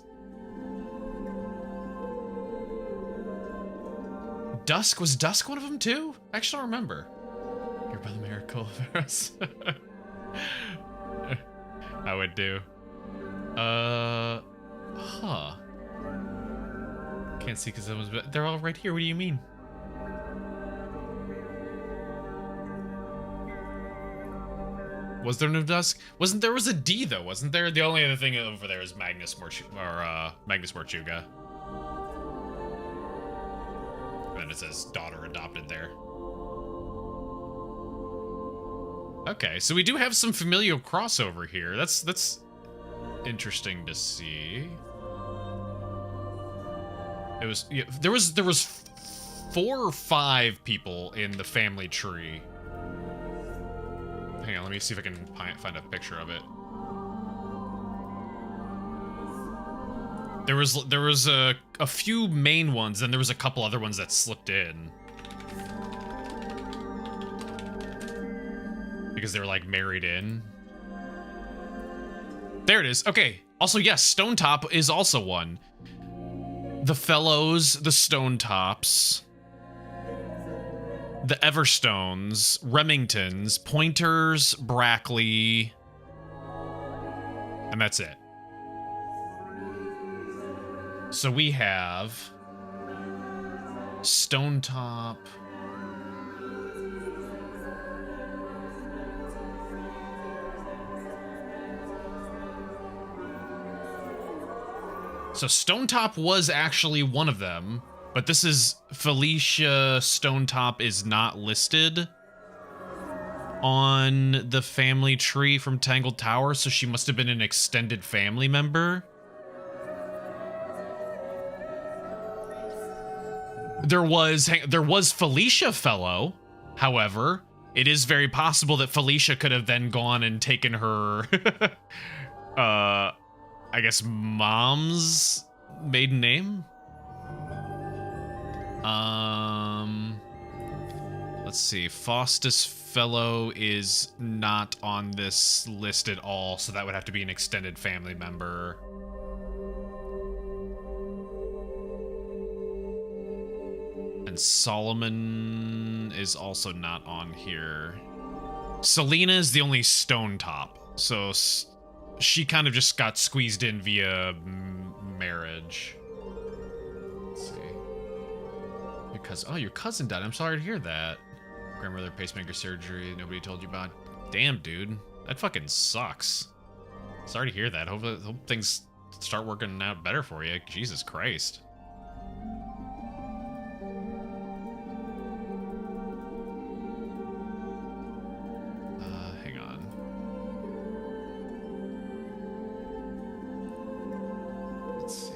Dusk? Was Dusk one of them too? I actually don't remember. Your brother Miracle Colaveras. I would do. Huh. Can't see because they're all right here. What do you mean? Was there no Dusk? There was a D though, wasn't there? The only other thing over there is Magnus Morchuga. And it says daughter adopted there. Okay, so we do have some familial crossover here. That's interesting to see. There was 4 or 5 people in the family tree. Hang on, let me see if I can find a picture of it. There was a few main ones, and there was a couple other ones that slipped in. Because they were like married in. There it is. Okay. Also, yes, Stone Top is also one. The Fellows, the Stone Tops, the Everstones, Remingtons, Pointers, Brackley, and that's it. So we have Stone Top. So Stone Top was actually one of them, but this is Felicia Stone Top is not listed on the family tree from Tangled Tower, so she must have been an extended family member. There was Felicia Fellow, however. It is very possible that Felicia could have then gone and taken her, I guess, mom's maiden name? Let's see. Faustus Fellow is not on this list at all, so that would have to be an extended family member. And Solomon is also not on here. Selena is the only Stone Top, so she kind of just got squeezed in via marriage. Let's see. Your cousin died. I'm sorry to hear that. Grandmother pacemaker surgery. Nobody told you about. Damn, dude. That fucking sucks. Sorry to hear that. Hope things start working out better for you. Jesus Christ. Hang on. Let's see.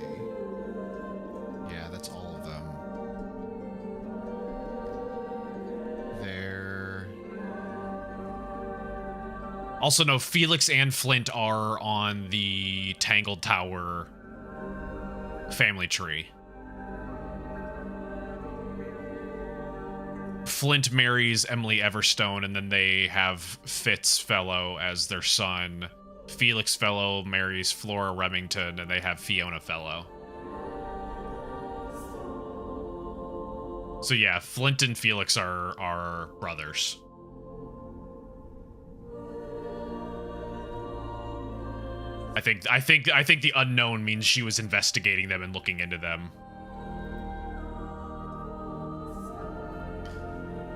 Yeah, that's all of them. Also, no, Felix and Flint are on the Tangled Tower family tree. Flint marries Emily Everstone, and then they have Fitz Fellow as their son. Felix Fellow marries Flora Remington, and they have Fiona Fellow. So yeah, Flint and Felix are brothers. I think the unknown means she was investigating them and looking into them.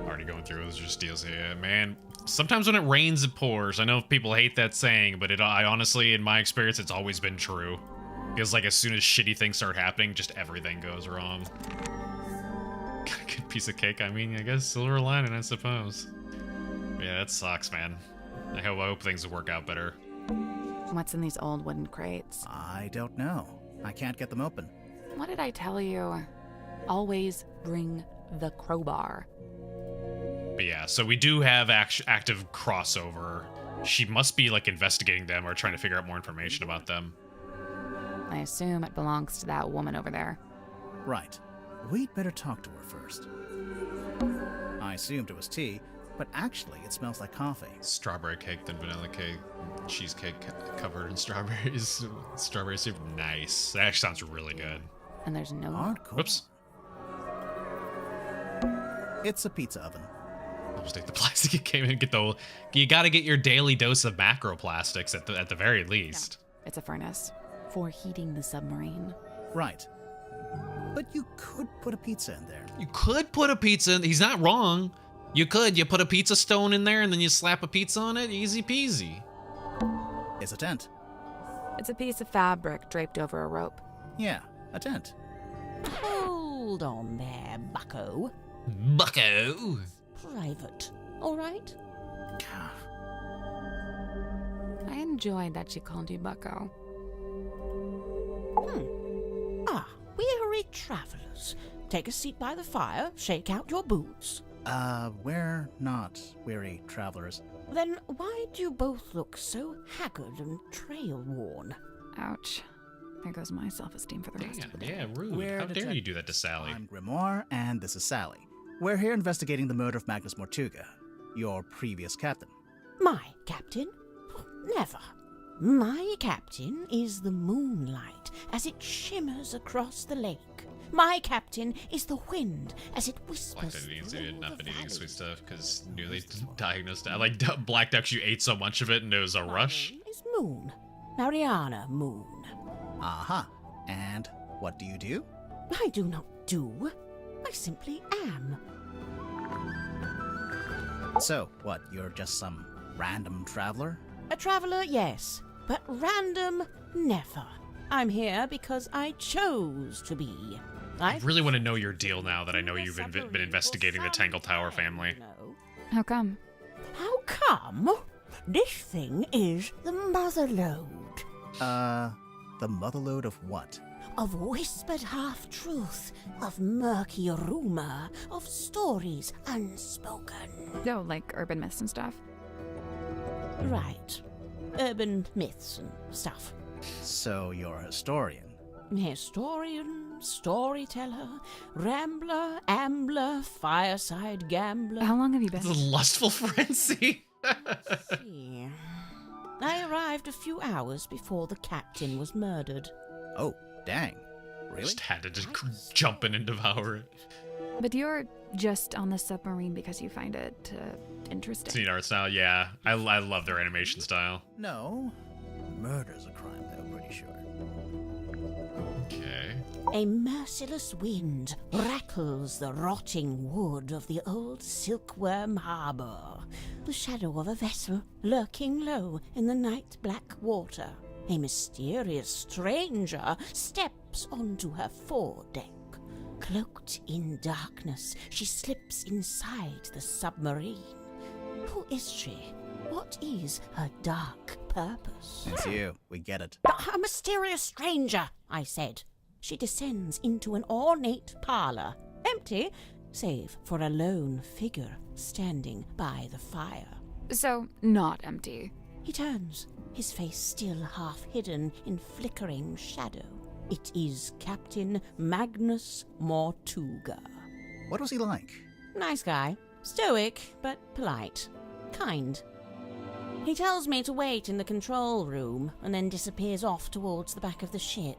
Already going through those just deals here, man. Sometimes when it rains, it pours. I know people hate that saying, but I honestly, in my experience, it's always been true. Because like as soon as shitty things start happening, just everything goes wrong. Good piece of cake. I mean, I guess silver lining, I suppose. Yeah, that sucks, man. I hope things will work out better. What's in these old wooden crates? I don't know. I can't get them open. What did I tell you? Always bring the crowbar. But yeah, so we do have active crossover. She must be like investigating them or trying to figure out more information about them. I assume it belongs to that woman over there. Right. We'd better talk to her first. I assumed it was tea, but actually it smells like coffee. Strawberry cake, then vanilla cake, cheesecake covered in strawberries. Strawberry soup, nice. That actually sounds really good. And there's no... Hardcore. Whoops. It's a pizza oven. Almost take the plastic it came in and get the... You gotta get your daily dose of macroplastics at the very least. No, it's a furnace. For heating the submarine. Right. But you could put a pizza in there. You could put a pizza in... He's not wrong. You could. You put a pizza stone in there and then you slap a pizza on it. Easy peasy. It's a tent. It's a piece of fabric draped over a rope. Yeah, a tent. Hold on there, bucko. Bucko? Private, all right? I enjoyed that she called you bucko. Ah, weary travelers. Take a seat by the fire, shake out your boots. We're not weary travelers. Then why do you both look so haggard and trail-worn? Ouch. There goes my self-esteem for the rest of the day. Yeah, rude. How dare you do that to Sally? I'm Grimoire, and this is Sally. We're here investigating the murder of Magnus Mortuga, your previous captain. My captain? Never. My captain is the moonlight as it shimmers across the lake. My captain is the wind as it whispers. Black Duck needs to not been eating sweet stuff because newly diagnosed. I like Black Duck. You ate so much of it and it was a rush. My name is Moon. Mariana Moon. Aha. And what do you do? I do not do. I simply am. So, what, you're just some random traveler? A traveler, yes, but random, never. I'm here because I chose to be. I really want to know your deal now that I know you've been investigating the Tangle Tower family. How come? How come? This thing is the motherlode. The motherlode of what? Of whispered half-truth, of murky rumor, of stories unspoken. No, like urban myths and stuff? Right. Urban myths and stuff. So you're a historian? Historian, storyteller, rambler, ambler, fireside gambler. How long have you been? The lustful frenzy. See. I arrived a few hours before the captain was murdered. Oh, dang. Really? Just had to just jump in and devour it. But you're just on the submarine because you find it interesting. Scene art style, yeah. I love their animation style. No. Murder's a crime, though, pretty sure. Okay. A merciless wind rattles the rotting wood of the old silkworm harbour. The shadow of a vessel lurking low in the night-black water. A mysterious stranger steps onto her foredeck. Cloaked in darkness, she slips inside the submarine. Who is she? What is her dark purpose? It's you. We get it. A mysterious stranger, I said. She descends into an ornate parlour, empty, save for a lone figure standing by the fire. So, not empty. He turns, his face still half hidden in flickering shadow. It is Captain Magnus Mortuga. What was he like? Nice guy. Stoic, but polite. Kind. He tells me to wait in the control room and then disappears off towards the back of the ship.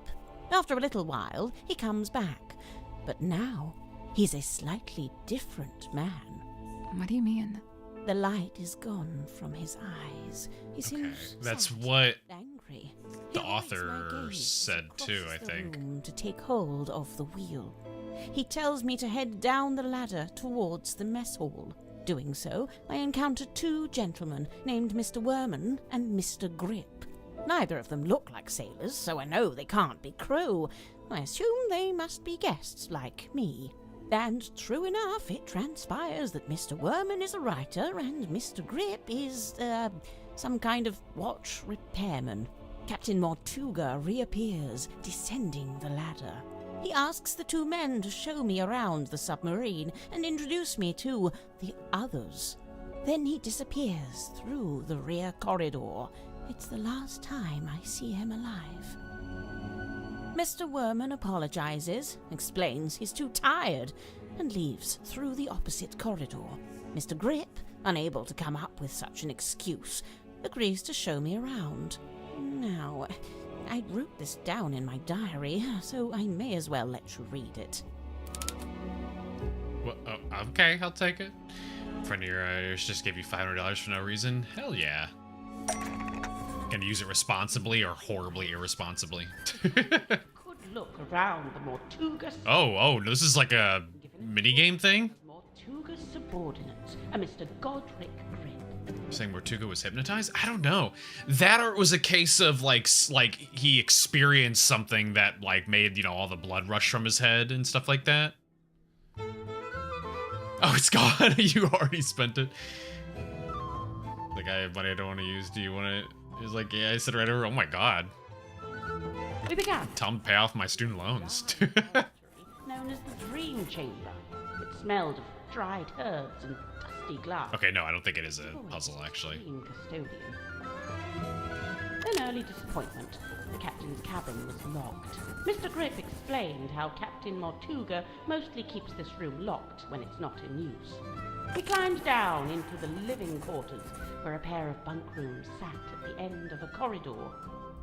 After a little while, he comes back. But now, he's a slightly different man. What do you mean? The light is gone from his eyes. He seems That's sad what and angry. the author said too, I think. Room to take hold of the wheel. He tells me to head down the ladder towards the mess hall. Doing so, I encounter two gentlemen named Mr. Werman and Mr. Grip. Neither of them look like sailors, so I know they can't be crew. I assume they must be guests like me. And true enough, it transpires that Mr. Werman is a writer and Mr. Grip is, some kind of watch repairman. Captain Mortuga reappears, descending the ladder. He asks the two men to show me around the submarine and introduce me to the others. Then he disappears through the rear corridor. It's the last time I see him alive. Mr. Werman apologizes, explains he's too tired, and leaves through the opposite corridor. Mr. Grip, unable to come up with such an excuse, agrees to show me around. Now, I wrote this down in my diary, so I may as well let you read it. Well, okay, I'll take it. Friend of yours just gave you $500 for no reason? Hell yeah. Gonna use it responsibly or horribly irresponsibly? Could look around the Mortuga. Oh, this is like a minigame thing? Mortuga's subordinates, a Mr. Godric Grip. You're saying Mortuga was hypnotized? I don't know. That or it was a case of like he experienced something that like made, all the blood rush from his head and stuff like that. Oh, it's gone. You already spent it. Like, I have money I don't want to use. Do you want to? He's like, yeah, I said right over. Oh my god. We began. Tell him to pay off my student loans. Known as the Dream Chamber. It smelled of dried herbs and dusty glass. Okay, no, I don't think it is a puzzle, actually. Custodian. An early disappointment. The captain's cabin was locked. Mr. Grip explained how Captain Mortuga mostly keeps this room locked when it's not in use. We climbed down into the living quarters, where a pair of bunk rooms sat at the end of a corridor.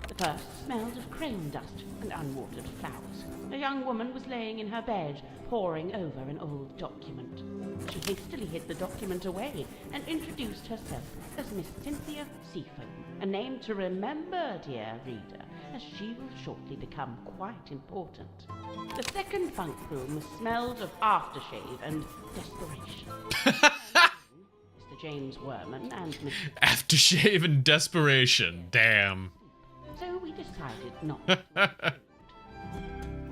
The first smelled of crane dust and unwatered flowers. A young woman was laying in her bed, poring over an old document. She hastily hid the document away and introduced herself as Miss Cynthia Seafoam, a name to remember, dear reader, as she will shortly become quite important. The second bunk room smelled of aftershave and desperation. Mr. James Werman and Miss... Aftershave and desperation. Damn. So we decided not to.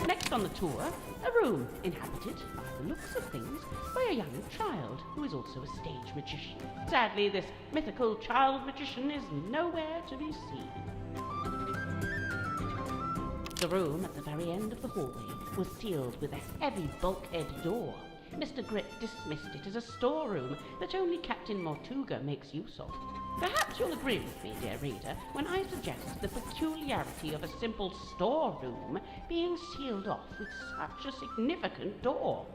Next on the tour, a room inhabited, by the looks of things, by a young child who is also a stage magician. Sadly, this mythical child magician is nowhere to be seen. The room at the very end of the hallway was sealed with a heavy bulkhead door. Mr. Grip dismissed it as a storeroom that only Captain Mortuga makes use of. Perhaps you'll agree with me, dear reader, when I suggest the peculiarity of a simple storeroom being sealed off with such a significant door.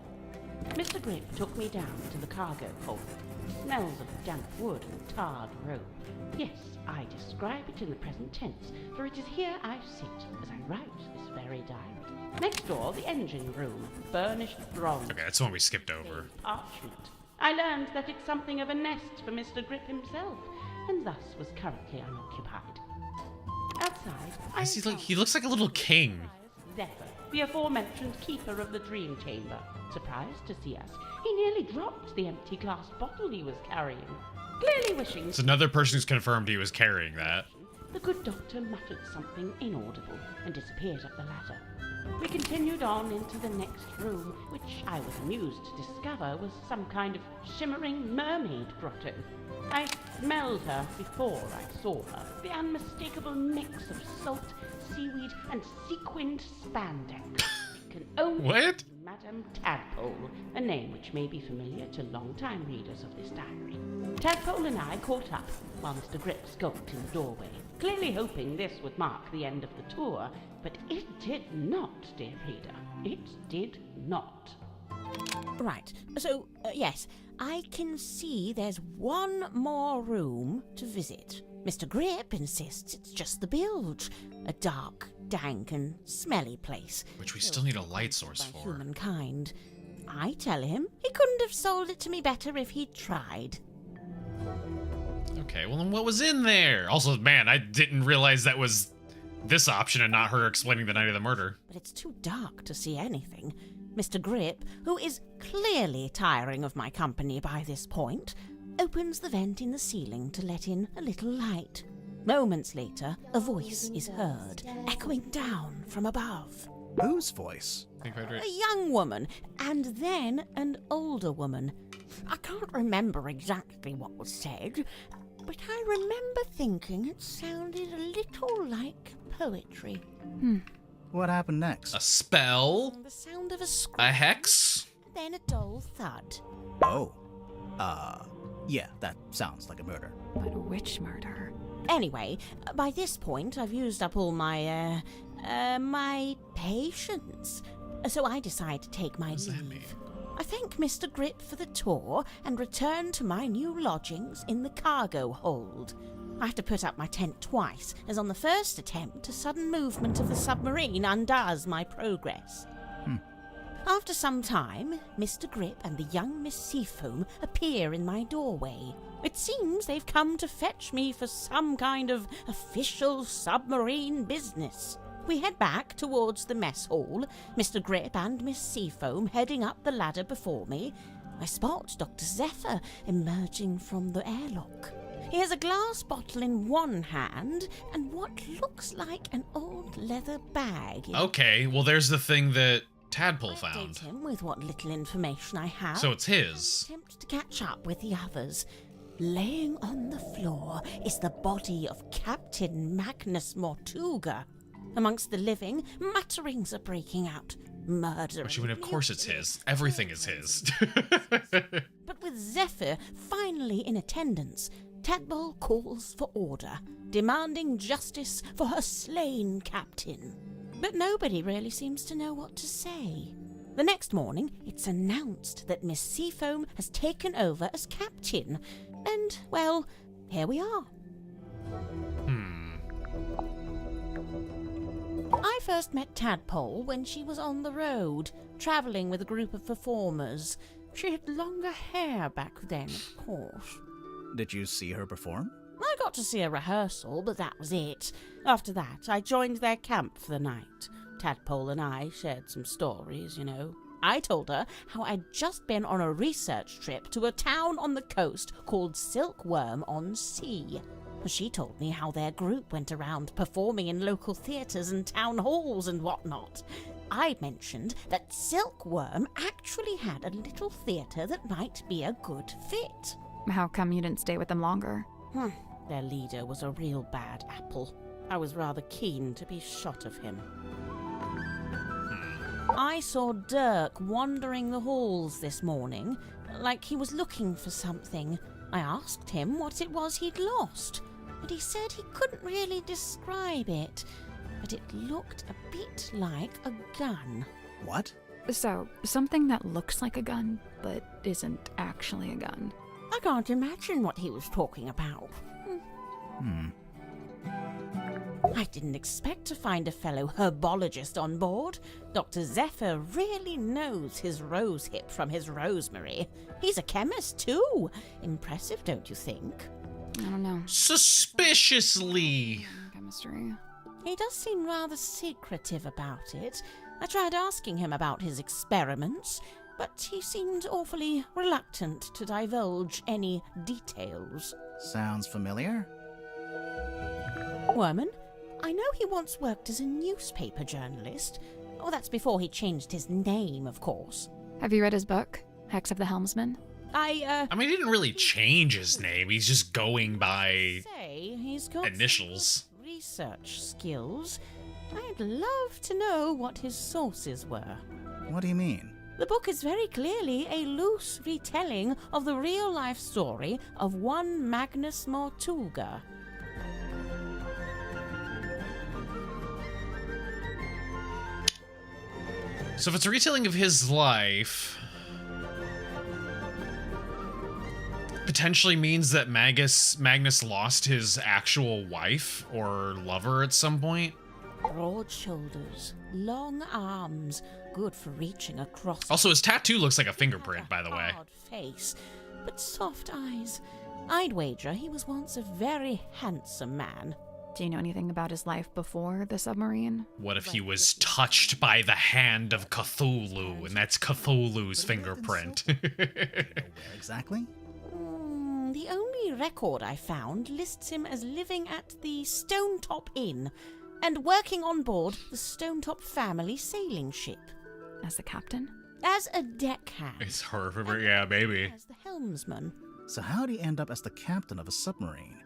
Mr. Grip took me down to the cargo hold. It smells of damp wood and tarred rope. Yes, I describe it in the present tense, for it is here I sit as I write this very diary. Next door, the engine room, burnished bronze. Okay, that's the one we skipped over. Parchment. I learned that it's something of a nest for Mr. Grip himself, and thus was currently unoccupied. Outside, He looks like a little king. Zephyr, the aforementioned keeper of the dream chamber. Surprised to see us, he nearly dropped the empty glass bottle he was carrying. Clearly wishing... It's another person who's confirmed he was carrying that. The good doctor muttered something inaudible and disappeared up the ladder. We continued on into the next room, which I was amused to discover was some kind of shimmering mermaid grotto. I smelled her before I saw her. The unmistakable mix of salt, seaweed, and sequined spandex. It can only What? be Madame Tadpole, a name which may be familiar to long-time readers of this diary. Tadpole and I caught up while Mr. Grip skulked in the doorway, clearly hoping this would mark the end of the tour, but it did not, dear reader. It did not. Right, so, yes, I can see there's one more room to visit. Mr. Grip insists it's just the bilge, a dark, dank, and smelly place. Which we still need a light source by for. Humankind. I tell him he couldn't have sold it to me better if he'd tried. Okay, well then what was in there? Also, man, I didn't realize that was this option and not her explaining the night of the murder. But it's too dark to see anything. Mr. Grip, who is clearly tiring of my company by this point, opens the vent in the ceiling to let in a little light. Moments later, a voice is heard, echoing down from above. Whose voice? A young woman, and then an older woman. I can't remember exactly what was said, but I remember thinking it sounded a little like poetry. What happened next? A spell? The sound of a scream. A hex? Then a dull thud. Oh. Yeah, that sounds like a murder. But which murder? Anyway, by this point, I've used up all my, my patience. So I decide to take my leave. I thank Mr. Grip for the tour and return to my new lodgings in the cargo hold. I have to put up my tent twice, as on the first attempt, a sudden movement of the submarine undoes my progress. After some time, Mr. Grip and the young Miss Seafoam appear in my doorway. It seems they've come to fetch me for some kind of official submarine business. We head back towards the mess hall, Mr. Grip and Miss Seafoam heading up the ladder before me. I spot Dr. Zephyr emerging from the airlock. He has a glass bottle in one hand and what looks like an old leather bag. Okay, well there's the thing that Tadpole found. Update him with what little information I have. So it's his. Attempt to catch up with the others. Laying on the floor is the body of Captain Magnus Mortuga. Amongst the living, mutterings are breaking out. Murder. Which, of course it's his. Everything is his. But with Zephyr finally in attendance, Tadpole calls for order, demanding justice for her slain captain. But nobody really seems to know what to say. The next morning, it's announced that Miss Seafoam has taken over as captain. And, well, here we are. I first met Tadpole when she was on the road, travelling with a group of performers. She had longer hair back then, of course. Did you see her perform? I got to see a rehearsal, but that was it. After that, I joined their camp for the night. Tadpole and I shared some stories, you know. I told her how I'd just been on a research trip to a town on the coast called Silkworm-on-Sea. She told me how their group went around performing in local theatres and town halls and whatnot. I mentioned that Silkworm actually had a little theatre that might be a good fit. How come you didn't stay with them longer? Their leader was a real bad apple. I was rather keen to be shot of him. I saw Dirk wandering the halls this morning, like he was looking for something. I asked him what it was he'd lost, but he said he couldn't really describe it, but it looked a bit like a gun. What? So, something that looks like a gun, but isn't actually a gun. I can't imagine what he was talking about. I didn't expect to find a fellow herbologist on board. Dr. Zephyr really knows his rosehip from his rosemary. He's a chemist, too. Impressive, don't you think? I don't know. Suspiciously. Chemistry. He does seem rather secretive about it. I tried asking him about his experiments, but he seemed awfully reluctant to divulge any details. Sounds familiar? Worman, I know he once worked as a newspaper journalist. Oh, that's before he changed his name, of course. Have you read his book, Hex of the Helmsman? I mean, he didn't really change his name. He's just going by Say he's got initials. research skills. I'd love to know what his sources were. What do you mean? The book is very clearly a loose retelling of the real-life story of one Magnus Mortuga. So if it's a retelling of his life, potentially means that Magnus lost his actual wife or lover at some point. Broad shoulders, long arms, good for reaching across. Also, his tattoo looks like a fingerprint, by the way. Hard face, but soft eyes. I'd wager he was once a very handsome man. Do you know anything about his life before the submarine? What if he was touched by the hand of Cthulhu, and that's Cthulhu's fingerprint? Where exactly? The only record I found lists him as living at the Stonetop Inn and working on board the Stonetop family sailing ship. As the captain? As a deckhand. It's her favorite, yeah, maybe. As the helmsman. So how'd he end up as the captain of a submarine?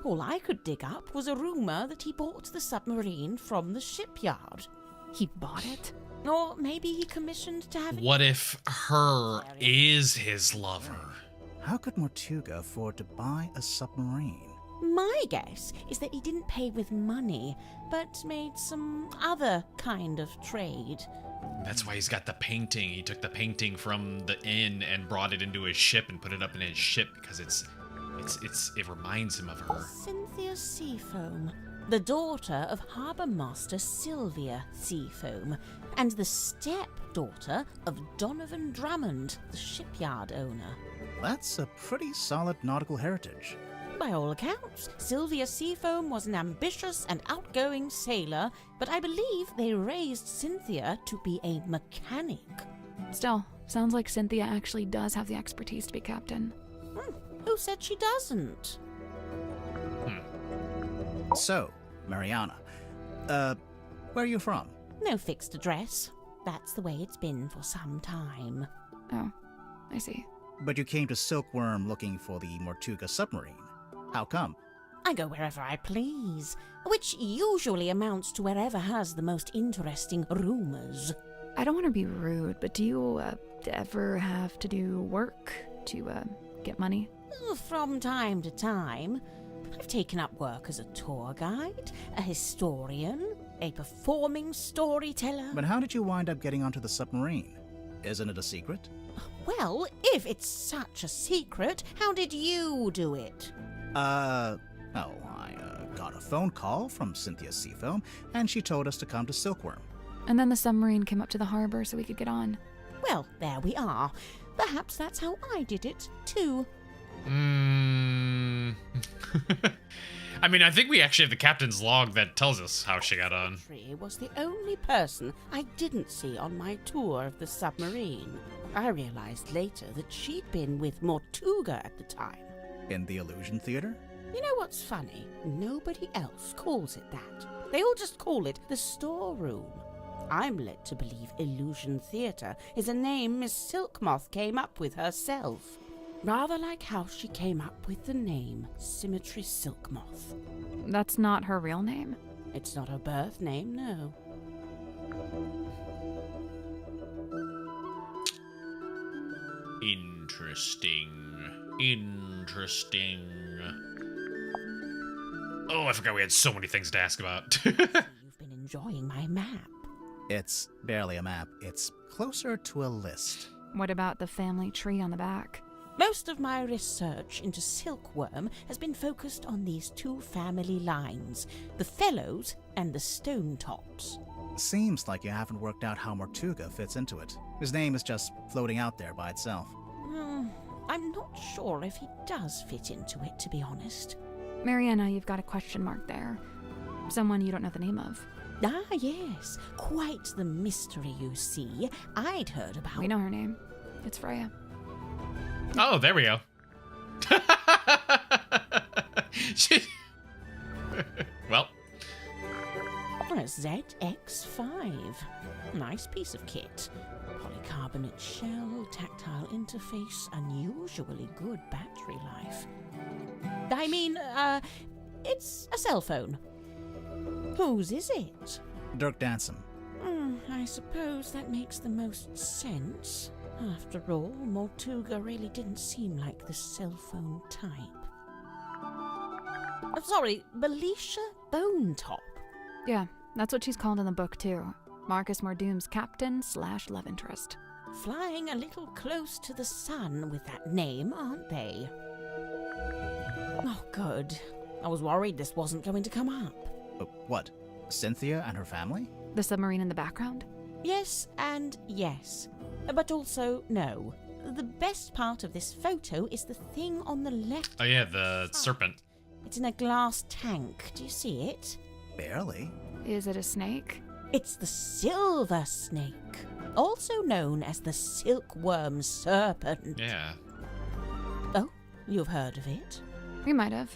All I could dig up was a rumor that he bought the submarine from the shipyard. He bought it? Or maybe he commissioned to have it. What if her is his lover? How could Mortuga afford to buy a submarine? My guess is that he didn't pay with money, but made some other kind of trade. That's why he's got the painting. He took the painting from the inn and brought it into his ship and put it up in his ship because it reminds him of her. Cynthia Seafoam, the daughter of Harbour Master Sylvia Seafoam, and the stepdaughter of Donovan Drummond, the shipyard owner. That's a pretty solid nautical heritage. By all accounts, Sylvia Seafoam was an ambitious and outgoing sailor, but I believe they raised Cynthia to be a mechanic. Still, sounds like Cynthia actually does have the expertise to be captain. Who said she doesn't? So, Mariana, where are you from? No fixed address. That's the way it's been for some time. Oh, I see. But you came to Silkworm looking for the Mortuga submarine. How come? I go wherever I please, which usually amounts to wherever has the most interesting rumors. I don't want to be rude, but do you ever have to do work to get money? From time to time. I've taken up work as a tour guide, a historian, a performing storyteller. But how did you wind up getting onto the submarine? Isn't it a secret? Well, if it's such a secret, how did you do it? I got a phone call from Cynthia Seafoam, and she told us to come to Silkworm. And then the submarine came up to the harbor so we could get on. Well, there we are. Perhaps that's how I did it, too. I mean, I think we actually have the captain's log that tells us how she got on. She was the only person I didn't see on my tour of the submarine. I realized later that she'd been with Mortuga at the time. In the Illusion Theater? You know what's funny? Nobody else calls it that. They all just call it the storeroom. I'm led to believe Illusion Theater is a name Miss Silkmoth came up with herself. Rather like how she came up with the name Symmetry Silkmoth. That's not her real name? It's not her birth name, no. Interesting. Oh, I forgot we had so many things to ask about. You've been enjoying my map. It's barely a map. It's closer to a list. What about the family tree on the back? Most of my research into Silkworm has been focused on these two family lines, the Fellows and the Stonetops. Seems like you haven't worked out how Mortuga fits into it. His name is just floating out there by itself. I'm not sure if he does fit into it, to be honest. Mariana, you've got a question mark there. Someone you don't know the name of. Ah, yes. Quite the mystery, you see. I'd heard about... We know her name. It's Freya. Oh, there we go. Well. A ZX5. Nice piece of kit. Polycarbonate shell, tactile interface, unusually good battery life. I mean, it's a cell phone. Whose is it? Dirk Danson. I suppose that makes the most sense. After all, Mortuga really didn't seem like the cell phone type. Sorry, Belisha Bonetop. Yeah, that's what she's called in the book, too. Marcus Mordoom's captain/love interest. Flying a little close to the sun with that name, aren't they? Oh, good. I was worried this wasn't going to come up. What? Cynthia and her family? The submarine in the background? Yes and yes. But also no. The best part of this photo is the thing on the left. Oh yeah, the serpent. It's in a glass tank. Do you see it? Barely. Is it a snake? It's the silver snake, also known as the silkworm serpent. Yeah. Oh, you've heard of it? We might have.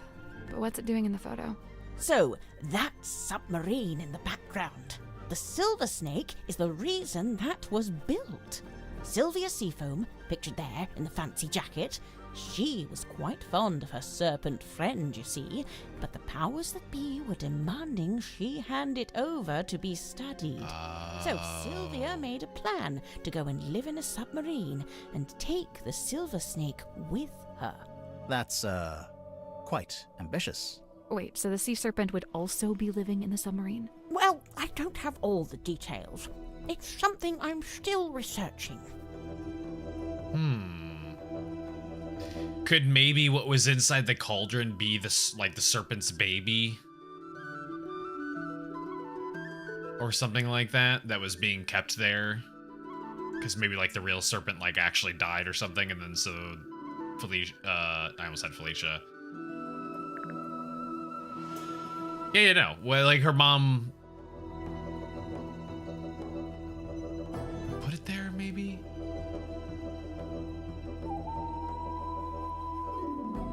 But what's it doing in the photo? So, that submarine in the background. The silver snake is the reason that was built. Sylvia Seafoam, pictured there in the fancy jacket, she was quite fond of her serpent friend, you see, but the powers that be were demanding she hand it over to be studied. So Sylvia made a plan to go and live in a submarine and take the silver snake with her. That's, quite ambitious. Wait, so the sea serpent would also be living in the submarine? Well, I don't have all the details. It's something I'm still researching. Could maybe what was inside the cauldron be the serpent's baby? Or something like that was being kept there? Because maybe like the real serpent like actually died or something, and then so Felicia, I almost said Felicia. Yeah, no. Well, like her mom put it there, maybe?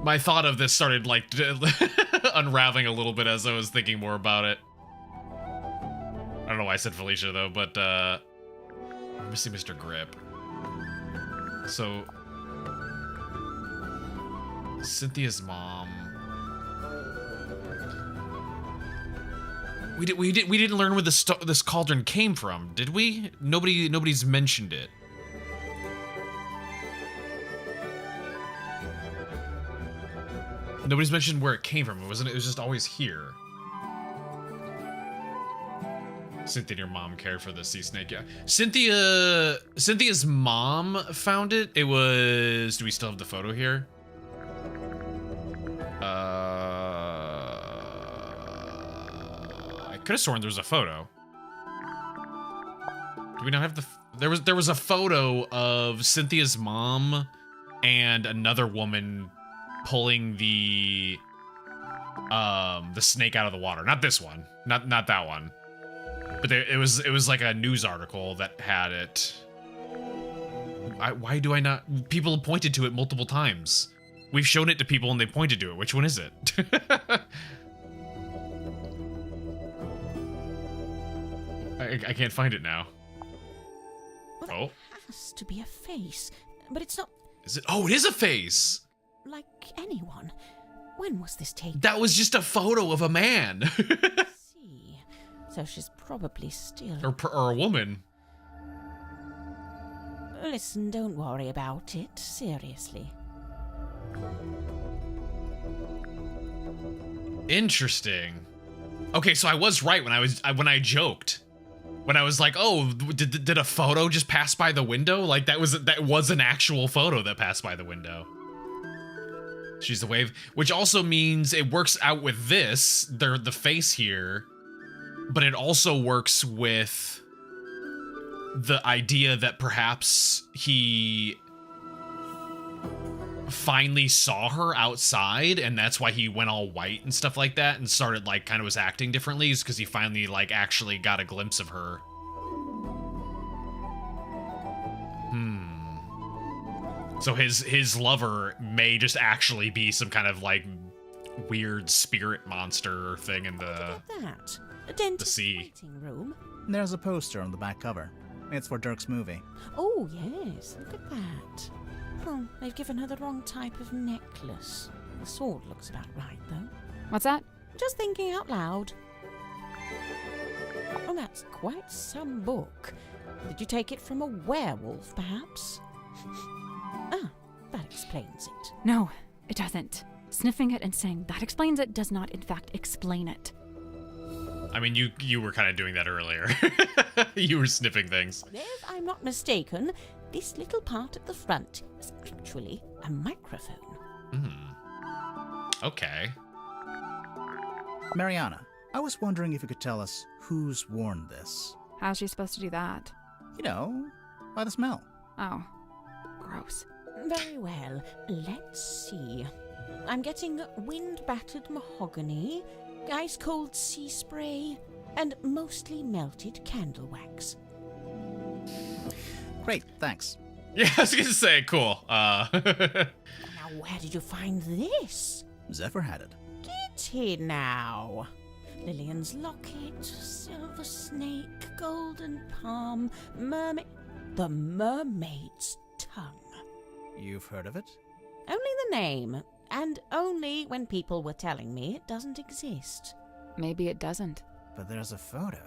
My thought of this started like unraveling a little bit as I was thinking more about it. I don't know why I said Felicia though, but I'm missing Mr. Grip. So Cynthia's mom. We didn't learn where this cauldron came from, did we? Nobody's mentioned it. Nobody's mentioned where it came from. It was just always here. Cynthia and your mom cared for the sea snake. Yeah. Cynthia's mom found it. It was. Do we still have the photo here? I could have sworn there was a photo. Do we not have the? There was a photo of Cynthia's mom and another woman pulling the snake out of the water. Not this one. Not that one. But it was like a news article that had it. Why do I not? People have pointed to it multiple times. We've shown it to people and they pointed to it. Which one is it? I can't find it now. Well, it has to be a face, but it's not. Is it? Oh, it is a face. Like anyone. When was this taken? That was just a photo of a man. See, so she's probably still. Or a woman. Listen, don't worry about it. Seriously. Interesting. Okay, so I was right when I joked. When I was like, "Oh, did a photo just pass by the window?" Like that was an actual photo that passed by the window. She's the wave, which also means it works out with this, the face here, but it also works with the idea that perhaps he finally saw her outside, and that's why he went all white and stuff like that and started like kind of was acting differently, is because he finally like actually got a glimpse of her. So his lover may just actually be some kind of like weird spirit monster thing in the sea. Waiting room. There's a poster on the back cover. It's for Dirk's movie. Oh, yes, look at that. Oh, they've given her the wrong type of necklace. The sword looks about right, though. What's that? Just thinking out loud. Oh, that's quite some book. Did you take it from a werewolf, perhaps? Ah, that explains it. No, it doesn't. Sniffing it and saying that explains it does not, in fact, explain it. I mean, you were kind of doing that earlier. You were sniffing things. If I'm not mistaken, this little part at the front is actually a microphone. Okay. Mariana, I was wondering if you could tell us who's worn this. How's she supposed to do that? You know, by the smell. Oh, gross. Very well, let's see. I'm getting wind-battered mahogany, ice-cold sea spray, and mostly melted candle wax. Great, thanks. Yeah, I was gonna say, cool. Now, where did you find this? Zephyr had it. Get it now. Lillian's locket, silver snake, golden palm, mermaid... The mermaid's tongue. You've heard of it? Only the name, and only when people were telling me it doesn't exist. Maybe it doesn't. But there's a photo.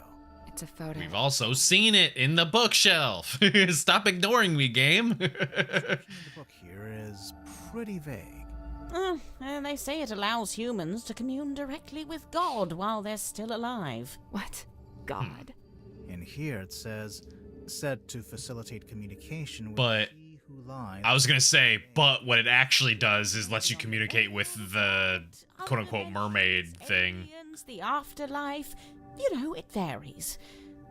It's a photo. We've also seen it in the bookshelf. Stop ignoring me, game. The description of the book here is pretty vague. And they say it allows humans to commune directly with God while they're still alive. What? God? In here it says, said to facilitate communication with But he who lies. I was gonna say, but what it actually does is lets you communicate with the quote-unquote mermaid thing. Aliens, the afterlife, you know, it varies.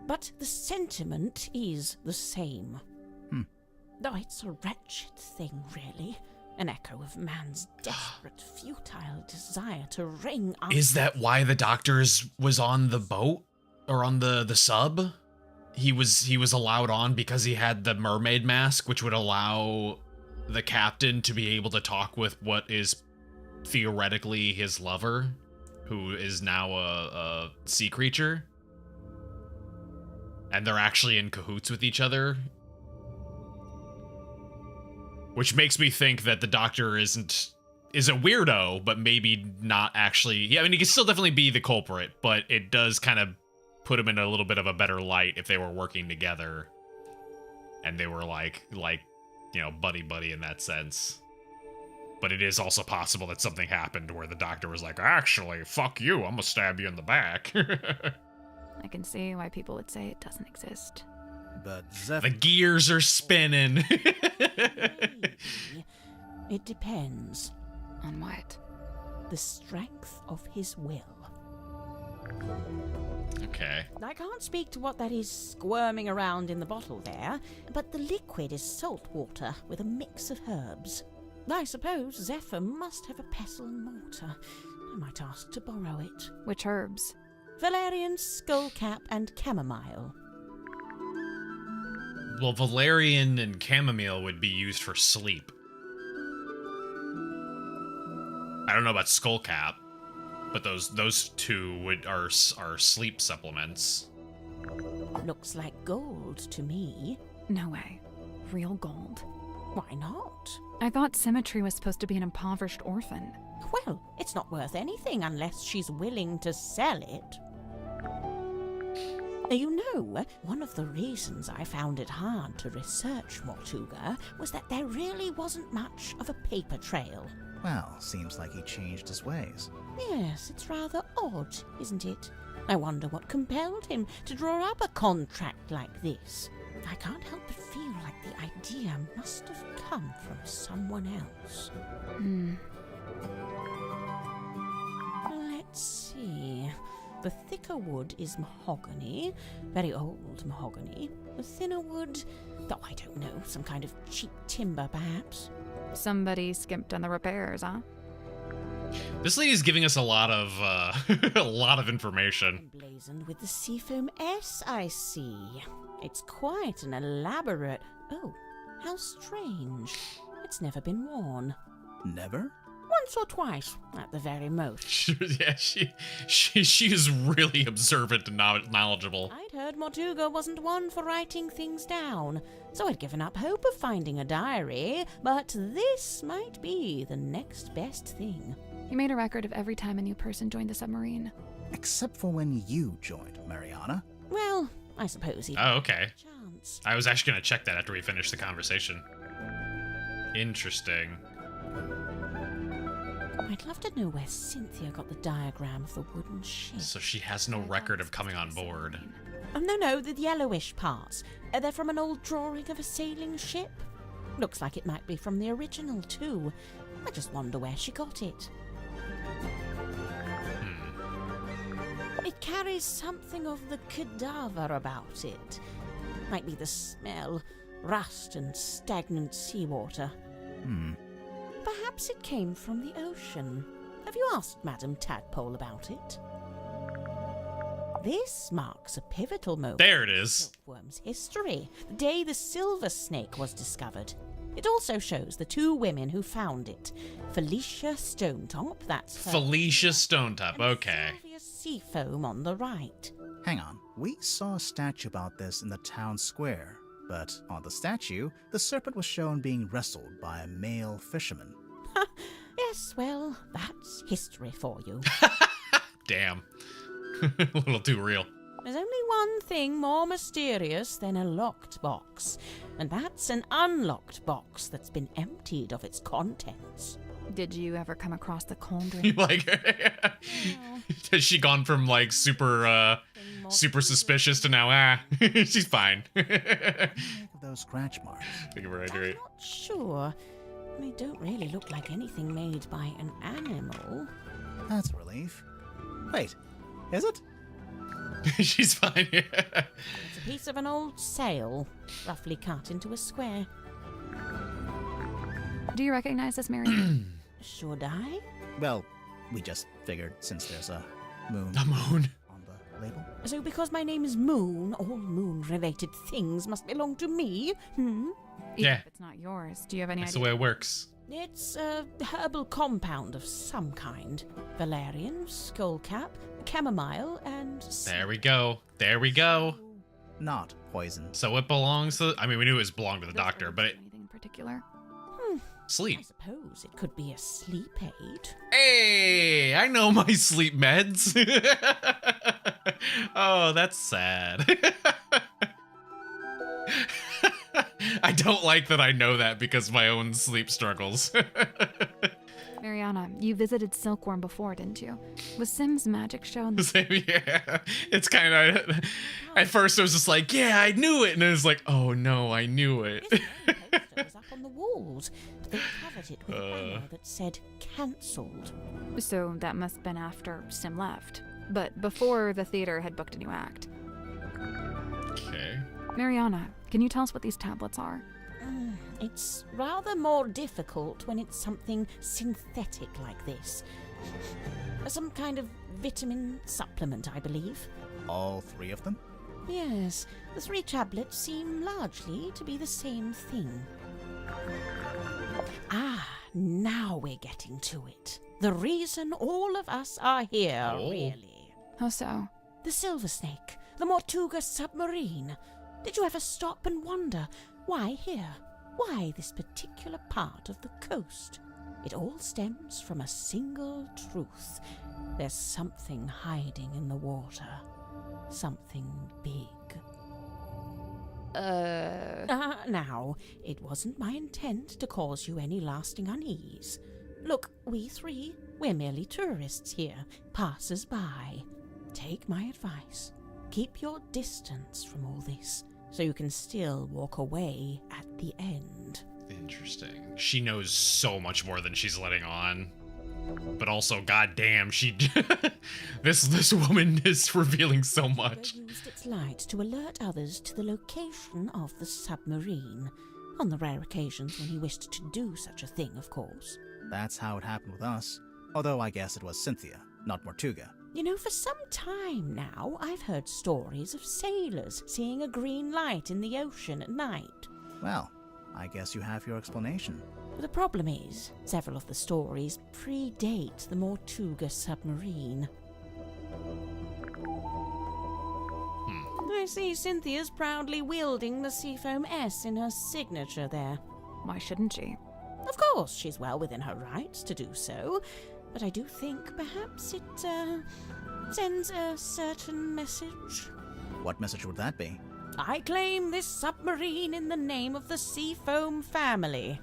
But the sentiment is the same. Though it's a wretched thing, really. An echo of man's desperate, futile desire to wring out... Is that why the doctor was on the boat? Or on the sub? He was allowed on because he had the mermaid mask, which would allow the captain to be able to talk with what is theoretically his lover, who is now a sea creature. And they're actually in cahoots with each other. Which makes me think that the doctor is a weirdo, but maybe not actually... Yeah, I mean, he could still definitely be the culprit, but it does kind of put him in a little bit of a better light if they were working together. And they were like, you know, buddy-buddy in that sense. But it is also possible that something happened where the doctor was like, actually, fuck you, I'm gonna stab you in the back. I can see why people would say it doesn't exist. But Zephyr... The gears are spinning. It depends. On what? The strength of his will. Okay. I can't speak to what that is squirming around in the bottle there, but the liquid is salt water with a mix of herbs. I suppose Zephyr must have a pestle and mortar. I might ask to borrow it. Which herbs? Valerian, skullcap, and chamomile. Well, valerian and chamomile would be used for sleep. I don't know about skullcap, but those two are sleep supplements. Looks like gold to me. No way. Real gold? Why not? I thought Symmetry was supposed to be an impoverished orphan. Well, it's not worth anything unless she's willing to sell it. You know, one of the reasons I found it hard to research Mortuga was that there really wasn't much of a paper trail. Well, seems like he changed his ways. Yes, it's rather odd, isn't it? I wonder what compelled him to draw up a contract like this. I can't help but feel like the idea must have come from someone else. Let's see. The thicker wood is mahogany, very old mahogany. The thinner wood, though I don't know, some kind of cheap timber perhaps. Somebody skimped on the repairs, huh? This lady's giving us a lot of a lot of information. Emblazoned with the seafoam S, I see. It's quite an elaborate... Oh, how strange. It's never been worn. Never? Once or twice, at the very most. Yeah, she is really observant and knowledgeable. I'd heard Mortuga wasn't one for writing things down, so I'd given up hope of finding a diary, but this might be the next best thing. You made a record of every time a new person joined the submarine. Except for when you joined, Mariana. Well, I suppose he... Oh, okay. I was actually going to check that after we finished the conversation. Interesting. I'd love to know where Cynthia got the diagram of the wooden ship. So she has no record of coming on board. No, the yellowish parts. They're from an old drawing of a sailing ship. Looks like it might be from the original, too. I just wonder where she got it. It carries something of the cadaver about it. Might be the smell, rust and stagnant seawater. Perhaps it came from the ocean. Have you asked Madame Tadpole about it? This marks a pivotal moment. There it is. In Silkworm's history, the day the silver snake was discovered. It also shows the two women who found it. Felicia Stonetop, that's her. Felicia Stonetop, okay. Sylvia Seafoam on the right. Hang on, we saw a statue about this in the town square, but on the statue, the serpent was shown being wrestled by a male fisherman. Yes, well, that's history for you. Damn. A little too real. There's only one thing more mysterious than a locked box, and that's an unlocked box that's been emptied of its contents. Did you ever come across the cauldron? Has she gone from like super suspicious to now she's fine. Those scratch marks. Right. Not sure. They don't really look like anything made by an animal. That's a relief. Wait, is it? She's fine. It's a piece of an old sail, roughly cut into a square. Do you recognize this, Mary? Should I? Well, we just figured since there's a moon. A moon? On the label. So because my name is Moon, all moon-related things must belong to me? Yeah. If it's not yours, do you have any That's idea? the way it works. It's a herbal compound of some kind. Valerian, skullcap, chamomile, and... There we go. There we go. Not poison. So it belongs to... I mean, we knew it belonged to the doctor, but it... Anything in particular? Sleep. I suppose it could be a sleep aid. Hey, I know my sleep meds. Oh, that's sad. I don't like that I know that because of my own sleep struggles. Mariana, you visited Silkworm before, didn't you? Was Sim's magic show in the... Yeah, it's kind of... At first I was just like, yeah, I knew it. And it was like, oh no, I knew it. It was up on the walls, but they covered it with a banner that said cancelled. So that must have been after Sim left, but before the theater had booked a new act. Okay. Mariana, can you tell us what these tablets are? It's rather more difficult when it's something synthetic like this. Some kind of vitamin supplement, I believe. All three of them? Yes, the three tablets seem largely to be the same thing. Now we're getting to it. The reason all of us are here, really. How so? The Silver Snake, the Mortuga submarine. Did you ever stop and wonder, why here? Why this particular part of the coast? It all stems from a single truth. There's something hiding in the water. Something big. Now, it wasn't my intent to cause you any lasting unease. Look, we three, we're merely tourists here, passers-by. Take my advice. Keep your distance from all this, so you can still walk away at the end. Interesting. She knows so much more than she's letting on. But also, goddamn, she this woman is revealing so much. Used its light to alert others to the location of the submarine. On the rare occasions when he wished to do such a thing, of course. That's how it happened with us. Although I guess it was Cynthia, not Mortuga. You know, for some time now, I've heard stories of sailors seeing a green light in the ocean at night. Well, I guess you have your explanation. But the problem is, several of the stories predate the Mortuga submarine. I see Cynthia's proudly wielding the Seafoam S in her signature there. Why shouldn't she? Of course, she's well within her rights to do so, but I do think perhaps it, sends a certain message. What message would that be? I claim this submarine in the name of the Seafoam family.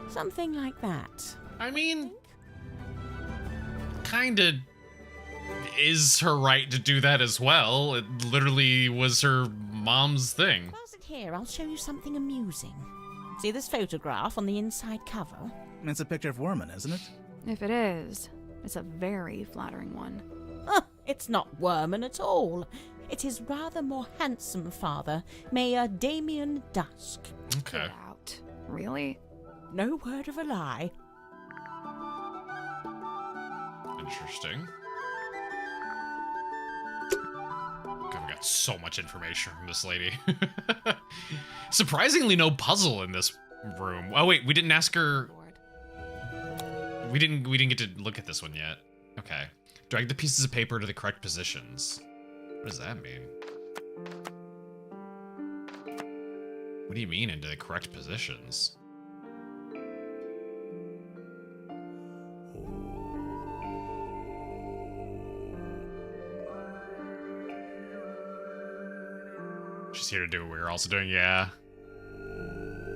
Something like that. I mean, kinda is her right to do that as well. It literally was her mom's thing. Pass it here, I'll show you something amusing. See this photograph on the inside cover? It's a picture of Worman, isn't it? If it is, it's a very flattering one. It's not Worman at all. It's his rather more handsome father, Mayor Damien Dusk. Okay. Get out. Really? No word of a lie. Interesting. God, we got so much information from this lady. Surprisingly, no puzzle in this room. Oh wait, we didn't ask her. We didn't get to look at this one yet. Okay. Drag the pieces of paper to the correct positions. What does that mean? What do you mean into the correct positions? She's here to do what we're also doing, yeah.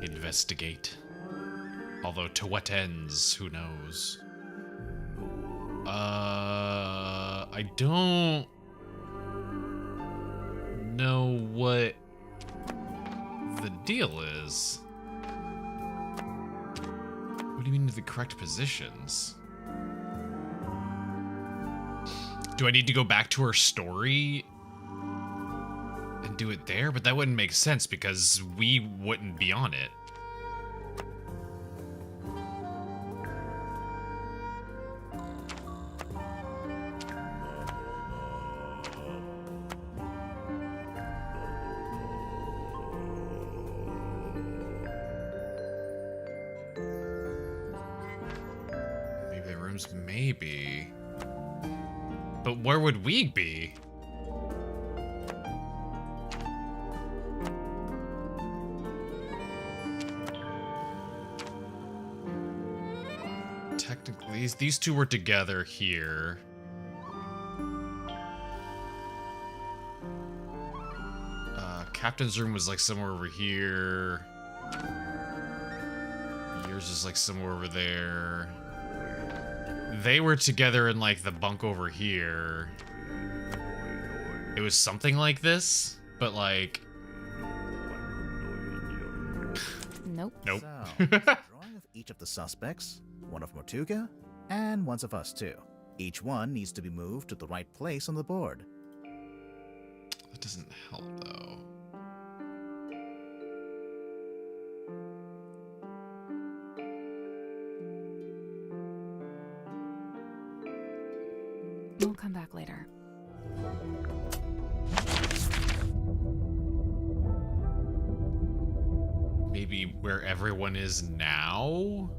Investigate. Although to what ends, who knows? I don't know what the deal is. What do you mean to the correct positions? Do I need to go back to her story and do it there? But that wouldn't make sense because we wouldn't be on it. Maybe the rooms, maybe. But where would we be? Technically, these two were together here. Captain's room was like somewhere over here. Yours is like somewhere over there. They were together in like the bunk over here. It was something like this, but like... Nope. Nope. So, it's a drawing of each of the suspects, one of Mortuga, and one of us too. Each one needs to be moved to the right place on the board. That doesn't help though. We'll come back later. Maybe where everyone is now?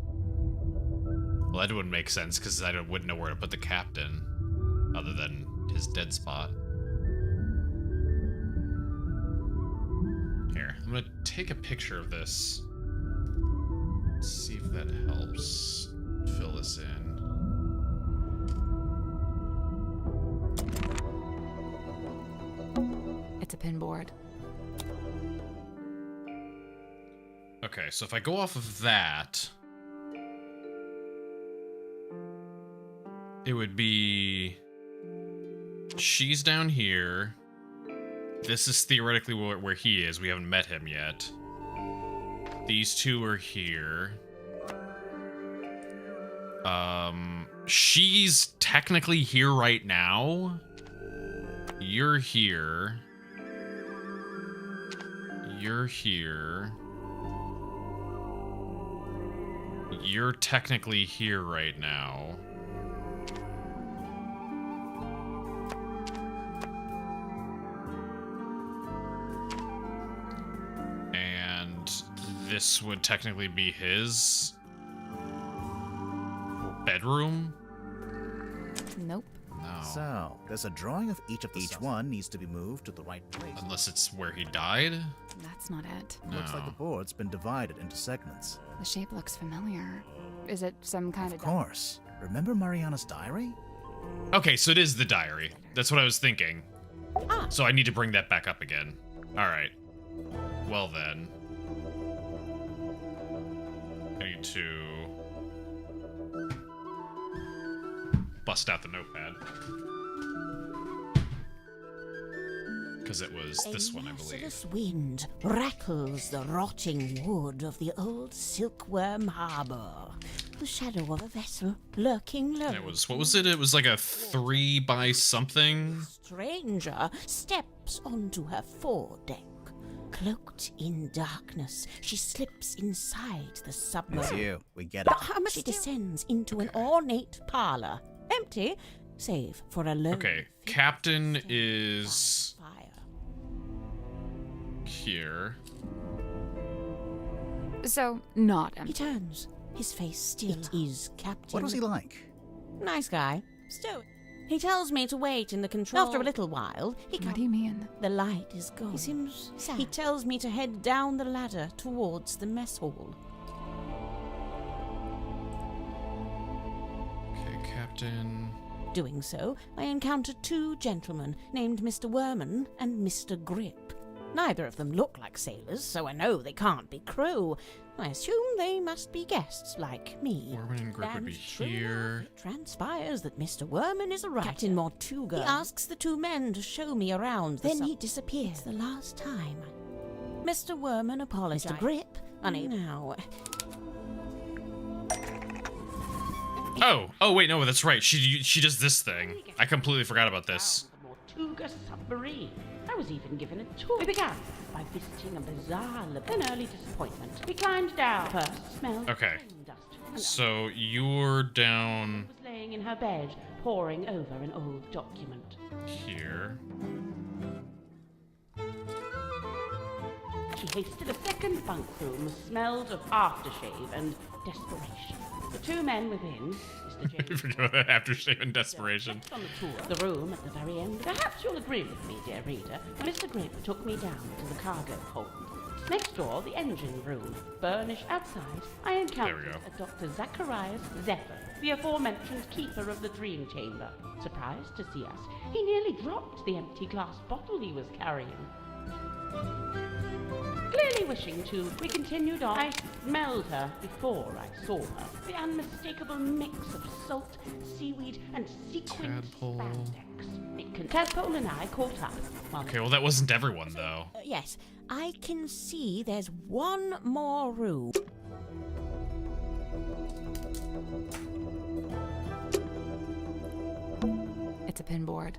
Well, that wouldn't make sense because I wouldn't know where to put the captain other than his dead spot. Here, I'm gonna take a picture of this. Let's see if that helps fill this in. It's a pin board. Okay, so if I go off of that, it would be... She's down here. This is theoretically where he is. We haven't met him yet. These two are here. She's technically here right now. You're here. You're here. You're technically here right now. And this would technically be his bedroom? Nope. No. So, there's a drawing of each of the Each one needs to be moved to the right place. Unless it's where he died? That's not it. Looks like the board's been divided into segments. The shape looks familiar. Is it some kind of... Of course. Remember Mariana's diary? Okay, so it is the diary. That's what I was thinking. So I need to bring that back up again. Alright. Well then. I need to bust out the notepad. Because it was this one, I believe. Merciless wind rattles the rotting wood of the old silkworm harbor. The shadow of a vessel lurking low. And it was, what was it? It was like a 3 by something. Stranger steps onto her foredeck. Cloaked in darkness, she slips inside the submarine. It's you. We get it. How much she descends into an ornate parlor. Empty, save for a lone Okay, Captain is here. So, not empty. He turns. His face still. It is Captain. What was he like? Nice guy. Stoic. He tells me to wait in the control. After a little while, What do you mean? the light is gone. He seems sad. He tells me to head down the ladder towards the mess hall. Okay, Captain. Doing so, I encounter 2 gentlemen named Mr. Werman and Mr. Grip. Neither of them look like sailors, so I know they can't be crew. I assume they must be guests like me. Werman and Grip would be here. It transpires that Mr. Werman is a writer. Captain Mortuga. He asks the 2 men to show me around. Then he disappears. It's the last time. Mr. Werman apologizes. Mr. Grip, unable now. Oh, wait, no, that's right. She does this thing. I completely forgot about this. Tortuga submarine. I was even given a tour. We began by visiting a bizarre an early disappointment. We climbed down. First smelled Okay. dust. So you're down Was laying in her bed, poring over an old document. here. She hasted a second bunk room, smelled of aftershave and desperation. The 2 men within, Mr. James Forget about that aftershave and desperation. on the tour of the room at the very end. Perhaps you'll agree with me, dear reader, when Mr. Grip took me down to the cargo hold. Next door, the engine room. Burnished outside, I encountered a Dr. Zacharias Zephyr, the aforementioned keeper of the dream chamber. Surprised to see us, he nearly dropped the empty glass bottle he was carrying. Clearly wishing to, we continued on. I smelled her before I saw her. The unmistakable mix of salt, seaweed, and sequined spandex. Tadpole and I caught up. Okay, well that wasn't everyone though. Yes, I can see there's 1 more room. It's a pinboard.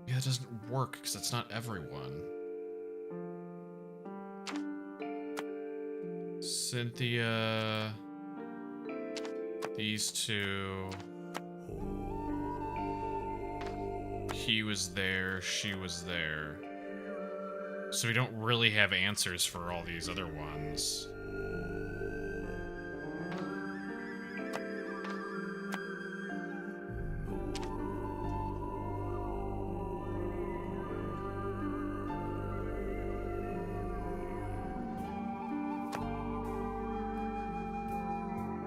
Yeah, it doesn't work because it's not everyone. Cynthia. These 2. He was there, she was there. So we don't really have answers for all these other ones.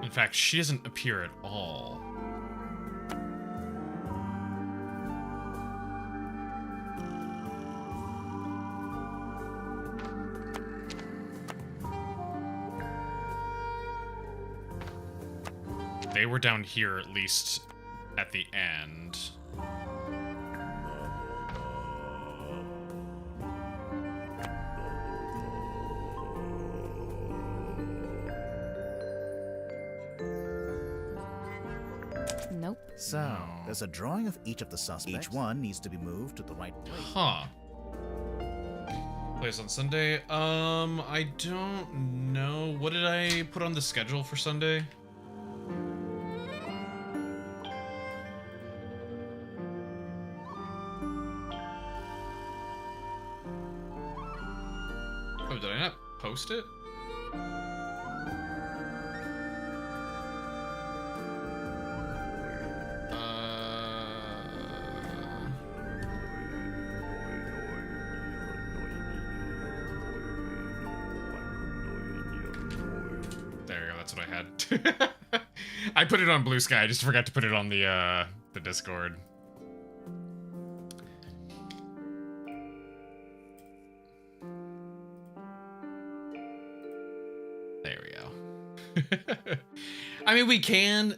In fact, she doesn't appear at all. They were down here at least at the end. Nope. So, there's a drawing of each of the suspects. Each one needs to be moved to the right place. Huh. Place on Sunday? I don't know. What did I put on the schedule for Sunday? Oh, did I not post it? There you go, that's what I had. I put it on Blue Sky, I just forgot to put it on the Discord. There we go. I mean, we can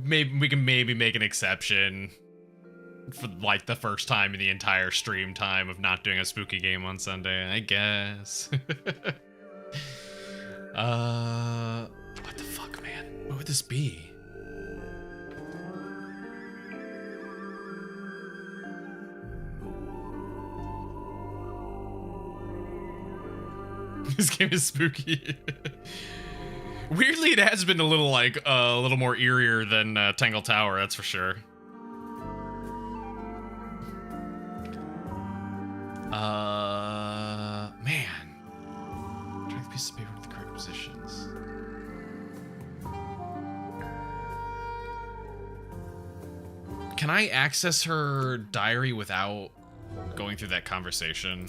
maybe make an exception for like the first time in the entire stream time of not doing a spooky game on Sunday, I guess. What the fuck, man? What would this be? This game is spooky. Weirdly, it has been a little like a little more eerier than Tangle Tower, that's for sure. Man. Drag the piece of paper to the correct positions. Can I access her diary without going through that conversation?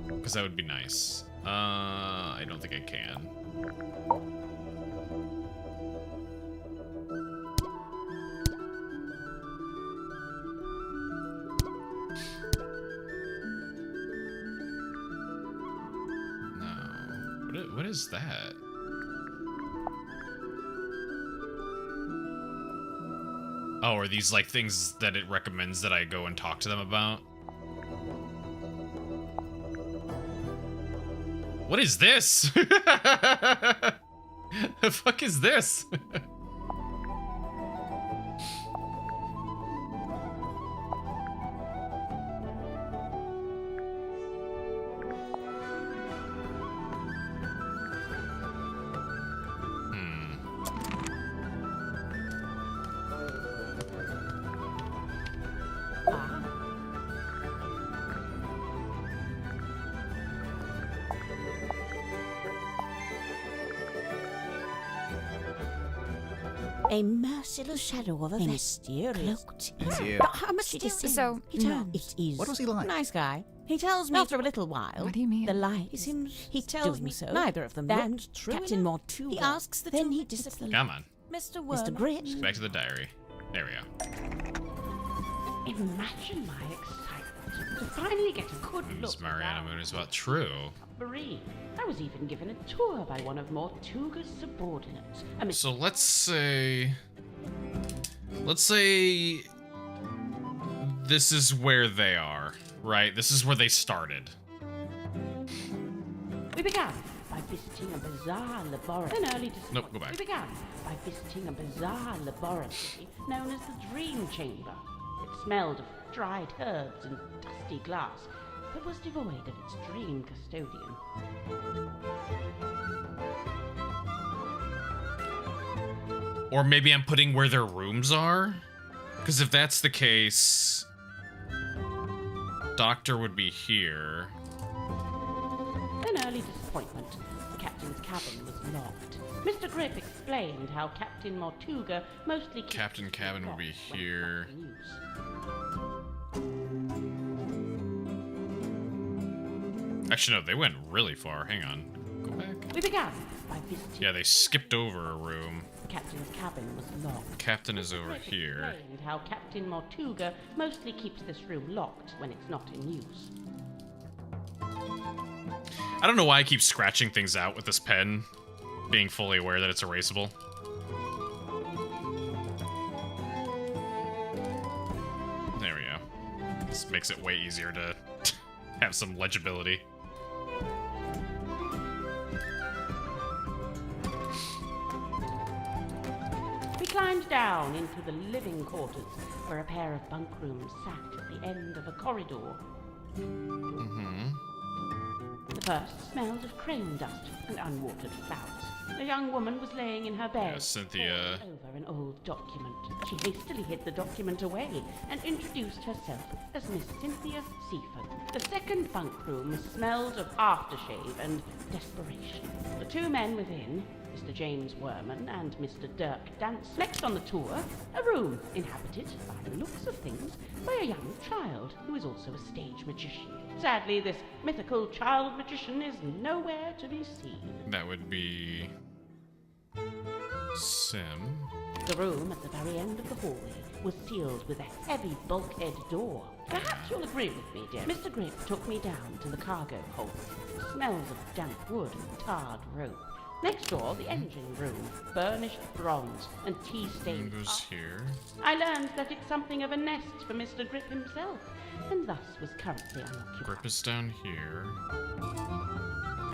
Because that would be nice. I don't think I can. No. What is that? Oh, are these like things that it recommends that I go and talk to them about? What is this? The fuck is this? A merciless shadow of a mysterious cloaked. It's you. But how much did he say? So, he turns. It is. What was he like? Nice guy. He tells me after a little while. What do you mean? The light is him. He tells me so. Neither of them looked true. Captain Mortuga. He asks the then he disappears. Come on. Mr. Grit. Just back to the diary. There we go. Imagine my excitement to finally get a good look. This Mariana Moon is about true. Marine. I was even given a tour by one of Mortuga's subordinates. So let's say this is where they are, right? This is where they started. We began by visiting a bizarre laboratory. Then early Nope, go back. We began by visiting a bizarre laboratory known as the Dream Chamber. It smelled of dried herbs and dusty glass, but was devoid of its dream custodian. Or maybe I'm putting where their rooms are? Because if that's the case, Doctor would be here. An early disappointment. The captain's cabin was locked. Mr. Grip explained how Captain Mortuga mostly keeps Captain Cabin would be here. Actually, no, they went really far. Hang on. Go back. We began by visiting. Yeah, they skipped over a room. The captain's cabin was locked. Captain is over here. Explained how Captain Mortuga mostly keeps this room locked when it's not in use. I don't know why I keep scratching things out with this pen, being fully aware that it's erasable. There we go. This makes it way easier to have some legibility. climbed down into the living quarters, where a pair of bunk rooms sat at the end of a corridor. The first smelled of crane dust and unwatered flowers. A young woman was laying in her bed, Cynthia. over an old document. She hastily hid the document away and introduced herself as Miss Cynthia Seaford. The second bunk room smelled of aftershave and desperation. The two men within, Mr. James Werman and Mr. Dirk Dance. Next on the tour, a room inhabited, by the looks of things, by a young child who is also a stage magician. Sadly, this mythical child magician is nowhere to be seen. That would be Sim. The room at the very end of the hallway was sealed with a heavy bulkhead door. Perhaps you'll agree with me, dear. Mr. Grip took me down to the cargo hold. It smells of damp wood and tarred rope. Next door, the engine room, burnished bronze and tea-stained. Goes here. I learned that it's something of a nest for Mr. Grip himself, and thus was currently unoccupied. Grip is down here.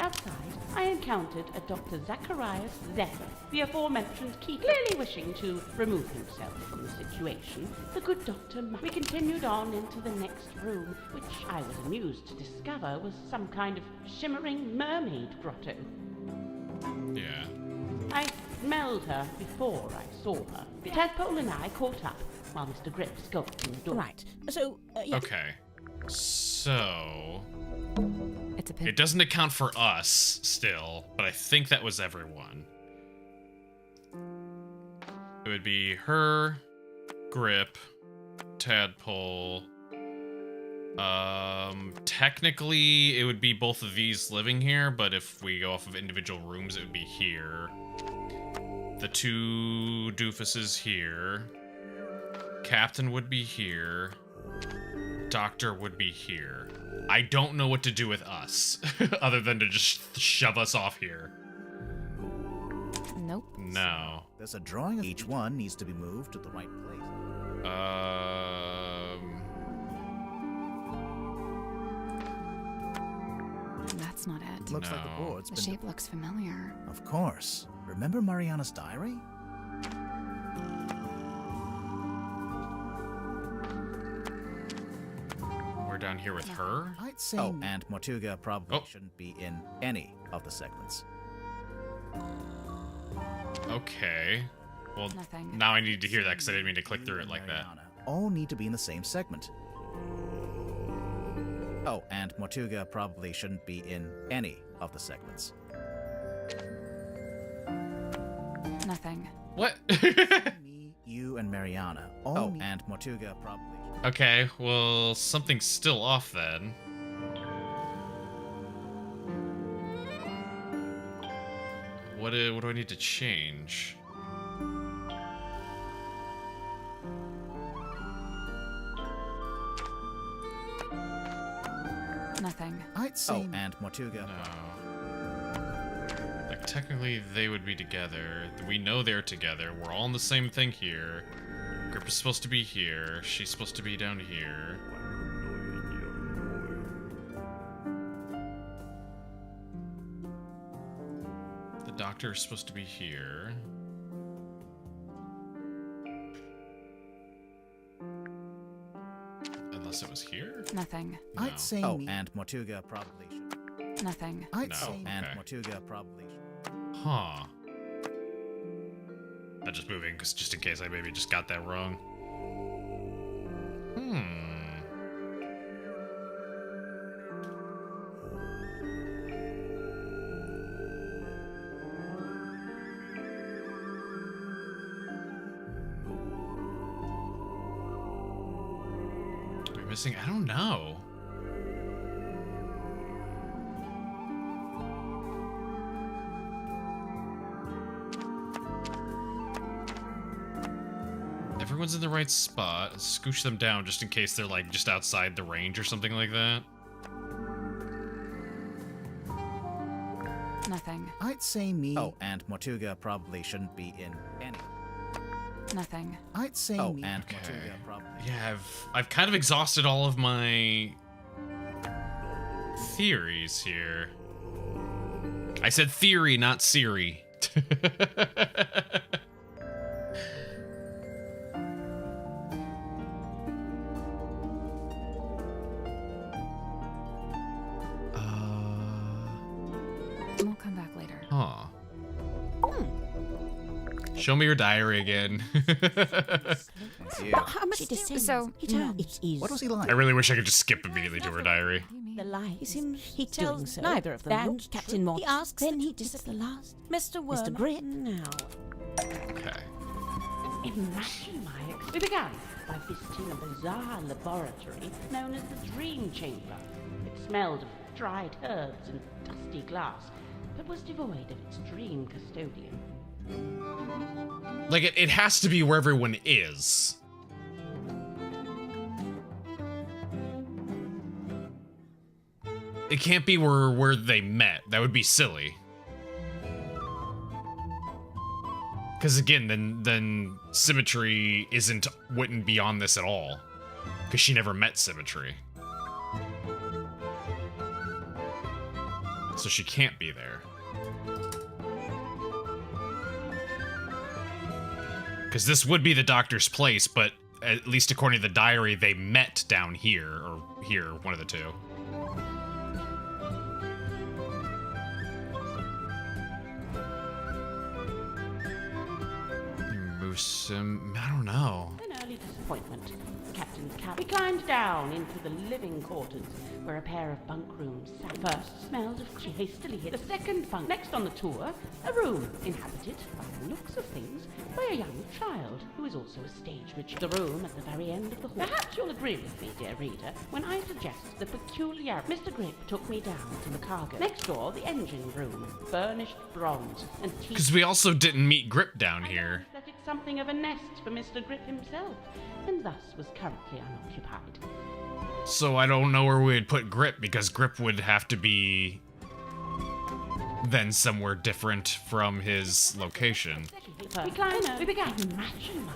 Outside, I encountered a Dr. Zacharias Zephyr, the aforementioned keeper. Clearly wishing to remove himself from the situation, the good doctor... We continued on into the next room, which I was amused to discover was some kind of shimmering mermaid grotto. Yeah. I smelled her before I saw her. Tadpole and I caught up, while Mr. Grip skulked in the door. Right, so... Okay. So... It's a pig. It doesn't account for us, still, but I think that was everyone. It would be her, Grip, Tadpole... Technically, it would be both of these living here, but if we go off of individual rooms, it would be here. The two doofuses here. Captain would be here. Doctor would be here. I don't know what to do with us, other than to just shove us off here. Nope. No. There's a drawing of each one needs to be moved to the right place. That's not it. Looks like the board's The been... shape looks familiar. Of course. Remember Mariana's diary? We're down here with her? I'd say... Oh, and Mortuga probably shouldn't be in any of the segments. Okay. Well, Nothing. now I need to hear that because I didn't mean to click through it like that. All need to be in the same segment. Oh, and Mortuga probably shouldn't be in any of the segments. Nothing. What? Me, you, and Mariana. All and Mortuga probably... Okay, well, something's still off then. What do I need to change? Nothing. I'd say... Oh, and Mortuga... No. Like, technically, they would be together. We know they're together. We're all in the same thing here. Grip is supposed to be here. She's supposed to be down here. The doctor is supposed to be here. Unless it was here? Nothing. No. I'd say... Oh, and Mortuga probably should... Nothing. I'd say... And Mortuga probably should... Huh. I'm just moving, because just in case I maybe just got that wrong. Am I missing? I don't know. Everyone's in the right spot. Scooch them down just in case they're like just outside the range or something like that. Nothing. I'd say me... Oh, and Mortuga probably shouldn't be in any... Nothing. I'd say me... and Okay. Mortuga probably... Yeah, I've kind of exhausted all of my theories here. I said theory, not Siri. Show me your diary again. How much distance? So, it is. What was he like? I really wish I could just skip immediately to her diary. The lie. He tells tells so. neither of them. Then looks Captain true. Morse. He asks, then he just at the last. Mr. Grip. Now. Okay. Imagine my We began by visiting a bizarre laboratory known as the Dream Chamber. It smelled of dried herbs and dusty glass, but was devoid of its dream custodian. Like, it has to be where everyone is. It can't be where they met. That would be silly. Because again, then Symmetry wouldn't be on this at all. Because she never met Symmetry. So she can't be there. Because this would be the doctor's place, but at least according to the diary, they met down here, or here, one of the two. I don't know. An early disappointment. Captain's cabin. We climbed down into the living quarters, where a pair of bunk rooms sat. First smelled of she hastily hit the second bunk. Next on the tour, a room inhabited, by the looks of things, by a young child who is also a stage witch. The room at the very end of the hall. Perhaps you'll agree with me, dear reader, when I suggest the peculiar. Mr. Grip took me down to the cargo. Next door, the engine room, burnished bronze and teak. Because we also didn't meet Grip down here. That it's something of a nest for Mr. Grip himself, and thus was currently unoccupied. So I don't know where we would put Grip, because Grip would have to be then somewhere different from his location. We began. Imagine my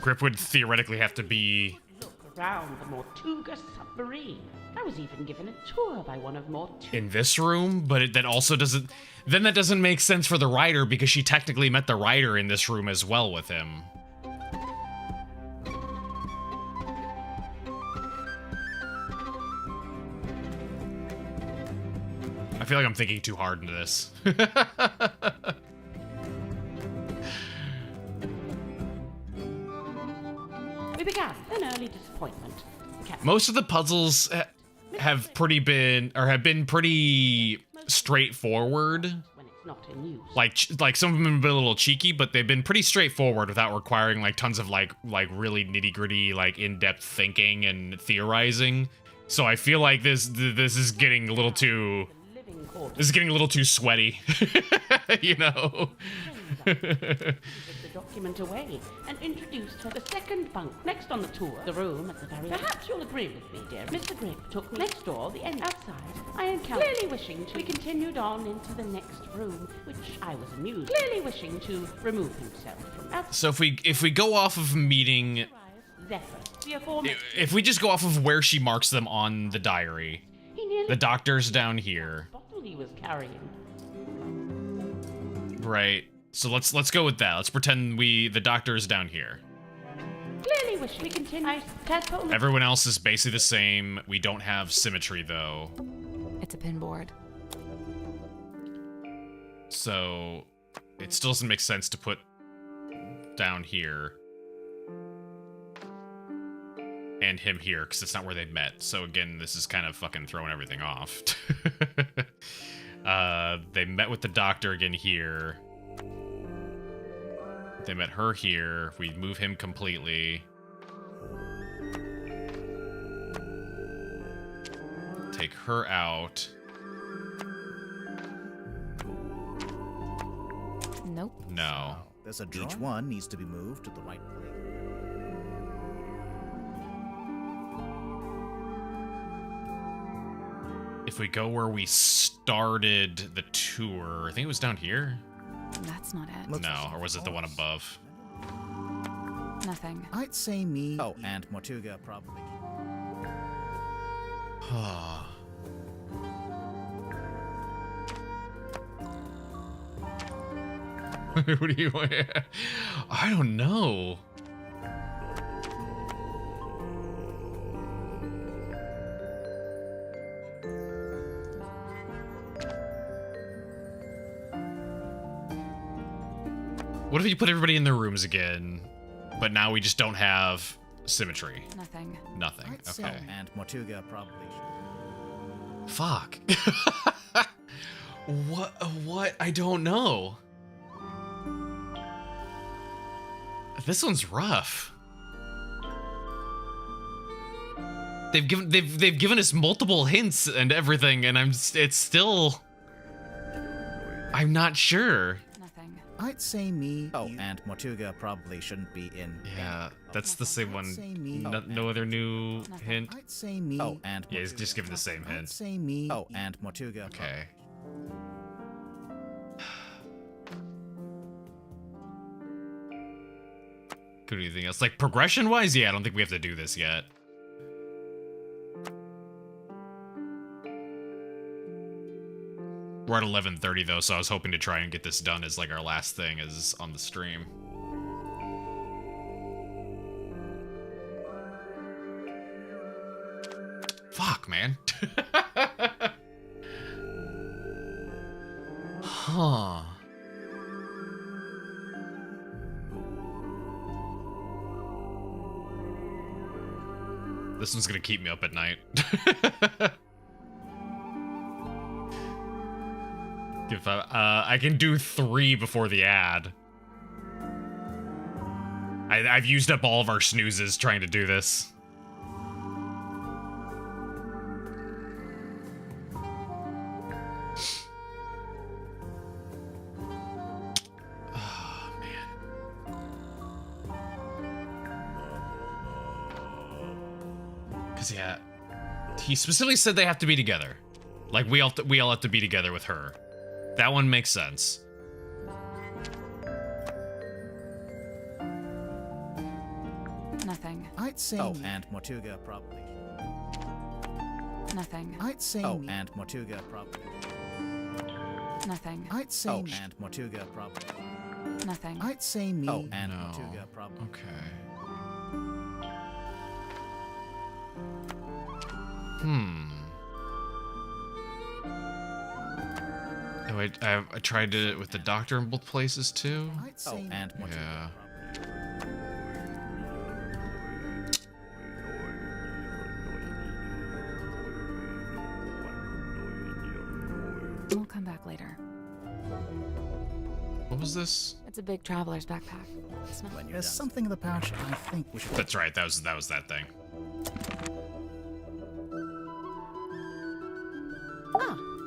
Grip would theoretically have to be... look around the Mortuga submarine. I was even given a tour by one of Mortuga's. in this room, but that also doesn't... Then that doesn't make sense for the writer, because she technically met the writer in this room as well with him. I feel like I'm thinking too hard into this. We began. An early disappointment. Most of the puzzles have been pretty straightforward. When it's not in use. Like some of them have been a little cheeky, but they've been pretty straightforward without requiring like tons of like really nitty-gritty like in-depth thinking and theorizing. So I feel like this is getting a little too sweaty. You know. The document away and introduced her the second bunk. Next on the tour, the room at the very end. Perhaps you'll agree with me, dear. Mr. Grip took me next door, the end outside. I encountered, clearly wishing to. We continued on into the next room, which I was amused. Clearly wishing to remove himself from outside. So if we go off of meeting, if we just go off of where she marks them on the diary, the doctor's down here. Bottle he was carrying. Right. So let's go with that. Let's pretend the doctor is down here. Clearly wish we continue. Everyone else is basically the same. We don't have Symmetry though. It's a pinboard. So it still doesn't make sense to put down here and him here, because it's not where they met. So again, this is kind of fucking throwing everything off. They met with the doctor again here. They met her here. We move him completely. Take her out. Nope. No. There's a drawer. Each one needs to be moved to the right place. If we go where we started the tour, I think it was down here. That's not it. No, or was it the one above? Nothing. I'd say me. Oh, and Mortuga probably. What do you want? I don't know. What if you put everybody in their rooms again, but now we just don't have symmetry? Nothing. Nothing. Okay. And Mortuga probably. Fuck. What? I don't know. This one's rough. They've given us multiple hints and everything, and it's still. I'm not sure. Nothing. I'd say me. Oh, and Mortuga probably shouldn't be in. Yeah, that's the same one. Me. No other new hint. I'd say me. Oh, and yeah, he's just giving the same hint. I'd say me. Oh, and Mortuga. Okay. Could do anything else? Like progression-wise, yeah, I don't think we have to do this yet. We're at 11:30 though, so I was hoping to try and get this done as like our last thing is on the stream. Fuck, man. Huh. This one's gonna keep me up at night. If I can do 3 before the ad. I've used up all of our snoozes trying to do this. Oh, man. Cause yeah, he specifically said they have to be together. Like we all have to be together with her. That one makes sense. Nothing. I'd say. Oh, and Mortuga probably. Nothing. I'd say. Oh, and Mortuga probably. Nothing. I'd say. Oh, and Mortuga probably. Nothing. I'd say me. Oh, and no. Mortuga probably. Okay. Oh, I tried it with the doctor in both places too. I'd say and Mortuga. Yeah. We'll come back later. What was this? It's a big traveler's backpack. Smell it. There's something in the pouch I think we should. That's right. That was that thing.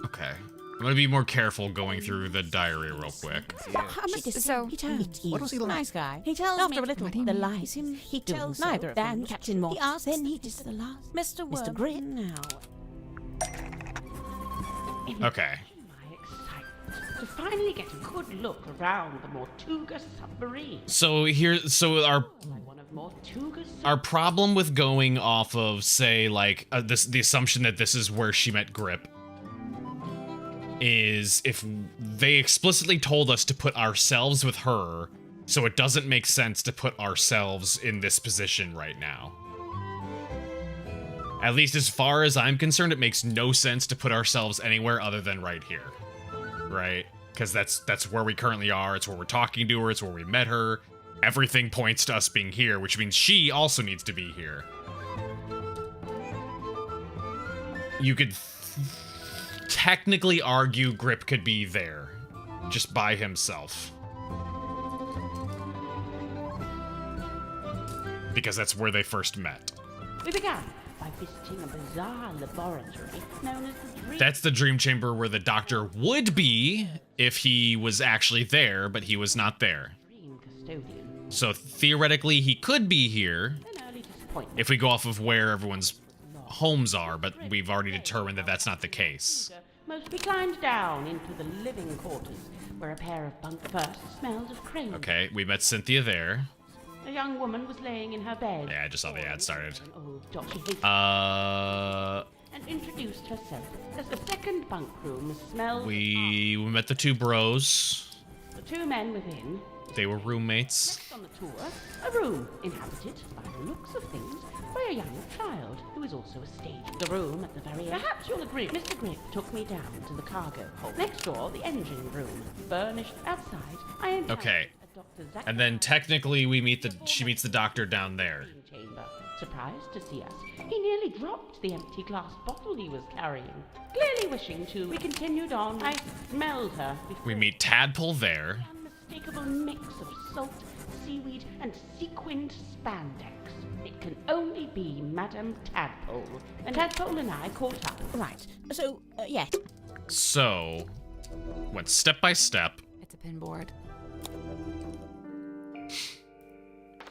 Okay. I'm gonna be more careful going through the diary real quick. So he tells What was he like? Nice guy. He tells after a little the lies. He tells neither of them. Captain Moss. He asks, then he does the last. Mr. Grip now. Okay. To finally get a good look around the Mortuga submarine. So our problem with going off of, say, like the assumption that this is where she met Grip is if they explicitly told us to put ourselves with her, so it doesn't make sense to put ourselves in this position right now. At least as far as I'm concerned, it makes no sense to put ourselves anywhere other than right here. Right? Because that's where we currently are, it's where we're talking to her, it's where we met her. Everything points to us being here, which means she also needs to be here. You could technically argue Grip could be there, just by himself. Because that's where they first met. We began by visiting a bizarre laboratory known as the Dream. That's the dream chamber where the doctor would be if he was actually there, but he was not there. Dream custodian. So theoretically, he could be here An early disappointment. if we go off of where everyone's homes are, but we've already determined that that's not the case. We climbed down into the living quarters, where a pair of bunk first smelled of crane. Okay, we met Cynthia there. A young woman was laying in her bed. Yeah, I just saw the ad started. And introduced herself as the second bunk room smelled. We met the two bros. The two men within. They were roommates. Next on the tour, a room inhabited, by the looks of things, by a young child who is also a stage. The room at the very end. Perhaps you'll agree. Mr. Grip took me down to the cargo hold. Next door, the engine room, furnished outside. I encountered Okay, Dr. Zach And then technically she meets the doctor down there. chamber. Surprised to see us, he nearly dropped the empty glass bottle he was carrying. Clearly wishing to, we continued on. I smelled her before. We meet Tadpole there. Unmistakable mix of salt, seaweed, and sequined spandex. It can only be Madame Tadpole. And Tadpole and I caught up. Right. So, yeah. So, went step by step. It's a pinboard.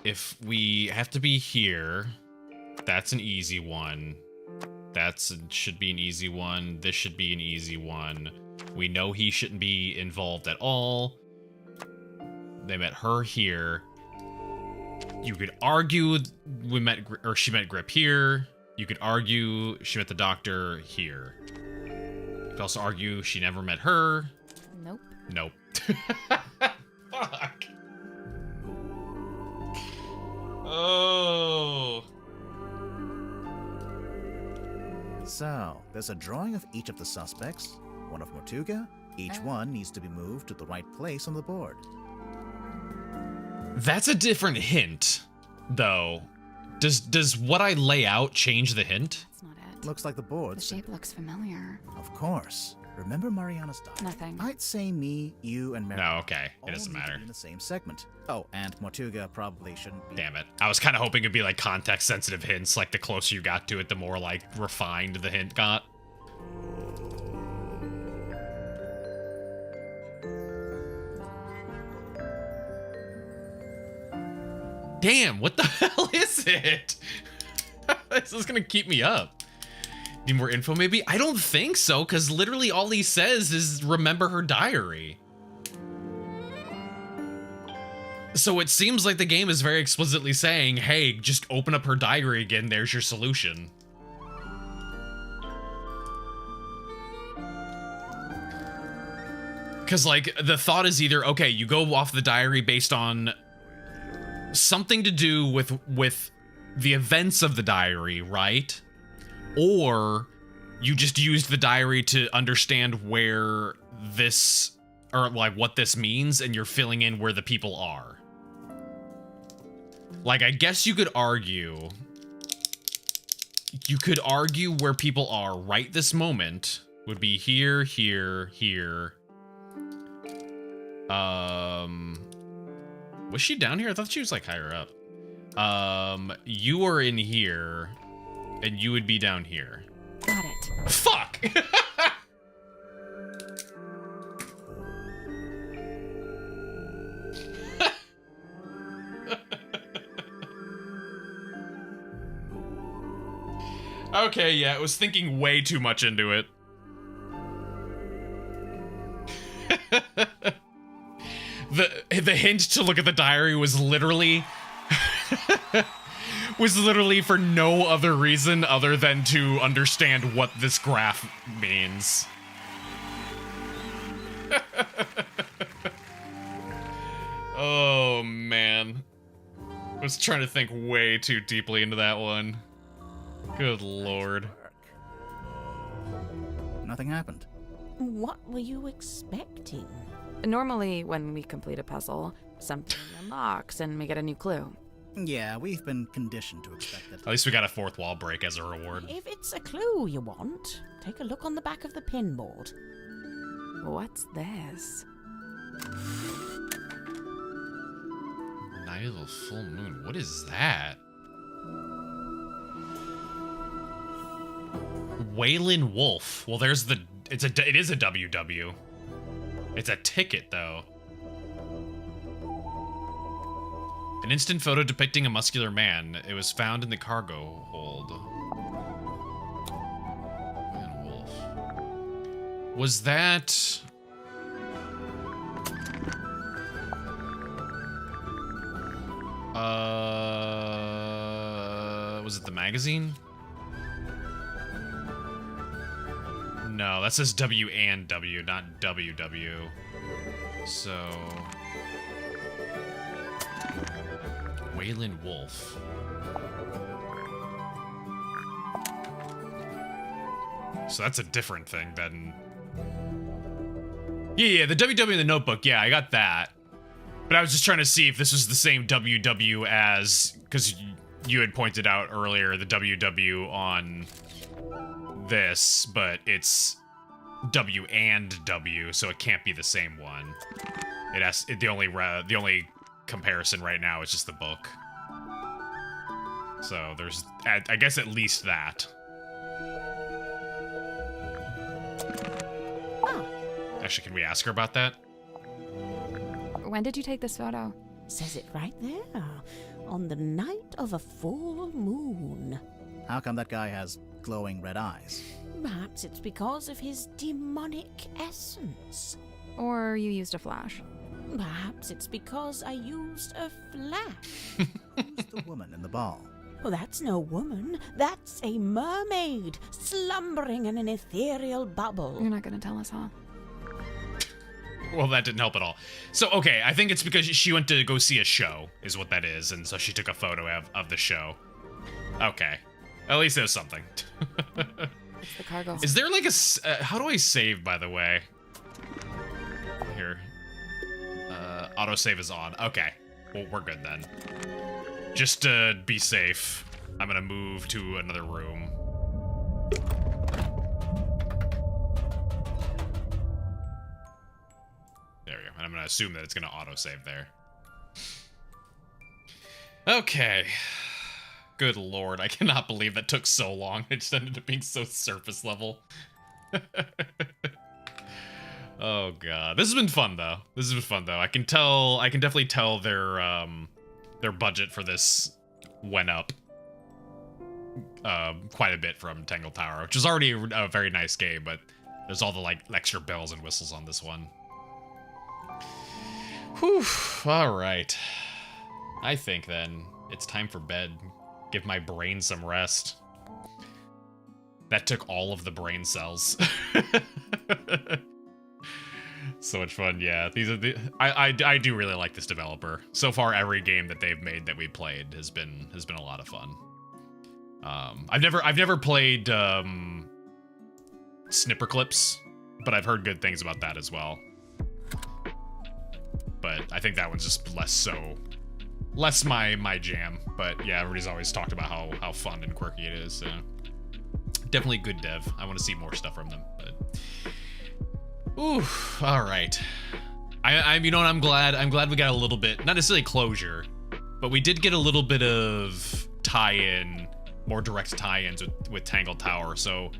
If we have to be here, that's an easy one. Should be an easy one. This should be an easy one. We know he shouldn't be involved at all. They met her here. You could argue she met Grip here. You could argue she met the doctor here. You could also argue she never met her. Nope. Nope. Fuck. Oh. So, there's a drawing of each of the suspects, one of Mortuga. Each one needs to be moved to the right place on the board. That's a different hint, though. Does what I lay out change the hint? That's not it. Looks like the The boards. shape looks familiar. Of course. Remember Mariana's diary? Nothing. I'd say me, you, and Mariana. No, okay. It doesn't all need to matter. be in the same segment. Oh, and Mortuga probably shouldn't be. Damn it. I was kind of hoping it'd be like context-sensitive hints, like the closer you got to it, the more like refined the hint got. Damn, what the hell is it? This is gonna keep me up. Need more info maybe? I don't think so, because literally all he says is remember her diary. So it seems like the game is very explicitly saying, hey, just open up her diary again, there's your solution. Because, like, the thought is either, okay, you go off the diary based on something to do with the events of the diary, right? Or you just used the diary to understand where this, or like what this means, and you're filling in where the people are. Like, I guess you could argue where people are right this moment would be here, here, here. Was she down here? I thought she was like higher up. You are in here, and you would be down here. Got it. Fuck! Okay, yeah, I was thinking way too much into it. The hint to look at the diary was literally for no other reason other than to understand what this graph means. Oh man. I was trying to think way too deeply into that one. Good lord. Nothing happened. What were you expecting? Normally, when we complete a puzzle, something unlocks and we get a new clue. Yeah, we've been conditioned to expect it. At least we got a fourth wall break as a reward. If it's a clue you want, take a look on the back of the pinboard. What's this? Night of the full moon. What is that? Waylon Wolf. Well, there's the. It is a WW. It's a ticket though. An instant photo depicting a muscular man. It was found in the cargo hold. Waylon Wolf. Was that? Was it the magazine? No, that says W and W, not WW. So... Waylon Wolf. So that's a different thing than... Yeah, the WW in the notebook, yeah, I got that. But I was just trying to see if this was the same WW as, because you had pointed out earlier the WW on this, but it's W and W, so it can't be the same one. It has the only comparison right now is just the book. So there's, I guess, at least that. Actually, can we ask her about that? When did you take this photo? Says it right there. On the night of a full moon. How come that guy has glowing red eyes? Perhaps it's because of his demonic essence. Or you used a flash. Perhaps it's because I used a flash. Who's the woman in the ball? Well, that's no woman. That's a mermaid, slumbering in an ethereal bubble. You're not gonna tell us, huh? Well, that didn't help at all. So, okay, I think it's because she went to go see a show, is what that is, and so she took a photo of the show. Okay. At least there's something. It's the cargo. Is there like a... how do I save, by the way? Here. Autosave is on. Okay. Well, we're good then. Just to be safe, I'm gonna move to another room. There we go. And I'm gonna assume that it's gonna autosave there. Okay. Good lord, I cannot believe that took so long. It just ended up being so surface level. Oh god. This has been fun though. This has been fun though. I can definitely tell their budget for this went up quite a bit from Tangled Tower, which is already a very nice game, but there's all the like extra bells and whistles on this one. Whew. All right. I think then it's time for bed. Give my brain some rest. That took all of the brain cells. So much fun, yeah. These are the I do really like this developer. So far, every game that they've made that we played has been a lot of fun. I've never played Snipper Clips, but I've heard good things about that as well. But I think that one's just less my jam. But yeah, everybody's always talked about how fun and quirky it is. So definitely good dev. I want to see more stuff from them. But ooh, all right. I'm you know what, I'm glad we got a little bit, not necessarily closure, but we did get a little bit of tie-in, more direct tie-ins with Tangled Tower. So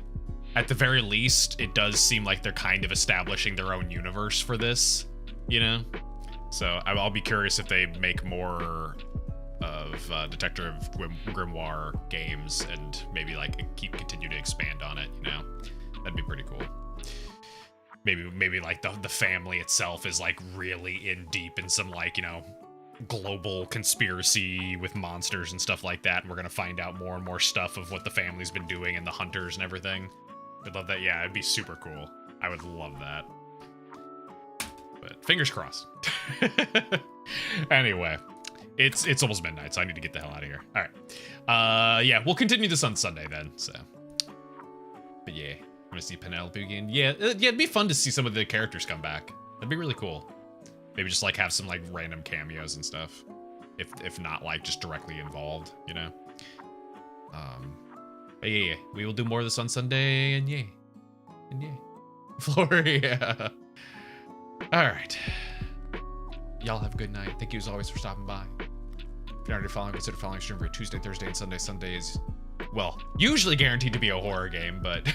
at the very least, it does seem like they're kind of establishing their own universe for this, you know? So I'll be curious if they make more of Detective Grimoire games and maybe like continue to expand on it, you know? That'd be pretty cool. Maybe like the family itself is like really in deep in some like, you know, global conspiracy with monsters and stuff like that, and we're gonna find out more and more stuff of what the family's been doing and the hunters and everything. I'd love that. Yeah, it'd be super cool. I would love that. But fingers crossed. Anyway, it's almost midnight, so I need to get the hell out of here. All right. Yeah, we'll continue this on Sunday then. So, but yeah, I'm gonna see Penelope again. Yeah, it'd be fun to see some of the characters come back. That'd be really cool. Maybe just like have some like random cameos and stuff, if not like just directly involved, you know. But yeah, we will do more of this on Sunday, and yeah, Floria. All right, y'all have a good night. Thank you as always for stopping by. If you're already following, consider following stream for Tuesday, Thursday, and Sunday. Sunday is, well, usually guaranteed to be a horror game, but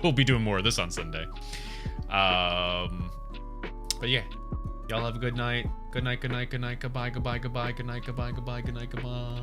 we'll be doing more of this on Sunday. But yeah, y'all have a good night. Good night, good night, good night, goodbye, goodbye, goodbye, good night, goodbye, goodbye, good night, goodbye.